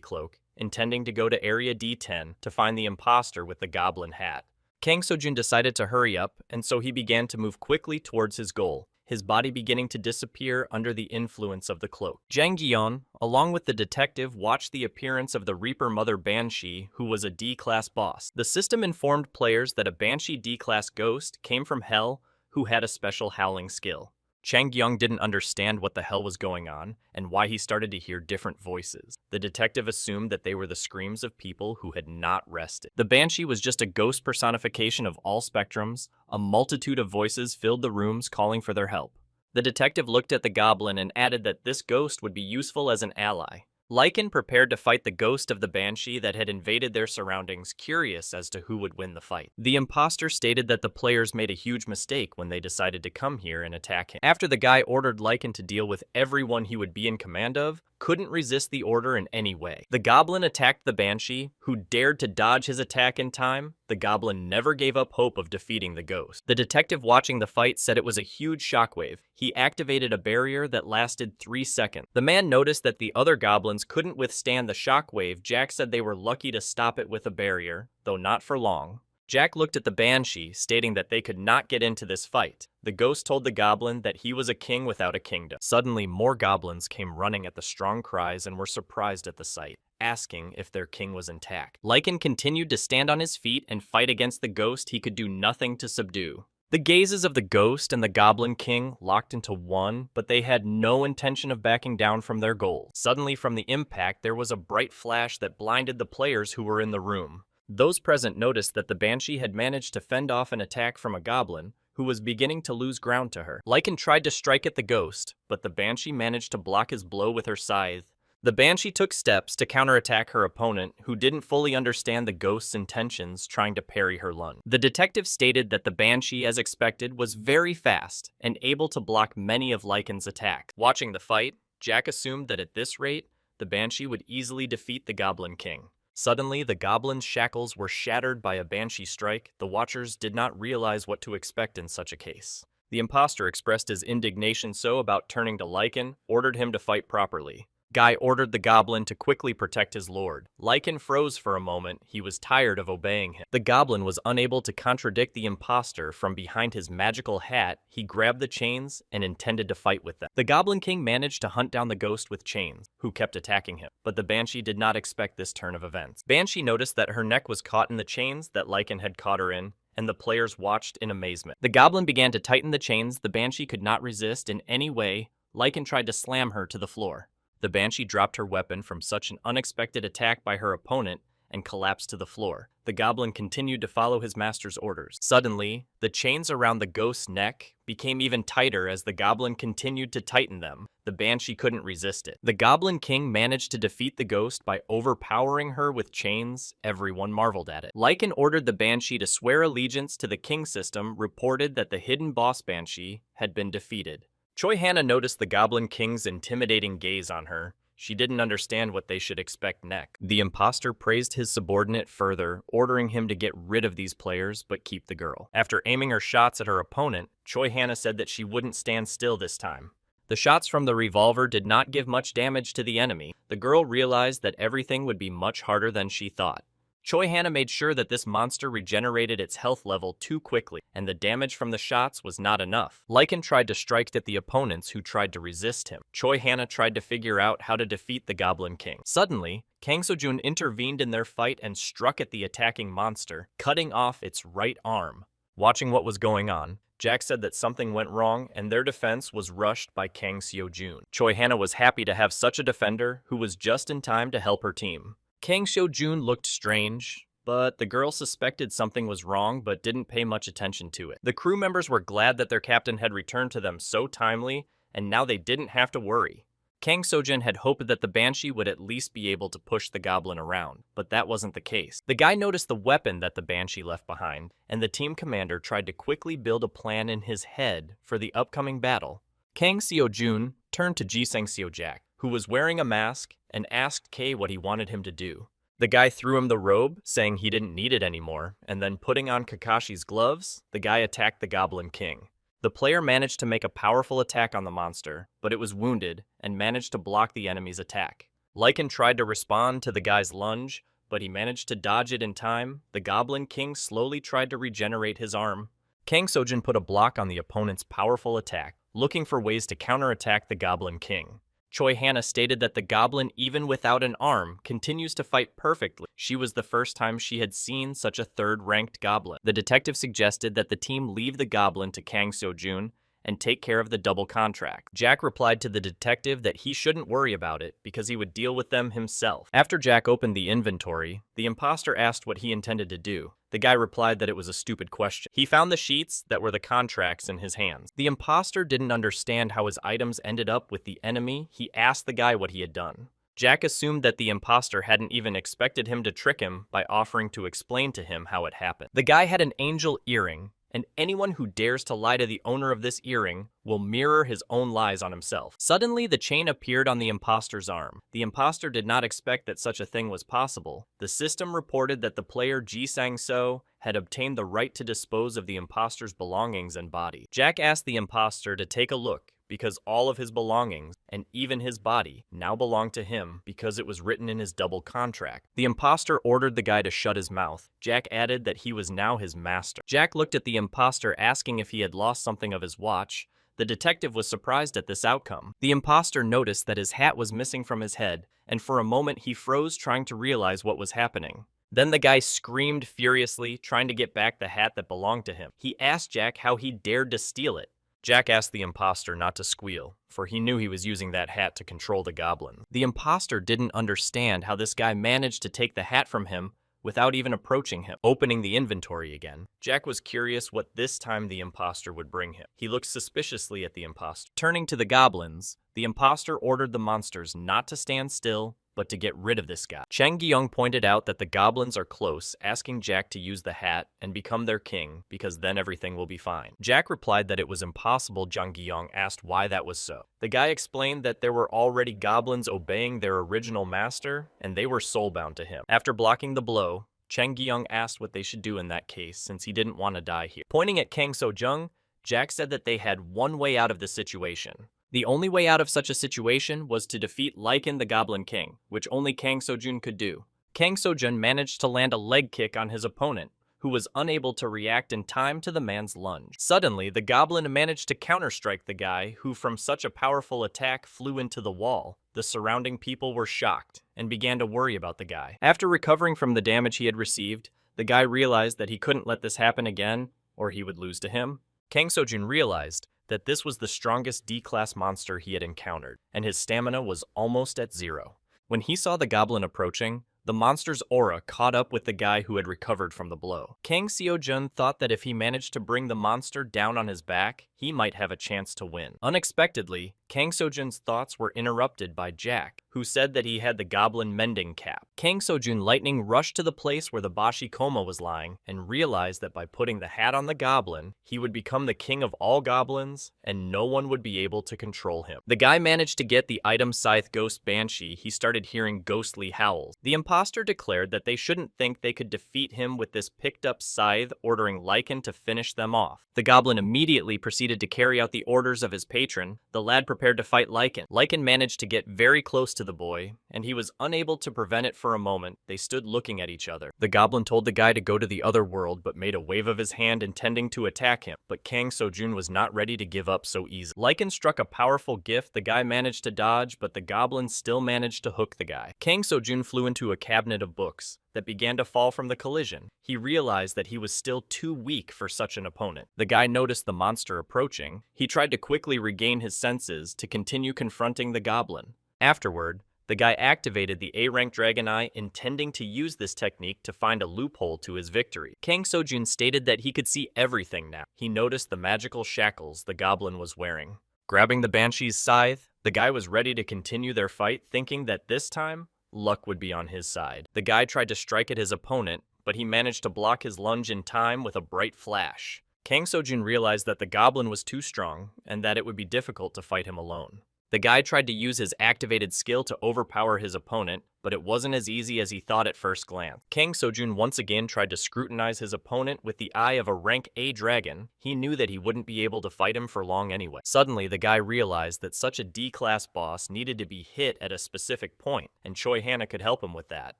cloak, intending to go to Area D10 to find the imposter with the goblin hat. Kang Seo-jun decided to hurry up, and so he began to move quickly towards his goal, his body beginning to disappear under the influence of the cloak. Jang Gion, along with the detective, watched the appearance of the Reaper Mother Banshee, who was a D-class boss. The system informed players that a Banshee D-class ghost came from Hell who had a special howling skill. Chang Gyung didn't understand what the hell was going on and why he started to hear different voices. The detective assumed that they were the screams of people who had not rested. The Banshee was just a ghost personification of all spectrums. A multitude of voices filled the rooms calling for their help. The detective looked at the goblin and added that this ghost would be useful as an ally. Lycan prepared to fight the ghost of the Banshee that had invaded their surroundings, curious as to who would win the fight. The imposter stated that the players made a huge mistake when they decided to come here and attack him. After the guy ordered Lycan to deal with everyone he would be in command of, couldn't resist the order in any way. The goblin attacked the Banshee, who dared to dodge his attack in time. The goblin never gave up hope of defeating the ghost. The detective watching the fight said it was a huge shockwave. He activated a barrier that lasted 3 seconds. The man noticed that the other goblins couldn't withstand the shockwave. Jack said they were lucky to stop it with a barrier, though not for long. Jack looked at the Banshee, stating that they could not get into this fight. The ghost told the goblin that he was a king without a kingdom. Suddenly, more goblins came running at the strong cries and were surprised at the sight, asking if their king was intact. Lycan continued to stand on his feet and fight against the ghost he could do nothing to subdue. The gazes of the ghost and the goblin king locked into one, but they had no intention of backing down from their goal. Suddenly, from the impact, there was a bright flash that blinded the players who were in the room. Those present noticed that the Banshee had managed to fend off an attack from a goblin, who was beginning to lose ground to her. Lycan tried to strike at the ghost, but the Banshee managed to block his blow with her scythe. The Banshee took steps to counterattack her opponent, who didn't fully understand the ghost's intentions, trying to parry her lunge. The detective stated that the Banshee, as expected, was very fast and able to block many of Lycan's attacks. Watching the fight, Jack assumed that at this rate, the Banshee would easily defeat the Goblin King. Suddenly, the goblin's shackles were shattered by a Banshee strike. The watchers did not realize what to expect in such a case. The imposter expressed his indignation about turning to Lycan, ordered him to fight properly. Guy ordered the goblin to quickly protect his lord. Lycan froze for a moment. He was tired of obeying him. The goblin was unable to contradict the imposter. From behind his magical hat, he grabbed the chains and intended to fight with them. The Goblin King managed to hunt down the ghost with chains, who kept attacking him. But the Banshee did not expect this turn of events. Banshee noticed that her neck was caught in the chains that Lycan had caught her in, and the players watched in amazement. The goblin began to tighten the chains. The Banshee could not resist in any way. Lycan tried to slam her to the floor. The Banshee dropped her weapon from such an unexpected attack by her opponent and collapsed to the floor. The goblin continued to follow his master's orders. Suddenly, the chains around the ghost's neck became even tighter as the goblin continued to tighten them. The Banshee couldn't resist it. The Goblin King managed to defeat the ghost by overpowering her with chains. Everyone marveled at it. Lycan ordered the Banshee to swear allegiance to the king system, reported that the hidden boss Banshee had been defeated. Choi Hannah noticed the Goblin King's intimidating gaze on her. She didn't understand what they should expect next. The imposter praised his subordinate further, ordering him to get rid of these players but keep the girl. After aiming her shots at her opponent, Choi Hannah said that she wouldn't stand still this time. The shots from the revolver did not give much damage to the enemy. The girl realized that everything would be much harder than she thought. Choi Hannah made sure that this monster regenerated its health level too quickly, and the damage from the shots was not enough. Lycan tried to strike at the opponents who tried to resist him. Choi Hannah tried to figure out how to defeat the Goblin King. Suddenly, Kang Seo-jun intervened in their fight and struck at the attacking monster, cutting off its right arm. Watching what was going on, Jack said that something went wrong and their defense was rushed by Kang Seo-jun. Choi Hannah was happy to have such a defender who was just in time to help her team. Kang Seo-jun looked strange, but the girl suspected something was wrong but didn't pay much attention to it. The crew members were glad that their captain had returned to them so timely, and now they didn't have to worry. Kang Seo-jun had hoped that the Banshee would at least be able to push the goblin around, but that wasn't the case. The guy noticed the weapon that the Banshee left behind, and the team commander tried to quickly build a plan in his head for the upcoming battle. Kang Seo-jun turned to Jisang Seo-jak, who was wearing a mask, and asked Kay what he wanted him to do. The guy threw him the robe, saying he didn't need it anymore, and then putting on Kakashi's gloves, the guy attacked the Goblin King. The player managed to make a powerful attack on the monster, but it was wounded and managed to block the enemy's attack. Lycan tried to respond to the guy's lunge, but he managed to dodge it in time. The Goblin King slowly tried to regenerate his arm. Kang Seo-jun put a block on the opponent's powerful attack, looking for ways to counterattack the Goblin King. Choi Hannah stated that the goblin, even without an arm, continues to fight perfectly. She was the first time she had seen such a third-ranked goblin. The detective suggested that the team leave the goblin to Kang Seo-jun and take care of the double contract. Jack replied to the detective that he shouldn't worry about it because he would deal with them himself. After Jack opened the inventory, the imposter asked what he intended to do. The guy replied that it was a stupid question. He found the sheets that were the contracts in his hands. The imposter didn't understand how his items ended up with the enemy. He asked the guy what he had done. Jack assumed that the imposter hadn't even expected him to trick him by offering to explain to him how it happened. The guy had an angel earring, and anyone who dares to lie to the owner of this earring will mirror his own lies on himself. Suddenly, the chain appeared on the imposter's arm. The imposter did not expect that such a thing was possible. The system reported that the player Ji Sang-so had obtained the right to dispose of the imposter's belongings and body. Jack asked the imposter to take a look, because all of his belongings, and even his body, now belonged to him because it was written in his double contract. The imposter ordered the guy to shut his mouth. Jack added that he was now his master. Jack looked at the imposter asking if he had lost something of his watch. The detective was surprised at this outcome. The imposter noticed that his hat was missing from his head, and for a moment he froze trying to realize what was happening. Then the guy screamed furiously, trying to get back the hat that belonged to him. He asked Jack how he dared to steal it. Jack asked the imposter not to squeal, for he knew he was using that hat to control the goblin. The imposter didn't understand how this guy managed to take the hat from him without even approaching him. Opening the inventory again, Jack was curious what this time the imposter would bring him. He looked suspiciously at the imposter. Turning to the goblins, the imposter ordered the monsters not to stand still, but to get rid of this guy. Cheng Gyung pointed out that the goblins are close, asking Jack to use the hat and become their king, because then everything will be fine. Jack replied that it was impossible. Cheng Gyung asked why that was so. The guy explained that there were already goblins obeying their original master, and they were soulbound to him. After blocking the blow, Cheng Gyung asked what they should do in that case, since he didn't want to die here. Pointing at Kang So-jung, Jack said that they had one way out of the situation. The only way out of such a situation was to defeat Lycan the Goblin King, which only Kang So-jun could do. Kang So-jun managed to land a leg kick on his opponent, who was unable to react in time to the man's lunge. Suddenly, the goblin managed to counterstrike the guy, who from such a powerful attack flew into the wall. The surrounding people were shocked and began to worry about the guy. After recovering from the damage he had received, the guy realized that he couldn't let this happen again, or he would lose to him. Kang So-jun realized that this was the strongest D-class monster he had encountered, and his stamina was almost at 0. When he saw the goblin approaching, the monster's aura caught up with the guy who had recovered from the blow. Kang Seo-jun thought that if he managed to bring the monster down on his back, he might have a chance to win. Unexpectedly, Kang So-jun's thoughts were interrupted by Jack, who said that he had the goblin mending cap. Kang So-jun lightning rushed to the place where the Bashikoma was lying and realized that by putting the hat on the goblin, he would become the king of all goblins and no one would be able to control him. The guy managed to get the item Scythe Ghost Banshee. He started hearing ghostly howls. The imposter declared that they shouldn't think they could defeat him with this picked up scythe, ordering Lycan to finish them off. The goblin immediately proceeded to carry out the orders of his patron. The lad prepared to fight Lycan. Lycan managed to get very close to the boy, and he was unable to prevent it for a moment. They stood looking at each other. The goblin told the guy to go to the other world, but made a wave of his hand intending to attack him. But Kang So-jun was not ready to give up so easily. Lycan struck a powerful gift. The guy managed to dodge, but the goblin still managed to hook the guy. Kang So-jun flew into a cabinet of books that began to fall from the collision. He realized that he was still too weak for such an opponent. The guy noticed the monster approaching. He tried to quickly regain his senses to continue confronting the goblin. Afterward, the guy activated the A-rank Dragon Eye, intending to use this technique to find a loophole to his victory. Kang So-jun stated that he could see everything now. He noticed the magical shackles the goblin was wearing. Grabbing the Banshee's scythe, the guy was ready to continue their fight, thinking that this time, luck would be on his side. The guy tried to strike at his opponent, but he managed to block his lunge in time with a bright flash. Kang So-jun realized that the goblin was too strong, and that it would be difficult to fight him alone. The guy tried to use his activated skill to overpower his opponent, but it wasn't as easy as he thought at first glance. Kang So-jun once again tried to scrutinize his opponent with the eye of a rank A dragon. He knew that he wouldn't be able to fight him for long anyway. Suddenly, the guy realized that such a D-class boss needed to be hit at a specific point, and Choi Hannah could help him with that.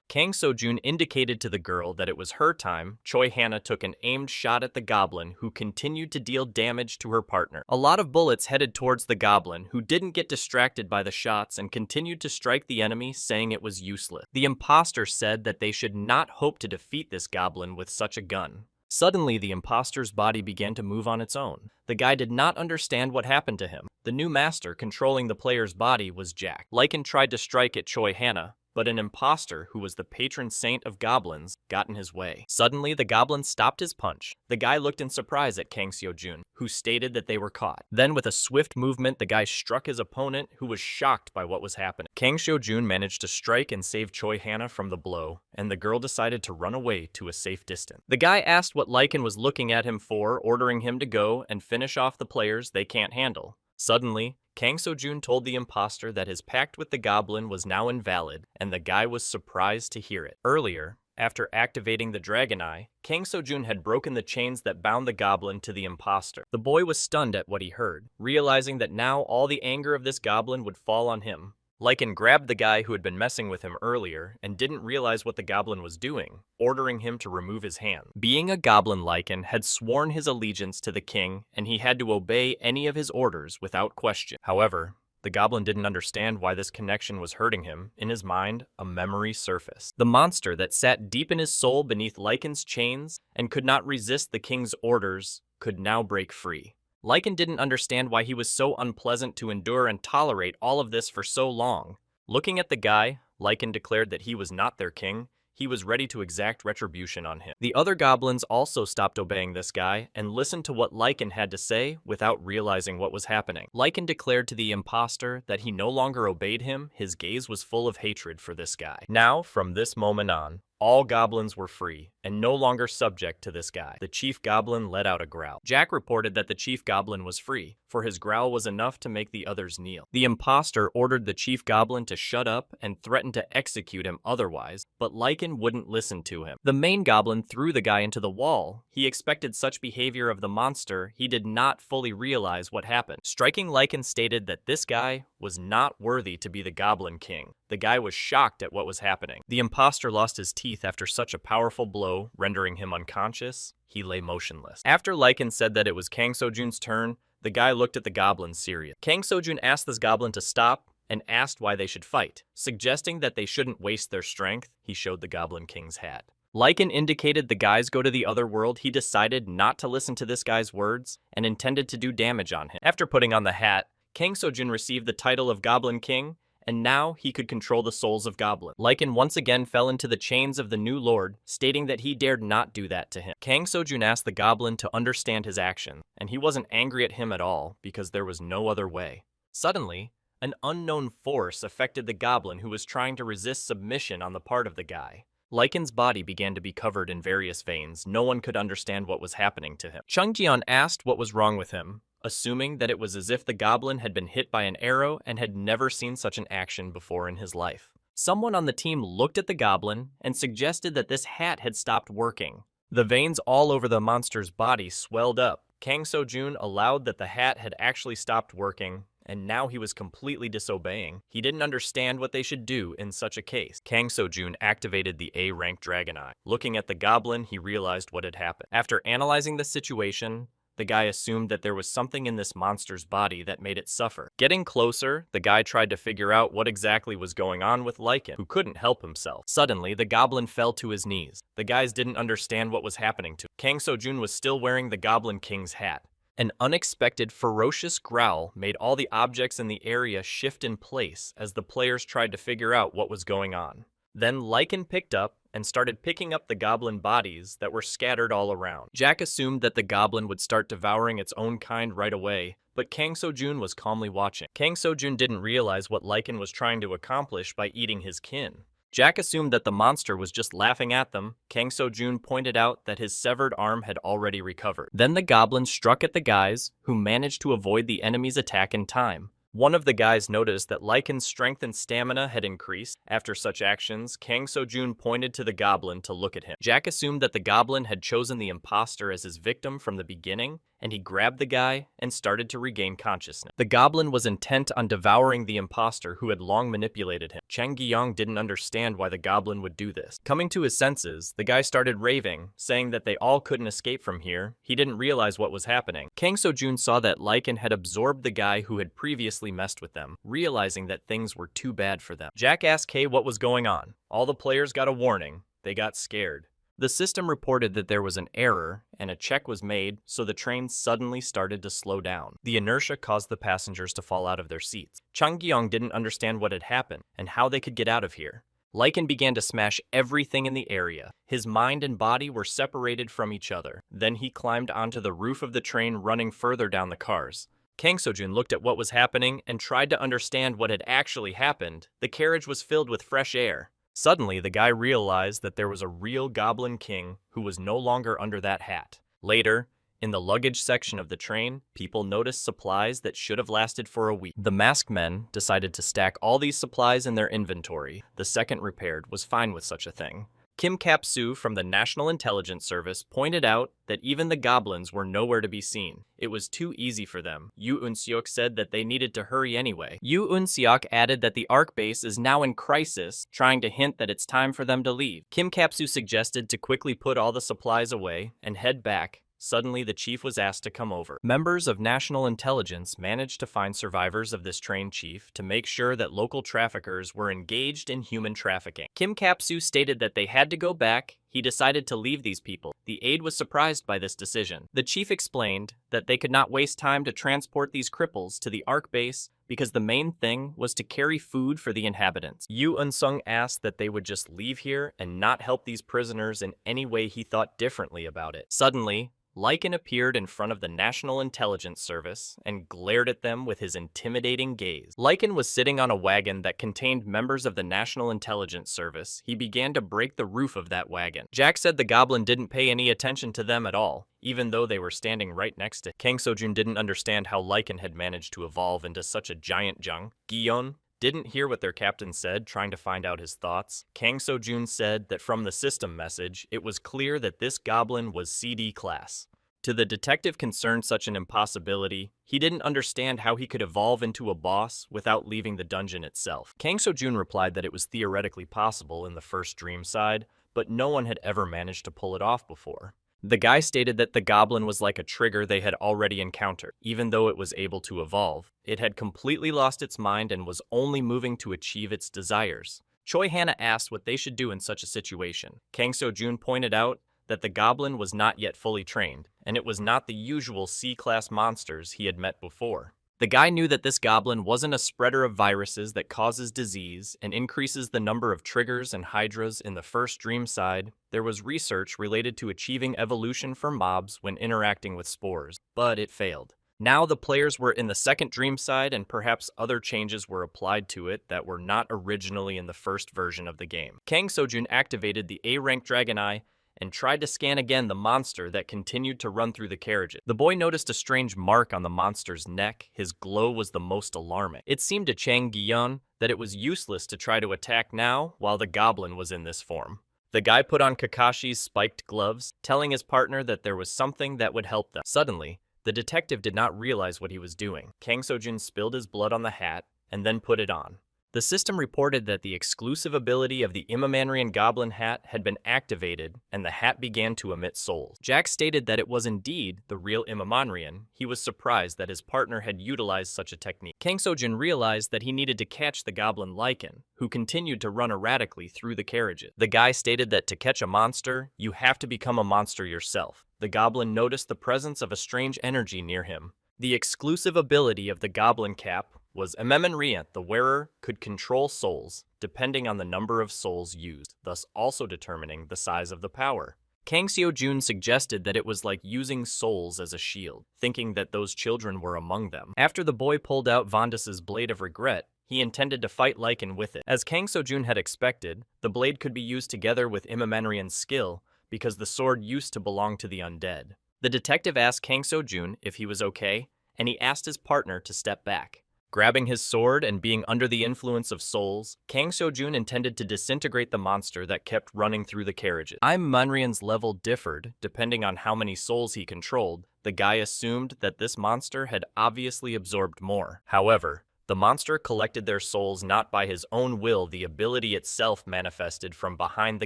Kang So-jun indicated to the girl that it was her time. Choi Hannah took an aimed shot at the goblin, who continued to deal damage to her partner. A lot of bullets headed towards the goblin, who didn't get distracted by the shots and continued to strike the enemy, saying it was useless. The imposter said that they should not hope to defeat this goblin with such a gun. Suddenly, the imposter's body began to move on its own. The guy did not understand what happened to him. The new master controlling the player's body was Jack. Lycan tried to strike at Choi Hannah, but an imposter, who was the patron saint of goblins, got in his way. Suddenly, the goblin stopped his punch. The guy looked in surprise at Kang Seo-jun, who stated that they were caught. Then, with a swift movement, the guy struck his opponent, who was shocked by what was happening. Kang Seo-jun managed to strike and save Choi Hannah from the blow, and the girl decided to run away to a safe distance. The guy asked what Lycan was looking at him for, ordering him to go and finish off the players they can't handle. Suddenly, Kang Seo-jun told the imposter that his pact with the goblin was now invalid, and the guy was surprised to hear it. Earlier, after activating the Dragon Eye, Kang Seo-jun had broken the chains that bound the goblin to the imposter. The boy was stunned at what he heard, realizing that now all the anger of this goblin would fall on him. Lycan grabbed the guy who had been messing with him earlier and didn't realize what the goblin was doing, ordering him to remove his hand. Being a goblin, Lycan had sworn his allegiance to the king, and he had to obey any of his orders without question. However, the goblin didn't understand why this connection was hurting him. In his mind, a memory surfaced. The monster that sat deep in his soul beneath Lycan's chains and could not resist the king's orders could now break free. Lycan didn't understand why he was so unpleasant to endure and tolerate all of this for so long. Looking at the guy, Lycan declared that he was not their king. He was ready to exact retribution on him. The other goblins also stopped obeying this guy and listened to what Lycan had to say without realizing what was happening. Lycan declared to the imposter that he no longer obeyed him. His gaze was full of hatred for this guy. Now, from this moment on, all goblins were free and no longer subject to this guy. The chief goblin let out a growl. Jack reported that the chief goblin was free, for his growl was enough to make the others kneel. The imposter ordered the chief goblin to shut up and threatened to execute him otherwise, but Lycan wouldn't listen to him. The main goblin threw the guy into the wall. He expected such behavior of the monster. He did not fully realize what happened. Striking Lycan stated that this guy was not worthy to be the Goblin King. The guy was shocked at what was happening. The imposter lost his teeth after such a powerful blow, rendering him unconscious. He lay motionless. After Lycan said that it was Kang Seo-jun's turn, the guy looked at the goblin serious. Kang Seo-jun asked this goblin to stop and asked why they should fight. Suggesting that they shouldn't waste their strength, he showed the Goblin King's hat. Lycan indicated the guys go to the other world. He decided not to listen to this guy's words and intended to do damage on him. After putting on the hat, Kang Seo-jun received the title of Goblin King, and now he could control the souls of goblins. Lycan once again fell into the chains of the new lord, stating that he dared not do that to him. Kang Seo-jun asked the goblin to understand his action, and he wasn't angry at him at all because there was no other way. Suddenly, an unknown force affected the goblin who was trying to resist submission on the part of the guy. Lycan's body began to be covered in various veins. No one could understand what was happening to him. Chung Jian asked what was wrong with him, assuming that it was as if the goblin had been hit by an arrow and had never seen such an action before in his life. Someone on the team looked at the goblin and suggested that this hat had stopped working. The veins all over the monster's body swelled up. Kang Seo-jun allowed that the hat had actually stopped working, and now he was completely disobeying. He didn't understand what they should do in such a case. Kang Seo-jun activated the A-rank Dragon Eye. Looking at the goblin, he realized what had happened. After analyzing the situation, the guy assumed that there was something in this monster's body that made it suffer. Getting closer, the guy tried to figure out what exactly was going on with Lycan, who couldn't help himself. Suddenly, the goblin fell to his knees. The guys didn't understand what was happening to him. Kang Seo-jun was still wearing the Goblin King's hat. An unexpected, ferocious growl made all the objects in the area shift in place as the players tried to figure out what was going on. Then Lycan picked up and started picking up the goblin bodies that were scattered all around. Jack assumed that the goblin would start devouring its own kind right away, but Kang Seo-jun was calmly watching. Kang Seo-jun didn't realize what Lycan was trying to accomplish by eating his kin. Jack assumed that the monster was just laughing at them. Kang Seo-jun pointed out that his severed arm had already recovered. Then the goblin struck at the guys, who managed to avoid the enemy's attack in time. One of the guys noticed that Lycan's strength and stamina had increased. After such actions, Kang Seo-jun pointed to the goblin to look at him. Jack assumed that the goblin had chosen the imposter as his victim from the beginning, and he grabbed the guy and started to regain consciousness. The goblin was intent on devouring the imposter who had long manipulated him. Chang Guiyang didn't understand why the goblin would do this. Coming to his senses, the guy started raving, saying that they all couldn't escape from here. He didn't realize what was happening. Kang Seo-jun saw that Lycan had absorbed the guy who had previously messed with them, realizing that things were too bad for them. Jack asked Kay what was going on. All the players got a warning. They got scared. The system reported that there was an error, and a check was made, so the train suddenly started to slow down. The inertia caused the passengers to fall out of their seats. Chang Gyong didn't understand what had happened and how they could get out of here. Lycan began to smash everything in the area. His mind and body were separated from each other. Then he climbed onto the roof of the train, running further down the cars. Kang Sojun looked at what was happening and tried to understand what had actually happened. The carriage was filled with fresh air. Suddenly, the guy realized that there was a real Goblin King who was no longer under that hat. Later, in the luggage section of the train, people noticed supplies that should have lasted for a week. The masked men decided to stack all these supplies in their inventory. The second repaired was fine with such a thing. Kim Kap-soo from the National Intelligence Service pointed out that even the goblins were nowhere to be seen. It was too easy for them. Yoo Eun-seok said that they needed to hurry anyway. Yoo Eun-seok added that the ARC base is now in crisis, trying to hint that it's time for them to leave. Kim Kap-soo suggested to quickly put all the supplies away and head back. Suddenly, the chief was asked to come over. Members of National Intelligence managed to find survivors of this train chief to make sure that local traffickers were engaged in human trafficking. Kim Kap-soo stated that they had to go back. He decided to leave these people. The aide was surprised by this decision. The chief explained that they could not waste time to transport these cripples to the ARC base because the main thing was to carry food for the inhabitants. Yoo Eun-sung asked that they would just leave here and not help these prisoners in any way he thought differently about it. Suddenly, Lycan appeared in front of the National Intelligence Service and glared at them with his intimidating gaze. Lycan was sitting on a wagon that contained members of the National Intelligence Service. He began to break the roof of that wagon. Jack said the goblin didn't pay any attention to them at all, even though they were standing right next to him. Kang Sojun didn't understand how Lycan had managed to evolve into such a giant jung. Gion didn't hear what their captain said, trying to find out his thoughts. Kang Sojun said that from the system message, it was clear that this goblin was CD class. To the detective concerned such an impossibility, he didn't understand how he could evolve into a boss without leaving the dungeon itself. Kang Sojun replied that it was theoretically possible in the first dream side, but no one had ever managed to pull it off before. The guy stated that the goblin was like a trigger they had already encountered. Even though it was able to evolve, it had completely lost its mind and was only moving to achieve its desires. Choi Hannah asked what they should do in such a situation. Kang Sojun pointed out that the goblin was not yet fully trained, and it was not the usual C-class monsters he had met before. The guy knew that this goblin wasn't a spreader of viruses that causes disease and increases the number of triggers and hydras in the first dream side. There was research related to achieving evolution for mobs when interacting with spores, but it failed. Now the players were in the second dream side, and perhaps other changes were applied to it that were not originally in the first version of the game. Kang Sojun activated the A-rank Dragon Eye and tried to scan again the monster that continued to run through the carriages. The boy noticed a strange mark on the monster's neck. His glow was the most alarming. It seemed to Chang Gion that it was useless to try to attack now while the goblin was in this form. The guy put on Kakashi's spiked gloves, telling his partner that there was something that would help them. Suddenly, the detective did not realize what he was doing. Kang Sojun spilled his blood on the hat and then put it on. The system reported that the exclusive ability of the Imamanrian Goblin Hat had been activated, and the hat began to emit souls. Jack stated that it was indeed the real Imamanrian. He was surprised that his partner had utilized such a technique. Kang Sojun realized that he needed to catch the Goblin Lycan, who continued to run erratically through the carriages. The guy stated that to catch a monster, you have to become a monster yourself. The goblin noticed the presence of a strange energy near him. The exclusive ability of the Goblin Cap was Imamanrian. The wearer could control souls, depending on the number of souls used, thus also determining the size of the power. Kang Seo-jun suggested that it was like using souls as a shield, thinking that those children were among them. After the boy pulled out Vondas's Blade of Regret, he intended to fight Lycan with it. As Kang Seo-jun had expected, the blade could be used together with Imamanrian's skill, because the sword used to belong to the undead. The detective asked Kang Seo-jun if he was okay, and he asked his partner to step back. Grabbing his sword and being under the influence of souls, Kang Seo-jun intended to disintegrate the monster that kept running through the carriages. Imamanrian's level differed depending on how many souls he controlled. The guy assumed that this monster had obviously absorbed more. However, the monster collected their souls not by his own will. The ability itself manifested from behind the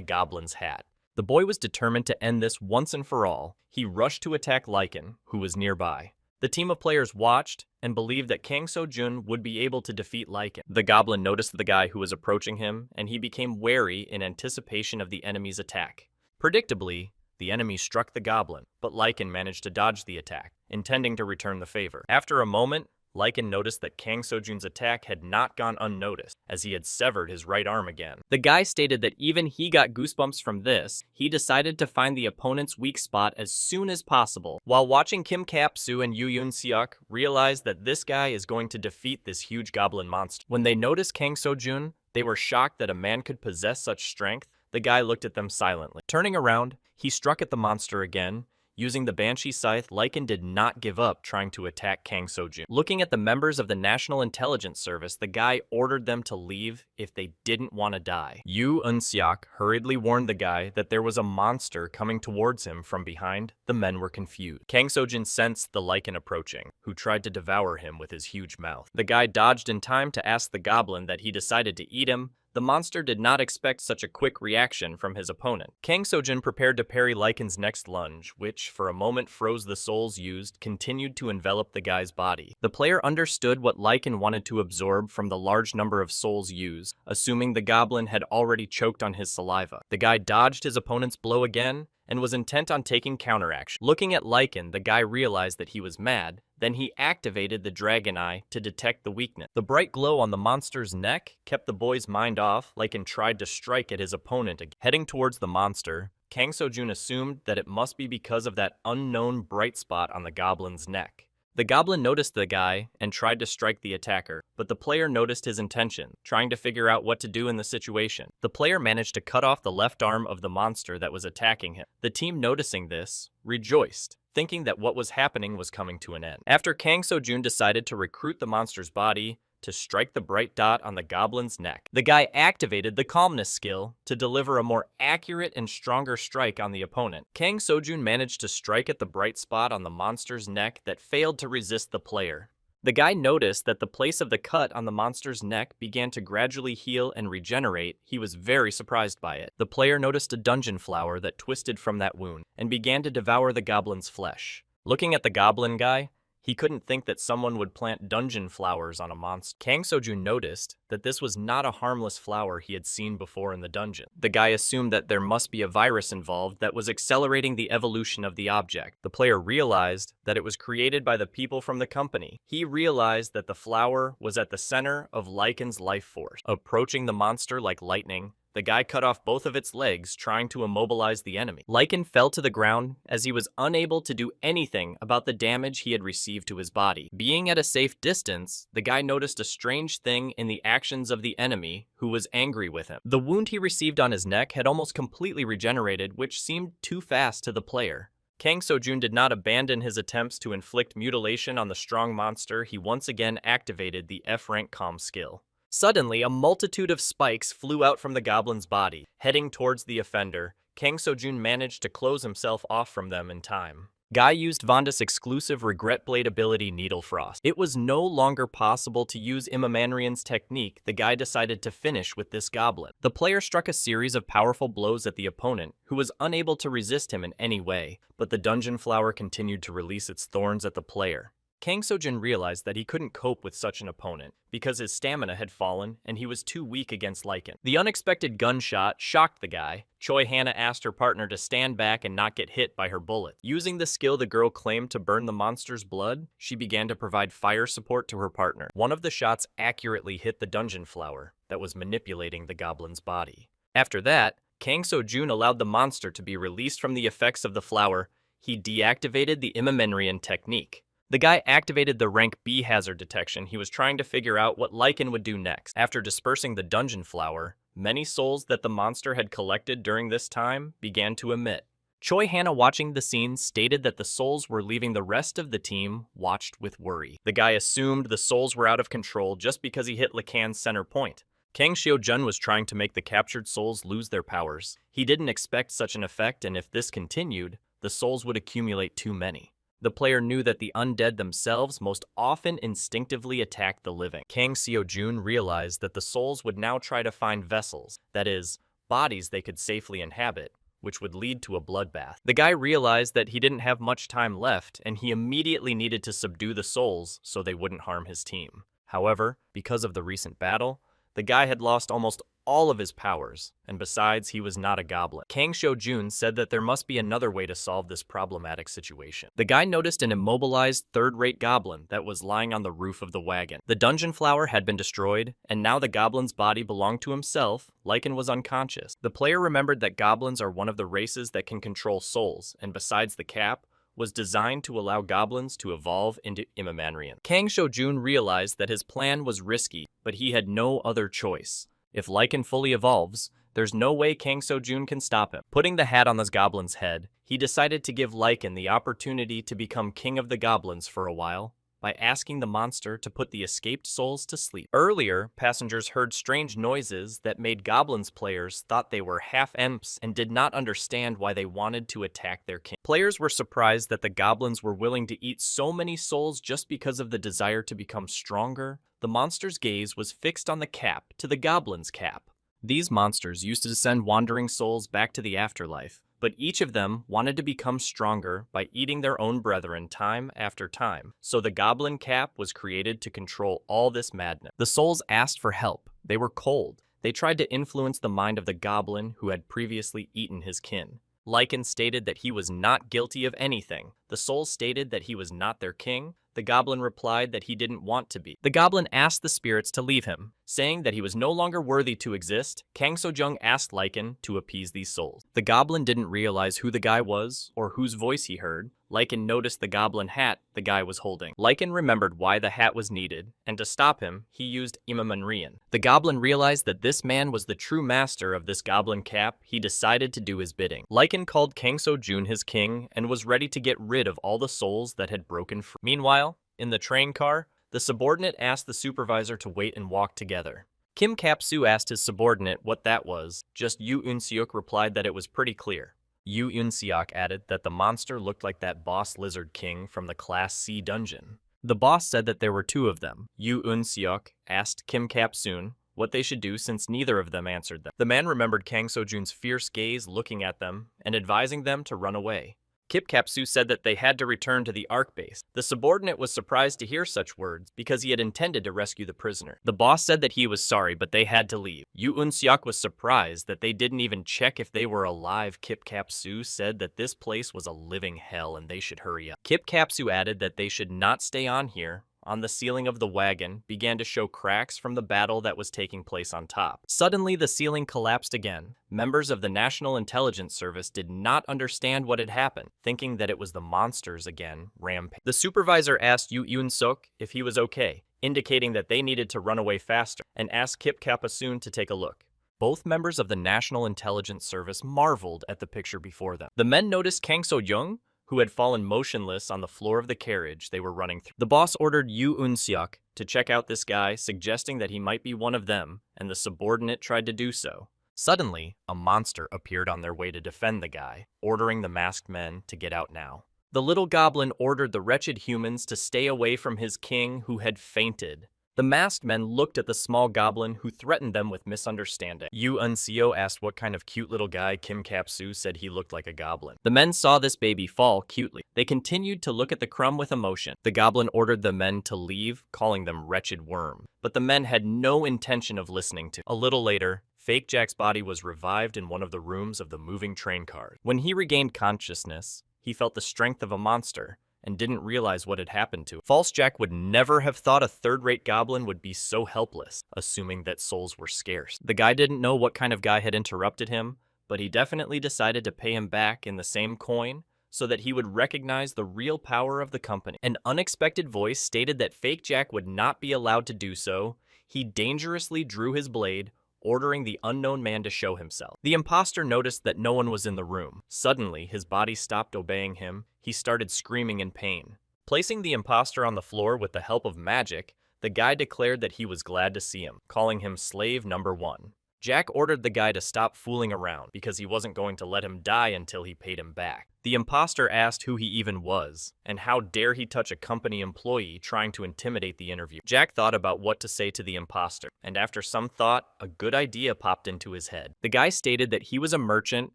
goblin's hat. The boy was determined to end this once and for all. He rushed to attack Lycan, who was nearby. The team of players watched and believed that Kang Seo-jun would be able to defeat Lycan. The goblin noticed the guy who was approaching him, and he became wary in anticipation of the enemy's attack. Predictably, the enemy struck the goblin, but Lycan managed to dodge the attack, intending to return the favor. After a moment, Lycan noticed that Kang Sojun's attack had not gone unnoticed, as he had severed his right arm again. The guy stated that even he got goosebumps from this. He decided to find the opponent's weak spot as soon as possible. While watching Kim Kap-soo and Yu Yun-seok realize that this guy is going to defeat this huge goblin monster. When they noticed Kang Sojun, they were shocked that a man could possess such strength. The guy looked at them silently. Turning around, he struck at the monster again. Using the Banshee Scythe, Lycan did not give up trying to attack Kang Sojun. Looking at the members of the National Intelligence Service, the guy ordered them to leave if they didn't want to die. Yu Eun-seok hurriedly warned the guy that there was a monster coming towards him from behind. The men were confused. Kang Sojun sensed the Lycan approaching, who tried to devour him with his huge mouth. The guy dodged in time to ask the goblin that he decided to eat him. The monster did not expect such a quick reaction from his opponent. Kang Sojun prepared to parry Lycan's next lunge, which, for a moment froze the souls used, continued to envelop the guy's body. The player understood what Lycan wanted to absorb from the large number of souls used, assuming the goblin had already choked on his saliva. The guy dodged his opponent's blow again, and was intent on taking counteraction. Looking at Lycan, the guy realized that he was mad. Then he activated the Dragon Eye to detect the weakness. The bright glow on the monster's neck kept the boy's mind off. Lycan tried to strike at his opponent again. Heading towards the monster, Kang Sojun assumed that it must be because of that unknown bright spot on the goblin's neck. The goblin noticed the guy and tried to strike the attacker, but the player noticed his intention, trying to figure out what to do in the situation. The player managed to cut off the left arm of the monster that was attacking him. The team, noticing this, rejoiced, thinking that what was happening was coming to an end. After Kang Sojun decided to recruit the monster's body to strike the bright dot on the goblin's neck, the guy activated the calmness skill to deliver a more accurate and stronger strike on the opponent. Kang Sojun managed to strike at the bright spot on the monster's neck that failed to resist the player. The guy noticed that the place of the cut on the monster's neck began to gradually heal and regenerate. He was very surprised by it. The player noticed a dungeon flower that twisted from that wound and began to devour the goblin's flesh. Looking at the goblin guy, he couldn't think that someone would plant dungeon flowers on a monster. Kang Sojun noticed that this was not a harmless flower he had seen before in the dungeon. The guy assumed that there must be a virus involved that was accelerating the evolution of the object. The player realized that it was created by the people from the company. He realized that the flower was at the center of Lycan's life force. Approaching the monster like lightning, the guy cut off both of its legs, trying to immobilize the enemy. Lycan fell to the ground as he was unable to do anything about the damage he had received to his body. Being at a safe distance, the guy noticed a strange thing in the actions of the enemy, who was angry with him. The wound he received on his neck had almost completely regenerated, which seemed too fast to the player. Kang Sojun did not abandon his attempts to inflict mutilation on the strong monster. He once again activated the F-rank calm skill. Suddenly, a multitude of spikes flew out from the goblin's body. Heading towards the offender, Kang Sojun managed to close himself off from them in time. Guy used Vonda's exclusive Regret Blade ability, Needle Frost. It was no longer possible to use Imamanrian's technique. The guy decided to finish with this goblin. The player struck a series of powerful blows at the opponent, who was unable to resist him in any way, but the dungeon flower continued to release its thorns at the player. Kang Sojun realized that he couldn't cope with such an opponent because his stamina had fallen and he was too weak against Lycan. The unexpected gunshot shocked the guy. Choi Hannah asked her partner to stand back and not get hit by her bullet. Using the skill the girl claimed to burn the monster's blood, she began to provide fire support to her partner. One of the shots accurately hit the dungeon flower that was manipulating the goblin's body. After that, Kang Sojun allowed the monster to be released from the effects of the flower. He deactivated the Imamanrian technique. The guy activated the rank B hazard detection. He was trying to figure out what Lycan would do next. After dispersing the dungeon flower, many souls that the monster had collected during this time began to emit. Choi Hannah, watching the scene, stated that the souls were leaving. The rest of the team watched with worry. The guy assumed the souls were out of control just because he hit Lacan's center point. Kang Seo-jun was trying to make the captured souls lose their powers. He didn't expect such an effect, and if this continued, the souls would accumulate too many. The player knew that the undead themselves most often instinctively attacked the living. Kang Seo-jun realized that the souls would now try to find vessels, that is, bodies they could safely inhabit, which would lead to a bloodbath. The guy realized that he didn't have much time left, and he immediately needed to subdue the souls so they wouldn't harm his team. However, because of the recent battle, the guy had lost almost all of his powers, and besides, he was not a goblin. Kang Shou-jun said that there must be another way to solve this problematic situation. The guy noticed an immobilized third-rate goblin that was lying on the roof of the wagon. The dungeon flower had been destroyed, and now the goblin's body belonged to himself. Lycan was unconscious. The player remembered that goblins are one of the races that can control souls, and besides the cap, was designed to allow goblins to evolve into Imamanrians. Kang Shou-jun realized that his plan was risky, but he had no other choice. If Lycan fully evolves, there's no way Kang Shou-jun can stop him. Putting the hat on this goblin's head, he decided to give Lycan the opportunity to become king of the goblins for a while by asking the monster to put the escaped souls to sleep. Earlier, passengers heard strange noises that made goblins players thought they were half-imps and did not understand why they wanted to attack their king. Players were surprised that the goblins were willing to eat so many souls just because of the desire to become stronger. The monster's gaze was fixed on the cap to the goblin's cap. These monsters used to send wandering souls back to the afterlife, but each of them wanted to become stronger by eating their own brethren time after time. So the goblin cap was created to control all this madness. The souls asked for help. They were cold. They tried to influence the mind of the goblin who had previously eaten his kin. Lycan stated that he was not guilty of anything. The souls stated that he was not their king. The goblin replied that he didn't want to be. The goblin asked the spirits to leave him, saying that he was no longer worthy to exist. Kang Shou-jun asked Lycan to appease these souls. The goblin didn't realize who the guy was or whose voice he heard. Lycan noticed the goblin hat the guy was holding. Lycan remembered why the hat was needed, and to stop him, he used Imamanrian. The goblin realized that this man was the true master of this goblin cap. He decided to do his bidding. Lycan called Kang Shou-jun his king and was ready to get rid of all the souls that had broken free. Meanwhile, in the train car, the subordinate asked the supervisor to wait and walk together. Kim Kap-soo asked his subordinate what that was. Just Yoo Eun-seok replied that it was pretty clear. Yoo Eun-seok added that the monster looked like that boss lizard king from the Class C dungeon. The boss said that there were two of them. Yoo Eun-seok asked Kim Kap-soon what they should do since neither of them answered them. The man remembered Kang Shou-jun's fierce gaze looking at them and advising them to run away. Kim Kap-soo said that they had to return to the ARC base. The subordinate was surprised to hear such words because he had intended to rescue the prisoner. The boss said that he was sorry, but they had to leave. Yoo Eun-seok was surprised that they didn't even check if they were alive. Kim Kap-soo said that this place was a living hell and they should hurry up. Kim Kap-soo added that they should not stay on here. On the ceiling of the wagon began to show cracks from the battle that was taking place on top. Suddenly, the ceiling collapsed again. Members of the National Intelligence Service did not understand what had happened, thinking that it was the monsters again rampaging. The supervisor asked Yoo Eun-seok if he was okay, indicating that they needed to run away faster, and asked Kim Kap-soo to take a look. Both members of the National Intelligence Service marveled at the picture before them. The men noticed Kang Shou-jun, who had fallen motionless on the floor of the carriage they were running through. The boss ordered Yoo Eun-seok to check out this guy, suggesting that he might be one of them, and the subordinate tried to do so. Suddenly, a monster appeared on their way to defend the guy, ordering the masked men to get out now. The little goblin ordered the wretched humans to stay away from his king, who had fainted. The masked men looked at the small goblin, who threatened them with misunderstanding. Yoo Eun-seok asked what kind of cute little guy. Kim Kap-soo said he looked like a goblin. The men saw this baby fall cutely. They continued to look at the crumb with emotion. The goblin ordered the men to leave, calling them wretched worm. But the men had no intention of listening to. A little later, Fake Jack's body was revived in one of the rooms of the moving train car. When he regained consciousness, he felt the strength of a monster and didn't realize what had happened to him. False Jack would never have thought a third-rate goblin would be so helpless, assuming that souls were scarce. The guy didn't know what kind of guy had interrupted him, but he definitely decided to pay him back in the same coin so that he would recognize the real power of the company. An unexpected voice stated that Fake Jack would not be allowed to do so. He dangerously drew his blade, ordering the unknown man to show himself. The imposter noticed that no one was in the room. Suddenly, his body stopped obeying him. He started screaming in pain. Placing the imposter on the floor with the help of magic, the guy declared that he was glad to see him, calling him Slave Number 1. Jack ordered the guy to stop fooling around because he wasn't going to let him die until he paid him back. The imposter asked who he even was, and how dare he touch a company employee trying to intimidate the interview. Jack thought about what to say to the imposter, and after some thought, a good idea popped into his head. The guy stated that he was a merchant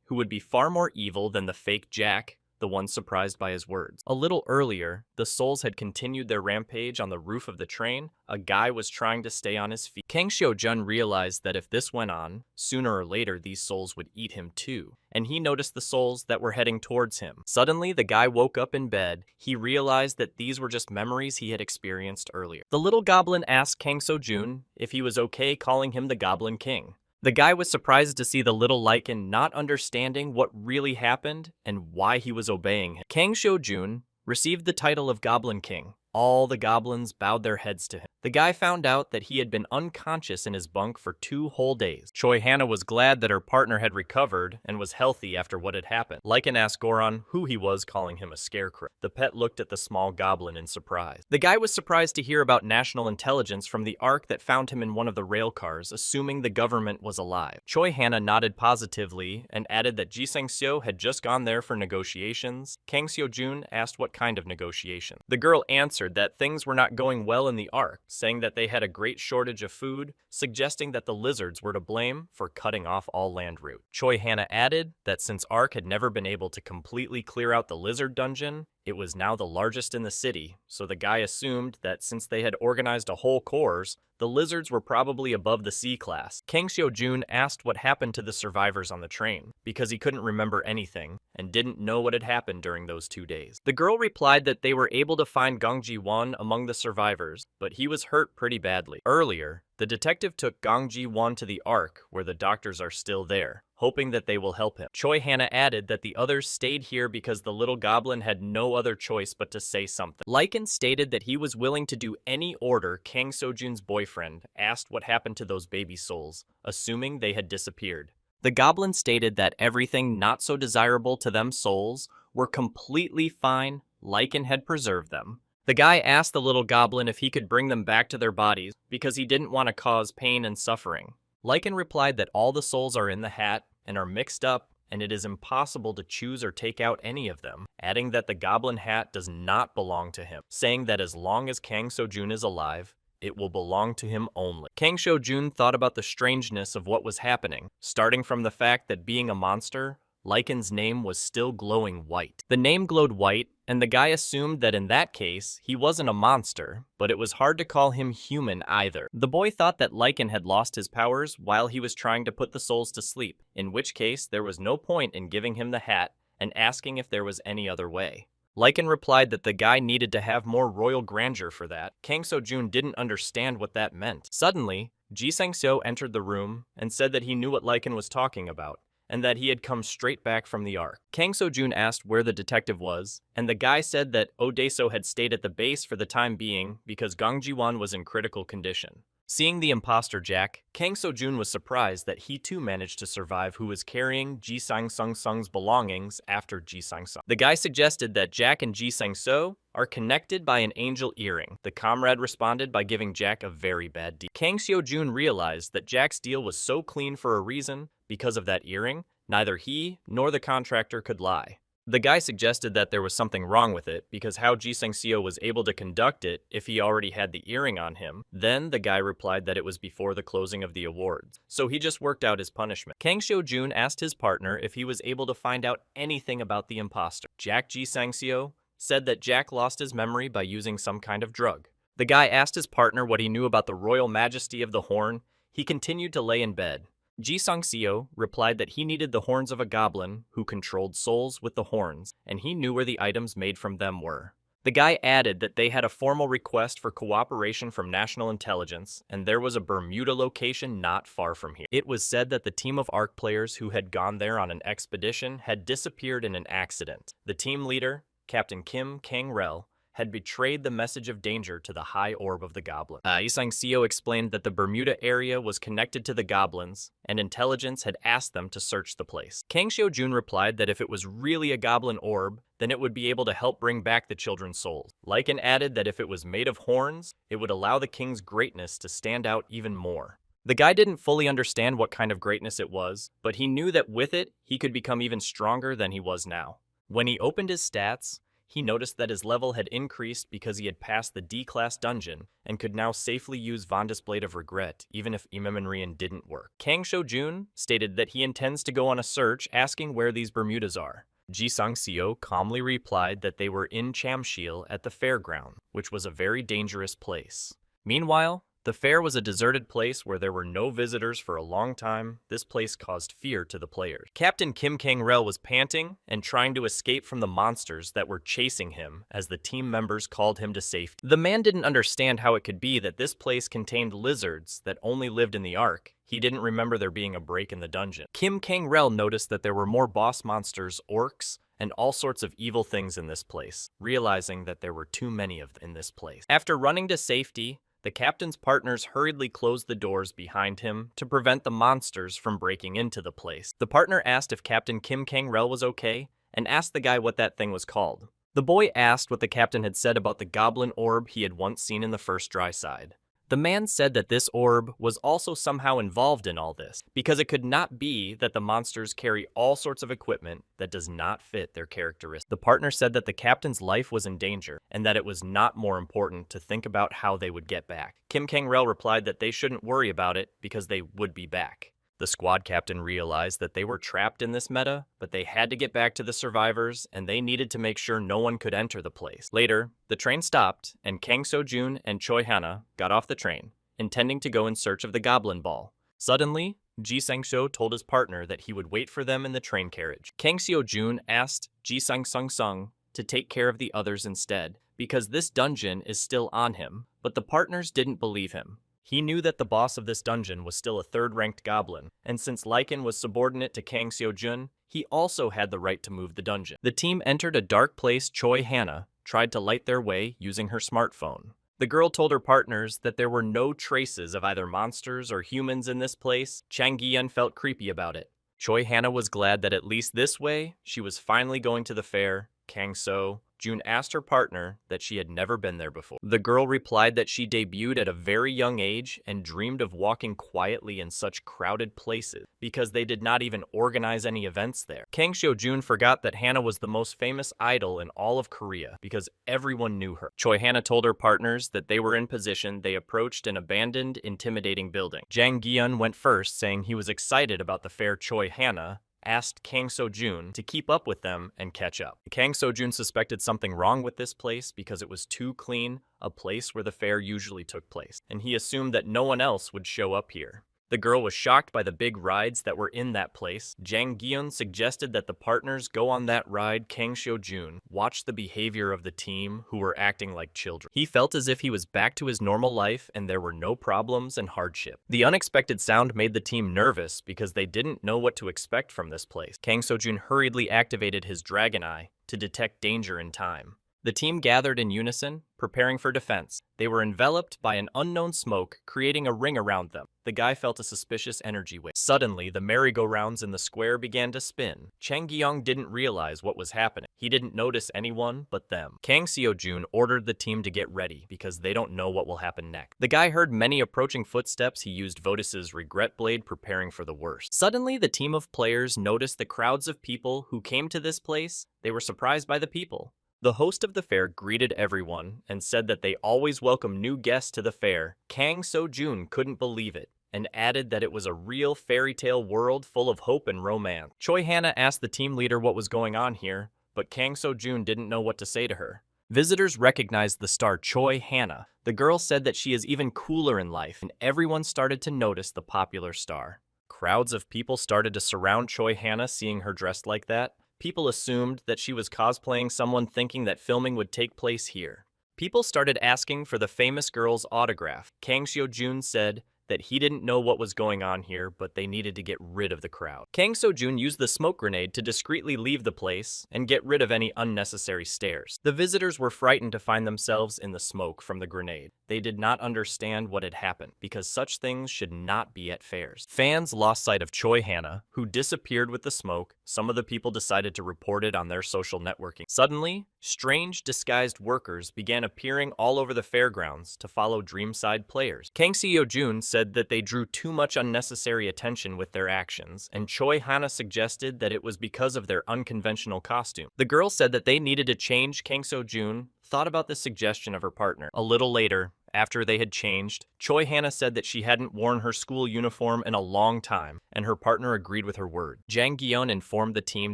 who would be far more evil than the fake Jack, the one surprised by his words. A little earlier, the souls had continued their rampage on the roof of the train. A guy was trying to stay on his feet. Kang Xiu-jun realized that if this went on, sooner or later these souls would eat him too, and he noticed the souls that were heading towards him. Suddenly, the guy woke up in bed. He realized that these were just memories he had experienced earlier. The little goblin asked Kang Xiu-jun if he was okay calling him the Goblin King. The guy was surprised to see the little lichen not understanding what really happened and why he was obeying him. Kang Xiu-jun received the title of Goblin King. All the goblins bowed their heads to him. The guy found out that he had been unconscious in his bunk for 2 whole days. Choi Hannah was glad that her partner had recovered and was healthy after what had happened. Lycan asked Goron who he was, calling him a scarecrow. The pet looked at the small goblin in surprise. The guy was surprised to hear about national intelligence from the ark that found him in one of the rail cars, assuming the government was alive. Choi Hannah nodded positively and added that Ji Sang-seo had just gone there for negotiations. Kang Xiu-jun asked what kind of negotiation. The girl answered that things were not going well in the ark, saying that they had a great shortage of food, suggesting that the lizards were to blame for cutting off all land route. Choi Hannah added that since Ark had never been able to completely clear out the lizard dungeon, it was now the largest in the city, so the guy assumed that since they had organized a whole corps, the lizards were probably above the C class. Kang Xiu-jun asked what happened to the survivors on the train, because he couldn't remember anything and didn't know what had happened during those 2 days. The girl replied that they were able to find Gong Ji-won among the survivors, but he was hurt pretty badly. Earlier, the detective took Gong Ji-won to the Ark, where the doctors are still there, hoping that they will help him. Choi Hannah added that the others stayed here because the little goblin had no other choice but to say something. Lycan stated that he was willing to do any order. Kang Seo-jun's boyfriend asked what happened to those baby souls, assuming they had disappeared. The goblin stated that everything not so desirable to them souls were completely fine. Lycan had preserved them. The guy asked the little goblin if he could bring them back to their bodies because he didn't want to cause pain and suffering. Lycan replied that all the souls are in the hat and are mixed up, and it is impossible to choose or take out any of them, adding that the goblin hat does not belong to him, saying that as long as Kang Seo-jun is alive, it will belong to him only. Kang Seo-jun thought about the strangeness of what was happening, starting from the fact that being a monster, Lycan's name was still glowing white. The name glowed white, and the guy assumed that in that case, he wasn't a monster, but it was hard to call him human either. The boy thought that Lycan had lost his powers while he was trying to put the souls to sleep, in which case there was no point in giving him the hat and asking if there was any other way. Lycan replied that the guy needed to have more royal grandeur for that. Kang Seo-jun didn't understand what that meant. Suddenly, Ji Sang-seo entered the room and said that he knew what Lycan was talking about, and that he had come straight back from the Ark. Kang Seo-jun asked where the detective was, and the guy said that Odeso had stayed at the base for the time being because Gong Ji-won was in critical condition. Seeing the imposter Jack, Kang Seo-jun was surprised that he too managed to survive, who was carrying Ji Sang-sung's belongings after Ji Sang-sung. The guy suggested that Jack and Ji Sang-seo are connected by an angel earring. The comrade responded by giving Jack a very bad deal. Kang Seo-jun realized that Jack's deal was so clean for a reason. Because of that earring, neither he nor the contractor could lie. The guy suggested that there was something wrong with it because how Ji Sang-seo was able to conduct it if he already had the earring on him. Then the guy replied that it was before the closing of the awards, so he just worked out his punishment. Kang Seo-jun asked his partner if he was able to find out anything about the imposter. Jack Ji Sang-seo said that Jack lost his memory by using some kind of drug. The guy asked his partner what he knew about the royal majesty of the horn. He continued to lay in bed. Ji Sang-seo replied that he needed the horns of a goblin who controlled souls with the horns, and he knew where the items made from them were. The guy added that they had a formal request for cooperation from national intelligence, and there was a Bermuda location not far from here. It was said that the team of Ark players who had gone there on an expedition had disappeared in an accident. The team leader, Captain Kim Kang-rel, had betrayed the message of danger to the high orb of the goblin. Ji Sang-seo explained that the Bermuda area was connected to the goblins, and intelligence had asked them to search the place. Kang Seo-jun replied that if it was really a goblin orb, then it would be able to help bring back the children's souls. Lycan added that if it was made of horns, it would allow the king's greatness to stand out even more. The guy didn't fully understand what kind of greatness it was, but he knew that with it, he could become even stronger than he was now. When he opened his stats, he noticed that his level had increased because he had passed the D-class dungeon and could now safely use Vonda's Blade of Regret, even if Imemorian didn't work. Kang Seo-jun stated that he intends to go on a search asking where these Bermudas are. Ji Sang-seo calmly replied that they were in Chamshil at the fairground, which was a very dangerous place. Meanwhile, the fair was a deserted place where there were no visitors for a long time. This place caused fear to the players. Captain Kim Kang-rel was panting and trying to escape from the monsters that were chasing him as the team members called him to safety. The man didn't understand how it could be that this place contained lizards that only lived in the Ark. He didn't remember there being a break in the dungeon. Kim Kang-rel noticed that there were more boss monsters, orcs, and all sorts of evil things in this place, realizing that there were too many of them in this place. After running to safety, the captain's partners hurriedly closed the doors behind him to prevent the monsters from breaking into the place. The partner asked if Captain Kim Kang-rel was okay, and asked the guy what that thing was called. The boy asked what the captain had said about the goblin orb he had once seen in the first dry side. The man said that this orb was also somehow involved in all this, because it could not be that the monsters carry all sorts of equipment that does not fit their characteristics. The partner said that the captain's life was in danger, and that it was not more important to think about how they would get back. Kim Kang-rel replied that they shouldn't worry about it because they would be back. The squad captain realized that they were trapped in this meta, but they had to get back to the survivors, and they needed to make sure no one could enter the place. Later, the train stopped, and Kang So-jun and Choi Hana got off the train, intending to go in search of the goblin ball. Suddenly, Ji Sang-seo told his partner that he would wait for them in the train carriage. Kang Seo-jun asked Ji Sang-sung to take care of the others instead, because this dungeon is still on him, but the partners didn't believe him. He knew that the boss of this dungeon was still a third-ranked goblin, and since Lycan was subordinate to Kang Seo-jun, he also had the right to move the dungeon. The team entered a dark place. Choi Hana tried to light their way using her smartphone. The girl told her partners that there were no traces of either monsters or humans in this place. Chang Gi-yeon felt creepy about it. Choi Hana was glad that at least this way, she was finally going to the fair. Kang So-jun asked her partner that she had never been there before. The girl replied that she debuted at a very young age and dreamed of walking quietly in such crowded places because they did not even organize any events there. Kang Seo-jun forgot that Hana was the most famous idol in all of Korea because everyone knew her. Choi Hana told her partners that they were in position. They approached an abandoned, intimidating building. Jang Gi-yeon went first, saying he was excited about the fair. Choi Hana asked Kang So-jun to keep up with them and catch up. Kang So-jun suspected something wrong with this place because it was too clean, a place where the fair usually took place, and he assumed that no one else would show up here. The girl was shocked by the big rides that were in that place. Jang Gi-yeon suggested that the partners go on that ride. Kang Seo-jun watched the behavior of the team, who were acting like children. He felt as if he was back to his normal life and there were no problems and hardship. The unexpected sound made the team nervous because they didn't know what to expect from this place. Kang So-jun hurriedly activated his dragon eye to detect danger in time. The team gathered in unison, preparing for defense. They were enveloped by an unknown smoke, creating a ring around them. The guy felt a suspicious energy wave. Suddenly, the merry-go-rounds in the square began to spin. Chang Gi-yeon didn't realize what was happening. He didn't notice anyone but them. Kang Seo-jun ordered the team to get ready because they don't know what will happen next. The guy heard many approaching footsteps. He used Votus's regret blade, preparing for the worst. Suddenly, the team of players noticed the crowds of people who came to this place. They were surprised by the people. The host of the fair greeted everyone and said that they always welcome new guests to the fair. Kang So-jun couldn't believe it and added that it was a real fairy tale world full of hope and romance. Choi Hana asked the team leader what was going on here, but Kang So-jun didn't know what to say to her. Visitors recognized the star Choi Hana. The girl said that she is even cooler in life, and everyone started to notice the popular star. Crowds of people started to surround Choi Hana, seeing her dressed like that. People assumed that she was cosplaying someone, thinking that filming would take place here. People started asking for the famous girl's autograph. Kang Seo-jun said that he didn't know what was going on here, but they needed to get rid of the crowd. Kang So-jun used the smoke grenade to discreetly leave the place and get rid of any unnecessary stares. The visitors were frightened to find themselves in the smoke from the grenade. They did not understand what had happened, because such things should not be at fairs. Fans lost sight of Choi Hana, who disappeared with the smoke. Some of the people decided to report it on their social networking. Suddenly, strange disguised workers began appearing all over the fairgrounds to follow Dreamside players. Kang Seo-jun said that they drew too much unnecessary attention with their actions, and Choi Hana suggested that it was because of their unconventional costume. The girl said that they needed to change. Kang So-jun thought about the suggestion of her partner. A little later, After they had changed, Choi Hana said that she hadn't worn her school uniform in a long time, and her partner agreed with her word. Jang Gi-yeon informed the team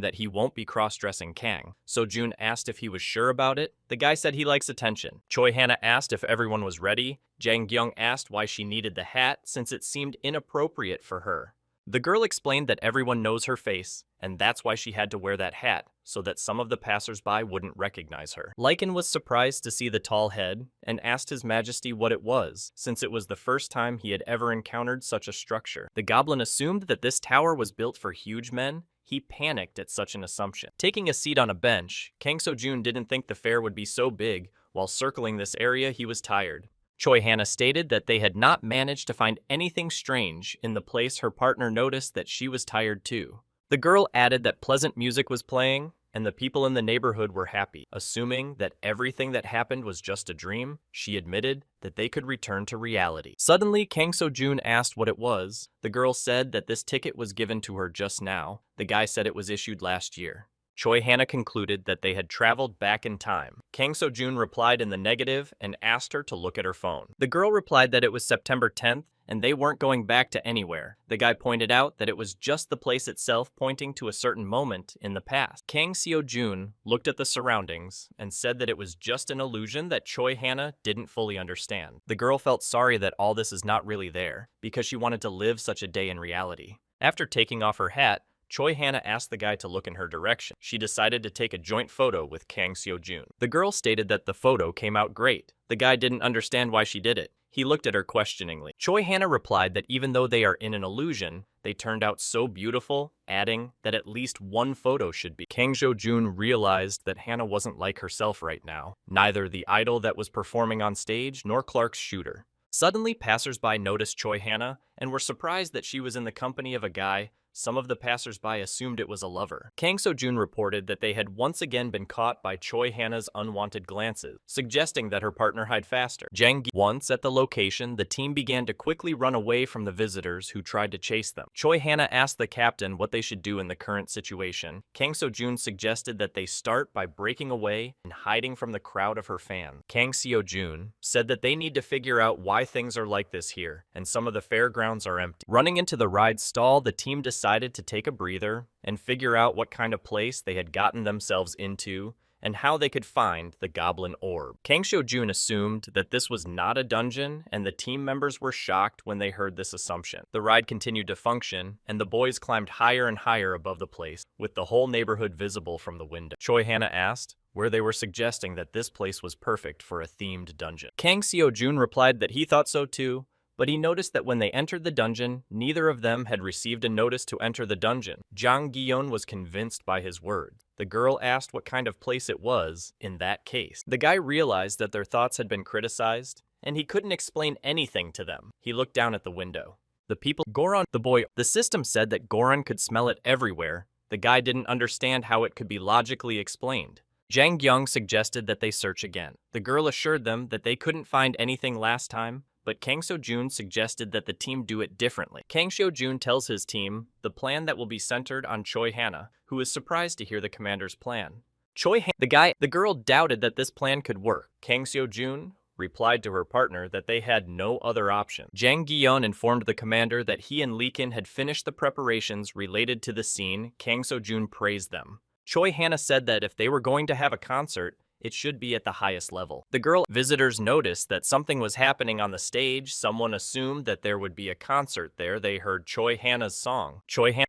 that he won't be cross-dressing Kang, so Jun asked if he was sure about it. The guy said he likes attention. Choi Hana asked if everyone was ready. Jang Gi-yeon asked why she needed the hat since it seemed inappropriate for her. The girl explained that everyone knows her face, and that's why she had to wear that hat, so that some of the passersby wouldn't recognize her. Lycan was surprised to see the tall head, and asked His Majesty what it was, since it was the first time he had ever encountered such a structure. The goblin assumed that this tower was built for huge men. He panicked at such an assumption. Taking a seat on a bench, Kang So-jun didn't think the fair would be so big. While circling this area, he was tired. Choi Hana stated that they had not managed to find anything strange in the place. Her partner noticed that she was tired too. The girl added that pleasant music was playing, and the people in the neighborhood were happy. Assuming that everything that happened was just a dream, she admitted that they could return to reality. Suddenly, Kang So-jun asked what it was. The girl said that this ticket was given to her just now. The guy said it was issued last year. Choi Hana concluded that they had traveled back in time. Kang So-jun replied in the negative and asked her to look at her phone. The girl replied that it was September 10th and they weren't going back to anywhere. The guy pointed out that it was just the place itself, pointing to a certain moment in the past. Kang So-jun looked at the surroundings and said that it was just an illusion that Choi Hana didn't fully understand. The girl felt sorry that all this is not really there, because she wanted to live such a day in reality. After taking off her hat, Choi Hana asked the guy to look in her direction. She decided to take a joint photo with Kang So-jun. The girl stated that the photo came out great. The guy didn't understand why she did it. He looked at her questioningly. Choi Hana replied that even though they are in an illusion, they turned out so beautiful, adding that at least one photo should be. Kang So-jun realized that Hana wasn't like herself right now, neither the idol that was performing on stage nor Clark's shooter. Suddenly, passersby noticed Choi Hana and were surprised that she was in the company of a guy. Some of the passersby assumed it was a lover. Kang So-jun reported that they had once again been caught by Choi Hana's unwanted glances, suggesting that her partner hide faster. Once at the location, the team began to quickly run away from the visitors who tried to chase them. Choi Hana asked the captain what they should do in the current situation. Kang So-jun suggested that they start by breaking away and hiding from the crowd of her fans. Kang So-jun said that they need to figure out why things are like this here, and some of the fairgrounds are empty. Running into the ride stall, the team decided to take a breather and figure out what kind of place they had gotten themselves into and how they could find the goblin orb. Kang So-jun assumed that this was not a dungeon, and the team members were shocked when they heard this assumption. The ride continued to function, and the boys climbed higher and higher above the place, with the whole neighborhood visible from the window. Choi Hana asked where they were suggesting that this place was perfect for a themed dungeon. Kang So-jun replied that he thought so too, but he noticed that when they entered the dungeon, neither of them had received a notice to enter the dungeon. Jang Gi-yeon was convinced by his word. The girl asked what kind of place it was in that case. The guy realized that their thoughts had been criticized, and he couldn't explain anything to them. He looked down at the window. The people, Goron, the boy, the system said that Goron could smell it everywhere. The guy didn't understand how it could be logically explained. Jang Gi-yeon suggested that they search again. The girl assured them that they couldn't find anything last time, but Kang So-jun suggested that the team do it differently. Kang So-jun tells his team the plan that will be centered on Choi Hana, who is surprised to hear the commander's plan. The girl doubted that this plan could work. Kang So-jun replied to her partner that they had no other option. Jang Gi-yeon informed the commander that he and Lycan had finished the preparations related to the scene. Kang So-jun praised them. Choi Hana said that if they were going to have a concert, it should be at the highest level. The girl visitors noticed that something was happening on the stage. Someone assumed that there would be a concert there. They heard Choi Hana's song.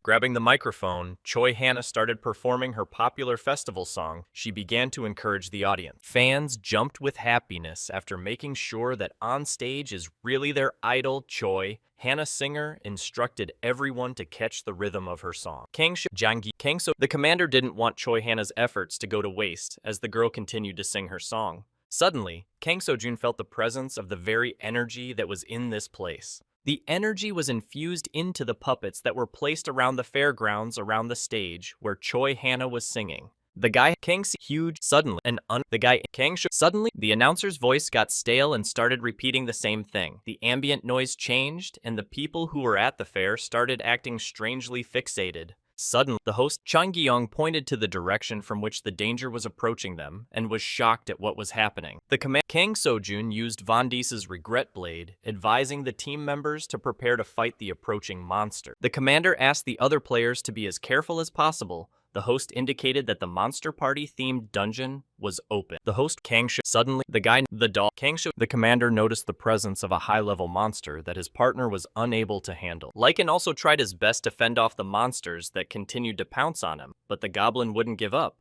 Grabbing the microphone, Choi Hana started performing her popular festival song. She began to encourage the audience. Fans jumped with happiness after making sure that on stage is really their idol, Choi. Hana Singer instructed everyone to catch the rhythm of her song. The commander didn't want Choi Hana's efforts to go to waste as the girl continued to sing her song. Suddenly, Kang So-jun felt the presence of the very energy that was in this place. The energy was infused into the puppets that were placed around the fairgrounds around the stage where Choi Hana was singing. The announcer's voice got stale and started repeating the same thing. The ambient noise changed, and the people who were at the fair started acting strangely fixated. Suddenly, the host, Changyong, pointed to the direction from which the danger was approaching them and was shocked at what was happening. The commander, Kang Sojun, used Von Dies's regret blade, advising the team members to prepare to fight the approaching monster. The commander asked the other players to be as careful as possible. The host indicated that the Monster Party-themed dungeon was open. The host, Kangshu, suddenly, the commander noticed the presence of a high-level monster that his partner was unable to handle. Lycan also tried his best to fend off the monsters that continued to pounce on him, but the goblin wouldn't give up.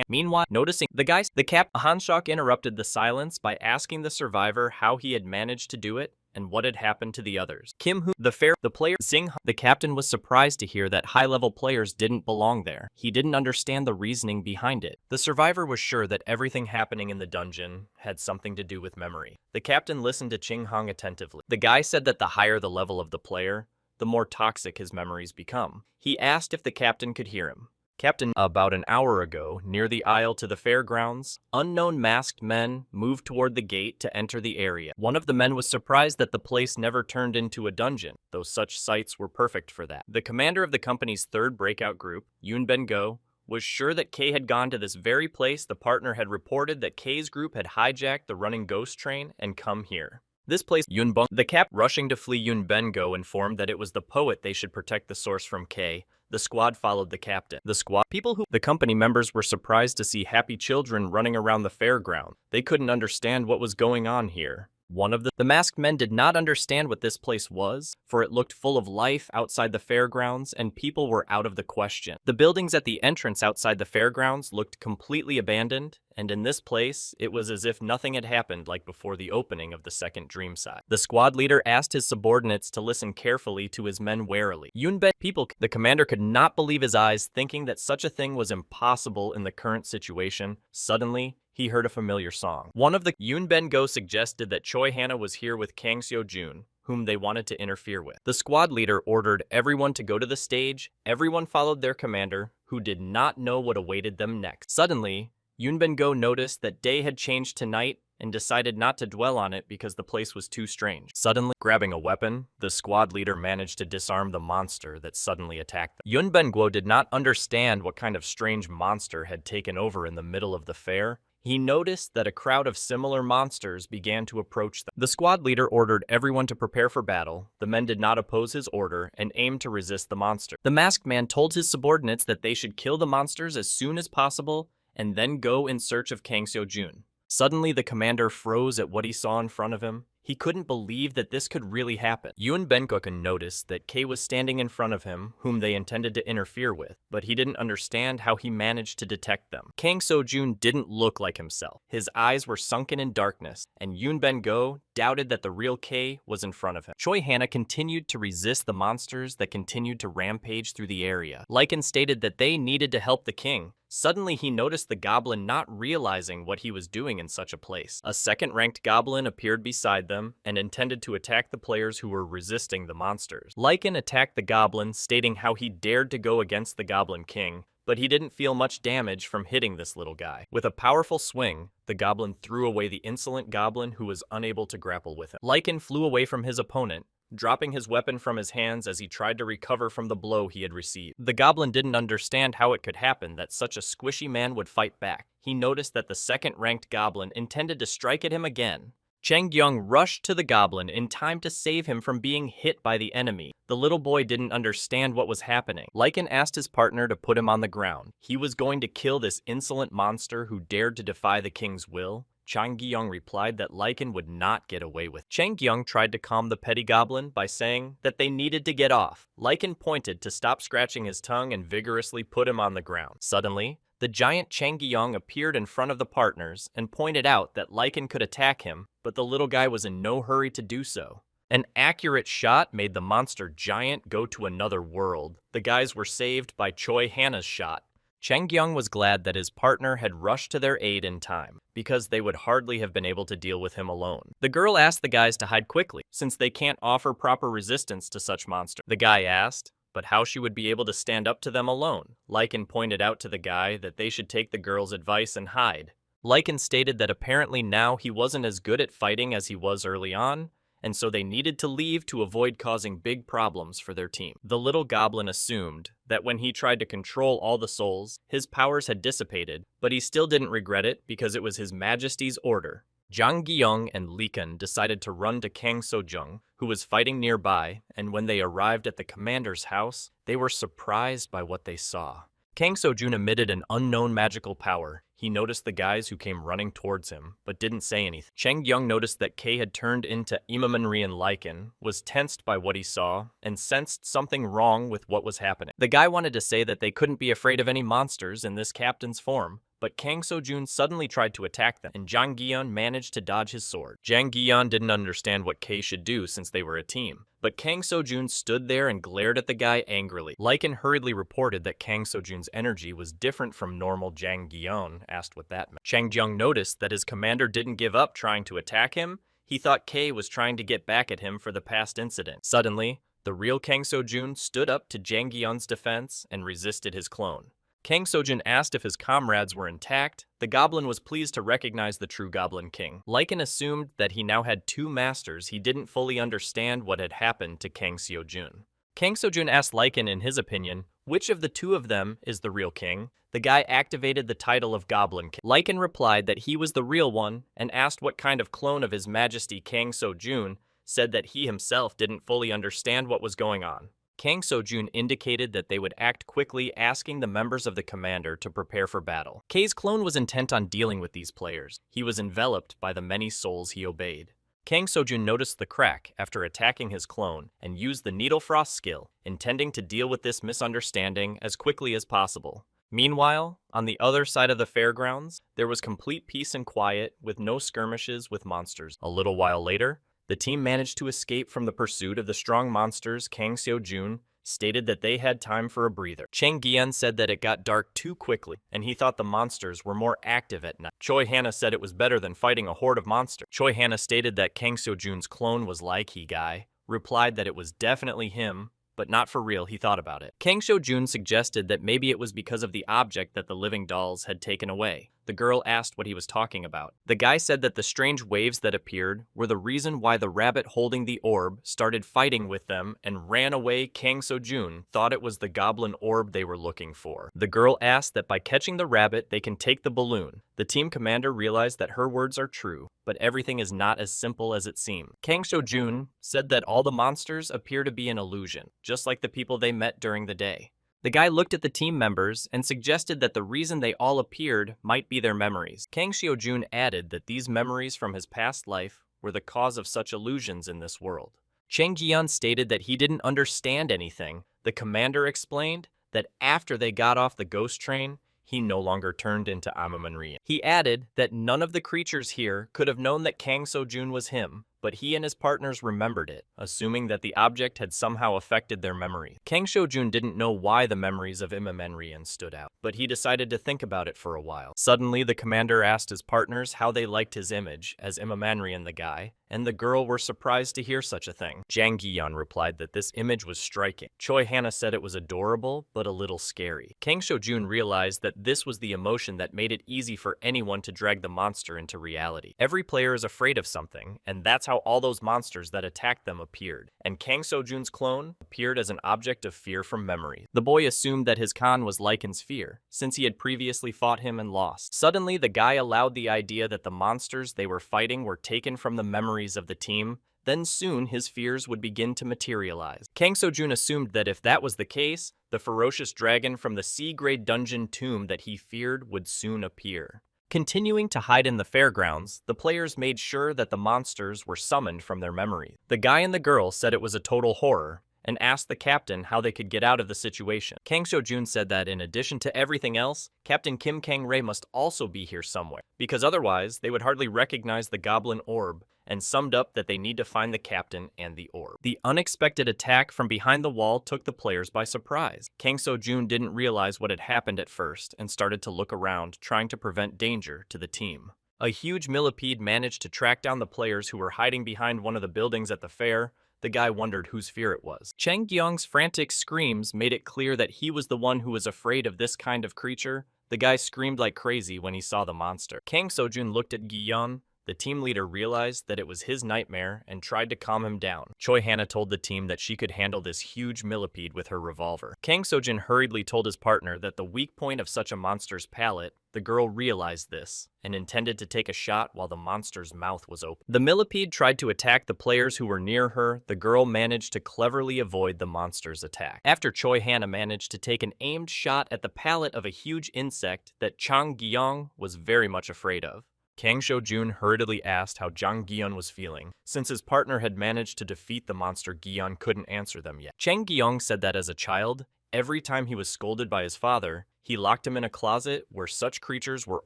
Meanwhile, noticing the Hanshok interrupted the silence by asking the survivor how he had managed to do it and what had happened to the others. The captain was surprised to hear that high-level players didn't belong there. He didn't understand the reasoning behind it. The survivor was sure that everything happening in the dungeon had something to do with memory. The captain listened to Ching Hong attentively. The guy said that the higher the level of the player, the more toxic his memories become. He asked if the captain could hear him. Captain, about an hour ago, near the aisle to the fairgrounds, unknown masked men moved toward the gate to enter the area. One of the men was surprised that the place never turned into a dungeon, though such sites were perfect for that. The commander of the company's third breakout group, Yoon Ben-go, was sure that K had gone to this very place. The partner had reported that K's group had hijacked the running ghost train and come here. This place, the cap rushing to flee Yoon Ben-go informed that it was the poet they should protect the source from K. The squad followed the captain. The company members were surprised to see happy children running around the fairground. They couldn't understand what was going on here. The masked men did not understand what this place was, for it looked full of life outside the fairgrounds and people were out of the question. The buildings at the entrance outside the fairgrounds looked completely abandoned, and in this place, it was as if nothing had happened like before the opening of the second dream side. The squad leader asked his subordinates to listen carefully to his men warily. The commander could not believe his eyes, thinking that such a thing was impossible in the current situation. Suddenly, he heard a familiar song. Yoon Ben-go suggested that Choi Hana was here with Kang Seo-jun, whom they wanted to interfere with. The squad leader ordered everyone to go to the stage. Everyone followed their commander, who did not know what awaited them next. Suddenly, Yoon Ben-go noticed that day had changed to night and decided not to dwell on it because the place was too strange. Suddenly, grabbing a weapon, the squad leader managed to disarm the monster that suddenly attacked them. Yoon Ben-go did not understand what kind of strange monster had taken over in the middle of the fair. He noticed that a crowd of similar monsters began to approach them. The squad leader ordered everyone to prepare for battle. The men did not oppose his order and aimed to resist the monster. The masked man told his subordinates that they should kill the monsters as soon as possible and then go in search of Kang Seo-jun. Suddenly, the commander froze at what he saw in front of him. He couldn't believe that this could really happen. Yoon Ben-go noticed that K was standing in front of him, whom they intended to interfere with, but he didn't understand how he managed to detect them. Kang Seo-jun didn't look like himself. His eyes were sunken in darkness, and Yoon Ben-go doubted that the real K was in front of him. Choi Hana continued to resist the monsters that continued to rampage through the area. Lycan stated that they needed to help the king. Suddenly, he noticed the goblin not realizing what he was doing in such a place. A second-ranked goblin appeared beside them and intended to attack the players who were resisting the monsters. Lycan attacked the goblin, stating how he dared to go against the Goblin King, but he didn't feel much damage from hitting this little guy. With a powerful swing, the goblin threw away the insolent goblin who was unable to grapple with him. Lycan flew away from his opponent, dropping his weapon from his hands as he tried to recover from the blow he had received. The goblin didn't understand how it could happen that such a squishy man would fight back. He noticed that the second-ranked goblin intended to strike at him again. Chang Gyung rushed to the goblin in time to save him from being hit by the enemy. The little boy didn't understand what was happening. Lycan asked his partner to put him on the ground. He was going to kill this insolent monster who dared to defy the king's will. Chang Gyung replied that Lycan would not get away with it. Chang Gyung tried to calm the petty goblin by saying that they needed to get off. Lycan pointed to stop scratching his tongue and vigorously put him on the ground. Suddenly, the giant Chang Gyung appeared in front of the partners and pointed out that Lycan could attack him, but the little guy was in no hurry to do so. An accurate shot made the monster giant go to another world. The guys were saved by Choi Hana's shot. Chang Gyung was glad that his partner had rushed to their aid in time, because they would hardly have been able to deal with him alone. The girl asked the guys to hide quickly, since they can't offer proper resistance to such monsters. The guy asked, but how she would be able to stand up to them alone. Lycan pointed out to the guy that they should take the girl's advice and hide. Lycan stated that apparently now he wasn't as good at fighting as he was early on, and so they needed to leave to avoid causing big problems for their team. The little goblin assumed that when he tried to control all the souls, his powers had dissipated, but he still didn't regret it because it was His Majesty's order. Zhang Guiyong and Li Kun decided to run to Kang Sojung, who was fighting nearby, and when they arrived at the commander's house, they were surprised by what they saw. Kang Sojun emitted an unknown magical power. He noticed the guys who came running towards him, but didn't say anything. Chang Gyung noticed that Kay had turned into Imamanrian Lycan, was tensed by what he saw, and sensed something wrong with what was happening. The guy wanted to say that they couldn't be afraid of any monsters in this captain's form, but Kang Sojun suddenly tried to attack them, and Zhang Guiyan managed to dodge his sword. Zhang Guiyan didn't understand what Kay should do since they were a team, but Kang Sojun stood there and glared at the guy angrily. Lycan hurriedly reported that Kang Sojun's energy was different from normal. Zhang Guiyan asked what that meant. Chang Jiang noticed that his commander didn't give up trying to attack him. He thought Kay was trying to get back at him for the past incident. Suddenly, the real Kang Sojun stood up to Zhang Guiyan's defense and resisted his clone. Kang Sojun asked if his comrades were intact. The goblin was pleased to recognize the true Goblin King. Lycan assumed that he now had two masters. He didn't fully understand what had happened to Kang Sojun. Kang Sojun asked Lycan, in his opinion, which of the two of them is the real king. The guy activated the title of Goblin King. Lycan replied that he was the real one and asked what kind of clone of His Majesty Kang Sojun, said that he himself didn't fully understand what was going on. Kang Sojun indicated that they would act quickly, asking the members of the commander to prepare for battle. Kay's clone was intent on dealing with these players. He was enveloped by the many souls he obeyed. Kang Sojun noticed the crack after attacking his clone and used the Needle Frost skill, intending to deal with this misunderstanding as quickly as possible. Meanwhile, on the other side of the fairgrounds, there was complete peace and quiet with no skirmishes with monsters. A little while later, the team managed to escape from the pursuit of the strong monsters. Kang Sojun stated that they had time for a breather. Chang Guiyan said that it got dark too quickly, and he thought the monsters were more active at night. Choi Hannah said it was better than fighting a horde of monsters. Choi Hannah stated that Kang Sojun's clone was like he guy, replied that it was definitely him, but not for real. He thought about it. Kang Sojun suggested that maybe it was because of the object that the living dolls had taken away. The girl asked what he was talking about. The guy said that the strange waves that appeared were the reason why the rabbit holding the orb started fighting with them and ran away. Kang Sojun thought it was the goblin orb they were looking for. The girl asked that by catching the rabbit, they can take the balloon. The team commander realized that her words are true, but everything is not as simple as it seemed. Kang Sojun said that all the monsters appear to be an illusion, just like the people they met during the day. The guy looked at the team members and suggested that the reason they all appeared might be their memories. Kang Sojun added that these memories from his past life were the cause of such illusions in this world. Chang Jian stated that he didn't understand anything. The commander explained that after they got off the ghost train, he no longer turned into Amamanrian. He added that none of the creatures here could have known that Kang Sojun was him, but he and his partners remembered it, assuming that the object had somehow affected their memory. Kang Sojun didn't know why the memories of Imamanrian stood out, but he decided to think about it for a while. Suddenly, the commander asked his partners how they liked his image as Imamanrian the guy, and the girl were surprised to hear such a thing. Zhang Guiyan replied that this image was striking. Choi Hannah said it was adorable, but a little scary. Kang Sojun realized that this was the emotion that made it easy for anyone to drag the monster into reality. Every player is afraid of something, and that's how all those monsters that attacked them appeared, and Kang Sojun's clone appeared as an object of fear from memory. The boy assumed that his Khan was Lycan's fear, since he had previously fought him and lost. Suddenly, the guy allowed the idea that the monsters they were fighting were taken from the memories of the team. Then soon, his fears would begin to materialize. Kang Sojun assumed that if that was the case, the ferocious dragon from the C-grade dungeon tomb that he feared would soon appear. Continuing to hide in the fairgrounds, the players made sure that the monsters were summoned from their memory. The guy and the girl said it was a total horror, and asked the captain how they could get out of the situation. Kang Sojun said that in addition to everything else, Captain Kim Kang-rae must also be here somewhere, because otherwise they would hardly recognize the goblin orb, and summed up that they need to find the captain and the orb. The unexpected attack from behind the wall took the players by surprise. Kang Sojun didn't realize what had happened at first and started to look around, trying to prevent danger to the team. A huge millipede managed to track down the players who were hiding behind one of the buildings at the fair. The guy wondered whose fear it was. Chang Gyong's frantic screams made it clear that he was the one who was afraid of this kind of creature. The guy screamed like crazy when he saw the monster. Kang Sojun looked at Guiyan. the team leader realized that it was his nightmare and tried to calm him down. Choi Hana told the team that she could handle this huge millipede with her revolver. Kang Sojin hurriedly told his partner that the weak point of such a monster's palate, the girl realized this and intended to take a shot while the monster's mouth was open. The millipede tried to attack the players who were near her. The girl managed to cleverly avoid the monster's attack. After Choi Hana managed to take an aimed shot at the palate of a huge insect that Chang Gyong was very much afraid of, Kang Seo-jun hurriedly asked how Jang Gyeon was feeling. Since his partner had managed to defeat the monster, Gyeon couldn't answer them yet. Chang Gyeong said that as a child, every time he was scolded by his father, he locked him in a closet where such creatures were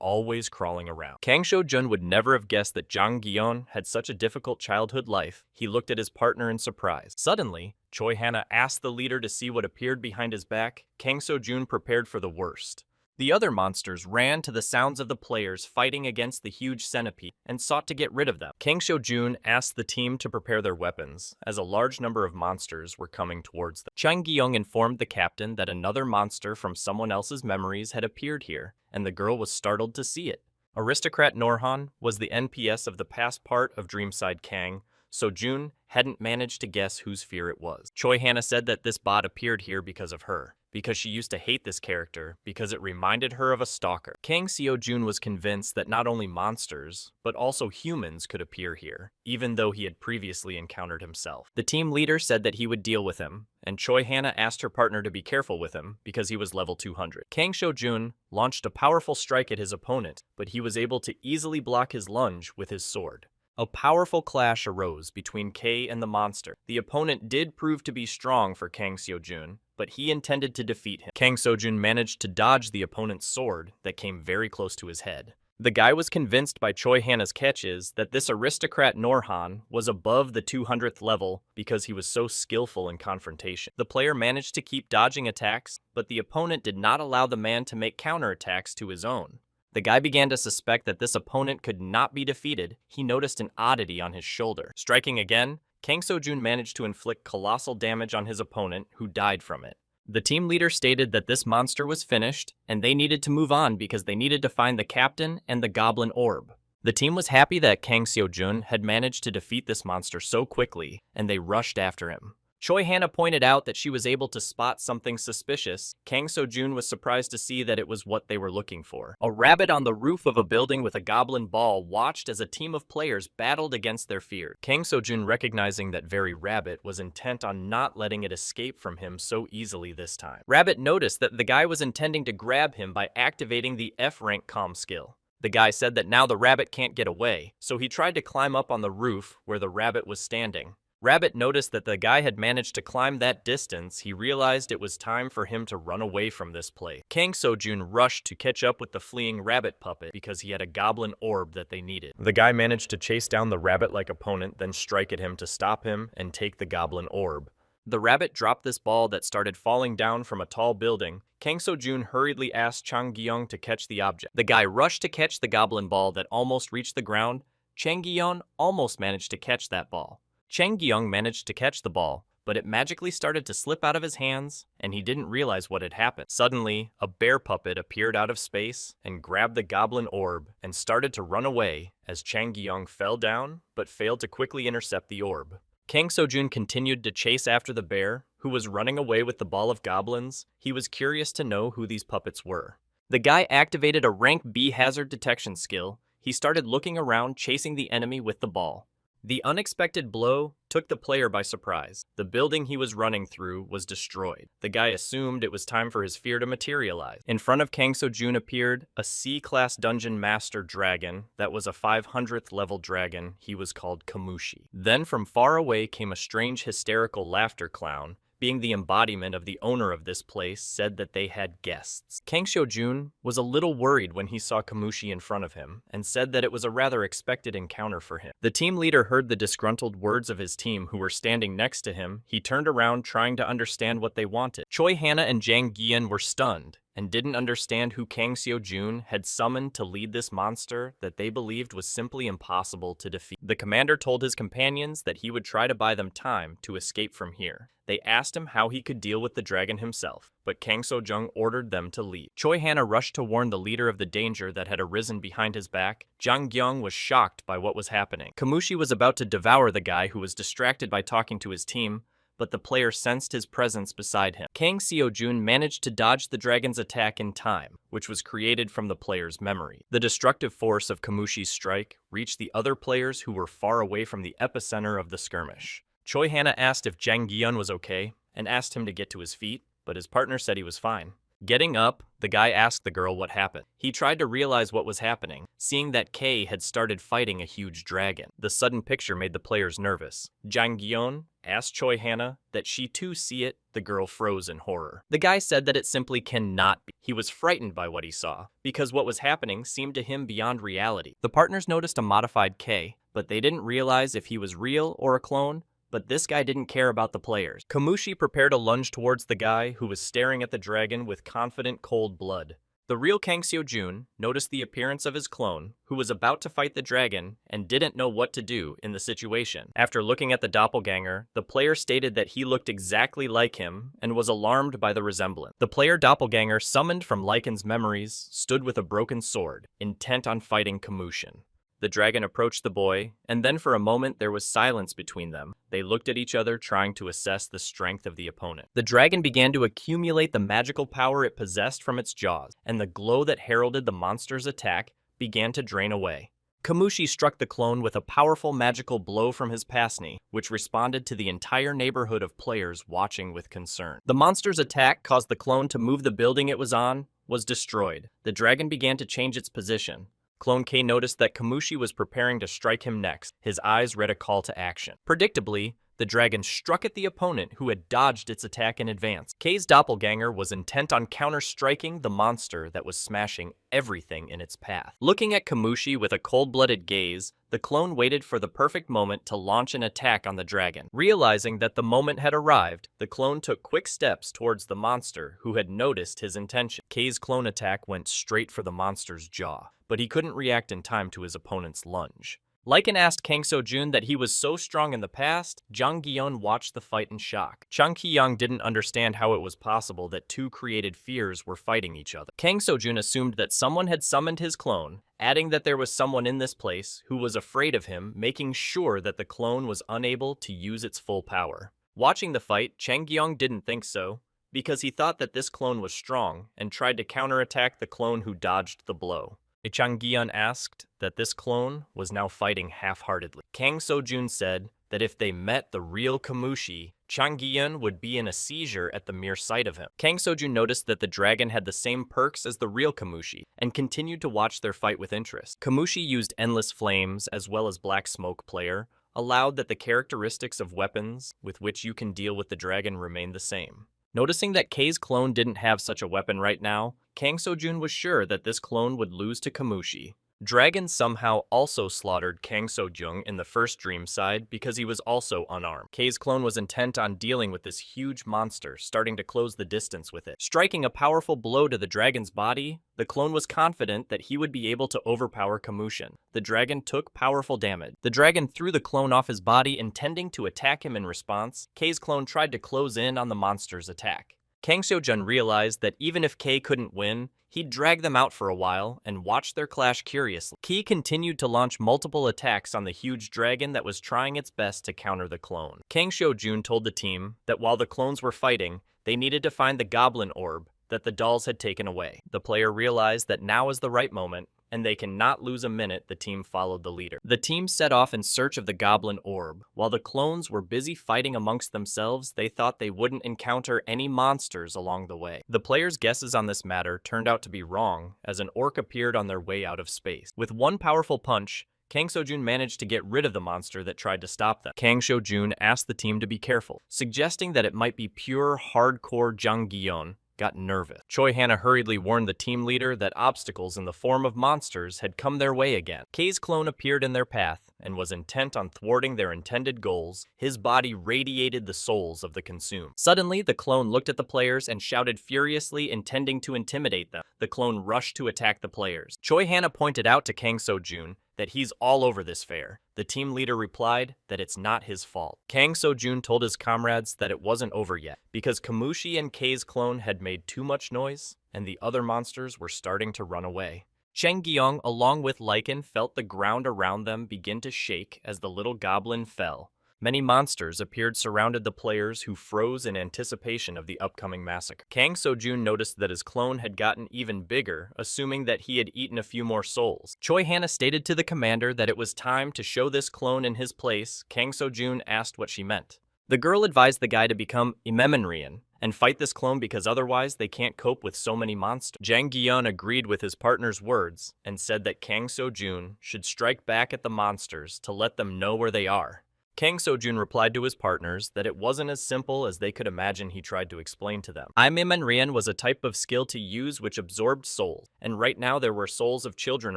always crawling around. Kang Seo-jun would never have guessed that Jang Gyeon had such a difficult childhood life. He looked at his partner in surprise. Suddenly, Choi Hana asked the leader to see what appeared behind his back. Kang Seo-jun prepared for the worst. The other monsters ran to the sounds of the players fighting against the huge centipede and sought to get rid of them. Kang Seo-jun asked the team to prepare their weapons, as a large number of monsters were coming towards them. Chang Gyeong informed the captain that another monster from someone else's memories had appeared here, and the girl was startled to see it. Aristocrat Norhan was the NPS of the past part of Dreamside Kang, so Jun hadn't managed to guess whose fear it was. Choi Hana said that this bot appeared here because of her, because she used to hate this character because it reminded her of a stalker. Kang Seo-jun was convinced that not only monsters, but also humans could appear here, even though he had previously encountered himself. The team leader said that he would deal with him, and Choi Hana asked her partner to be careful with him because he was level 200. Kang Seo-jun launched a powerful strike at his opponent, but he was able to easily block his lunge with his sword. A powerful clash arose between K and the monster. The opponent did prove to be strong for Kang Seo-jun, but he intended to defeat him. Kang Seo-jun managed to dodge the opponent's sword that came very close to his head. The guy was convinced by Choi Hana's catches that this aristocrat Norhan was above the 200th level because he was so skillful in confrontation. The player managed to keep dodging attacks, but the opponent did not allow the man to make counterattacks to his own. The guy began to suspect that this opponent could not be defeated. He noticed an oddity on his shoulder. Striking again, Kang Seo-jun managed to inflict colossal damage on his opponent, who died from it. The team leader stated that this monster was finished, and they needed to move on because they needed to find the captain and the goblin orb. The team was happy that Kang Seo-jun had managed to defeat this monster so quickly, and they rushed after him. Choi Hana pointed out that she was able to spot something suspicious. Kang Seo-jun was surprised to see that it was what they were looking for. A rabbit on the roof of a building with a goblin ball watched as a team of players battled against their fear. Kang Seo-jun, recognizing that very rabbit, was intent on not letting it escape from him so easily this time. Rabbit noticed that the guy was intending to grab him by activating the F-rank comm skill. The guy said that now the rabbit can't get away, so he tried to climb up on the roof where the rabbit was standing. Rabbit noticed that the guy had managed to climb that distance. He realized it was time for him to run away from this place. Kang Seo-jun rushed to catch up with the fleeing rabbit puppet because he had a goblin orb that they needed. The guy managed to chase down the rabbit-like opponent, then strike at him to stop him and take the goblin orb. The rabbit dropped this ball that started falling down from a tall building. Kang Seo-jun hurriedly asked Chang Gyeong to catch the object. The guy rushed to catch the goblin ball that almost reached the ground. Chang Gyeong almost managed to catch that ball. Chang Gyeong managed to catch the ball, but it magically started to slip out of his hands, and he didn't realize what had happened. Suddenly, a bear puppet appeared out of space and grabbed the goblin orb and started to run away as Chang Gyeong fell down, but failed to quickly intercept the orb. Kang Seo-jun continued to chase after the bear, who was running away with the ball of goblins. He was curious to know who these puppets were. The guy activated a rank B hazard detection skill. He started looking around, chasing the enemy with the ball. The unexpected blow took the player by surprise. The building he was running through was destroyed. The guy assumed it was time for his fear to materialize. In front of Kang Seo-jun appeared a C-class dungeon master dragon that was a 500th level dragon. He was called Kamushi. Then from far away came a strange hysterical laughter clown. Being the embodiment of the owner of this place, said that they had guests. Kang Seo-jun was a little worried when he saw Kamushi in front of him, and said that it was a rather expected encounter for him. The team leader heard the disgruntled words of his team who were standing next to him. He turned around trying to understand what they wanted. Choi Hana and Jang Gyeon were stunned. and didn't understand who Kang Seo-jun had summoned to lead this monster that they believed was simply impossible to defeat. The commander told his companions that he would try to buy them time to escape from here. They asked him how he could deal with the dragon himself, but Kang Seo-jung ordered them to leave. Choi Hana rushed to warn the leader of the danger that had arisen behind his back. Jang Gyeong was shocked by what was happening. Kamushi was about to devour the guy who was distracted by talking to his team, but the player sensed his presence beside him. Kang Seo-jun managed to dodge the dragon's attack in time, which was created from the player's memory. The destructive force of Kamushi's strike reached the other players who were far away from the epicenter of the skirmish. Choi Hana asked if Jang Gyeon was okay, and asked him to get to his feet, but his partner said he was fine. Getting up, the guy asked the girl what happened. He tried to realize what was happening, seeing that Kay had started fighting a huge dragon. The sudden picture made the players nervous. Jang Gyeon asked Choi Hana that she too see it. The girl froze in horror. The guy said that it simply cannot be. He was frightened by what he saw, because what was happening seemed to him beyond reality. The partners noticed a modified Kay, but they didn't realize if he was real or a clone. But this guy didn't care about the players. Kamushi prepared a lunge towards the guy who was staring at the dragon with confident cold blood. The real Kang Seo-jun noticed the appearance of his clone, who was about to fight the dragon and didn't know what to do in the situation. After looking at the doppelganger, the player stated that he looked exactly like him and was alarmed by the resemblance. The player doppelganger, summoned from Lycan's memories, stood with a broken sword, intent on fighting Kamushin. The dragon approached the boy, and then for a moment there was silence between them. They looked at each other, trying to assess the strength of the opponent. The dragon began to accumulate the magical power it possessed from its jaws, and the glow that heralded the monster's attack began to drain away. Kamushi struck the clone with a powerful magical blow from his pasni, which responded to the entire neighborhood of players watching with concern. The monster's attack caused the clone to move the building it was on, was destroyed. The dragon began to change its position. Clone K noticed that Kamushi was preparing to strike him next. His eyes read a call to action. Predictably, the dragon struck at the opponent who had dodged its attack in advance. K's doppelganger was intent on counter-striking the monster that was smashing everything in its path. Looking at Kamushi with a cold-blooded gaze, the clone waited for the perfect moment to launch an attack on the dragon. Realizing that the moment had arrived, the clone took quick steps towards the monster who had noticed his intention. K's clone attack went straight for the monster's jaw, but he couldn't react in time to his opponent's lunge. Lycan asked Kang Seo-jun that he was so strong in the past. Jang Gyeon watched the fight in shock. Chung Ki-young didn't understand how it was possible that two created fears were fighting each other. Kang Seo-jun assumed that someone had summoned his clone, adding that there was someone in this place who was afraid of him, making sure that the clone was unable to use its full power. Watching the fight, Chang Gyeong didn't think so, because he thought that this clone was strong and tried to counterattack the clone who dodged the blow. Chang Gyeon asked that this clone was now fighting half-heartedly. Kang Seo-jun said that if they met the real Kamushi, Chang Gyeon would be in a seizure at the mere sight of him. Kang Seo-jun noticed that the dragon had the same perks as the real Kamushi, and continued to watch their fight with interest. Kamushi used endless flames as well as black smoke player, allowed that the characteristics of weapons with which you can deal with the dragon remain the same. Noticing that K's clone didn't have such a weapon right now, Kang Seo-jun was sure that this clone would lose to Kamushi. Dragon somehow also slaughtered Kang Seo-jung in the first dream side because he was also unarmed. K's clone was intent on dealing with this huge monster, starting to close the distance with it. Striking a powerful blow to the dragon's body, the clone was confident that he would be able to overpower Kamushin. The dragon took powerful damage. The dragon threw the clone off his body, intending to attack him in response. K's clone tried to close in on the monster's attack. Kang Seo-jun realized that even if K couldn't win, he'd drag them out for a while and watch their clash curiously. Ki continued to launch multiple attacks on the huge dragon that was trying its best to counter the clone. Kang Seo-jun told the team that while the clones were fighting, they needed to find the goblin orb that the dolls had taken away. The player realized that now is the right moment, and they cannot lose a minute. The team followed the leader. The team set off in search of the goblin orb. While the clones were busy fighting amongst themselves, they thought they wouldn't encounter any monsters along the way. The players' guesses on this matter turned out to be wrong, as an orc appeared on their way out of space. With one powerful punch, Kang Seo-jun managed to get rid of the monster that tried to stop them. Kang Seo-jun asked the team to be careful, suggesting that it might be pure hardcore Jang Gyeon got nervous. Choi Hana hurriedly warned the team leader that obstacles in the form of monsters had come their way again. Kei's clone appeared in their path and was intent on thwarting their intended goals. His body radiated the souls of the consumed. Suddenly, the clone looked at the players and shouted furiously, intending to intimidate them. The clone rushed to attack the players. Choi Hana pointed out to Kang So-jun that he's all over this fair. The team leader replied that it's not his fault. Kang So-jun told his comrades that it wasn't over yet, because Kamushi and Kei's clone had made too much noise, and the other monsters were starting to run away. Cheng Gyeong, along with Lycan, felt the ground around them begin to shake as the little goblin fell. Many monsters appeared surrounded the players, who froze in anticipation of the upcoming massacre. Kang So-jun noticed that his clone had gotten even bigger, assuming that he had eaten a few more souls. Choi Hana stated to the commander that it was time to show this clone in his place. Kang So-jun asked what she meant. The girl advised the guy to become Imemenrian and fight this clone because otherwise they can't cope with so many monsters. Jang Gi-yeon agreed with his partner's words and said that Kang So-jun should strike back at the monsters to let them know where they are. Kang So-jun replied to his partners that it wasn't as simple as they could imagine. He tried to explain to them. Imemenrian was a type of skill to use which absorbed souls, and right now there were souls of children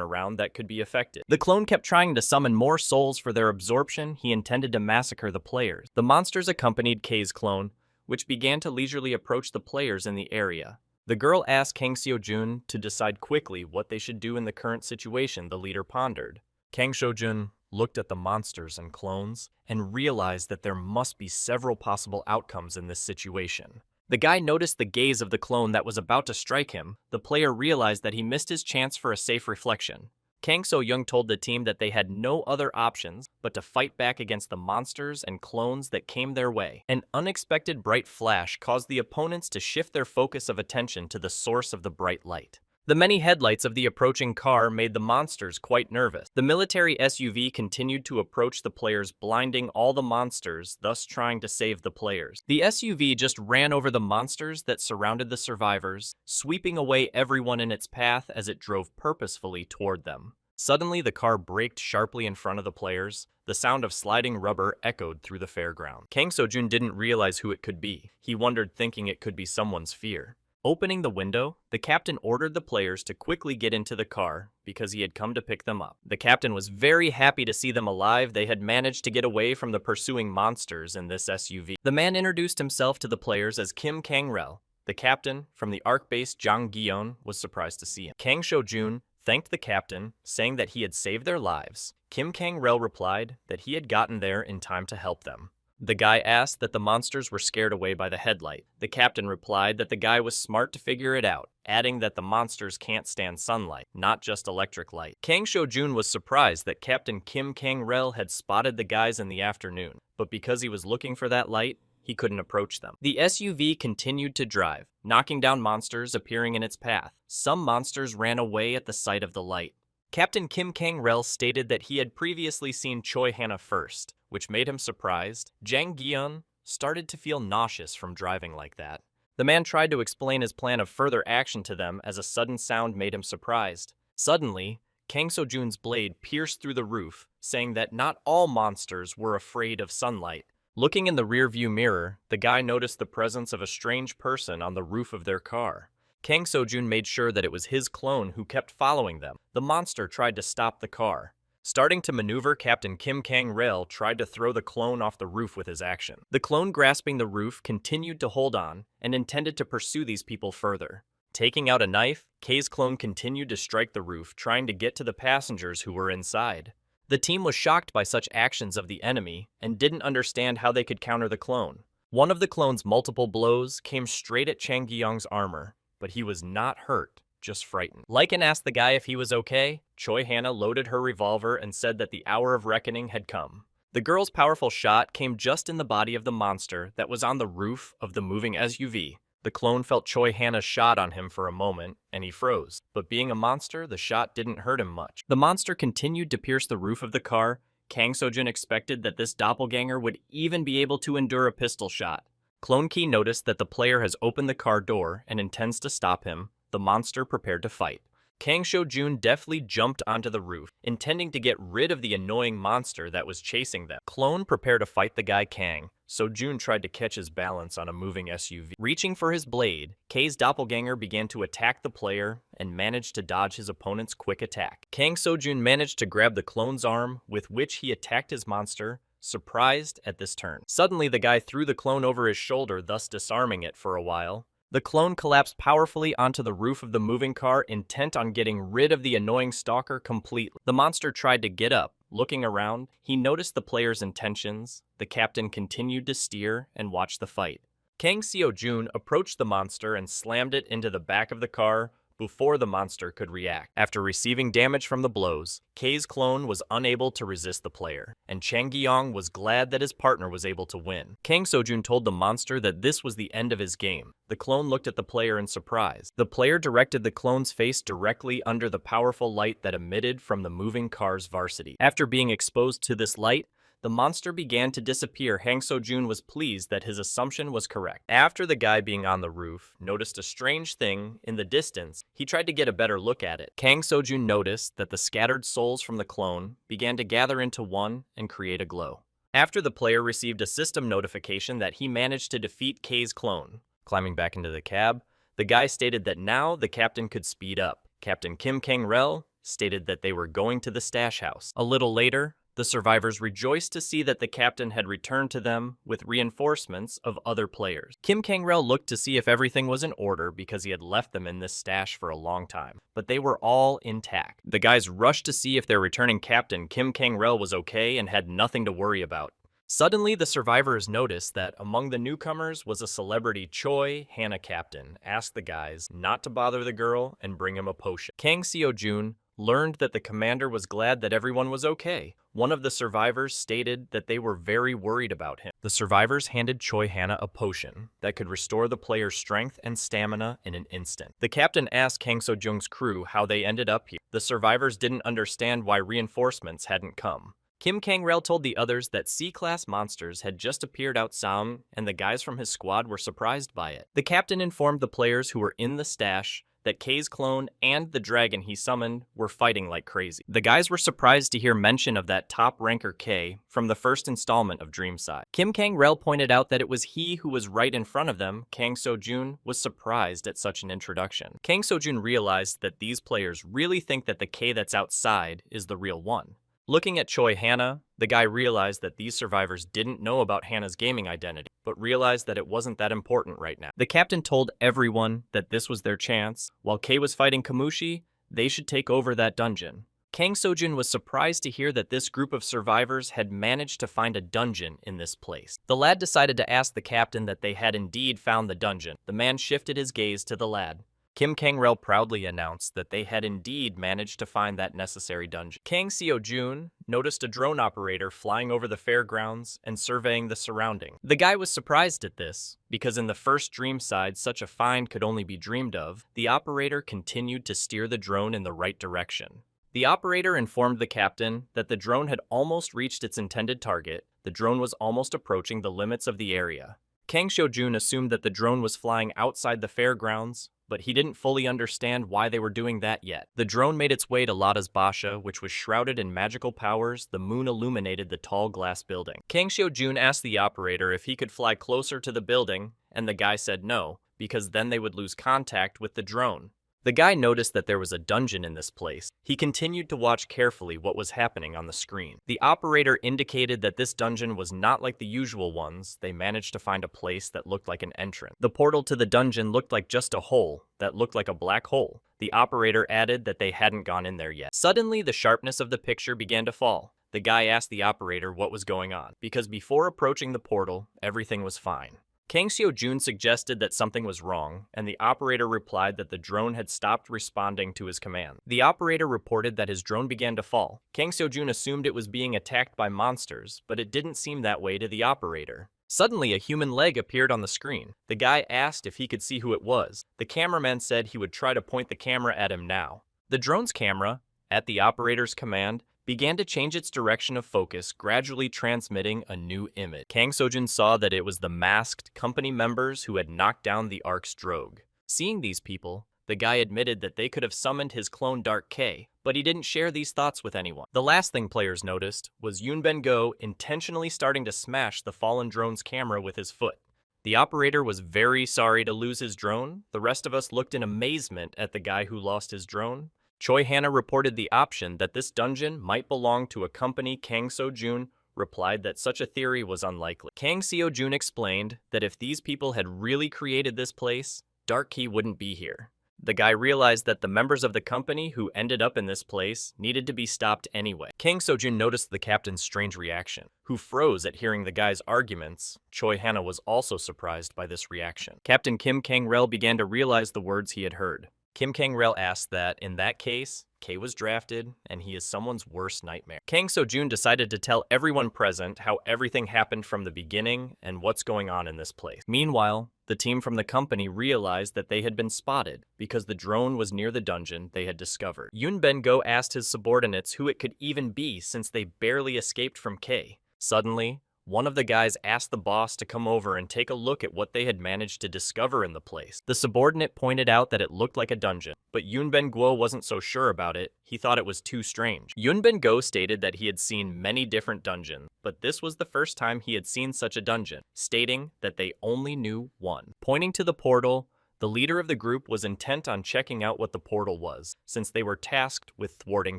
around that could be affected. The clone kept trying to summon more souls for their absorption. He intended to massacre the players. The monsters accompanied Kei's clone, which began to leisurely approach the players in the area. The girl asked Kang So-jun to decide quickly what they should do in the current situation. The leader pondered. Kang So-jun looked at the monsters and clones and realized that there must be several possible outcomes in this situation. The guy noticed the gaze of the clone that was about to strike him. The player realized that he missed his chance for a safe reflection. Kang So-young told the team that they had no other options but to fight back against the monsters and clones that came their way. An unexpected bright flash caused the opponents to shift their focus of attention to the source of the bright light. The many headlights of the approaching car made the monsters quite nervous. The military SUV continued to approach the players, blinding all the monsters, thus trying to save the players. The SUV just ran over the monsters that surrounded the survivors, sweeping away everyone in its path as it drove purposefully toward them. Suddenly, the car braked sharply in front of the players. The sound of sliding rubber echoed through the fairground. Kang So-jun didn't realize who it could be. He wondered, thinking it could be someone's fear. Opening the window, the captain ordered the players to quickly get into the car because he had come to pick them up. The captain was very happy to see them alive. They had managed to get away from the pursuing monsters in this SUV. The man introduced himself to the players as Kim Kang-rel. The captain from the ARC base, Jang Gi-yeon, was surprised to see him. Kang So-jun thanked the captain, saying that he had saved their lives. Kim Kang-rel replied that he had gotten there in time to help them. The guy asked that the monsters were scared away by the headlight. The captain replied that the guy was smart to figure it out, adding that the monsters can't stand sunlight, not just electric light. Kang So-jun was surprised that Captain Kim Kang-rel had spotted the guys in the afternoon, but because he was looking for that light, he couldn't approach them. The SUV continued to drive, knocking down monsters appearing in its path. Some monsters ran away at the sight of the light. Captain Kim Kang-rel stated that he had previously seen Choi Hana first, which made him surprised. Jang Gi-yeon started to feel nauseous from driving like that. The man tried to explain his plan of further action to them as a sudden sound made him surprised. Suddenly, Kang So-jun's blade pierced through the roof, saying that not all monsters were afraid of sunlight. Looking in the rearview mirror, the guy noticed the presence of a strange person on the roof of their car. Kang So-jun made sure that it was his clone who kept following them. The monster tried to stop the car. Starting to maneuver, Captain Kim Kang-rel tried to throw the clone off the roof with his action. The clone, grasping the roof, continued to hold on and intended to pursue these people further. Taking out a knife, Kei's clone continued to strike the roof, trying to get to the passengers who were inside. The team was shocked by such actions of the enemy and didn't understand how they could counter the clone. One of the clone's multiple blows came straight at Chang Gi-yeong's armor, but he was not hurt, just frightened. Lycan asked the guy if he was okay. Choi Hana loaded her revolver and said that the hour of reckoning had come. The girl's powerful shot came just in the body of the monster that was on the roof of the moving SUV. The clone felt Choi Hana's shot on him for a moment, and he froze. But being a monster, the shot didn't hurt him much. The monster continued to pierce the roof of the car. Kang So-jun expected that this doppelganger would even be able to endure a pistol shot. Clone Key noticed that the player has opened the car door and intends to stop him. The monster prepared to fight. Kang Seo-jun deftly jumped onto the roof, intending to get rid of the annoying monster that was chasing them. Clone prepared to fight the guy Kang. Seo-jun tried to catch his balance on a moving SUV. Reaching for his blade, K's doppelganger began to attack the player and managed to dodge his opponent's quick attack. Kang Seo-jun managed to grab the clone's arm, with which he attacked his monster, surprised at this turn. Suddenly, the guy threw the clone over his shoulder, thus disarming it for a while. The clone collapsed powerfully onto the roof of the moving car, intent on getting rid of the annoying stalker completely. The monster tried to get up. Looking around, he noticed the player's intentions. The captain continued to steer and watch the fight. Kang Seo-jun approached the monster and slammed it into the back of the car before the monster could react. After receiving damage from the blows, K's clone was unable to resist the player, and Chang Gyong was glad that his partner was able to win. Kang Seo-jun told the monster that this was the end of his game. The clone looked at the player in surprise. The player directed the clone's face directly under the powerful light that emitted from the moving car's varsity. After being exposed to this light, the monster began to disappear. Kang Seo-jun was pleased that his assumption was correct. After the guy being on the roof noticed a strange thing in the distance, he tried to get a better look at it. Kang Seo-jun noticed that the scattered souls from the clone began to gather into one and create a glow. After the player received a system notification that he managed to defeat K's clone. Climbing back into the cab, the guy stated that now the captain could speed up. Captain Kim Kang-rel stated that they were going to the stash house. A little later, the survivors rejoiced to see that the captain had returned to them with reinforcements of other players. Kim Kang-rel looked to see if everything was in order because he had left them in this stash for a long time, but they were all intact. The guys rushed to see if their returning captain Kim Kang-rel was okay and had nothing to worry about. Suddenly, the survivors noticed that among the newcomers was a celebrity. Choi, Hannah Captain, asked the guys not to bother the girl and bring him a potion. Kang Seo-jun learned that the commander was glad that everyone was okay. One of the survivors stated that they were very worried about him. The survivors handed Choi Hannah a potion that could restore the player's strength and stamina in an instant. The captain asked Kang Seo-jun's crew how they ended up here. The survivors didn't understand why reinforcements hadn't come. Kim Kang-rel told the others that C-class monsters had just appeared outside, and the guys from his squad were surprised by it. The captain informed the players who were in the stash that K's clone and the dragon he summoned were fighting like crazy. The guys were surprised to hear mention of that top ranker K from the first installment of Dreamside. Kim Kang-rel pointed out that it was he who was right in front of them. Kang Seo-jun was surprised at such an introduction. Kang Seo-jun realized that these players really think that the K that's outside is the real one. Looking at Choi Hannah, the guy realized that these survivors didn't know about Hannah's gaming identity, but realized that it wasn't that important right now. The captain told everyone that this was their chance. While Kei was fighting Kamushi, they should take over that dungeon. Kang Seo-jun was surprised to hear that this group of survivors had managed to find a dungeon in this place. The lad decided to ask the captain that they had indeed found the dungeon. The man shifted his gaze to the lad. Kim Kang-rel proudly announced that they had indeed managed to find that necessary dungeon. Kang Seo-jun noticed a drone operator flying over the fairgrounds and surveying the surrounding. The guy was surprised at this, because in the first Dreamside such a find could only be dreamed of. The operator continued to steer the drone in the right direction. The operator informed the captain that the drone had almost reached its intended target. The drone was almost approaching the limits of the area. Kang Seo-jun assumed that the drone was flying outside the fairgrounds, but he didn't fully understand why they were doing that yet. The drone made its way to Lada's Basha, which was shrouded in magical powers. The moon illuminated the tall glass building. Kang Seo-jun asked the operator if he could fly closer to the building, and the guy said no, because then they would lose contact with the drone. The guy noticed that there was a dungeon in this place. He continued to watch carefully what was happening on the screen. The operator indicated that this dungeon was not like the usual ones. They managed to find a place that looked like an entrance. The portal to the dungeon looked like just a hole that looked like a black hole. The operator added that they hadn't gone in there yet. Suddenly, the sharpness of the picture began to fall. The guy asked the operator what was going on, because before approaching the portal, everything was fine. Kang Seo-jun suggested that something was wrong, and the operator replied that the drone had stopped responding to his command. The operator reported that his drone began to fall. Kang Seo-jun assumed it was being attacked by monsters, but it didn't seem that way to the operator. Suddenly, a human leg appeared on the screen. The guy asked if he could see who it was. The cameraman said he would try to point the camera at him now. The drone's camera, at the operator's command, began to change its direction of focus, gradually transmitting a new image. Kang Seo-jun saw that it was the masked company members who had knocked down the Ark's drogue. Seeing these people, The guy admitted that they could have summoned his clone Dark K, but he didn't share these thoughts with anyone. The last thing players noticed was Yunben Go intentionally starting to smash the fallen drone's camera with his foot. The operator was very sorry to lose his drone. The rest of us looked in amazement at the guy who lost his drone. Choi Hana reported the option that this dungeon might belong to a company. Kang Seo-jun replied that such a theory was unlikely. Kang Seo-jun explained that if these people had really created this place, Dark Key wouldn't be here. The guy realized that the members of the company who ended up in this place needed to be stopped anyway. Kang Seo-jun noticed the captain's strange reaction, who froze at hearing the guy's arguments. Choi Hana was also surprised by this reaction. Captain Kim Kang-rel began to realize the words he had heard. Kim Kang-rel asked that, in that case, K was drafted, and he is someone's worst nightmare. Kang Seo-jun decided to tell everyone present how everything happened from the beginning and what's going on in this place. Meanwhile, the team from the company realized that they had been spotted because the drone was near the dungeon they had discovered. Yunben Go asked his subordinates who it could even be since they barely escaped from K. Suddenly, one of the guys asked the boss to come over and take a look at what they had managed to discover in the place. The subordinate pointed out that it looked like a dungeon, but Yunben Go wasn't so sure about it. He thought it was too strange. Yunben Go stated that he had seen many different dungeons, but this was the first time he had seen such a dungeon, stating that they only knew one. Pointing to the portal, the leader of the group was intent on checking out what the portal was, since they were tasked with thwarting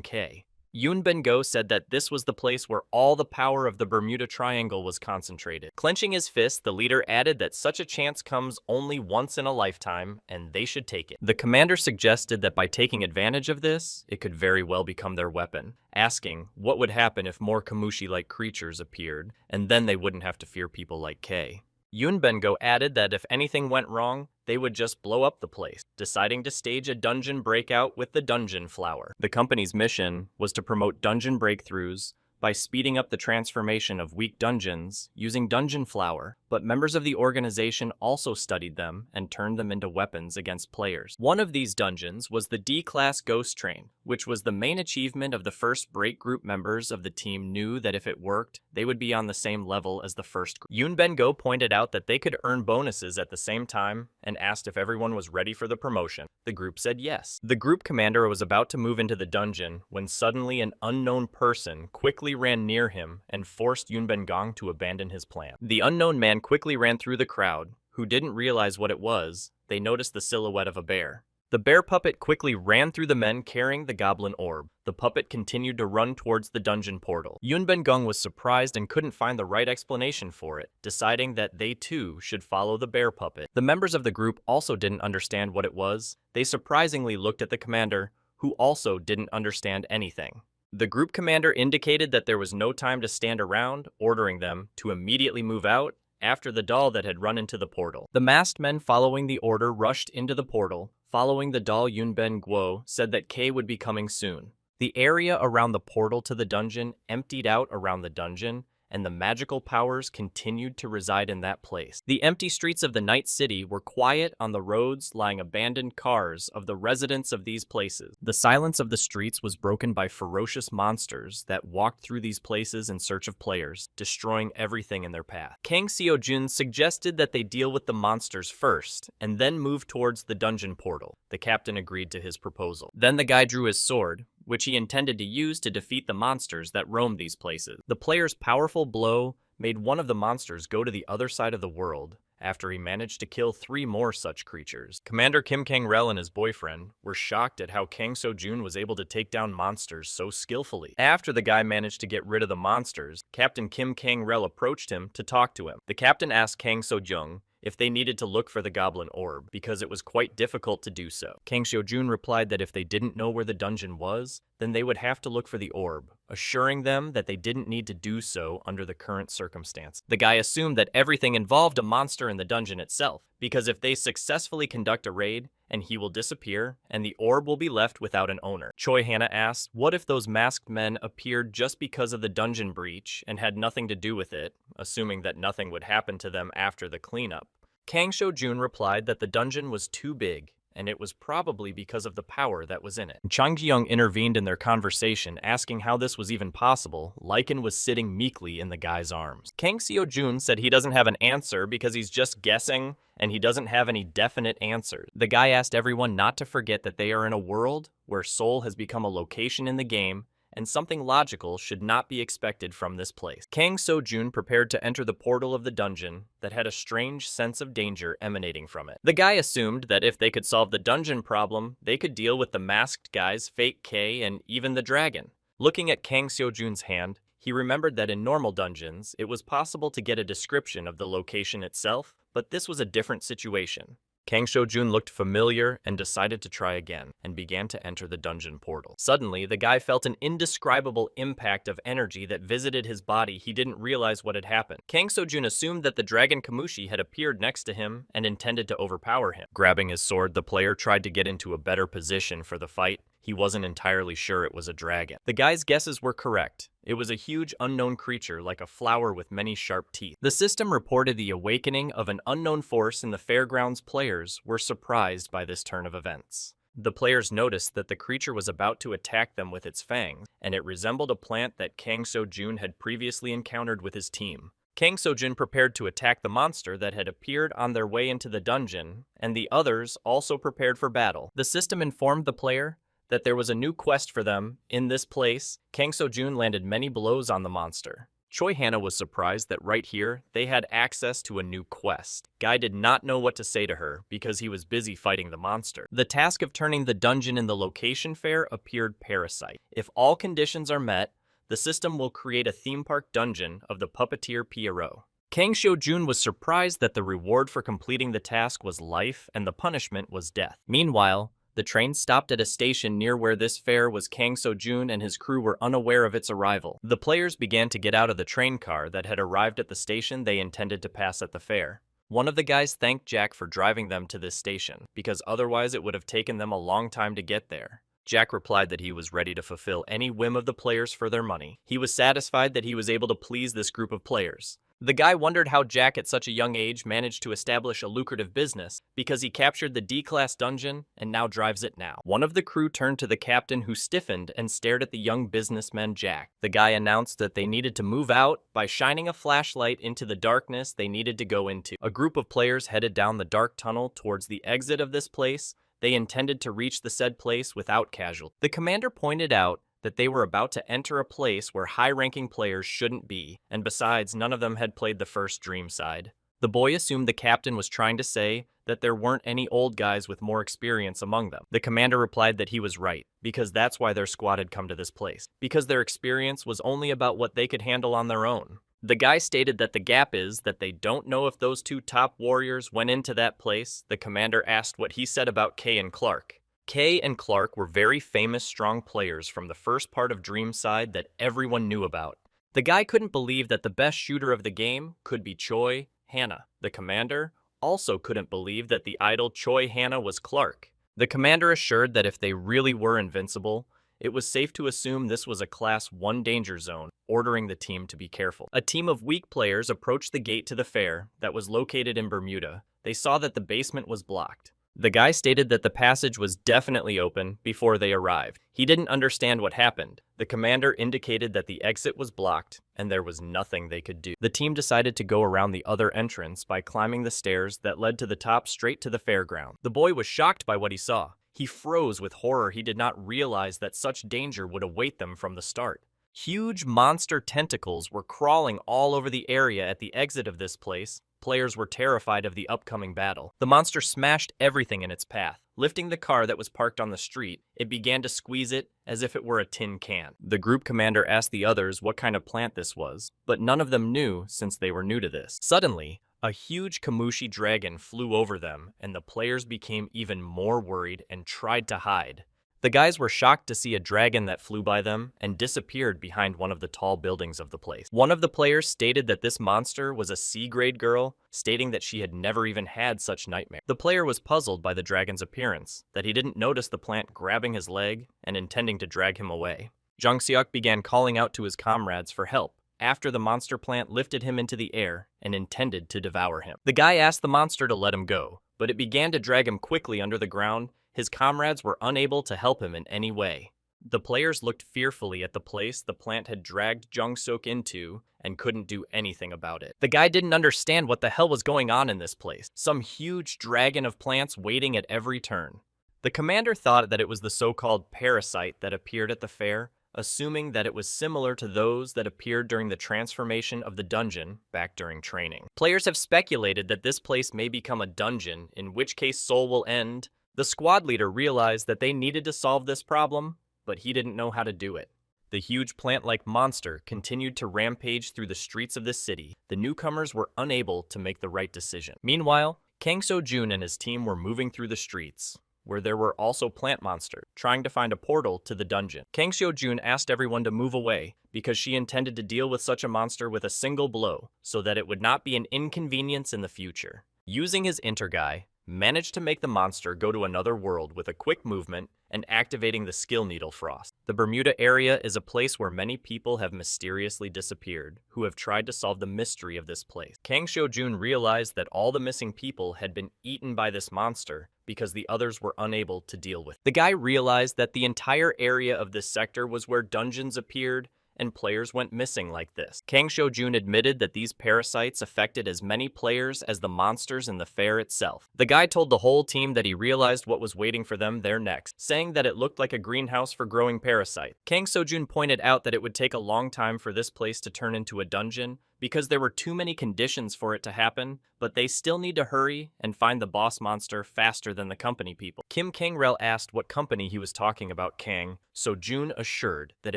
K. Yunben Go said that this was the place where all the power of the Bermuda Triangle was concentrated. Clenching his fist, the leader added that such a chance comes only once in a lifetime, and they should take it. The commander suggested that by taking advantage of this, it could very well become their weapon, asking what would happen if more Kamushi-like creatures appeared, and then they wouldn't have to fear people like K. Yunben Go added that if anything went wrong, they would just blow up the place, deciding to stage a dungeon breakout with the Dungeon Flower. The company's mission was to promote dungeon breakthroughs by speeding up the transformation of weak dungeons using Dungeon Flower, but members of the organization also studied them and turned them into weapons against players. One of these dungeons was the D-Class Ghost Train, which was the main achievement of the first break group. Members of the team knew that if it worked, they would be on the same level as the first group. Yunben Go pointed out that they could earn bonuses at the same time and asked if everyone was ready for the promotion. The group said yes. The group commander was about to move into the dungeon when suddenly an unknown person quickly ran near him and forced Yunben Gong to abandon his plan. The unknown man quickly ran through the crowd, who didn't realize what it was. They noticed the silhouette of a bear. The bear puppet quickly ran through the men carrying the goblin orb. The puppet continued to run towards the dungeon portal. Yunben Gong was surprised and couldn't find the right explanation for it, deciding that they too should follow the bear puppet. The members of the group also didn't understand what it was. They surprisingly looked at the commander, who also didn't understand anything. The group commander indicated that there was no time to stand around, ordering them to immediately move out after the doll that had run into the portal. The masked men following the order rushed into the portal. Following the doll, Yunben Guo said that K would be coming soon. The area around the portal to the dungeon emptied out around the dungeon, and the magical powers continued to reside in that place. The empty streets of the night city were quiet. On the roads lying abandoned cars of the residents of these places. The silence of the streets was broken by ferocious monsters that walked through these places in search of players, destroying everything in their path. Kang Seo-jun suggested that they deal with the monsters first, and then move towards the dungeon portal. The captain agreed to his proposal. Then the guy drew his sword, which he intended to use to defeat the monsters that roamed these places. The player's powerful blow made one of the monsters go to the other side of the world after he managed to kill 3 more such creatures. Commander Kim Kang-rel and his boyfriend were shocked at how Kang Seo-jun was able to take down monsters so skillfully. After the guy managed to get rid of the monsters, Captain Kim Kang-rel approached him to talk to him. The captain asked Kang Seo-jung if they needed to look for the goblin orb, because it was quite difficult to do so. Kang Seo-jun replied that if they didn't know where the dungeon was, then they would have to look for the orb, assuring them that they didn't need to do so under the current circumstance. The guy assumed that everything involved a monster in the dungeon itself, because if they successfully conduct a raid, and he will disappear, and the orb will be left without an owner. Choi Hana asked, what if those masked men appeared just because of the dungeon breach and had nothing to do with it, assuming that nothing would happen to them after the cleanup? Kang Seo-jun replied that the dungeon was too big, and it was probably because of the power that was in it. Chang Jiyoung intervened in their conversation, asking how this was even possible. Lycan was sitting meekly in the guy's arms. Kang Seo-jun said he doesn't have an answer because he's just guessing, and he doesn't have any definite answers. The guy asked everyone not to forget that they are in a world where Seoul has become a location in the game, and something logical should not be expected from this place. Kang So-jun prepared to enter the portal of the dungeon that had a strange sense of danger emanating from it. The guy assumed that if they could solve the dungeon problem, they could deal with the masked guys, Fake K, and even the dragon. Looking at Kang Seo-jun's hand, he remembered that in normal dungeons, it was possible to get a description of the location itself, but this was a different situation. Kang Seo-jun looked familiar and decided to try again, and began to enter the dungeon portal. Suddenly, the guy felt an indescribable impact of energy that visited his body. He didn't realize what had happened. Kang Seo-jun assumed that the dragon Kamushi had appeared next to him and intended to overpower him. Grabbing his sword, the player tried to get into a better position for the fight. He wasn't entirely sure it was a dragon. The guy's guesses were correct. It was a huge unknown creature like a flower with many sharp teeth. The system reported the awakening of an unknown force in the fairgrounds. Players were surprised by this turn of events. The players noticed that the creature was about to attack them with its fangs, and it resembled a plant that Kang Seo-jun had previously encountered with his team. Kang Seo-jun prepared to attack the monster that had appeared on their way into the dungeon, and the others also prepared for battle. The system informed the player that there was a new quest for them. In this place, Kang Seo-jun landed many blows on the monster. Choi Hannah was surprised that right here, they had access to a new quest. Guy did not know what to say to her because he was busy fighting the monster. The task of turning the dungeon in the location fair appeared Parasite. If all conditions are met, the system will create a theme park dungeon of the puppeteer Pierrot. Kang Seo-jun was surprised that the reward for completing the task was life and the punishment was death. Meanwhile, the train stopped at a station near where this fair was. Kang Seo-jun and his crew were unaware of its arrival. The players began to get out of the train car that had arrived at the station they intended to pass at the fair. One of the guys thanked Jack for driving them to this station, because otherwise it would have taken them a long time to get there. Jack replied that he was ready to fulfill any whim of the players for their money. He was satisfied that he was able to please this group of players. The guy wondered how Jack at such a young age managed to establish a lucrative business, because he captured the D-class dungeon and now drives it now. One of the crew turned to the captain, who stiffened and stared at the young businessman Jack. The guy announced that they needed to move out by shining a flashlight into the darkness they needed to go into. A group of players headed down the dark tunnel towards the exit of this place. They intended to reach the said place without casualty. The commander pointed out that they were about to enter a place where high-ranking players shouldn't be, and besides, none of them had played the first Dream side. The boy assumed the captain was trying to say that there weren't any old guys with more experience among them. The commander replied that he was right, because that's why their squad had come to this place, because their experience was only about what they could handle on their own. The guy stated that the gap is that they don't know if those two top warriors went into that place. The commander asked what he said about Kay and Clark. Kay and Clark were very famous, strong players from the first part of Dream side that everyone knew about. The guy couldn't believe that the best shooter of the game could be Choi Hannah. The commander also couldn't believe that the idol Choi Hannah was Clark. The commander assured that if they really were invincible, it was safe to assume this was a Class 1 danger zone, ordering the team to be careful. A team of weak players approached the gate to the fair that was located in Bermuda. They saw that the basement was blocked. The guy stated that the passage was definitely open before they arrived. He didn't understand what happened. The commander indicated that the exit was blocked and there was nothing they could do. The team decided to go around the other entrance by climbing the stairs that led to the top straight to the fairground. The boy was shocked by what he saw. He froze with horror. He did not realize that such danger would await them from the start. Huge monster tentacles were crawling all over the area at the exit of this place. Players were terrified of the upcoming battle. The monster smashed everything in its path. Lifting the car that was parked on the street, it began to squeeze it as if it were a tin can. The group commander asked the others what kind of plant this was, but none of them knew since they were new to this. Suddenly, a huge Kamushi dragon flew over them, and the players became even more worried and tried to hide. The guys were shocked to see a dragon that flew by them and disappeared behind one of the tall buildings of the place. One of the players stated that this monster was a C-grade girl, stating that she had never even had such nightmares. The player was puzzled by the dragon's appearance, that he didn't notice the plant grabbing his leg and intending to drag him away. Jung Seok began calling out to his comrades for help after the monster plant lifted him into the air and intended to devour him. The guy asked the monster to let him go, but it began to drag him quickly under the ground. His comrades were unable to help him in any way. The players looked fearfully at the place the plant had dragged Jung-sook into and couldn't do anything about it. The guy didn't understand what the hell was going on in this place. Some huge dragon of plants waiting at every turn. The commander thought that it was the so-called parasite that appeared at the fair, assuming that it was similar to those that appeared during the transformation of the dungeon back during training. Players have speculated that this place may become a dungeon, in which case Seoul will end. The squad leader realized that they needed to solve this problem, but he didn't know how to do it. The huge plant-like monster continued to rampage through the streets of the city. The newcomers were unable to make the right decision. Meanwhile, Kang So-jun and his team were moving through the streets, where there were also plant monsters, trying to find a portal to the dungeon. Kang So-jun asked everyone to move away because she intended to deal with such a monster with a single blow, so that it would not be an inconvenience in the future. Using his Interguy, managed to make the monster go to another world with a quick movement and activating the skill needle frost. The Bermuda area is a place where many people have mysteriously disappeared, who have tried to solve the mystery of this place. Kang So-jun realized that all the missing people had been eaten by this monster because the others were unable to deal with it. The guy realized that the entire area of this sector was where dungeons appeared and players went missing like this. Kang So-jun admitted that these parasites affected as many players as the monsters in the fair itself. The guy told the whole team that he realized what was waiting for them there next, saying that it looked like a greenhouse for growing parasites. Kang So-jun pointed out that it would take a long time for this place to turn into a dungeon, because there were too many conditions for it to happen, but they still need to hurry and find the boss monster faster than the company people. Kim Kang-rel asked what company he was talking about. Kang So-jun assured that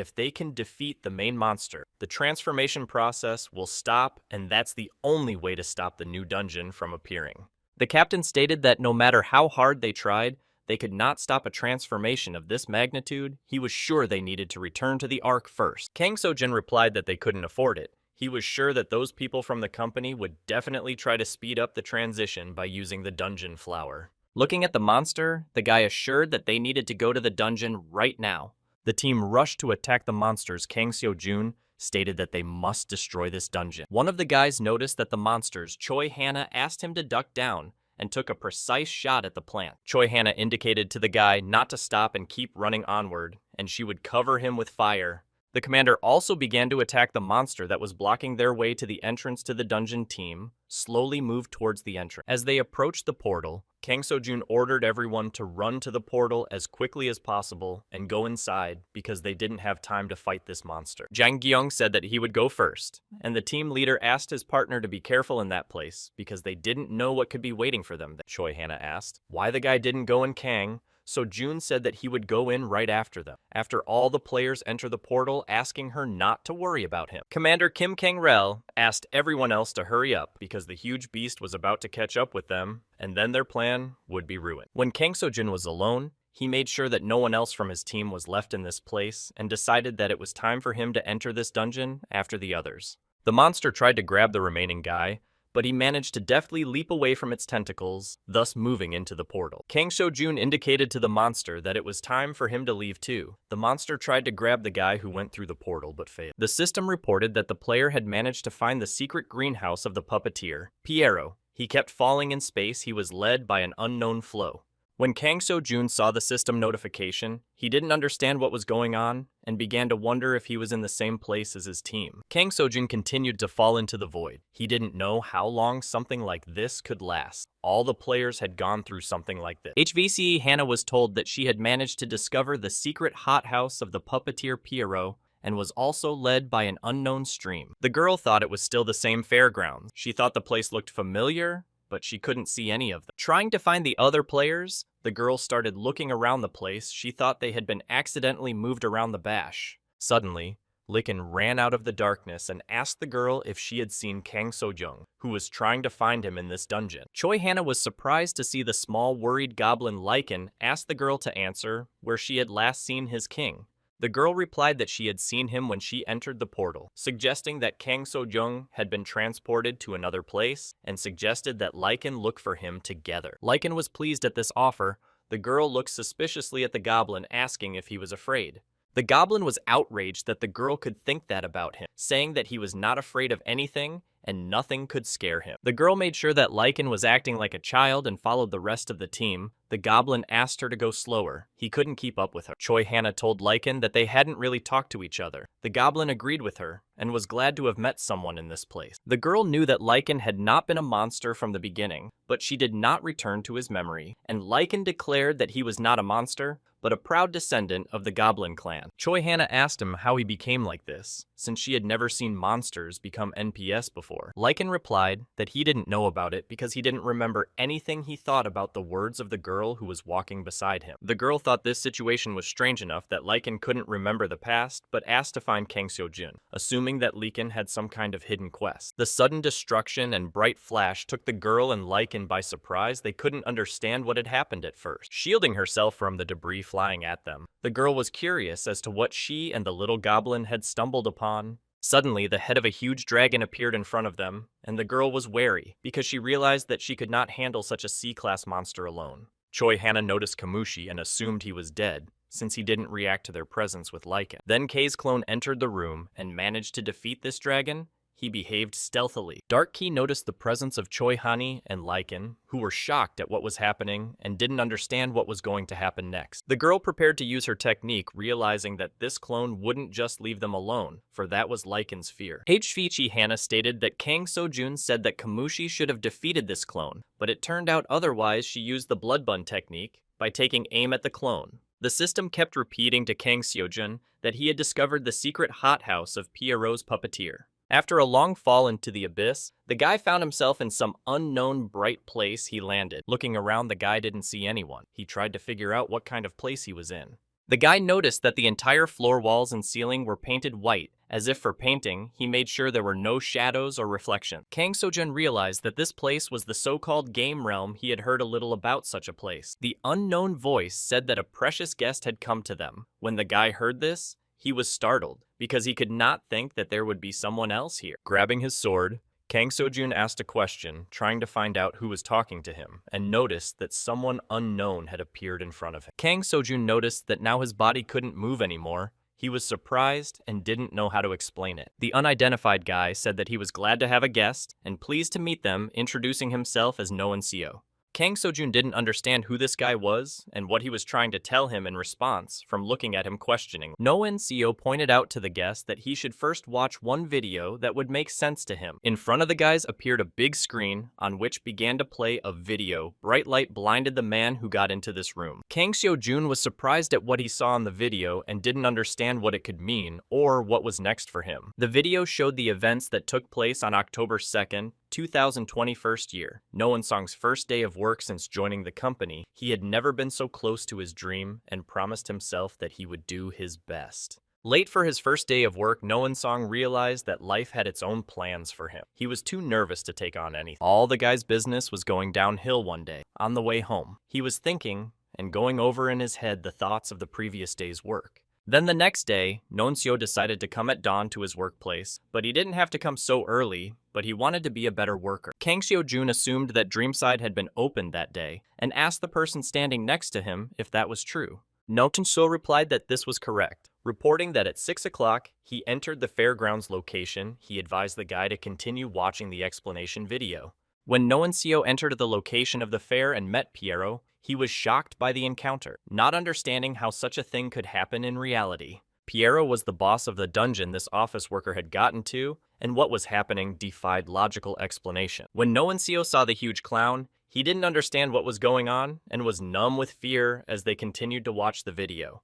if they can defeat the main monster, the transformation process will stop, and that's the only way to stop the new dungeon from appearing. The captain stated that no matter how hard they tried, they could not stop a transformation of this magnitude. He was sure they needed to return to the Ark first. Kang So-jun replied that they couldn't afford it. He was sure that those people from the company would definitely try to speed up the transition by using the dungeon flower. Looking at the monster, the guy assured that they needed to go to the dungeon right now. The team rushed to attack the monsters. Kang So-jun stated that they must destroy this dungeon. One of the guys noticed that the monsters, Choi Hannah, asked him to duck down and took a precise shot at the plant. Choi Hannah indicated to the guy not to stop and keep running onward, and she would cover him with fire. The commander also began to attack the monster that was blocking their way to the entrance to the dungeon. Team slowly moved towards the entrance. As they approached the portal, Kang So-jun ordered everyone to run to the portal as quickly as possible and go inside because they didn't have time to fight this monster. Jang Gyung said that he would go first, and the team leader asked his partner to be careful in that place because they didn't know what could be waiting for them. Choi Hannah asked why the guy didn't go in. Kang So-jun said that he would go in right after them. After all the players enter the portal, asking her not to worry about him. Commander Kim Kang-rel asked everyone else to hurry up because the huge beast was about to catch up with them, and then their plan would be ruined. When Kang So-jun was alone, he made sure that no one else from his team was left in this place and decided that it was time for him to enter this dungeon after the others. The monster tried to grab the remaining guy, but he managed to deftly leap away from its tentacles, thus moving into the portal. Kang So-jun indicated to the monster that it was time for him to leave too. The monster tried to grab the guy who went through the portal but failed. The system reported that the player had managed to find the secret greenhouse of the puppeteer, Piero. He kept falling in space. He was led by an unknown flow. When Kang So-jun saw the system notification, he didn't understand what was going on and began to wonder if he was in the same place as his team. Kang So-jun continued to fall into the void. He didn't know how long something like this could last. All the players had gone through something like this. HVCE Hannah was told that she had managed to discover the secret hothouse of the puppeteer Piero and was also led by an unknown stream. The girl thought it was still the same fairgrounds. She thought the place looked familiar, but she couldn't see any of them. Trying to find the other players, the girl started looking around the place. She thought they had been accidentally moved around the bash. Suddenly, Licken ran out of the darkness and asked the girl if she had seen Kang So-jun, who was trying to find him in this dungeon. Choi Hannah was surprised to see the small, worried goblin Licken ask the girl to answer where she had last seen his king. The girl replied that she had seen him when she entered the portal, suggesting that Kang So-jun had been transported to another place, and suggested that Licken look for him together. Licken was pleased at this offer. The girl looked suspiciously at the goblin, asking if he was afraid. The goblin was outraged that the girl could think that about him, saying that he was not afraid of anything and nothing could scare him. The girl made sure that Lycan was acting like a child and followed the rest of the team. The goblin asked her to go slower. He couldn't keep up with her. Choi Hannah told Lycan that they hadn't really talked to each other. The goblin agreed with her and was glad to have met someone in this place. The girl knew that Lycan had not been a monster from the beginning, but she did not return to his memory, and Lycan declared that he was not a monster, but a proud descendant of the Goblin clan. Choi Hannah asked him how he became like this, since she had never seen monsters become NPS before. Lycan replied that he didn't know about it because he didn't remember anything he thought about the words of the girl who was walking beside him. The girl thought this situation was strange enough that Lycan couldn't remember the past, but asked to find Kang Seo-jun, assuming that Lycan had some kind of hidden quest. The sudden destruction and bright flash took the girl and Lycan by surprise. They couldn't understand what had happened at first. Shielding herself from the debris flying at them, the girl was curious as to what she and the little goblin had stumbled upon. Suddenly, the head of a huge dragon appeared in front of them, and the girl was wary because she realized that she could not handle such a C-class monster alone. Choi Hannah noticed Kamushi and assumed he was dead, since he didn't react to their presence with Lycan. Then Kei's clone entered the room and managed to defeat this dragon. He behaved stealthily. Dark Key noticed the presence of Choi Hannah and Lycan, who were shocked at what was happening and didn't understand what was going to happen next. The girl prepared to use her technique, realizing that this clone wouldn't just leave them alone, for that was Lycan's fear. Choi Hannah stated that Kang Seo-jun said that Kamushi should have defeated this clone, but it turned out otherwise. She used the blood bun technique by taking aim at the clone. The system kept repeating to Kang Seo-jun that he had discovered the secret hothouse of Pierrot's puppeteer. After a long fall into the abyss, the guy found himself in some unknown bright place. He landed. Looking around, the guy didn't see anyone. He tried to figure out what kind of place he was in. The guy noticed that the entire floor walls and ceiling were painted white. As if for painting, he made sure there were no shadows or reflections. Kang Seo-jun realized that this place was the so-called game realm. He had heard a little about such a place. The unknown voice said that a precious guest had come to them. When the guy heard this, he was startled, because he could not think that there would be someone else here. Grabbing his sword, Kang Seo-jun asked a question, trying to find out who was talking to him, and noticed that someone unknown had appeared in front of him. Kang Seo-jun noticed that now his body couldn't move anymore. He was surprised and didn't know how to explain it. The unidentified guy said that he was glad to have a guest and pleased to meet them, introducing himself as Noan Seo. Kang Seo-jun didn't understand who this guy was and what he was trying to tell him in response from looking at him questioning. Noan Seo pointed out to the guest that he should first watch one video that would make sense to him. In front of the guys appeared a big screen on which began to play a video. Bright light blinded the man who got into this room. Kang Seo-jun was surprised at what he saw in the video and didn't understand what it could mean or what was next for him. The video showed the events that took place on October 2nd, 2021 year. Noan Song's first day of work since joining the company. He had never been so close to his dream and promised himself that he would do his best. Late for his first day of work, Noan Song realized that life had its own plans for him. He was too nervous to take on anything. All the guy's business was going downhill one day. On the way home, he was thinking and going over in his head the thoughts of the previous day's work. Then the next day, Noan Seo decided to come at dawn to his workplace, but he didn't have to come so early, but he wanted to be a better worker. Kang Seo-jun assumed that Dreamside had been opened that day, and asked the person standing next to him if that was true. Noan Seo replied that this was correct. Reporting that at 6 o'clock, he entered the fairgrounds location. He advised the guy to continue watching the explanation video. When Noan Seo entered the location of the fair and met Pierrot, he was shocked by the encounter, not understanding how such a thing could happen in reality. Pierrot was the boss of the dungeon this office worker had gotten to, and what was happening defied logical explanation. When Noan Seo saw the huge clown, he didn't understand what was going on and was numb with fear as they continued to watch the video.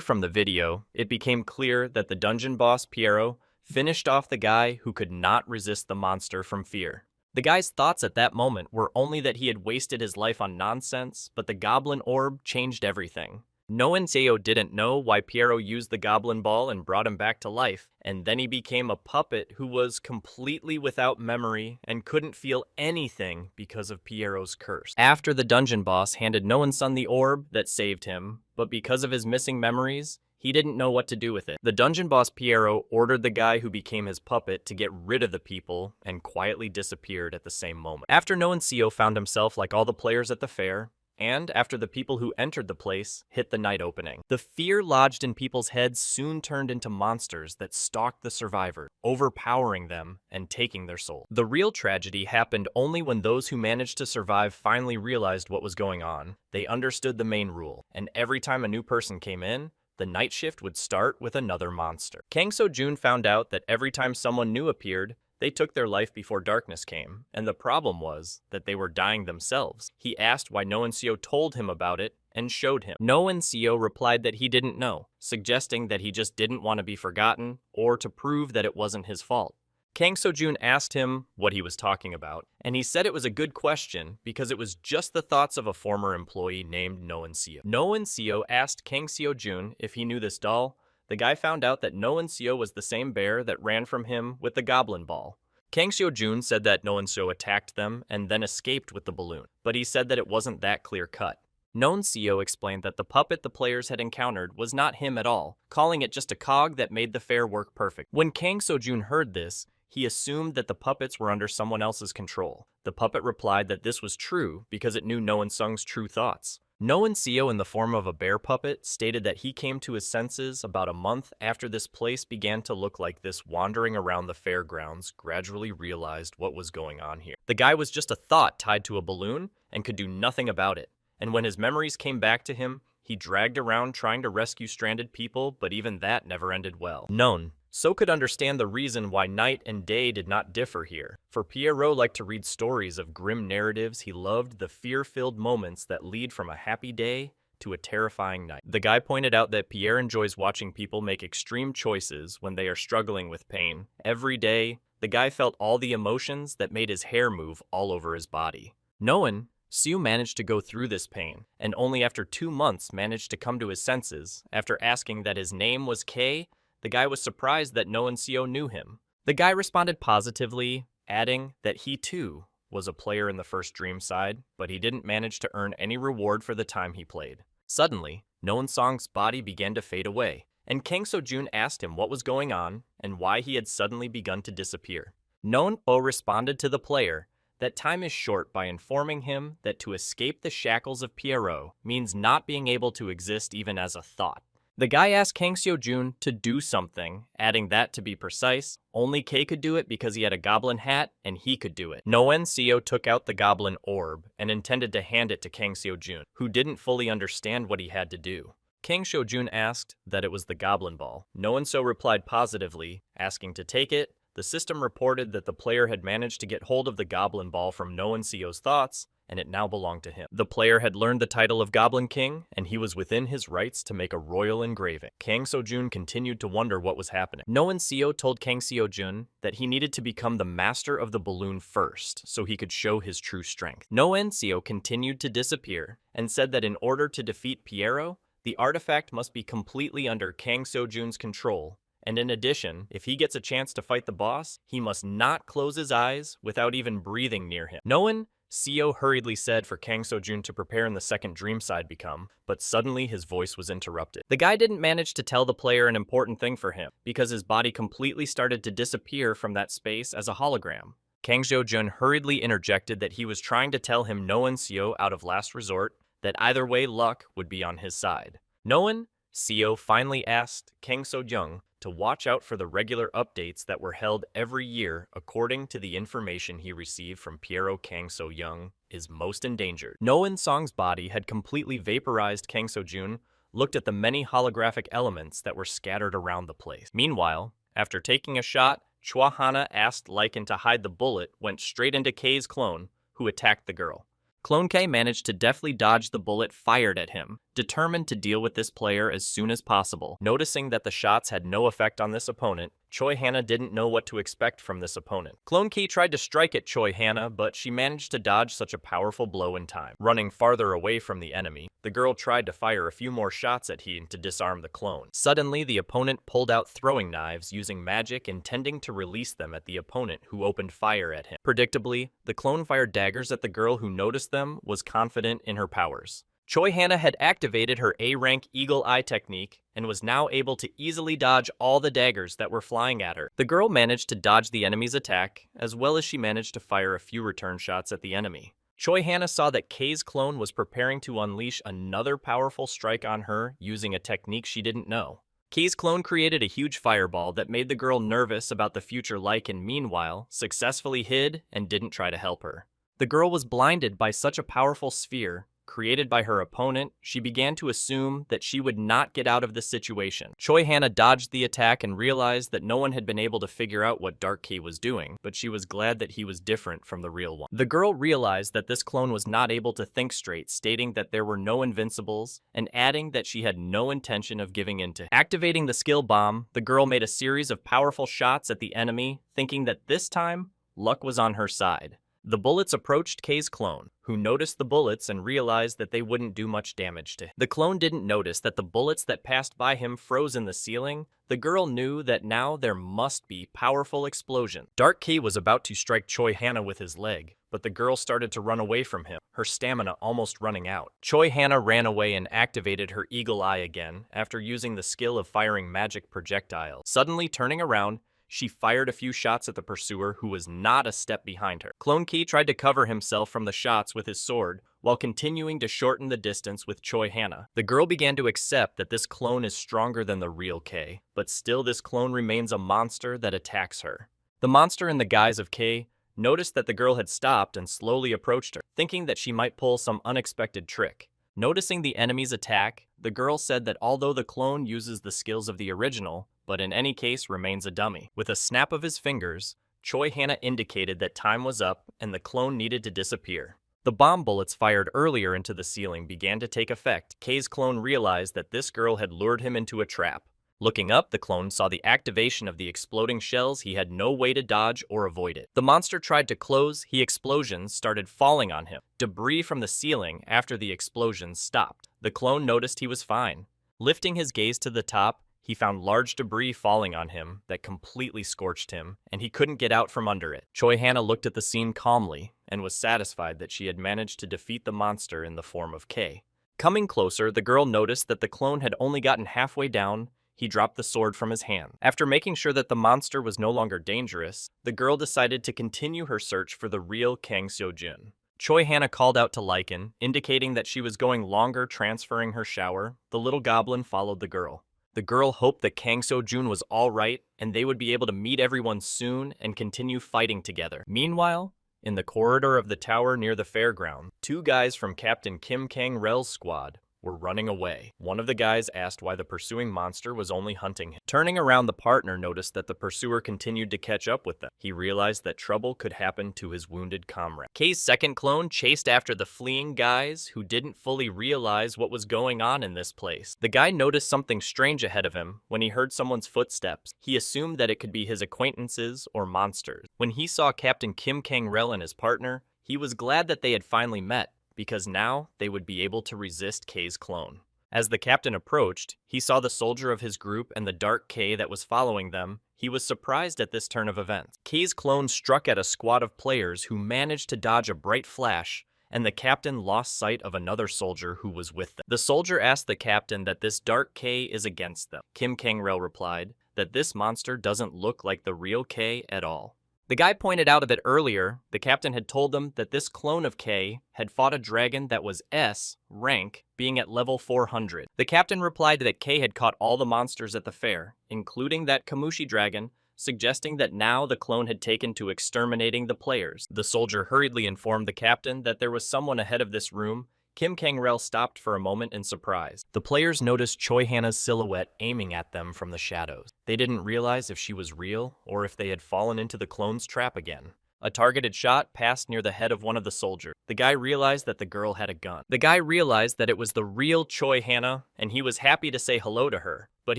From the video, it became clear that the dungeon boss, Pierrot, finished off the guy who could not resist the monster from fear. The guy's thoughts at that moment were only that he had wasted his life on nonsense, but the goblin orb changed everything. Noan Seo didn't know why Pierrot used the goblin ball and brought him back to life, and then he became a puppet who was completely without memory and couldn't feel anything because of Pierrot's curse. After the dungeon boss handed Noan Sun the orb that saved him, but because of his missing memories, he didn't know what to do with it. The dungeon boss Pierrot ordered the guy who became his puppet to get rid of the people and quietly disappeared at the same moment. After Noan Seo found himself like all the players at the fair, and after the people who entered the place hit the night opening. The fear lodged in people's heads soon turned into monsters that stalked the survivors, overpowering them and taking their soul. The real tragedy happened only when those who managed to survive finally realized what was going on. They understood the main rule, and every time a new person came in, the night shift would start with another monster. Kang So-jun found out that every time someone new appeared, they took their life before darkness came, and the problem was that they were dying themselves. He asked why no one Seo told him about it and showed him. No one Seo replied that he didn't know, suggesting that he just didn't want to be forgotten or to prove that it wasn't his fault. Kang So-jun asked him what he was talking about, and he said it was a good question because it was just the thoughts of a former employee named No-one Seo. No-one Seo asked Kang So-jun if he knew this doll. The guy found out that No-one Seo was the same bear that ran from him with the goblin ball. Kang So-jun said that No-one Seo attacked them and then escaped with the balloon, but he said that it wasn't that clear-cut. No-one Seo explained that the puppet the players had encountered was not him at all, calling it just a cog that made the fair work perfect. When Kang So-jun heard this, he assumed that the puppets were under someone else's control. The puppet replied that this was true because it knew No-one Sung's true thoughts. No-one Seo, in the form of a bear puppet, stated that he came to his senses about a month after this place began to look like this, wandering around the fairgrounds, gradually realized what was going on here. The guy was just a thought tied to a balloon and could do nothing about it. And when his memories came back to him, he dragged around trying to rescue stranded people, but even that never ended well. None. So could understand the reason why night and day did not differ here. For Pierrot liked to read stories of grim narratives. He loved the fear-filled moments that lead from a happy day to a terrifying night. The guy pointed out that Pierre enjoys watching people make extreme choices when they are struggling with pain. Every day, the guy felt all the emotions that made his hair move all over his body. No-one Seo managed to go through this pain, and only after 2 months managed to come to his senses. After asking that his name was K, the guy was surprised that No-one Seo knew him. The guy responded positively, adding that he too was a player in the first Dream side, but he didn't manage to earn any reward for the time he played. Suddenly, No-one Song's body began to fade away, and Kang So-jun asked him what was going on and why he had suddenly begun to disappear. No-one Seo responded to the player that time is short by informing him that to escape the shackles of Pierrot means not being able to exist even as a thought. The guy asked Kang So-jun to do something, adding that, to be precise, only K could do it because he had a goblin hat and he could do it. No-one Seo took out the goblin orb and intended to hand it to Kang So-jun, who didn't fully understand what he had to do. Kang So-jun asked that it was the goblin ball. No-one Seo replied positively, asking to take it. The system reported that the player had managed to get hold of the goblin ball from No-one Seo's thoughts, and it now belonged to him. The player had learned the title of Goblin King, and he was within his rights to make a royal engraving. Kang So-jun continued to wonder what was happening. No-one Seo told Kang So-jun that he needed to become the master of the balloon first, so he could show his true strength. No-one Seo continued to disappear, and said that in order to defeat Pierrot, the artifact must be completely under Kang So-jun's control, and in addition, if he gets a chance to fight the boss, he must not close his eyes without even breathing near him. No-one Seo hurriedly said for Kang So-jun to prepare in the second Dream side become, but suddenly his voice was interrupted. The guy didn't manage to tell the player an important thing for him, because his body completely started to disappear from that space as a hologram. Kang So-jun hurriedly interjected that he was trying to tell him No-one Seo out of last resort, that either way luck would be on his side. No-one Seo finally asked Kang So-jun to watch out for the regular updates that were held every year according to the information he received from Pierrot. Kang So-jun is most endangered. No-one Song's body had completely vaporized. Kang So-jun looked at the many holographic elements that were scattered around the place. Meanwhile, after taking a shot, Chua Hana asked Lycan to hide the bullet, went straight into K's clone, who attacked the girl. Clone K managed to deftly dodge the bullet fired at him, determined to deal with this player as soon as possible. Noticing that the shots had no effect on this opponent, Choi Hana didn't know what to expect from this opponent. Clone Ki tried to strike at Choi Hana, but she managed to dodge such a powerful blow in time. Running farther away from the enemy, the girl tried to fire a few more shots at him to disarm the clone. Suddenly, the opponent pulled out throwing knives using magic, intending to release them at the opponent, who opened fire at him. Predictably, the clone fired daggers at the girl, who noticed them, was confident in her powers. Choi Hana had activated her A-rank Eagle Eye technique and was now able to easily dodge all the daggers that were flying at her. The girl managed to dodge the enemy's attack, as well as she managed to fire a few return shots at the enemy. Choi Hana saw that Kei's clone was preparing to unleash another powerful strike on her using a technique she didn't know. Kei's clone created a huge fireball that made the girl nervous about the future and meanwhile, successfully hid and didn't try to help her. The girl was blinded by such a powerful sphere, created by her opponent. She began to assume that she would not get out of the situation. Choi Hana dodged the attack and realized that no one had been able to figure out what Dark Kei was doing, but she was glad that he was different from the real one. The girl realized that this clone was not able to think straight, stating that there were no invincibles, and adding that she had no intention of giving in to him. Activating the skill bomb, the girl made a series of powerful shots at the enemy, thinking that this time, luck was on her side. The bullets approached Kei's clone, who noticed the bullets and realized that they wouldn't do much damage to him. The clone didn't notice that the bullets that passed by him froze in the ceiling. The girl knew that now there must be powerful explosion. Dark Kei was about to strike Choi Hana with his leg, but the girl started to run away from him, her stamina almost running out. Choi Hana ran away and activated her eagle eye again after using the skill of firing magic projectiles. Suddenly turning around, she fired a few shots at the pursuer, who was not a step behind her. Clone Kei tried to cover himself from the shots with his sword, while continuing to shorten the distance with Choi Hana. The girl began to accept that this clone is stronger than the real Kei, but still this clone remains a monster that attacks her. The monster in the guise of Kei noticed that the girl had stopped and slowly approached her, thinking that she might pull some unexpected trick. Noticing the enemy's attack, the girl said that although the clone uses the skills of the original, but in any case remains a dummy. With a snap of his fingers, Choi Hana indicated that time was up and the clone needed to disappear. The bomb bullets fired earlier into the ceiling began to take effect. Kei's clone realized that this girl had lured him into a trap. Looking up, the clone saw the activation of the exploding shells. He had no way to dodge or avoid it. The monster tried to close. Explosions started falling on him. Debris from the ceiling after the explosions stopped. The clone noticed he was fine. Lifting his gaze to the top, he found large debris falling on him that completely scorched him, and he couldn't get out from under it. Choi Hana looked at the scene calmly and was satisfied that she had managed to defeat the monster in the form of Kei. Coming closer, the girl noticed that the clone had only gotten halfway down. He dropped the sword from his hand. After making sure that the monster was no longer dangerous, the girl decided to continue her search for the real Kang Seo-jun. Choi Hana called out to Lycan, indicating that she was going longer, transferring her shower. The little goblin followed the girl. The girl hoped that Kang Seo-jun was all right and they would be able to meet everyone soon and continue fighting together. Meanwhile, in the corridor of the tower near the fairground, two guys from Captain Kim Kang-rel's squad were running away. One of the guys asked why the pursuing monster was only hunting him. Turning around, the partner noticed that the pursuer continued to catch up with them. He realized that trouble could happen to his wounded comrade. Kei's second clone chased after the fleeing guys who didn't fully realize what was going on in this place. The guy noticed something strange ahead of him when he heard someone's footsteps. He assumed that it could be his acquaintances or monsters. When he saw Captain Kim Kang-rel and his partner, he was glad that they had finally met, because now they would be able to resist Kei's clone. As the captain approached, he saw the soldier of his group and the dark Kei that was following them. He was surprised at this turn of events. Kei's clone struck at a squad of players who managed to dodge a bright flash, and the captain lost sight of another soldier who was with them. The soldier asked the captain that this dark Kei is against them. Kim Kang-rel replied that this monster doesn't look like the real Kei at all. The guy pointed out a bit earlier, the captain had told them that this clone of Kei had fought a dragon that was S rank, being at level 400. The captain replied that Kei had caught all the monsters at the fair, including that Kamushi dragon, suggesting that now the clone had taken to exterminating the players. The soldier hurriedly informed the captain that there was someone ahead of this room. Kim Kang-rel stopped for a moment in surprise. The players noticed Choi Hana's silhouette aiming at them from the shadows. They didn't realize if she was real or if they had fallen into the clone's trap again. A targeted shot passed near the head of one of the soldiers. The guy realized that the girl had a gun. The guy realized that it was the real Choi Hana, and he was happy to say hello to her, but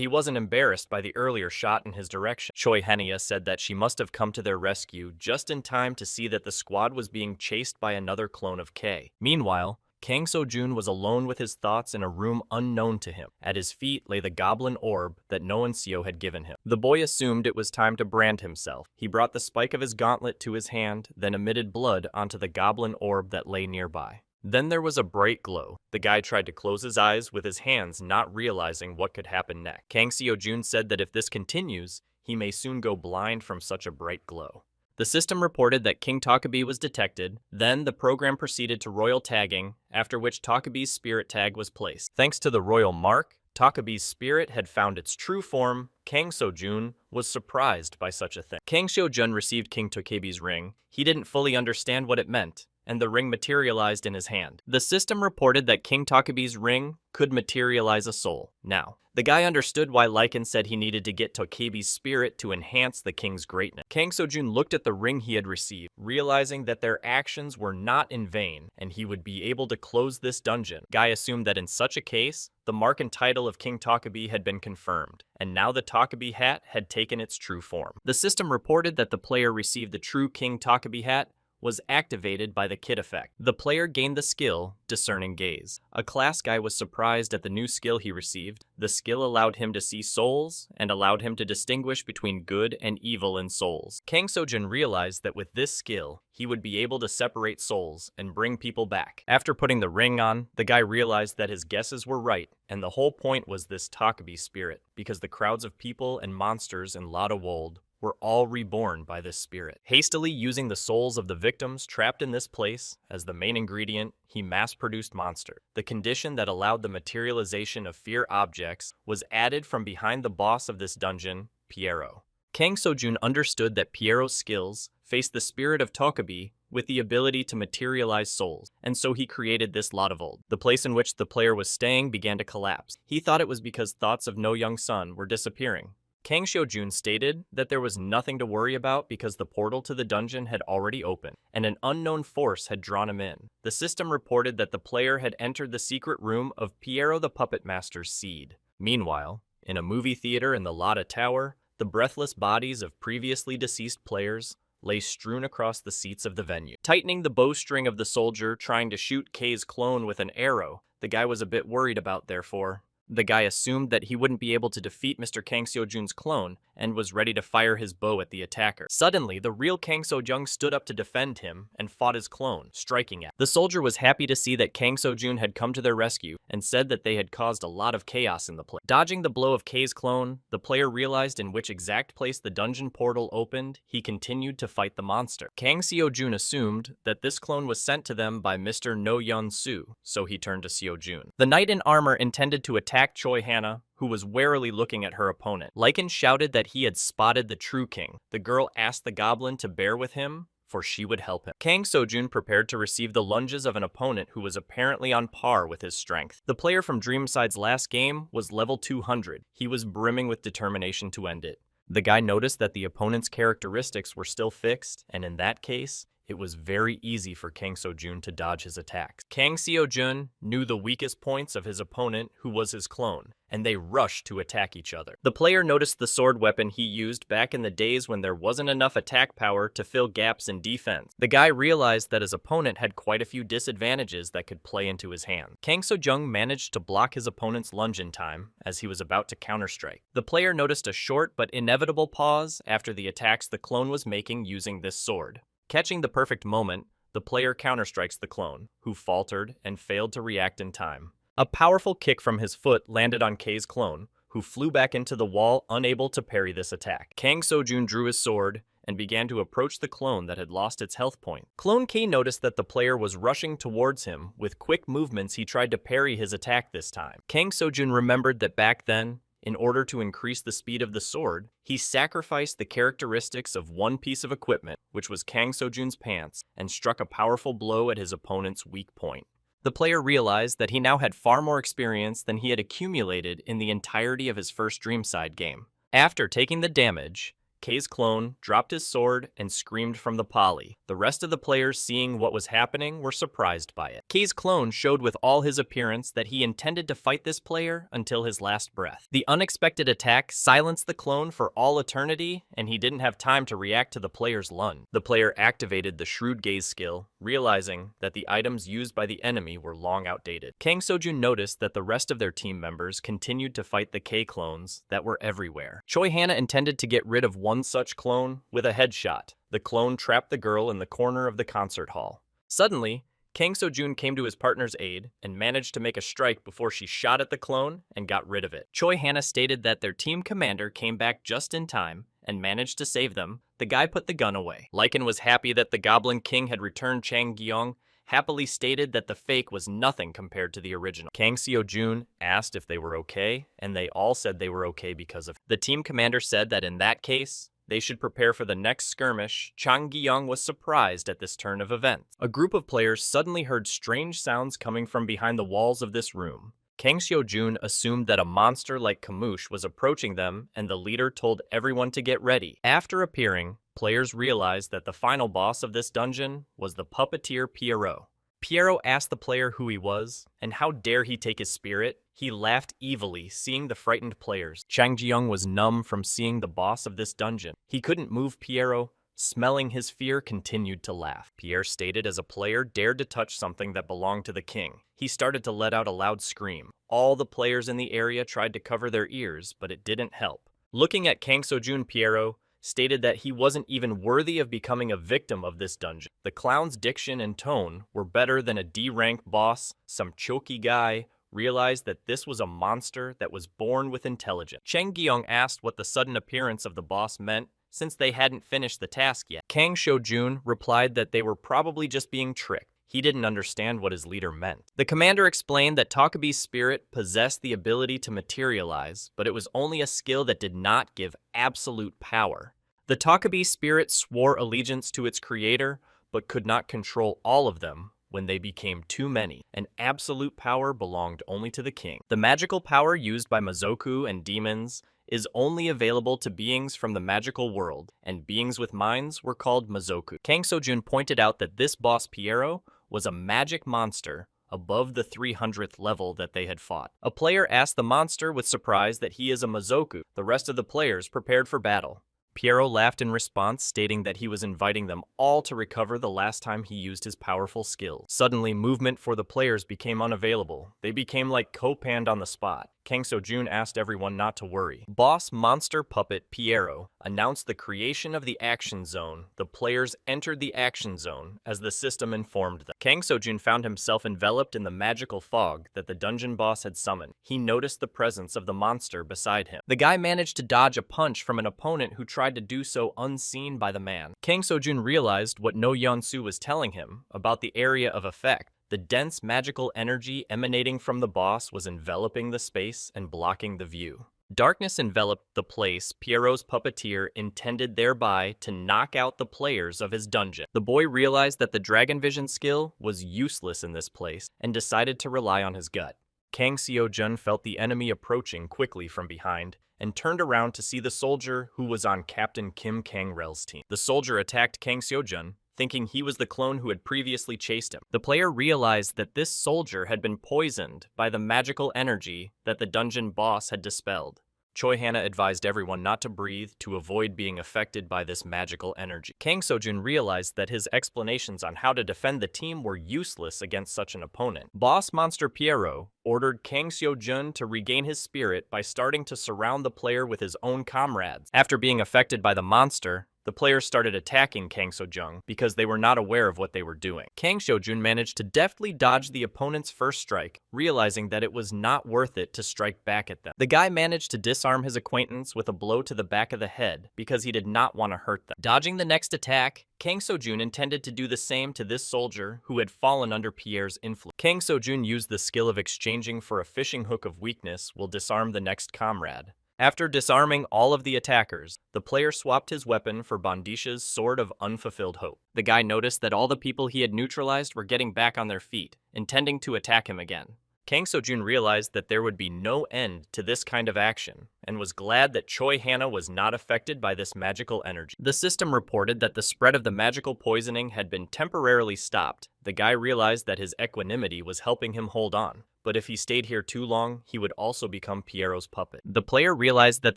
he wasn't embarrassed by the earlier shot in his direction. Choi Hana said that she must have come to their rescue just in time to see that the squad was being chased by another clone of Kei. Meanwhile, Kang Seo-jun was alone with his thoughts in a room unknown to him. At his feet lay the goblin orb that Noenseo had given him. The boy assumed it was time to brand himself. He brought the spike of his gauntlet to his hand, then emitted blood onto the goblin orb that lay nearby. Then there was a bright glow. The guy tried to close his eyes with his hands, not realizing what could happen next. Kang Seo-jun said that if this continues, he may soon go blind from such a bright glow. The system reported that King Takabe was detected, then the program proceeded to royal tagging, after which Takabe's spirit tag was placed. Thanks to the royal mark, Takabe's spirit had found its true form. Kang Seo-jun was surprised by such a thing. Kang Seo-jun received King Takabe's ring. He didn't fully understand what it meant, and the ring materialized in his hand. The system reported that King Takabe's ring could materialize a soul. Now, the guy understood why Lycan said he needed to get Takabe's spirit to enhance the king's greatness. Kang Seo-jun looked at the ring he had received, realizing that their actions were not in vain, and he would be able to close this dungeon. Guy assumed that in such a case, the mark and title of King Takabe had been confirmed, and now the Takabe hat had taken its true form. The system reported that the player received the true King Takabe hat was activated by the Kid effect. The player gained the skill, Discerning Gaze. A class guy was surprised at the new skill he received. The skill allowed him to see souls, and allowed him to distinguish between good and evil in souls. Kang Seo-jun realized that with this skill, he would be able to separate souls and bring people back. After putting the ring on, the guy realized that his guesses were right, and the whole point was this Takabe spirit, because the crowds of people and monsters in Lotta Wold were all reborn by this spirit. Hastily using the souls of the victims trapped in this place as the main ingredient, he mass-produced monster. The condition that allowed the materialization of fear objects was added from behind the boss of this dungeon, Piero. Kang Seo-jun understood that Piero's skills faced the spirit of Takabe with the ability to materialize souls, and so he created this Lotta Wold. The place in which the player was staying began to collapse. He thought it was because thoughts of No Young Sun were disappearing. Kang Seo-jun stated that there was nothing to worry about because the portal to the dungeon had already opened, and an unknown force had drawn him in. The system reported that the player had entered the secret room of Piero the Puppet Master's seed. Meanwhile, in a movie theater in the Lotta Tower, the breathless bodies of previously deceased players lay strewn across the seats of the venue. Tightening the bowstring of the soldier trying to shoot K's clone with an arrow, the guy was a bit worried about, therefore. The guy assumed that he wouldn't be able to defeat Mr. Kang Seo-jun's clone and was ready to fire his bow at the attacker. Suddenly, the real Kang Seo-jun stood up to defend him and fought his clone, striking at him. The soldier was happy to see that Kang Seo-jun had come to their rescue and said that they had caused a lot of chaos in the place. Dodging the blow of K's clone, the player realized in which exact place the dungeon portal opened. He continued to fight the monster. Kang Seo-jun assumed that this clone was sent to them by Mr. No Yun Soo, so he turned to Seo-jun. The knight in armor intended to attack Choi Hannah, who was warily looking at her opponent. Lycan shouted that he had spotted the true king. The girl asked the goblin to bear with him, for she would help him. Kang Seo-jun prepared to receive the lunges of an opponent who was apparently on par with his strength. The player from Dreamside's last game was level 200. He was brimming with determination to end it. The guy noticed that the opponent's characteristics were still fixed, and in that case, it was very easy for Kang Seo-jun to dodge his attacks. Kang Seo-jun knew the weakest points of his opponent, who was his clone, and they rushed to attack each other. The player noticed the sword weapon he used back in the days when there wasn't enough attack power to fill gaps in defense. The guy realized that his opponent had quite a few disadvantages that could play into his hand. Kang Seo-jun managed to block his opponent's lunge in time as he was about to counterstrike. The player noticed a short but inevitable pause after the attacks the clone was making using this sword. Catching the perfect moment, the player counterstrikes the clone, who faltered and failed to react in time. A powerful kick from his foot landed on K's clone, who flew back into the wall, unable to parry this attack. Kang Seo-jun drew his sword and began to approach the clone that had lost its health point. Clone K noticed that the player was rushing towards him. With quick movements, he tried to parry his attack this time. Kang Seo-jun remembered that back then, in order to increase the speed of the sword, he sacrificed the characteristics of one piece of equipment, which was Kang Seo-jun's pants, and struck a powerful blow at his opponent's weak point. The player realized that he now had far more experience than he had accumulated in the entirety of his first Dreamside game. After taking the damage, K's clone dropped his sword and screamed from the poly. The rest of the players, seeing what was happening, were surprised by it. K's clone showed with all his appearance that he intended to fight this player until his last breath. The unexpected attack silenced the clone for all eternity, and he didn't have time to react to the player's lunge. The player activated the Shrewd Gaze skill, realizing that the items used by the enemy were long outdated. Kang Seo-jun noticed that the rest of their team members continued to fight the K clones that were everywhere. Choi Hannah intended to get rid of one such clone with a headshot. The clone trapped the girl in the corner of the concert hall. Suddenly, Kang Seo-jun came to his partner's aid and managed to make a strike before she shot at the clone and got rid of it. Choi Hannah stated that their team commander came back just in time and managed to save them, the guy put the gun away. Lycan was happy that the Goblin King had returned Chang Gyong, happily stated that the fake was nothing compared to the original. Kang Seo-jun asked if they were okay, and they all said they were okay because of it. The team commander said that in that case, they should prepare for the next skirmish. Chang Gyong was surprised at this turn of events. A group of players suddenly heard strange sounds coming from behind the walls of this room. Kang Seo-jun assumed that a monster like Kamoosh was approaching them, and the leader told everyone to get ready. After appearing, players realized that the final boss of this dungeon was the puppeteer Pierrot. Pierrot asked the player who he was, and how dare he take his spirit. He laughed evilly, seeing the frightened players. Chang Gyong was numb from seeing the boss of this dungeon. He couldn't move Pierrot. Smelling his fear, continued to laugh. Pierre stated as a player dared to touch something that belonged to the king. He started to let out a loud scream. All the players in the area tried to cover their ears, but it didn't help. Looking at Kang Seo-jun, Pierrot stated that he wasn't even worthy of becoming a victim of this dungeon. The clown's diction and tone were better than a D-rank boss. Some choky guy realized that this was a monster that was born with intelligence. Chang Gyong asked what the sudden appearance of the boss meant, since they hadn't finished the task yet. Kang Seo-jun replied that they were probably just being tricked. He didn't understand what his leader meant. The commander explained that Takabi's spirit possessed the ability to materialize, but it was only a skill that did not give absolute power. The Takabi spirit swore allegiance to its creator, but could not control all of them when they became too many, and absolute power belonged only to the king. The magical power used by Mazoku and demons is only available to beings from the magical world, and beings with minds were called Mazoku. Kang Seo-jun pointed out that this boss Pierrot was a magic monster above the 300th level that they had fought. A player asked the monster with surprise that he is a Mazoku. The rest of the players prepared for battle. Pierrot laughed in response, stating that he was inviting them all to recover the last time he used his powerful skills. Suddenly, movement for the players became unavailable. They became like co-panned on the spot. Kang Seo-jun asked everyone not to worry. Boss monster puppet Pierrot announced the creation of the action zone. The players entered the action zone as the system informed them. Kang Seo-jun found himself enveloped in the magical fog that the dungeon boss had summoned. He noticed the presence of the monster beside him. The guy managed to dodge a punch from an opponent who tried to do so unseen by the man. Kang Seo-jun realized what No Yeon-soo was telling him about the area of effect. The dense magical energy emanating from the boss was enveloping the space and blocking the view. Darkness enveloped the place Pierrot's puppeteer intended thereby to knock out the players of his dungeon. The boy realized that the Dragon Vision skill was useless in this place and decided to rely on his gut. Kang Seo-jun felt the enemy approaching quickly from behind and turned around to see the soldier who was on Captain Kim Kang-rel's team. The soldier attacked Kang Seo-jun, thinking he was the clone who had previously chased him. The player realized that this soldier had been poisoned by the magical energy that the dungeon boss had dispelled. Choi Hana advised everyone not to breathe to avoid being affected by this magical energy. Kang Seo-jun realized that his explanations on how to defend the team were useless against such an opponent. Boss monster Pierrot ordered Kang Seo-jun to regain his spirit by starting to surround the player with his own comrades. After being affected by the monster, the players started attacking Kang Seo-jun because they were not aware of what they were doing. Kang Seo-jun managed to deftly dodge the opponent's first strike, realizing that it was not worth it to strike back at them. The guy managed to disarm his acquaintance with a blow to the back of the head because he did not want to hurt them. Dodging the next attack, Kang Seo-jun intended to do the same to this soldier who had fallen under Pierre's influence. Kang Seo-jun used the skill of exchanging for a fishing hook of weakness will disarm the next comrade. After disarming all of the attackers, the player swapped his weapon for Bondisha's Sword of Unfulfilled Hope. The guy noticed that all the people he had neutralized were getting back on their feet, intending to attack him again. Kang Seo-jun realized that there would be no end to this kind of action, and was glad that Choi Hana was not affected by this magical energy. The system reported that the spread of the magical poisoning had been temporarily stopped. The guy realized that his equanimity was helping him hold on, but if he stayed here too long, he would also become Pierrot's puppet. The player realized that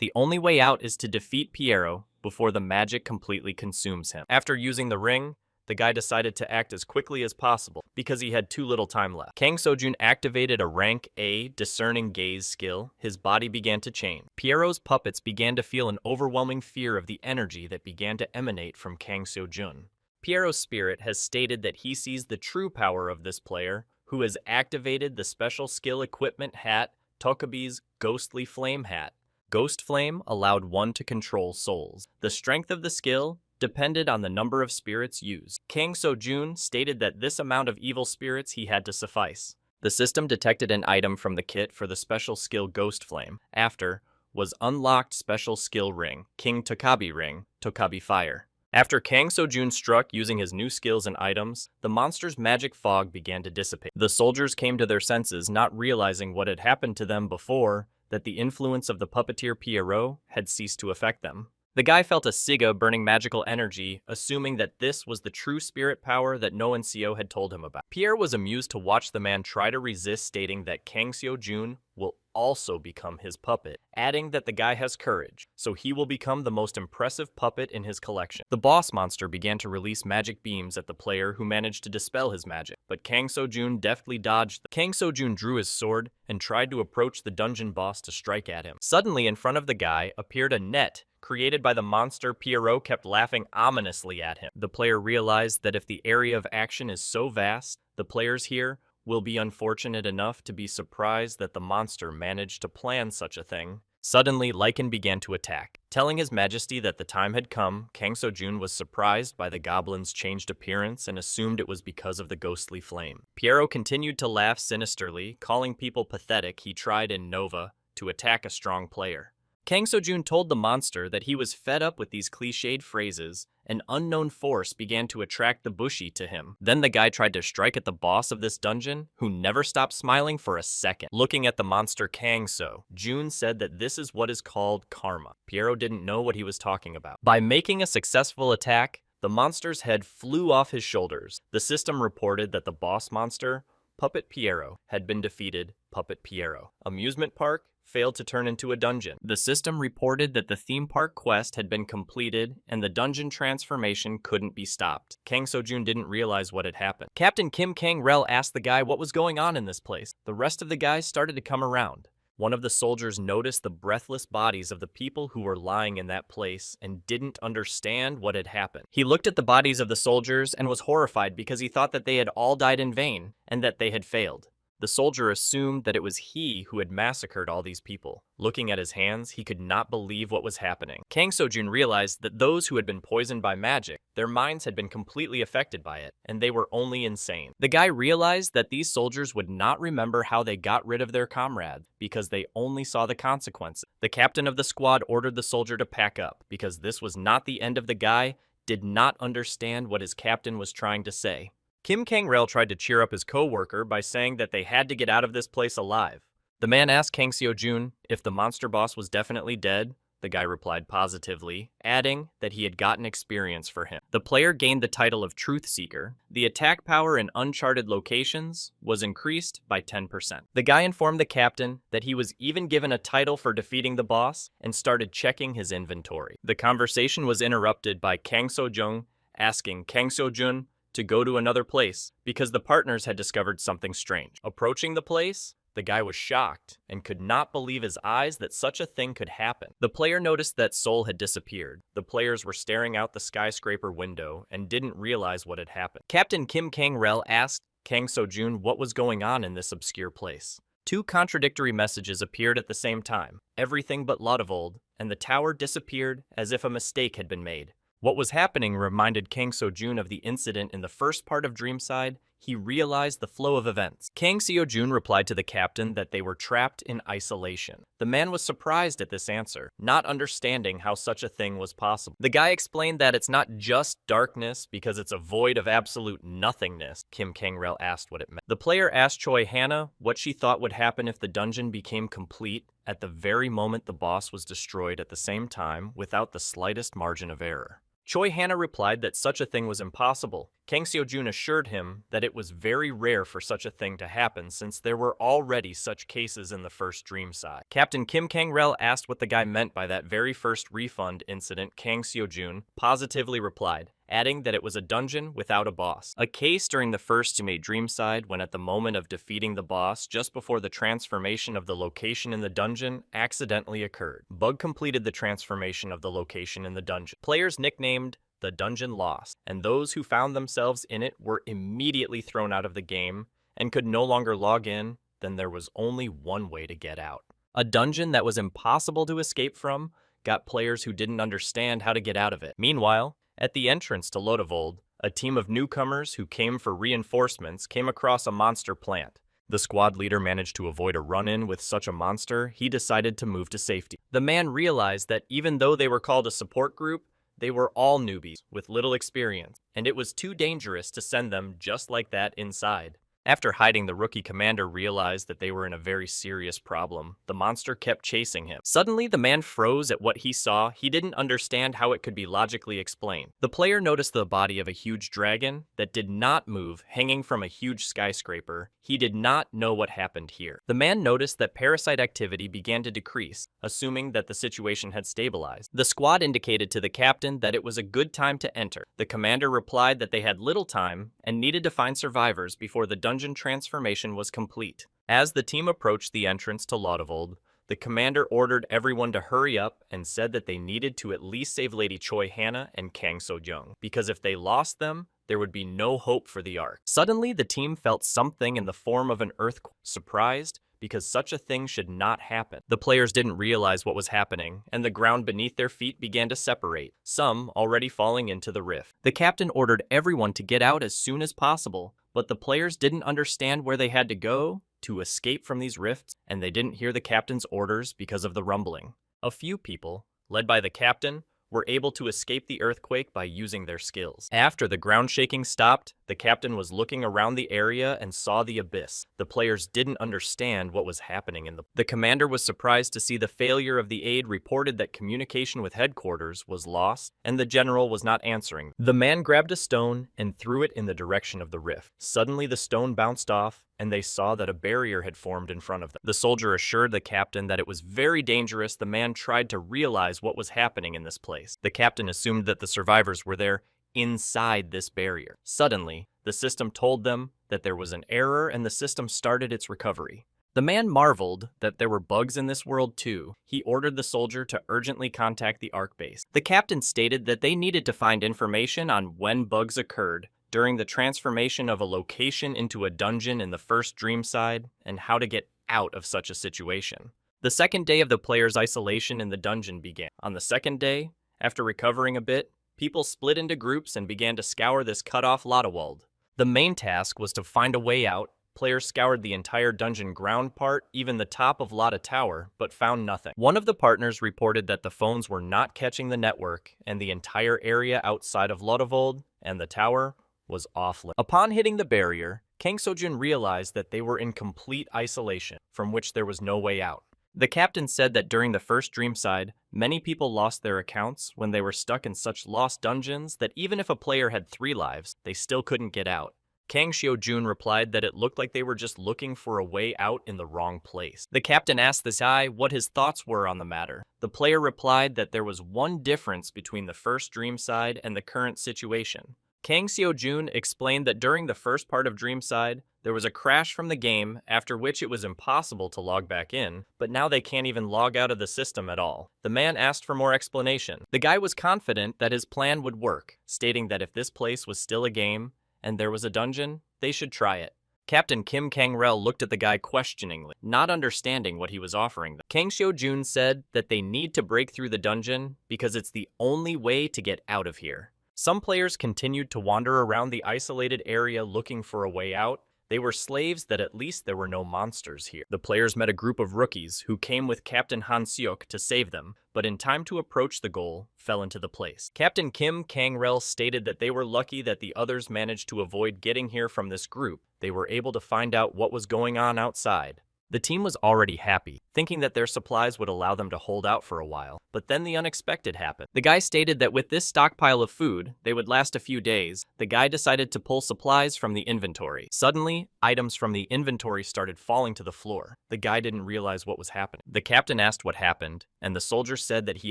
the only way out is to defeat Pierrot before the magic completely consumes him. After using the ring, the guy decided to act as quickly as possible because he had too little time left. Kang Seo-jun activated a rank A discerning gaze skill. His body began to change. Pierrot's puppets began to feel an overwhelming fear of the energy that began to emanate from Kang Seo-jun. Pierrot's spirit has stated that he sees the true power of this player, who has activated the special skill equipment hat, Tokabi's Ghostly Flame Hat. Ghost Flame allowed one to control souls. The strength of the skill depended on the number of spirits used. Kang So-jun stated that this amount of evil spirits he had to suffice. The system detected an item from the kit for the special skill Ghost Flame. After was unlocked special skill ring, King Tokabi Ring, Tokabi Fire. After Kang So-jun struck using his new skills and items, the monster's magic fog began to dissipate. The soldiers came to their senses, not realizing what had happened to them before, that the influence of the puppeteer Pierrot had ceased to affect them. The guy felt a Siga burning magical energy, assuming that this was the true spirit power that No Nco had told him about. Pierre was amused to watch the man try to resist, stating that Kang So-jun will also become his puppet, adding that the guy has courage, so he will become the most impressive puppet in his collection. The boss monster began to release magic beams at the player, who managed to dispel his magic, but Kang So-jun deftly dodged them. Kang So-jun drew his sword and tried to approach the dungeon boss to strike at him. Suddenly, in front of the guy appeared a net created by the monster. Pierrot kept laughing ominously at him. The player realized that if the area of action is so vast, the players here will be unfortunate enough to be surprised that the monster managed to plan such a thing. Suddenly, Lycan began to attack. Telling His Majesty that the time had come, Kang So-jun was surprised by the goblin's changed appearance and assumed it was because of the ghostly flame. Pierrot continued to laugh sinisterly, calling people pathetic. He tried in Nova to attack a strong player. Kang So-jun told the monster that he was fed up with these cliched phrases. An unknown force began to attract the Bushi to him. Then the guy tried to strike at the boss of this dungeon, who never stopped smiling for a second. Looking at the monster, Kang So-jun said that this is what is called karma. Pierrot didn't know what he was talking about. By making a successful attack, the monster's head flew off his shoulders. The system reported that the boss monster, Puppet Pierrot, had been defeated. Puppet Pierrot. Amusement Park failed to turn into a dungeon. The system reported that the theme park quest had been completed and the dungeon transformation couldn't be stopped. Kang So-jun didn't realize what had happened. Captain Kim Kang-rel asked the guy what was going on in this place. The rest of the guys started to come around. One of the soldiers noticed the breathless bodies of the people who were lying in that place and didn't understand what had happened. He looked at the bodies of the soldiers and was horrified because he thought that they had all died in vain and that they had failed. The soldier assumed that it was he who had massacred all these people. Looking at his hands, he could not believe what was happening. Kang So-jun realized that those who had been poisoned by magic, their minds had been completely affected by it, and they were only insane. The guy realized that these soldiers would not remember how they got rid of their comrades, because they only saw the consequences. The captain of the squad ordered the soldier to pack up, because this was not the end of the guy, did not understand what his captain was trying to say. Kim Kang-rel tried to cheer up his co-worker by saying that they had to get out of this place alive. The man asked Kang So-jun if the monster boss was definitely dead. The guy replied positively, adding that he had gotten experience for him. The player gained the title of Truth Seeker. The attack power in uncharted locations was increased by 10%. The guy informed the captain that he was even given a title for defeating the boss and started checking his inventory. The conversation was interrupted by Kang So-jun asking Kang So-jun to go to another place because the partners had discovered something strange. Approaching the place, the guy was shocked and could not believe his eyes that such a thing could happen. The player noticed that Soul had disappeared. The players were staring out the skyscraper window and didn't realize what had happened. Captain Kim Kang-rel asked Kang So-jun what was going on in this obscure place. Two contradictory messages appeared at the same time, everything but Laudevold, and the tower disappeared as if a mistake had been made. What was happening reminded Kang So-jun of the incident in the first part of Dreamside. He realized the flow of events. Kang So-jun replied to the captain that they were trapped in isolation. The man was surprised at this answer, not understanding how such a thing was possible. The guy explained that it's not just darkness because it's a void of absolute nothingness. Kim Kang-rel asked what it meant. The player asked Choi Hannah what she thought would happen if the dungeon became complete at the very moment the boss was destroyed at the same time without the slightest margin of error. Choi Hannah replied that such a thing was impossible. Kang So-jun assured him that it was very rare for such a thing to happen since there were already such cases in the first Dreamside. Captain Kim Kang-rel asked what the guy meant by that very first refund incident. Kang So-jun positively replied, adding that it was a dungeon without a boss. A case during the first Dreamside when at the moment of defeating the boss, just before the transformation of the location in the dungeon accidentally occurred. Bug completed the transformation of the location in the dungeon. Players nicknamed the dungeon Lost, and those who found themselves in it were immediately thrown out of the game and could no longer log in. Then there was only one way to get out. A dungeon that was impossible to escape from got players who didn't understand how to get out of it. Meanwhile, at the entrance to Lodevold, a team of newcomers who came for reinforcements came across a monster plant. The squad leader managed to avoid a run-in with such a monster, he decided to move to safety. The man realized that even though they were called a support group, they were all newbies with little experience, and it was too dangerous to send them just like that inside. After hiding, the rookie commander realized that they were in a very serious problem. The monster kept chasing him. Suddenly, the man froze at what he saw. He didn't understand how it could be logically explained. The player noticed the body of a huge dragon that did not move, hanging from a huge skyscraper. He did not know what happened here. The man noticed that parasite activity began to decrease, assuming that the situation had stabilized. The squad indicated to the captain that it was a good time to enter. The commander replied that they had little time and needed to find survivors before the dungeon transformation was complete. As the team approached the entrance to Lodevold, the commander ordered everyone to hurry up and said that they needed to at least save Lady Choi Hannah and Kang So-jung, because if they lost them, there would be no hope for the arc. Suddenly, the team felt something in the form of an earthquake. Surprised, because such a thing should not happen. The players didn't realize what was happening, and the ground beneath their feet began to separate, some already falling into the rift. The captain ordered everyone to get out as soon as possible, but the players didn't understand where they had to go to escape from these rifts, and they didn't hear the captain's orders because of the rumbling. A few people, led by the captain, were able to escape the earthquake by using their skills. After the ground shaking stopped, the captain was looking around the area and saw the abyss. The players didn't understand what was happening in the commander was surprised to see the failure of the aid, reported that communication with headquarters was lost and the general was not answering. The man grabbed a stone and threw it in the direction of the rift. Suddenly the stone bounced off and they saw that a barrier had formed in front of them. The soldier assured the captain that it was very dangerous. The man tried to realize what was happening in this place. The captain assumed that the survivors were there inside this barrier. Suddenly, the system told them that there was an error and the system started its recovery. The man marveled that there were bugs in this world too. He ordered the soldier to urgently contact the Ark base. The captain stated that they needed to find information on when bugs occurred during the transformation of a location into a dungeon in the first Dreamside, and how to get out of such a situation. The second day of the player's isolation in the dungeon began. On the second day, after recovering a bit, people split into groups and began to scour this cut-off Lodevold. The main task was to find a way out. Players scoured the entire dungeon ground part, even the top of Lotte Tower, but found nothing. One of the partners reported that the phones were not catching the network, and the entire area outside of Lodevold and the tower was off-limits. Upon hitting the barrier, Kang So-jun realized that they were in complete isolation, from which there was no way out. The captain said that during the first Dreamside, many people lost their accounts when they were stuck in such lost dungeons that even if a player had 3 lives, they still couldn't get out. Kang So-jun replied that it looked like they were just looking for a way out in the wrong place. The captain asked this guy what his thoughts were on the matter. The player replied that there was one difference between the first Dreamside and the current situation. Kang So-jun explained that during the first part of Dreamside, there was a crash from the game, after which it was impossible to log back in, but now they can't even log out of the system at all. The man asked for more explanation. The guy was confident that his plan would work, stating that if this place was still a game, and there was a dungeon, they should try it. Captain Kim Kang-rel looked at the guy questioningly, not understanding what he was offering them. Kang So-jun said that they need to break through the dungeon because it's the only way to get out of here. Some players continued to wander around the isolated area looking for a way out. They were slaves that at least there were no monsters here. The players met a group of rookies who came with Captain Han Seok to save them, but in time to approach the goal, fell into the place. Captain Kim Kang-rel stated that they were lucky that the others managed to avoid getting here from this group. They were able to find out what was going on outside. The team was already happy, thinking that their supplies would allow them to hold out for a while, but then the unexpected happened. The guy stated that with this stockpile of food, they would last a few days. The guy decided to pull supplies from the inventory. Suddenly, items from the inventory started falling to the floor. The guy didn't realize what was happening. The captain asked what happened, and the soldier said that he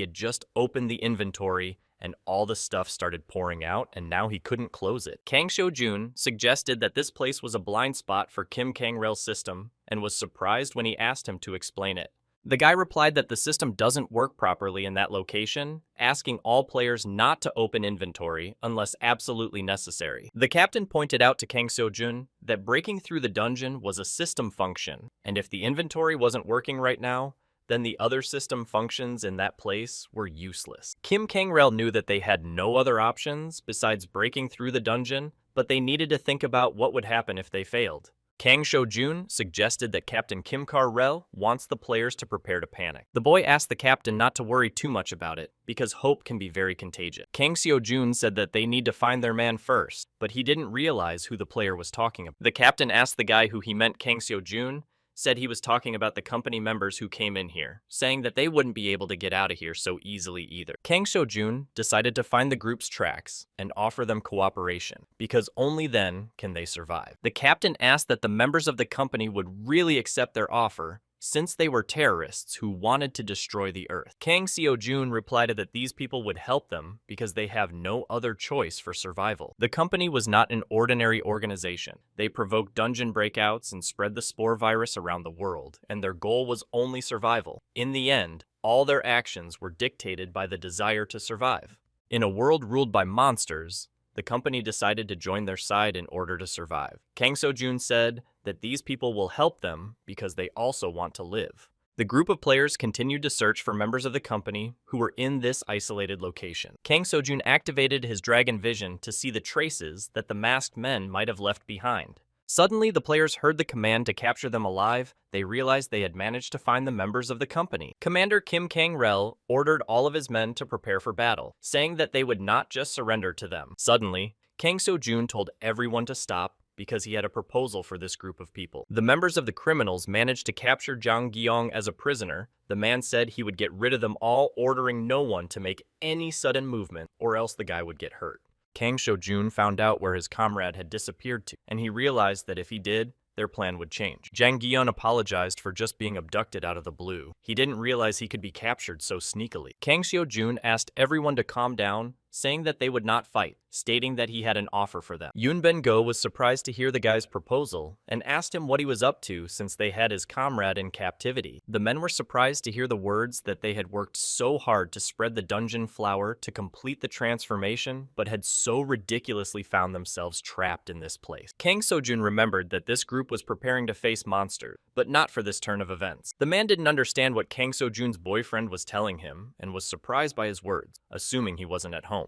had just opened the inventory and all the stuff started pouring out, and now he couldn't close it. Kang So-jun suggested that this place was a blind spot for Kim Kang-rel's system, and was surprised when he asked him to explain it. The guy replied that the system doesn't work properly in that location, asking all players not to open inventory unless absolutely necessary. The captain pointed out to Kang So-jun that breaking through the dungeon was a system function, and if the inventory wasn't working right now, then the other system functions in that place were useless. Kim Kang-rel knew that they had no other options besides breaking through the dungeon, but they needed to think about what would happen if they failed. Kang Seo-jun suggested that Captain Kim Kar-rel wants the players to prepare to panic. The boy asked the captain not to worry too much about it, because hope can be very contagious. Kang Seo-jun said that they need to find their man first, but he didn't realize who the player was talking about. The captain asked the guy who he meant Kang Seo-jun, said he was talking about the company members who came in here, saying that they wouldn't be able to get out of here so easily either. Kang Seo-jun decided to find the group's tracks and offer them cooperation, because only then can they survive. The captain asked that the members of the company would really accept their offer, since they were terrorists who wanted to destroy the Earth. Kang Seo-jun replied that these people would help them because they have no other choice for survival. The company was not an ordinary organization. They provoked dungeon breakouts and spread the spore virus around the world, and their goal was only survival. In the end, all their actions were dictated by the desire to survive. In a world ruled by monsters, the company decided to join their side in order to survive. Kang Seo-jun said that these people will help them because they also want to live. The group of players continued to search for members of the company who were in this isolated location. Kang Seo-jun activated his dragon vision to see the traces that the masked men might have left behind. Suddenly, the players heard the command to capture them alive. They realized they had managed to find the members of the company. Commander Kim Kang-rel ordered all of his men to prepare for battle, saying that they would not just surrender to them. Suddenly, Kang Seo-jun told everyone to stop because he had a proposal for this group of people. The members of the criminals managed to capture Jang Gyeong as a prisoner. The man said he would get rid of them all, ordering no one to make any sudden movement, or else the guy would get hurt. Kang Seo-jun found out where his comrade had disappeared to, and he realized that if he did, their plan would change. Jang Gyeon apologized for just being abducted out of the blue. He didn't realize he could be captured so sneakily. Kang Seo-jun asked everyone to calm down, saying that they would not fight, stating that he had an offer for them. Yoon Ben-go was surprised to hear the guy's proposal and asked him what he was up to since they had his comrade in captivity. The men were surprised to hear the words that they had worked so hard to spread the dungeon flower to complete the transformation, but had so ridiculously found themselves trapped in this place. Kang Seo-jun remembered that this group was preparing to face monsters, but not for this turn of events. The man didn't understand what Kang Seo-jun's boyfriend was telling him and was surprised by his words, assuming he wasn't at home.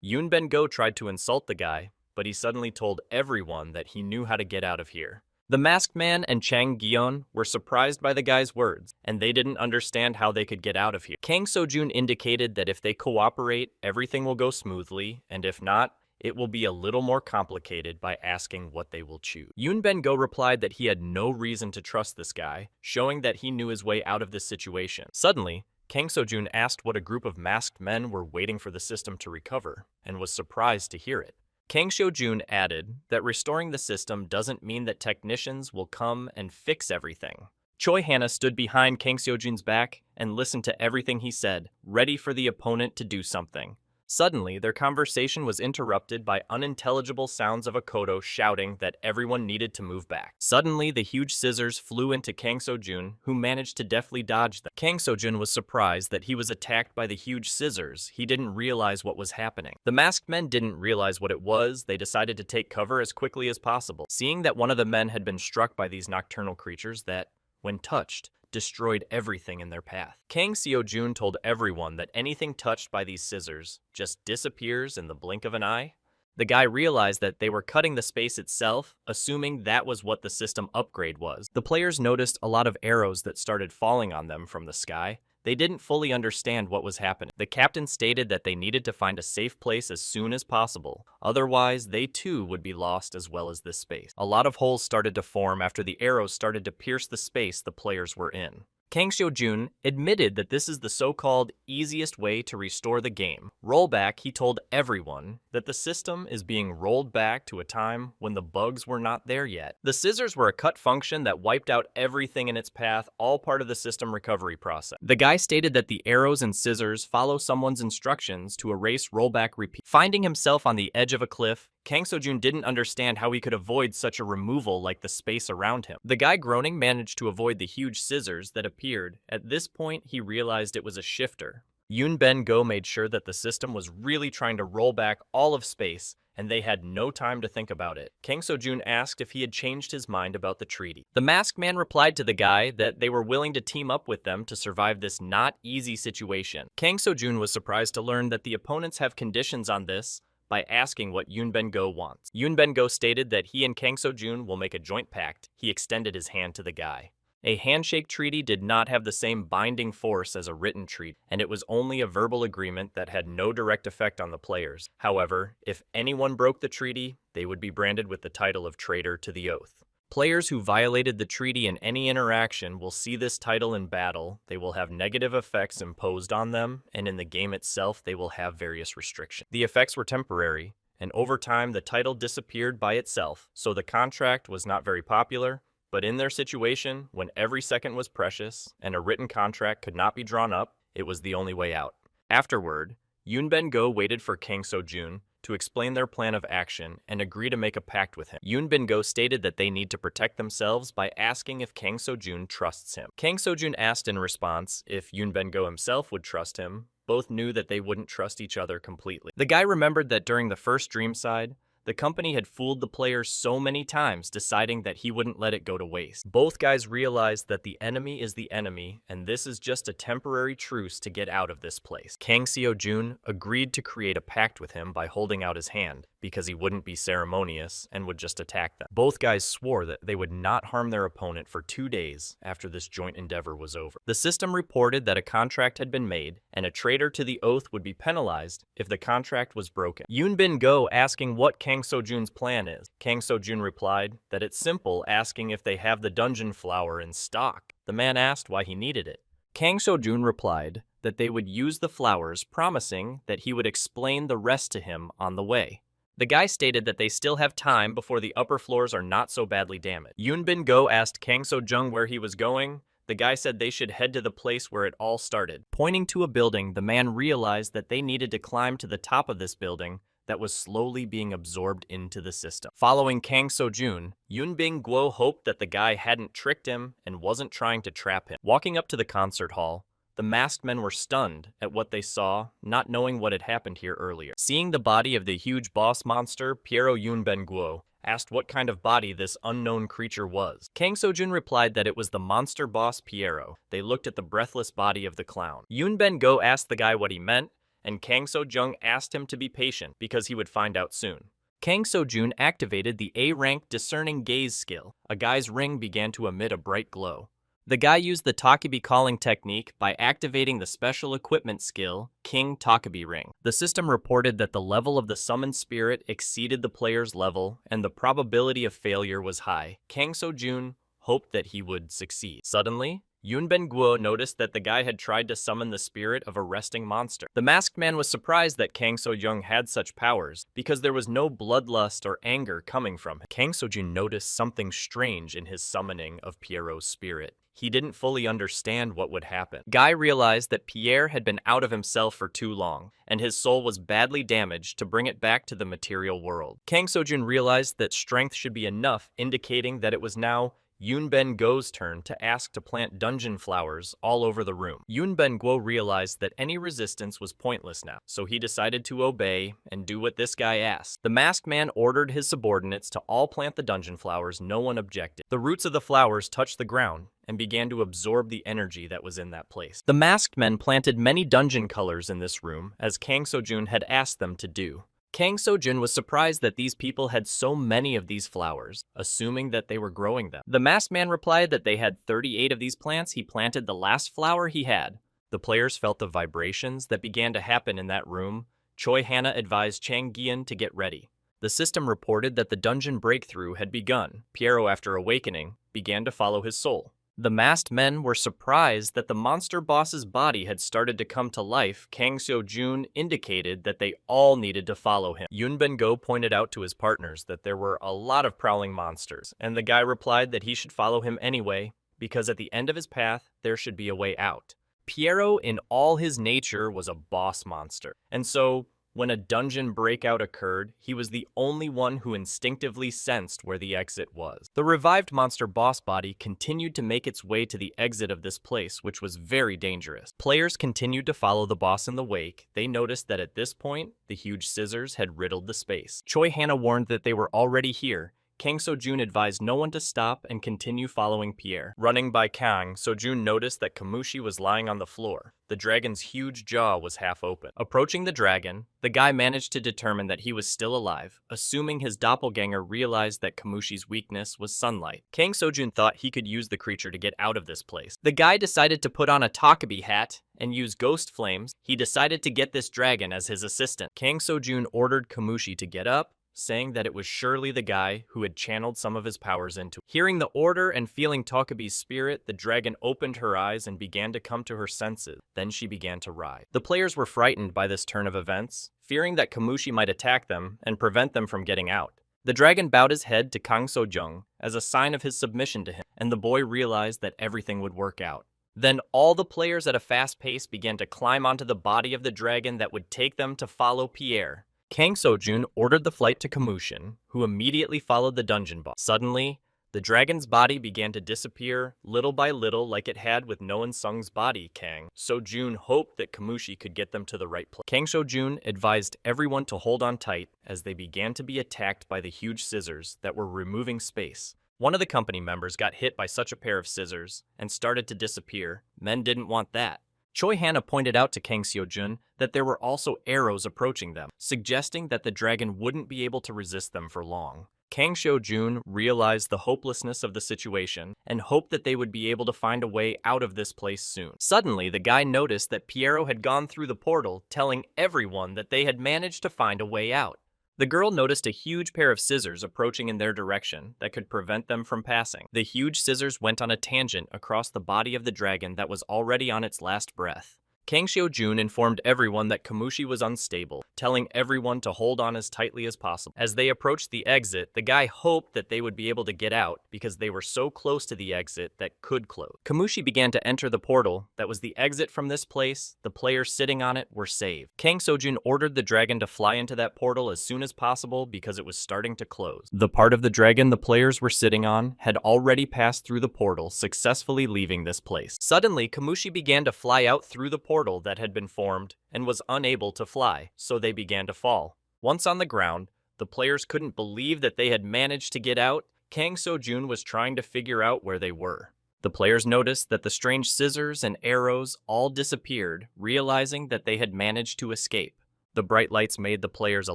Yoon Ben-go tried to insult the guy, but he suddenly told everyone that he knew how to get out of here. The masked man and Chang Gyeon were surprised by the guy's words, and they didn't understand how they could get out of here. Kang Seo-jun indicated that if they cooperate, everything will go smoothly, and if not, it will be a little more complicated by asking what they will choose. Yoon Ben-go replied that he had no reason to trust this guy, showing that he knew his way out of this situation. Suddenly, Kang Seo-jun asked what a group of masked men were waiting for the system to recover, and was surprised to hear it. Kang Seo-jun added that restoring the system doesn't mean that technicians will come and fix everything. Choi Hannah stood behind Kang Seo-jun's back and listened to everything he said, ready for the opponent to do something. Suddenly, their conversation was interrupted by unintelligible sounds of Akoto shouting that everyone needed to move back. Suddenly, the huge scissors flew into Kang Seo-jun, who managed to deftly dodge them. Kang Seo-jun was surprised that he was attacked by the huge scissors. He didn't realize what was happening. The masked men didn't realize what it was. They decided to take cover as quickly as possible, seeing that one of the men had been struck by these nocturnal creatures that, when touched, destroyed everything in their path. Kang Seo-jun told everyone that anything touched by these scissors just disappears in the blink of an eye. The guy realized that they were cutting the space itself, assuming that was what the system upgrade was. The players noticed a lot of arrows that started falling on them from the sky. They didn't fully understand what was happening. The captain stated that they needed to find a safe place as soon as possible. Otherwise, they too would be lost as well as this space. A lot of holes started to form after the arrows started to pierce the space the players were in. Kang Seo-jun admitted that this is the so-called easiest way to restore the game. Rollback, he told everyone that the system is being rolled back to a time when the bugs were not there yet. The scissors were a cut function that wiped out everything in its path, all part of the system recovery process. The guy stated that the arrows and scissors follow someone's instructions to erase rollback repeat. Finding himself on the edge of a cliff, Kang Seo-jun didn't understand how he could avoid such a removal like the space around him. The guy groaning managed to avoid the huge scissors that appeared. At this point, he realized it was a shifter. Yoon Ben-go made sure that the system was really trying to roll back all of space, and they had no time to think about it. Kang Seo-jun asked if he had changed his mind about the treaty. The masked man replied to the guy that they were willing to team up with them to survive this not easy situation. Kang Seo-jun was surprised to learn that the opponents have conditions on this by asking what Yoon Ben-go wants. Yoon Ben-go stated that he and Kang Seo-jun will make a joint pact. He extended his hand to the guy. A handshake treaty did not have the same binding force as a written treaty, and it was only a verbal agreement that had no direct effect on the players. However, if anyone broke the treaty, they would be branded with the title of traitor to the oath. Players who violated the treaty in any interaction will see this title in battle. They will have negative effects imposed on them, and in the game itself, they will have various restrictions. The effects were temporary, and over time, the title disappeared by itself, so the contract was not very popular. But in their situation, when every second was precious and a written contract could not be drawn up, it was the only way out. Afterward, Yoon Ben-go waited for Kang Seo-jun to explain their plan of action and agree to make a pact with him. Yoon Ben-go stated that they need to protect themselves by asking if Kang Seo-jun trusts him. Kang Seo-jun asked in response if Yoon Ben-go himself would trust him. Both knew that they wouldn't trust each other completely. The guy remembered that during the first Dreamside, the company had fooled the players so many times, deciding that he wouldn't let it go to waste. Both guys realized that the enemy is the enemy, and this is just a temporary truce to get out of this place. Kang Seo-jun agreed to create a pact with him by holding out his hand, because he wouldn't be ceremonious and would just attack them. Both guys swore that they would not harm their opponent for 2 days after this joint endeavor was over. The system reported that a contract had been made, and a traitor to the oath would be penalized if the contract was broken. Yoon Ben-go asking what Kang Seo-jun's plan is. Kang Seo-jun replied that it's simple, asking if they have the dungeon flower in stock. The man asked why he needed it. Kang Seo-jun replied that they would use the flowers, promising that he would explain the rest to him on the way. The guy stated that they still have time before the upper floors are not so badly damaged. Yoon Ben-go asked Kang Seo-jun where he was going. The guy said they should head to the place where it all started. Pointing to a building, the man realized that they needed to climb to the top of this building that was slowly being absorbed into the system. Following Kang Seo-jun, Yoon Ben-go hoped that the guy hadn't tricked him and wasn't trying to trap him. Walking up to the concert hall, the masked men were stunned at what they saw, not knowing what had happened here earlier. Seeing the body of the huge boss monster, Yoon Ben-go asked what kind of body this unknown creature was. Kang Seo-jun replied that it was the monster boss Piero. They looked at the breathless body of the clown. Yoon Ben-go asked the guy what he meant, and Kang Seo-jun asked him to be patient because he would find out soon. Kang Seo-jun activated the A-rank Discerning Gaze skill. A guy's ring began to emit a bright glow. The guy used the Takebi calling technique by activating the special equipment skill, King Takebi Ring. The system reported that the level of the summoned spirit exceeded the player's level, and the probability of failure was high. Kang Seo-jun hoped that he would succeed. Suddenly, Yoon Ben-go noticed that the guy had tried to summon the spirit of a resting monster. The masked man was surprised that Kang Seo-jun had such powers, because there was no bloodlust or anger coming from him. Kang Seo-jun noticed something strange in his summoning of Piero's spirit. He didn't fully understand what would happen. Guy realized that Pierre had been out of himself for too long, and his soul was badly damaged to bring it back to the material world. Kang Seo-jun realized that strength should be enough, indicating that it was now Yoon Ben-go's turn to ask to plant dungeon flowers all over the room. Yoon Ben-go realized that any resistance was pointless now, so he decided to obey and do what this guy asked. The masked man ordered his subordinates to all plant the dungeon flowers. No one objected. The roots of the flowers touched the ground and began to absorb the energy that was in that place. The masked men planted many dungeon colors in this room, as Kang Seo-jun had asked them to do. Kang Seo-jun was surprised that these people had so many of these flowers, assuming that they were growing them. The masked man replied that they had 38 of these plants. He planted the last flower he had. The players felt the vibrations that began to happen in that room. Choi Hana advised Chang Gian to get ready. The system reported that the dungeon breakthrough had begun. Piero, after awakening, began to follow his soul. The masked men were surprised that the monster boss's body had started to come to life. Kang Seo-jun indicated that they all needed to follow him. Yoon Ben-go pointed out to his partners that there were a lot of prowling monsters, and the guy replied that he should follow him anyway, because at the end of his path, there should be a way out. Piero, in all his nature, was a boss monster, and so When a dungeon breakout occurred, he was the only one who instinctively sensed where the exit was. The revived monster boss body continued to make its way to the exit of this place, which was very dangerous. Players continued to follow the boss in the wake. They noticed that at this point, the huge scissors had riddled the space. Choi Hana warned that they were already here. Kang Seo-jun advised no one to stop and continue following Pierre. Running by Kang, Seo-jun noticed that Kamushi was lying on the floor. The dragon's huge jaw was half open. Approaching the dragon, the guy managed to determine that he was still alive, assuming his doppelganger realized that Kamushi's weakness was sunlight. Kang Seo-jun thought he could use the creature to get out of this place. The guy decided to put on a Takabi hat and use ghost flames. He decided to get this dragon as his assistant. Kang Seo-jun ordered Kamushi to get up, saying that it was surely the guy who had channeled some of his powers into it. Hearing the order and feeling Takabi's spirit, the dragon opened her eyes and began to come to her senses. Then she began to writhe. The players were frightened by this turn of events, fearing that Kamushi might attack them and prevent them from getting out. The dragon bowed his head to Kang Seo-jung as a sign of his submission to him, and the boy realized that everything would work out. Then all the players at a fast pace began to climb onto the body of the dragon that would take them to follow Pierre. Kang Seo-jun ordered the flight to Kamushin, who immediately followed the dungeon boss. Suddenly, the dragon's body began to disappear little by little like it had with Noan Sung's body. Kang Seo-jun hoped that Kamushi could get them to the right place. Kang Seo-jun advised everyone to hold on tight as they began to be attacked by the huge scissors that were removing space. One of the company members got hit by such a pair of scissors and started to disappear. Men didn't want that. Choi Hana pointed out to Kang Seo-jun that there were also arrows approaching them, suggesting that the dragon wouldn't be able to resist them for long. Kang Seo-jun realized the hopelessness of the situation and hoped that they would be able to find a way out of this place soon. Suddenly, the guy noticed that Piero had gone through the portal, telling everyone that they had managed to find a way out. The girl noticed a huge pair of scissors approaching in their direction that could prevent them from passing. The huge scissors went on a tangent across the body of the dragon that was already on its last breath. Kang Seo-jun informed everyone that Kamushi was unstable, telling everyone to hold on as tightly as possible. As they approached the exit, the guy hoped that they would be able to get out because they were so close to the exit that could close. Kamushi began to enter the portal that was the exit from this place. The players sitting on it were saved. Kang Seo-jun ordered the dragon to fly into that portal as soon as possible because it was starting to close. The part of the dragon the players were sitting on had already passed through the portal, successfully leaving this place. Suddenly, Kamushi began to fly out through the portal that had been formed and was unable to fly, so they began to fall. Once on the ground, the players couldn't believe that they had managed to get out. Kang Seo-jun was trying to figure out where they were. The players noticed that the strange scissors and arrows all disappeared, realizing that they had managed to escape. The bright lights made the players a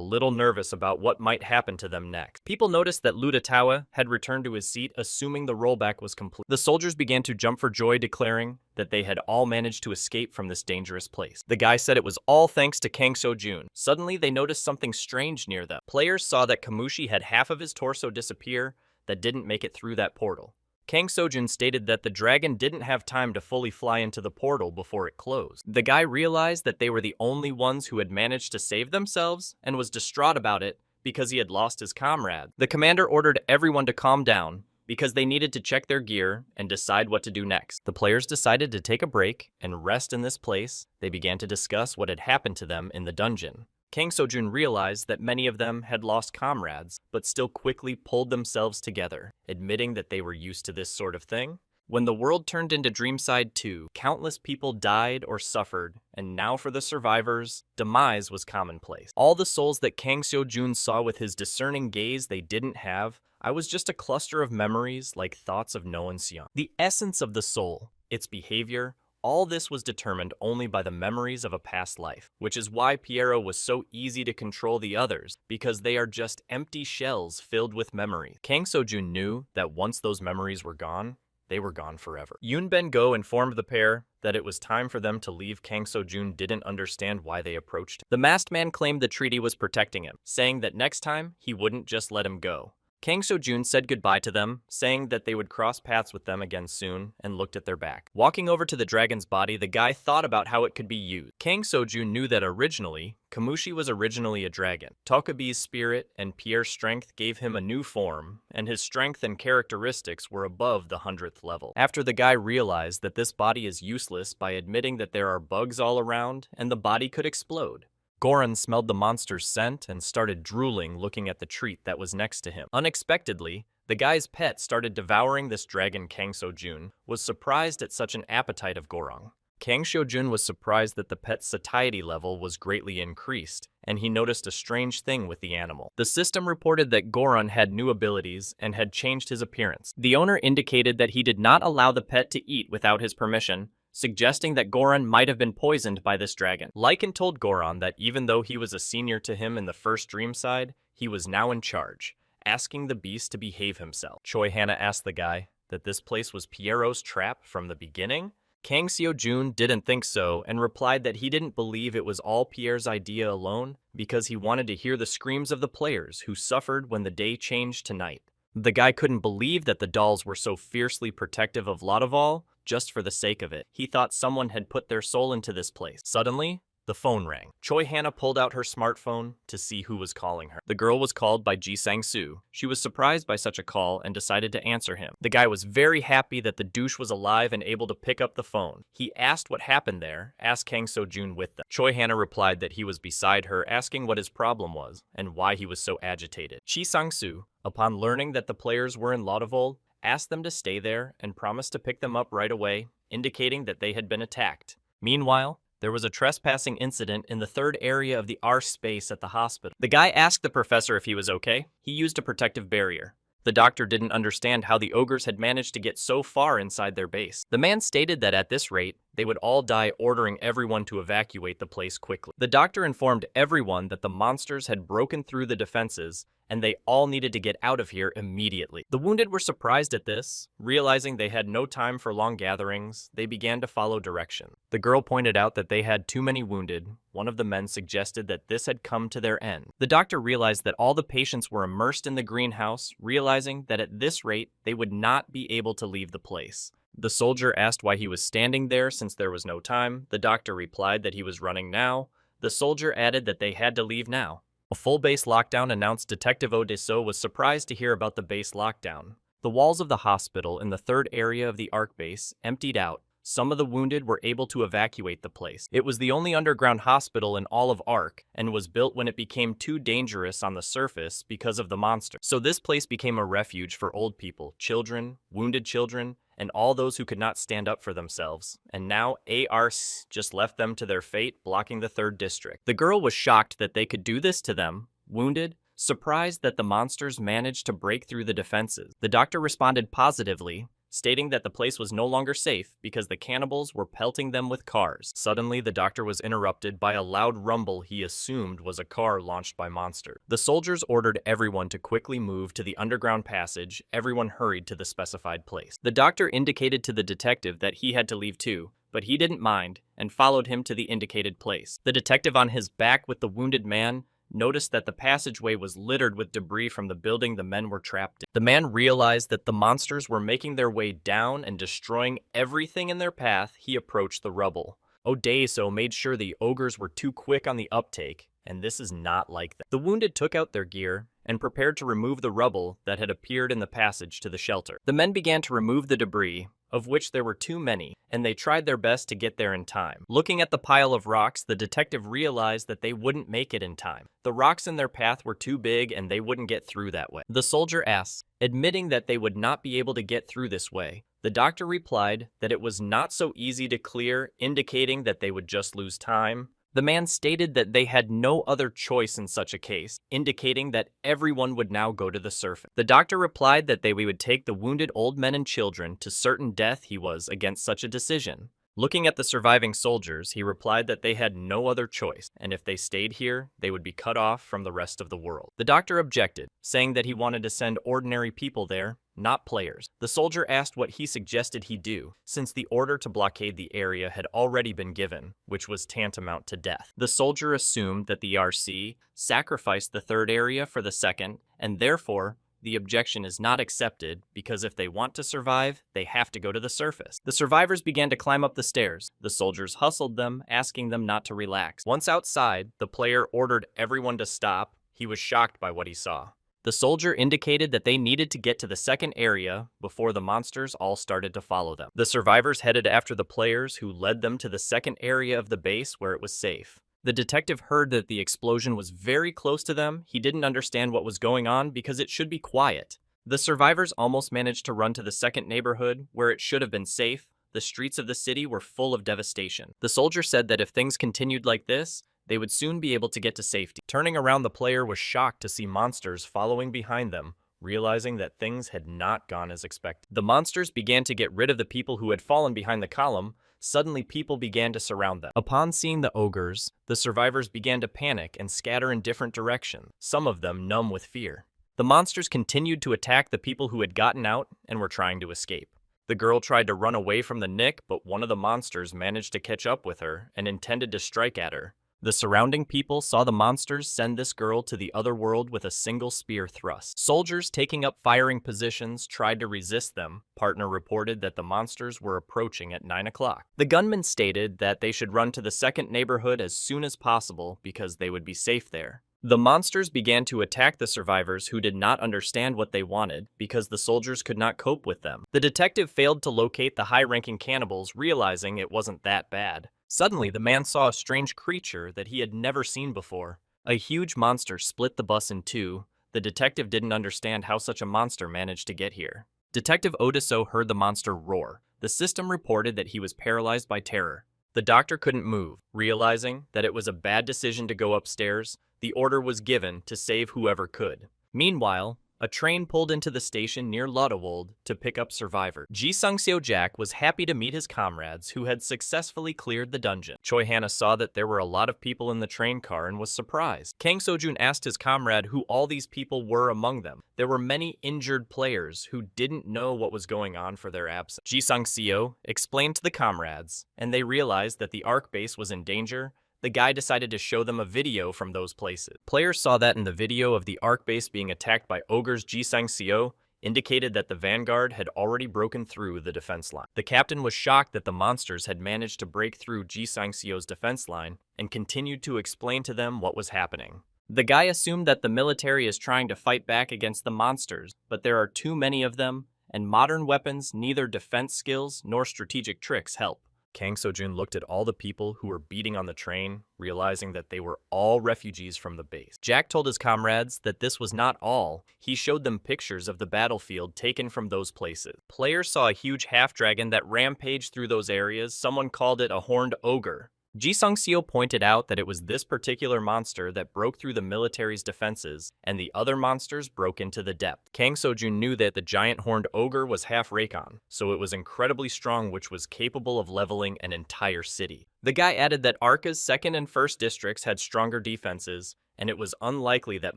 little nervous about what might happen to them next. People noticed that Ludatawa had returned to his seat, assuming the rollback was complete. The soldiers began to jump for joy, declaring that they had all managed to escape from this dangerous place. The guy said it was all thanks to Kang Seo-jun. Suddenly, they noticed something strange near them. Players saw that Kamushi had half of his torso disappear that didn't make it through that portal. Kang Seo-jun stated that the dragon didn't have time to fully fly into the portal before it closed. The guy realized that they were the only ones who had managed to save themselves and was distraught about it because he had lost his comrade. The commander ordered everyone to calm down because they needed to check their gear and decide what to do next. The players decided to take a break and rest in this place. They began to discuss what had happened to them in the dungeon. Kang Seo-jun realized that many of them had lost comrades, but still quickly pulled themselves together, admitting that they were used to this sort of thing. When the world turned into Dreamside 2, countless people died or suffered, and now for the survivors, demise was commonplace. All the souls that Kang Seo-jun saw with his discerning gaze they didn't have, I was just a cluster of memories like thoughts of Noan Sung. The essence of the soul, its behavior, all this was determined only by the memories of a past life, which is why Piero was so easy to control the others, because they are just empty shells filled with memories. Kang Seo-jun knew that once those memories were gone, they were gone forever. Yoon Ben-go informed the pair that it was time for them to leave. Kang Seo-jun didn't understand why they approached him. The masked man claimed the treaty was protecting him, saying that next time he wouldn't just let him go. Kang Seo-jun said goodbye to them, saying that they would cross paths with them again soon, and looked at their back. Walking over to the dragon's body, the guy thought about how it could be used. Kang Seo-jun knew that originally, Kamushi was originally a dragon. Takabi's spirit and Pierre's strength gave him a new form, and his strength and characteristics were above the 100th level. After the guy realized that this body is useless by admitting that there are bugs all around, and the body could explode. Goran smelled the monster's scent and started drooling looking at the treat that was next to him. Unexpectedly, the guy's pet started devouring this dragon. Kang Seo-jun was surprised at such an appetite of Gorong. Kang Seo-jun was surprised that the pet's satiety level was greatly increased, and he noticed a strange thing with the animal. The system reported that Goran had new abilities and had changed his appearance. The owner indicated that he did not allow the pet to eat without his permission, suggesting that Goran might have been poisoned by this dragon. Lycan told Goran that even though he was a senior to him in the first dream side, he was now in charge, asking the beast to behave himself. Choi Hannah asked the guy that this place was Pierrot's trap from the beginning. Kang Seo-jun didn't think so and replied that he didn't believe it was all Pierre's idea alone because he wanted to hear the screams of the players who suffered when the day changed to night. The guy couldn't believe that the dolls were so fiercely protective of Laudeval just for the sake of it. He thought someone had put their soul into this place. Suddenly, the phone rang. Choi Hannah pulled out her smartphone to see who was calling her. The girl was called by Ji Sang-soo. She was surprised by such a call and decided to answer him. The guy was very happy that the douche was alive and able to pick up the phone. He asked what happened there, asked Kang Seo-jun with them. Choi Hannah replied that he was beside her, asking what his problem was and why he was so agitated. Ji Sang-soo, upon learning that the players were in Laudeval, asked them to stay there and promised to pick them up right away, indicating that they had been attacked. Meanwhile, there was a trespassing incident in the third area of the R space at the hospital. The guy asked the professor if he was okay. He used a protective barrier. The doctor didn't understand how the ogres had managed to get so far inside their base. The man stated that at this rate, they would all die, ordering everyone to evacuate the place quickly. The doctor informed everyone that the monsters had broken through the defenses and they all needed to get out of here immediately. The wounded were surprised at this. Realizing they had no time for long gatherings, they began to follow direction. The girl pointed out that they had too many wounded. One of the men suggested that this had come to their end. The doctor realized that all the patients were immersed in the greenhouse, realizing that at this rate, they would not be able to leave the place. The soldier asked why he was standing there since there was no time. The doctor replied that he was running now. The soldier added that they had to leave now. A full base lockdown announced. Detective Odeso was surprised to hear about the base lockdown. The walls of the hospital in the third area of the Ark base emptied out. Some of the wounded were able to evacuate the place. It was the only underground hospital in all of Ark and was built when it became too dangerous on the surface because of the monster. So this place became a refuge for old people, children, wounded children, and all those who could not stand up for themselves. And now ARS just left them to their fate, blocking the 3rd district. The girl was shocked that they could do this to them, wounded, surprised that the monsters managed to break through the defenses. The doctor responded positively, stating that the place was no longer safe because the cannibals were pelting them with cars. Suddenly, the doctor was interrupted by a loud rumble he assumed was a car launched by monsters. The soldiers ordered everyone to quickly move to the underground passage. Everyone hurried to the specified place. The doctor indicated to the detective that he had to leave too, but he didn't mind and followed him to the indicated place. The detective, on his back with the wounded man, noticed that the passageway was littered with debris from the building the men were trapped in. The man realized that the monsters were making their way down and destroying everything in their path. He approached the rubble. Odeso made sure the ogres were too quick on the uptake, and this is not like that. The wounded took out their gear and prepared to remove the rubble that had appeared in the passage to the shelter. The men began to remove the debris, of which there were too many, and they tried their best to get there in time. Looking at the pile of rocks, the detective realized that they wouldn't make it in time. The rocks in their path were too big and they wouldn't get through that way. The soldier asked, admitting that they would not be able to get through this way. The doctor replied that it was not so easy to clear, indicating that they would just lose time. The man stated that they had no other choice in such a case, indicating that everyone would now go to the surface. The doctor replied that they would take the wounded old men and children to certain death. He was against such a decision. Looking at the surviving soldiers, he replied that they had no other choice, and if they stayed here, they would be cut off from the rest of the world. The doctor objected, saying that he wanted to send ordinary people there, not players. The soldier asked what he suggested he do, since the order to blockade the area had already been given, which was tantamount to death. The soldier assumed that the RC sacrificed the 3rd area for the 2nd, and therefore, the objection is not accepted because if they want to survive, they have to go to the surface. The survivors began to climb up the stairs. The soldiers hustled them, asking them not to relax. Once outside, the player ordered everyone to stop. He was shocked by what he saw. The soldier indicated that they needed to get to the 2nd area before the monsters all started to follow them. The survivors headed after the players, who led them to the 2nd area of the base where it was safe. The detective heard that the explosion was very close to them. He didn't understand what was going on because it should be quiet. The survivors almost managed to run to the second neighborhood, where it should have been safe. The streets of the city were full of devastation. The soldier said that if things continued like this, they would soon be able to get to safety. Turning around, the player was shocked to see monsters following behind them, realizing that things had not gone as expected. The monsters began to get rid of the people who had fallen behind the column. Suddenly, people began to surround them. Upon seeing the ogres, the survivors began to panic and scatter in different directions, some of them numb with fear. The monsters continued to attack the people who had gotten out and were trying to escape. The girl tried to run away from the nick, but one of the monsters managed to catch up with her and intended to strike at her. The surrounding people saw the monsters send this girl to the other world with a single spear thrust. Soldiers taking up firing positions tried to resist them. Partner reported that the monsters were approaching at 9 o'clock. The gunman stated that they should run to the second neighborhood as soon as possible because they would be safe there. The monsters began to attack the survivors who did not understand what they wanted because the soldiers could not cope with them. The detective failed to locate the high-ranking cannibals, realizing it wasn't that bad. Suddenly, the man saw a strange creature that he had never seen before. A huge monster split the bus in two. The detective didn't understand how such a monster managed to get here. Detective Odiso heard the monster roar. The system reported that he was paralyzed by terror. The doctor couldn't move. Realizing that it was a bad decision to go upstairs, the order was given to save whoever could. Meanwhile, a train pulled into the station near Lodewold to pick up survivors. Ji Sung-seo Jack was happy to meet his comrades who had successfully cleared the dungeon. Choi Hana saw that there were a lot of people in the train car and was surprised. Kang Seo-jun asked his comrade who all these people were among them. There were many injured players who didn't know what was going on for their absence. Ji Sung-seo explained to the comrades, and they realized that the Ark base was in danger. The guy decided to show them a video from those places. Players saw that in the video of the Ark base being attacked by ogres. Ji Sang-seo indicated that the vanguard had already broken through the defense line. The captain was shocked that the monsters had managed to break through Ji Sang-seo's defense line and continued to explain to them what was happening. The guy assumed that the military is trying to fight back against the monsters, but there are too many of them, and modern weapons, neither defense skills nor strategic tricks help. Kang Seo-jun looked at all the people who were beating on the train, realizing that they were all refugees from the base. Jack told his comrades that this was not all. He showed them pictures of the battlefield taken from those places. Players saw a huge half-dragon that rampaged through those areas. Someone called it a horned ogre. Ji Sung-seo pointed out that it was this particular monster that broke through the military's defenses, and the other monsters broke into the depth. Kang Seo-jun knew that the giant horned ogre was half Raycon, so it was incredibly strong, which was capable of leveling an entire city. The guy added that Arca's second and first districts had stronger defenses, and it was unlikely that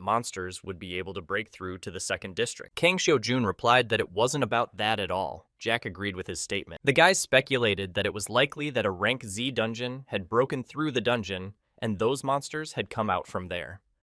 monsters would be able to break through to the second district. Kang Seo-jun replied that it wasn't about that at all. Jack agreed with his statement. The guys speculated that it was likely that a rank Z dungeon had broken through the dungeon, and those monsters had come out from there.